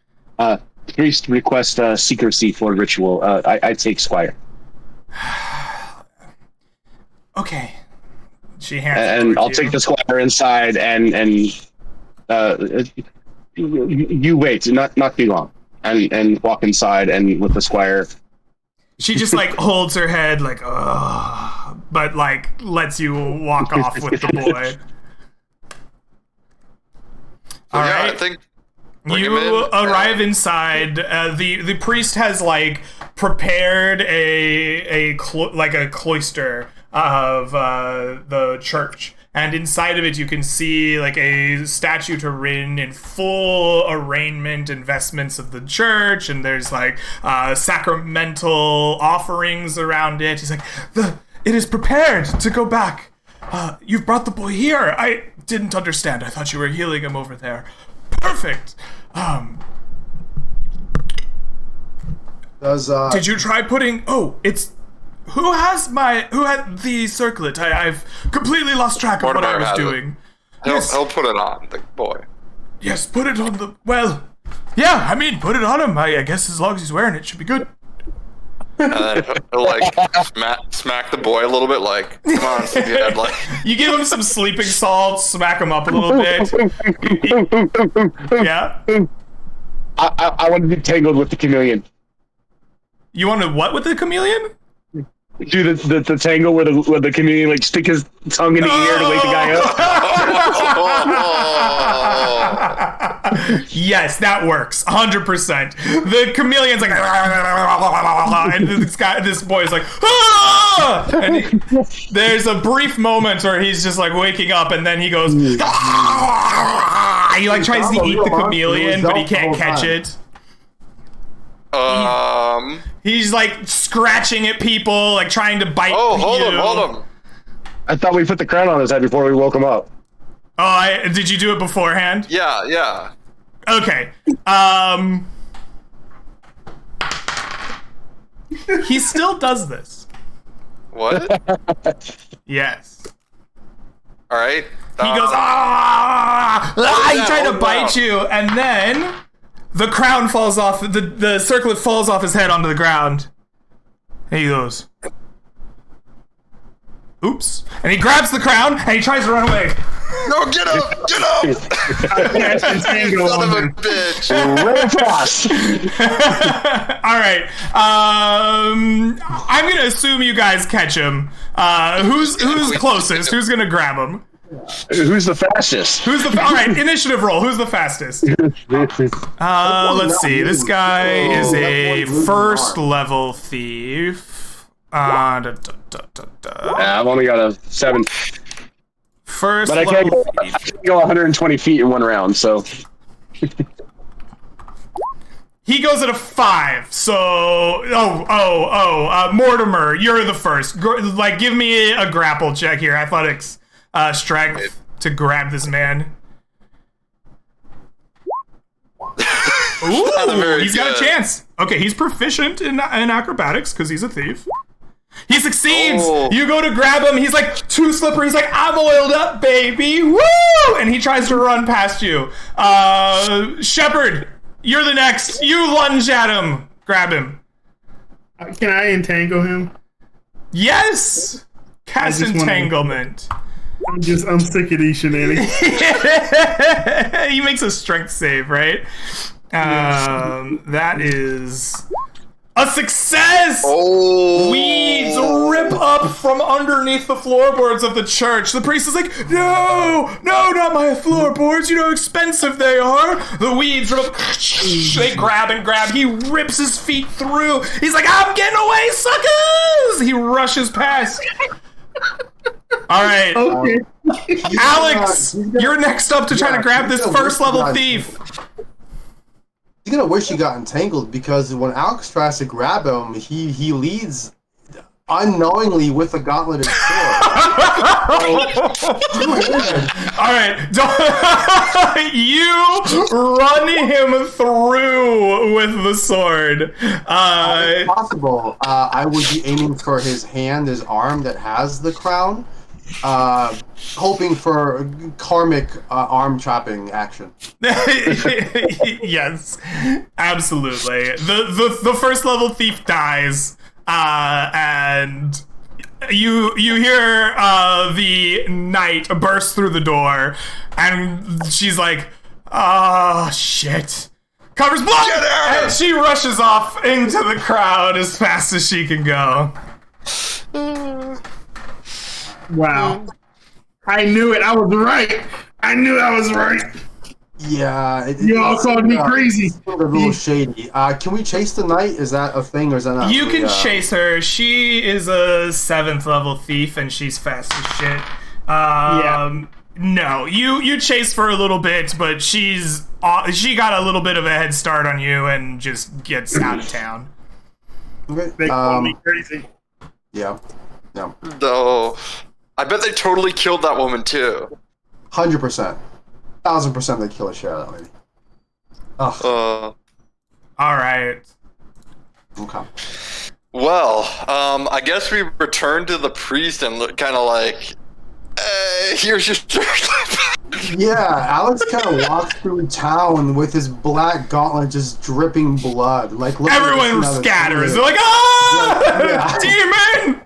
priest request secrecy for ritual. I take Squire. Okay. She hands and I'll take the Squire inside and you wait, not be long, and walk inside and with the Squire. She just like holds her head like, ugh, but like lets you walk off with the boy. All right. I think you arrive inside. The priest has like prepared a cloister of the church, and inside of it you can see like a statue to Rin in full arraignment and vestments of the church, and there's like sacramental offerings around it. He's like, it is prepared to go back. You've brought the boy here. I didn't understand. I thought you were healing him over there. Perfect. Did you try putting? Oh, it's who had the circlet? I've completely lost track of what I was doing. He'll put it on the boy. Yes, put it on the. Well, yeah. I mean, put it on him. I guess as long as he's wearing it, should be good. And then he'll like smack the boy a little bit, like, come on, sleepyhead, like. You give him some sleeping salt, smack him up a little bit. Yeah. I want to be tangled with the chameleon. You want to what with the chameleon? Do the tangle where the chameleon like stick his tongue in the ear to wake the guy up. Yes, that works 100%. The chameleon's like, and this boy's like, ah! And there's a brief moment where he's just like waking up, and then he goes, ah! He like tries to eat the chameleon, but he can't catch it. He's like scratching at people, like trying to bite. Oh, hold him. I thought we put the crown on his head before we woke him up. Oh, did you do it beforehand? Yeah. Okay. He still does this. What? Yes. All right. He goes, he tried to bite you, and then the crown falls off, the circlet falls off his head onto the ground. And he goes, oops. And he grabs the crown, and he tries to run away. No, get up! Yes, Son of a bitch! All right. I'm gonna assume you guys catch him. Who's closest? Who's gonna grab him? Who's the fastest? All right, initiative roll. Who's the fastest? Let's see. This guy is a first level thief. I've only got a 7. First But I level can't go 120 feet in one round, so... He goes at a 5, so... Mortimer, you're the first. Give me a grapple check here. Athletics, strength to grab this man. Ooh, he's got a chance. Okay, he's proficient in acrobatics because he's a thief. He succeeds. Oh. You go to grab him. He's like too slippery. He's like, I'm oiled up, baby. Woo! And he tries to run past you. Shepard, you're the next. You lunge at him. Grab him. Can I entangle him? Yes. Cast entanglement. I'm sick of these shenanigans. He makes a strength save, right? That is a success! Oh. Weeds rip up from underneath the floorboards of the church. The priest is like, no, not my floorboards. You know how expensive they are. The weeds rip up. They grab and grab. He rips his feet through. He's like, I'm getting away, suckers! He rushes past. All right. Okay. Alex, you're next up to try to grab this first level thief. He's gonna wish he got entangled because when Alex tries to grab him, he leads unknowingly with a gauntleted sword. All right, you run him through with the sword. If possible, I would be aiming for his arm that has the crown, hoping for karmic arm chopping action. Yes, absolutely. The first level thief dies, and you hear the knight burst through the door, and she's like, "Oh shit!" Covers blood, and she rushes off into the crowd as fast as she can go. Wow. I knew it. I was right. I knew I was right. Yeah. You all called me crazy. It's a little shady. Can we chase the knight? Is that a thing or is that not? You can chase her. She is a 7th level thief and she's fast as shit. No, you chase for a little bit, but she got a little bit of a head start on you and just gets out of town. Okay. They call me crazy. Yeah. No. No. I bet they totally killed that woman too. 100%. 1,000% they kill a shit out of that lady. Ugh. All right. Okay. Well, I guess we return to the priest and look kind of like, here's your Yeah, Alex kind of walks through town with his black gauntlet just dripping blood. Like everyone scatters. They're like, ah, demon!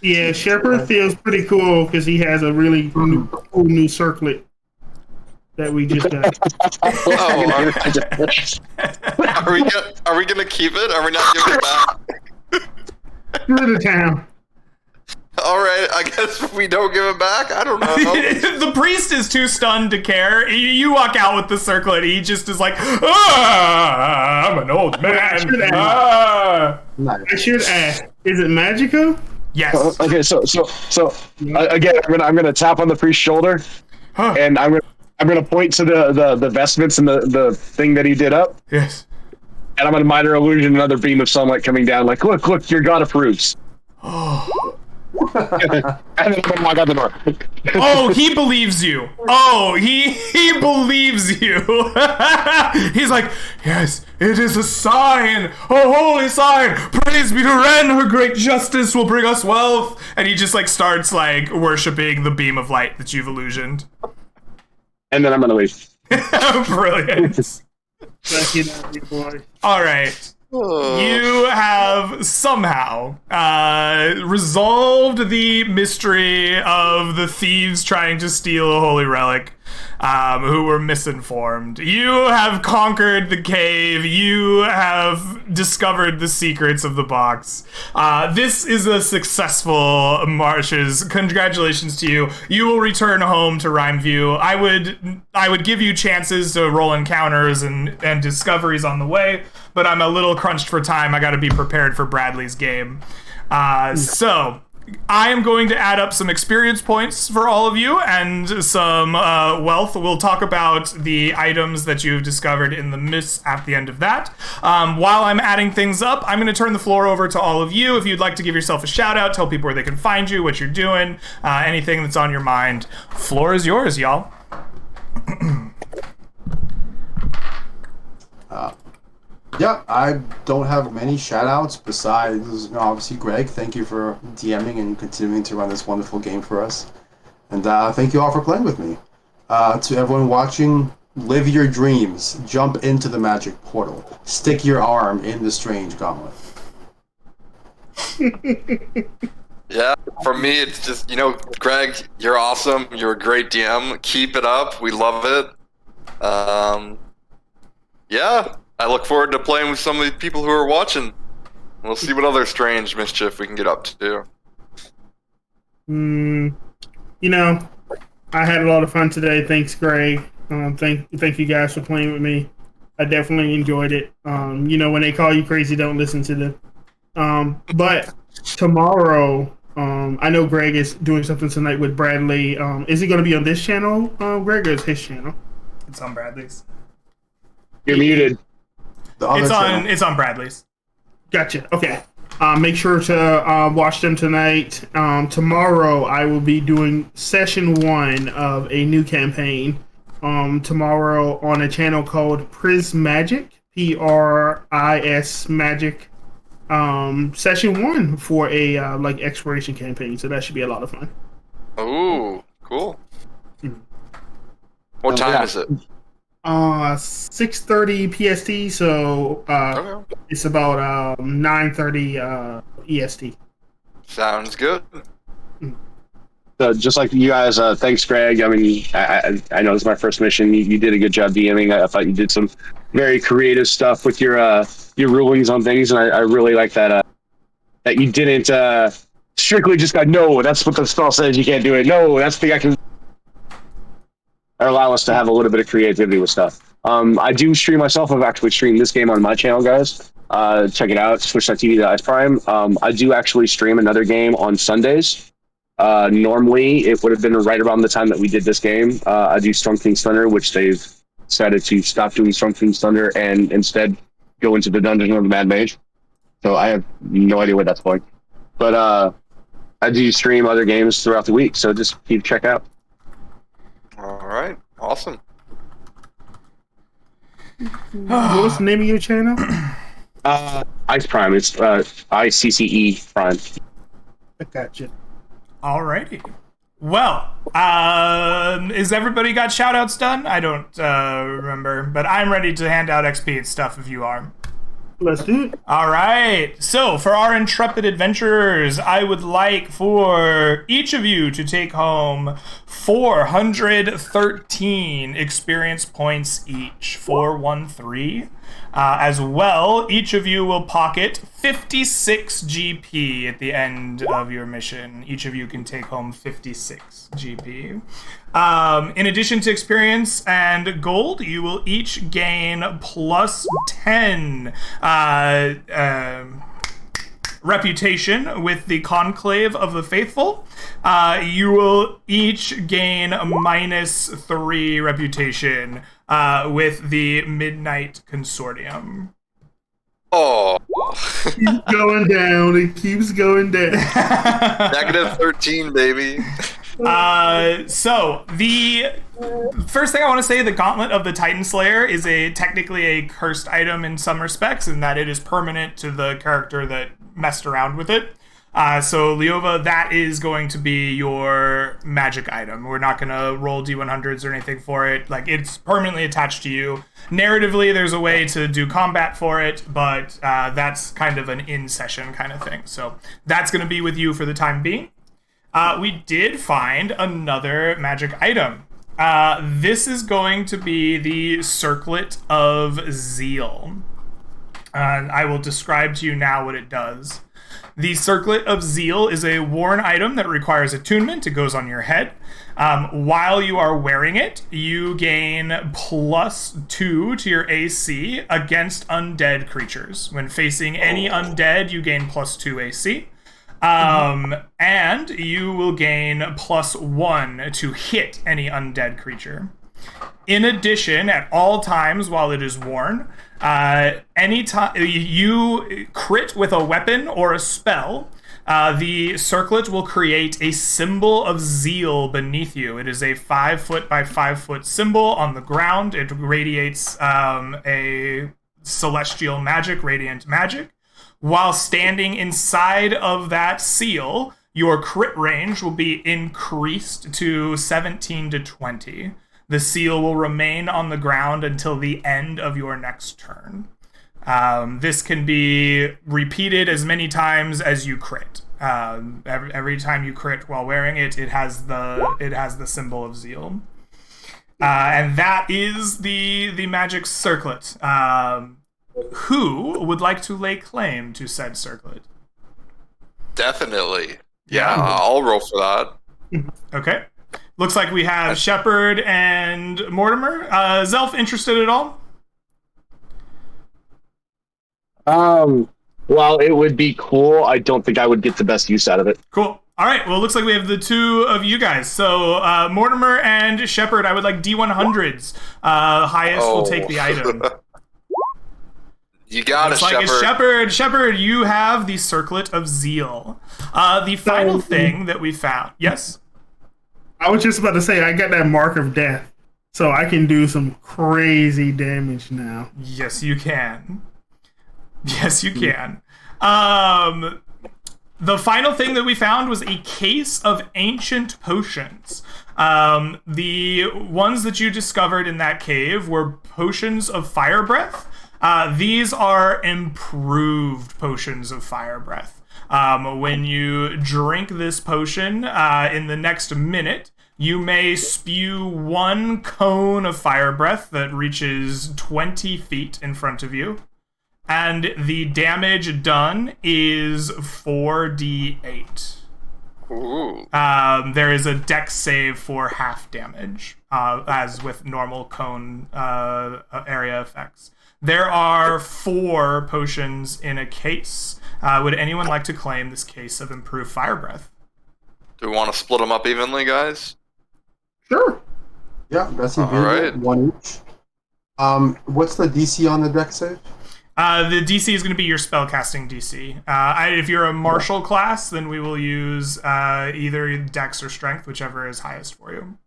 Yeah, Shepard feels pretty cool because he has a really cool new circlet that we just got. Are we gonna keep it? Are we not giving it back? Through the town. All right, I guess we don't give it back. I don't know. The priest is too stunned to care. You walk out with the circlet. He just is like, ah, I'm an old man. I should ask. Is it magical? Yes. Okay, so again, I'm gonna tap on the priest's shoulder, and I'm gonna point to the vestments and the thing that he did up. Yes. And I'm gonna minor illusion another beam of sunlight coming down. Like, look, your god approves. Oh. And then I'm gonna walk out the door. Oh, he believes you. Oh, he believes you. He's like, yes, it is a sign, a holy sign. Praise be to Ren, her great justice will bring us wealth. And he just like starts like worshiping the beam of light that you've illusioned. And then I'm gonna leave. Brilliant. All right. You have somehow resolved the mystery of the thieves trying to steal a holy relic. who were misinformed. You have conquered the cave. You have discovered the secrets of the box. This is a successful marches. Congratulations to you. You will return home to Rhymeview. I would give you chances to roll encounters and discoveries on the way, but I'm a little crunched for time. I got to be prepared for Bradley's game. So I am going to add up some experience points for all of you and some wealth. We'll talk about the items that you've discovered in the mist at the end of that. While I'm adding things up, I'm going to turn the floor over to all of you. If you'd like to give yourself a shout out, tell people where they can find you, what you're doing, anything that's on your mind. Floor is yours, y'all. Yeah, I don't have many shout-outs besides, obviously, Greg. Thank you for DMing and continuing to run this wonderful game for us. And thank you all for playing with me. To everyone watching, live your dreams. Jump into the magic portal. Stick your arm in the strange gauntlet. Yeah, for me, it's just, Greg, you're awesome. You're a great DM. Keep it up. We love it. Yeah. I look forward to playing with some of the people who are watching. We'll see what other strange mischief we can get up to. I had a lot of fun today. Thanks, Greg. Thank you guys for playing with me. I definitely enjoyed it. When they call you crazy, don't listen to them. But tomorrow, I know Greg is doing something tonight with Bradley. Is it going to be on this channel, Greg, or is his channel? It's on Bradley's. You're muted. It's on Bradley's. Gotcha. Okay. Make sure to watch them tonight. Tomorrow, I will be doing session 1 of a new campaign. Tomorrow on a channel called Pris Magic, PRIS Magic. Session 1 for a exploration campaign. So that should be a lot of fun. Oh, cool. What time is it? 6:30 PST, so Okay. it's about 9:30 EST. Sounds good. So just like you guys, thanks, Greg. I mean, I know it's my first mission. You did a good job DMing. I thought you did some very creative stuff with your rulings on things, and I really like that that you didn't strictly just go, no, that's what the spell says, you can't do it. No, that's the I can. Allow us to have a little bit of creativity with stuff. I do stream myself. I've actually streamed this game on my channel, guys. Check it out, twitch.tv/prime. I do actually stream another game on Sundays. Normally, it would have been right around the time that we did this game. I do Storm King's Thunder, which they've decided to stop doing Storm King's Thunder and instead go into the Dungeon of the Mad Mage. So I have no idea where that's going. But I do stream other games throughout the week, so just keep check out. All right. Awesome. What's the name of your channel? Ice Prime. It's ICCE Prime. I gotcha. Alrighty. Well, is everybody got shoutouts done? I don't remember, but I'm ready to hand out XP and stuff if you are. Let's do it. All right. So, for our intrepid adventurers, I would like for each of you to take home 413 experience points each. 413. As well, each of you will pocket 56 GP at the end of your mission. Each of you can take home 56 GP. In addition to experience and gold, you will each gain plus 10 reputation with the Conclave of the Faithful. You will each gain minus 3 reputation with the Midnight Consortium. Oh. Keeps going down. It keeps going down. Negative 13, baby. So the first thing I want to say, the Gauntlet of the Titan Slayer is technically a cursed item in some respects, in that it is permanent to the character that messed around with it. So Leova, that is going to be your magic item. We're not going to roll D100s or anything for it. Like, it's permanently attached to you. Narratively, there's a way to do combat for it, but that's kind of an in-session kind of thing. So that's going to be with you for the time being. We did find another magic item. This is going to be the Circlet of Zeal. I will describe to you now what it does. The Circlet of Zeal is a worn item that requires attunement. It goes on your head. While you are wearing it, you gain +2 to your AC against undead creatures. When facing any undead, you gain +2 AC. And you will gain +1 to hit any undead creature. In addition, at all times while it is worn, anytime you crit with a weapon or a spell, the circlet will create a symbol of zeal beneath you. It is a 5 foot by 5 foot symbol on the ground. It radiates a celestial magic, radiant magic. While standing inside of that seal, your crit range will be increased to 17 to 20. The seal will remain on the ground until the end of your next turn. This can be repeated as many times as you crit. Every time you crit while wearing it, it has the symbol of zeal. And that is the magic circlet. Who would like to lay claim to said circlet? Definitely. Yeah, I'll roll for that. Okay. Looks like we have Shepard and Mortimer. Zelf, interested at all? While it would be cool, I don't think I would get the best use out of it. Cool. All right. Well, it looks like we have the two of you guys. So Mortimer and Shepard, I would like D100s. Highest will take the item. You got it, Shepard. Shepard. Shepard, you have the Circlet of Zeal. The final thing that we found. Yes? I was just about to say, I got that Mark of Death, so I can do some crazy damage now. Yes, you can. Yes, you can. The final thing that we found was a case of ancient potions. The ones that you discovered in that cave were potions of fire breath. These are improved potions of fire breath. When you drink this potion, in the next minute, you may spew 1 cone of fire breath that reaches 20 feet in front of you. And the damage done is 4d8. Ooh. There is a dex save for half damage, as with normal cone area effects. There are 4 potions in a case. Would anyone like to claim this case of improved fire breath? Do we want to split them up evenly, guys? Sure. Yeah, that's All right. 1 each. What's the DC on the deck save? The DC is going to be your spellcasting DC. If you're a martial class, then we will use either Dex or Strength, whichever is highest for you.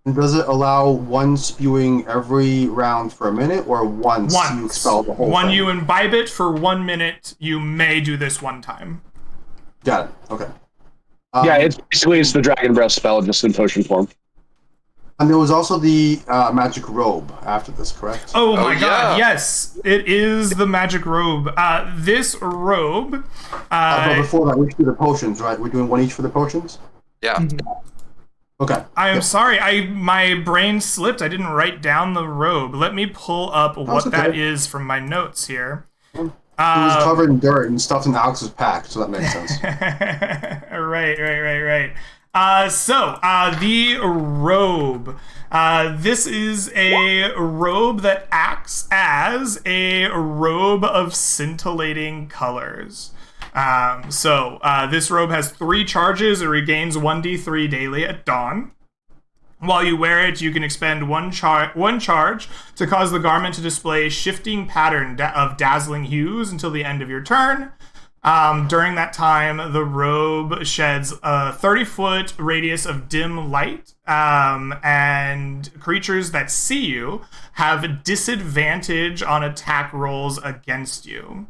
And does it allow 1 spewing every round for a minute, or once you expel the whole When thing? you imbibe it for 1 minute, you may do this 1 time. Got it. Okay. Yeah, it's the Dragon Breath spell, just in potion form. And there was also the magic robe after this, correct? Oh my god, yeah. yes! It is the magic robe. This robe... But before that, we should do the potions, right? We're doing 1 each for the potions? Yeah. Okay. I am sorry, my brain slipped. I didn't write down the robe. Let me pull up what that is from my notes here. It was covered in dirt and stuffed in Alex's pack, so that makes sense. Right. So, the robe. This is a robe that acts as a robe of scintillating colors. This robe has 3 charges. It regains 1d3 daily at dawn. While you wear it, you can expend one charge to cause the garment to display a shifting pattern of dazzling hues until the end of your turn. During that time, the robe sheds a 30-foot radius of dim light, and creatures that see you have disadvantage on attack rolls against you.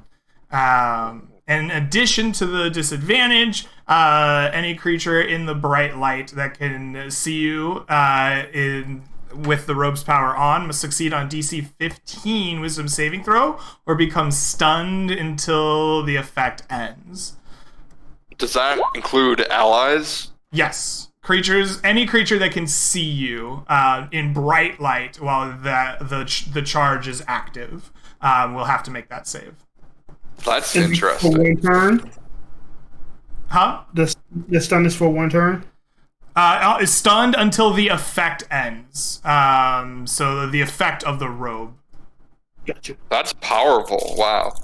In addition to the disadvantage, any creature in the bright light that can see you with the robe's power on must succeed on DC 15 Wisdom saving throw or become stunned until the effect ends. Does that include allies? Yes, creatures, any creature that can see you in bright light while the charge is active will have to make that save. That's Is it interesting. For one turn? Huh? The stun is for one turn? Is stunned until the effect ends. So the effect of the robe. Gotcha. That's powerful. Wow.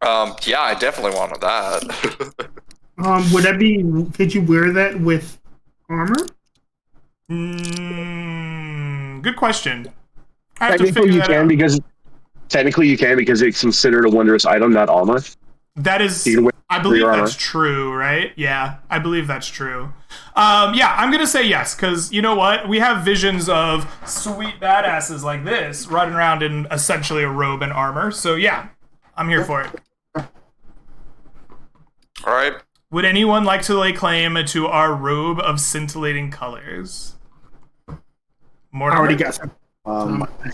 Yeah, I definitely wanted that. Would that be? Could you wear that with armor? Good question. I have to Technically, figure you that can out. because it's considered a wondrous item, not armor. That is, You can wear I believe your that's armor. true, right? Yeah, I believe that's true. Yeah, I'm gonna say yes, because you know what? We have visions of sweet badasses like this running around in essentially a robe and armor. So yeah, I'm here for it. All right. Would anyone like to lay claim to our robe of scintillating colors? I Mortimer? already got some.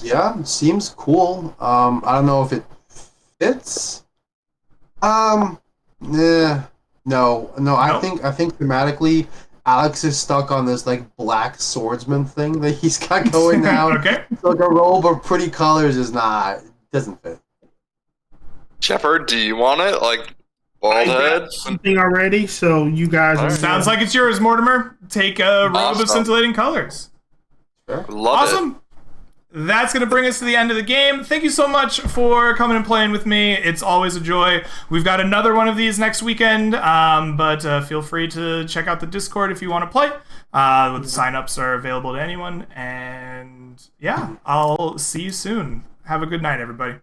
Yeah, seems cool. I don't know if it fits. Yeah, no. I think thematically, Alex is stuck on this like black swordsman thing that he's got going now. Okay. So like a robe of pretty colors doesn't fit. Shepard, do you want it? Like, bald I got head? something already, so you guys. All right. Sounds like it's yours, Mortimer. Take a robe of Awesome. scintillating colors. Sure. Love Awesome. That's going to bring us to the end of the game. Thank you so much for coming and playing with me. It's always a joy. We've got another one of these next weekend, but feel free to check out the Discord if you want to play. The sign-ups are available to anyone. And yeah, I'll see you soon. Have a good night, everybody.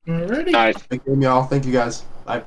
Alrighty. All right. Thank you, y'all. Thank you, guys. Bye.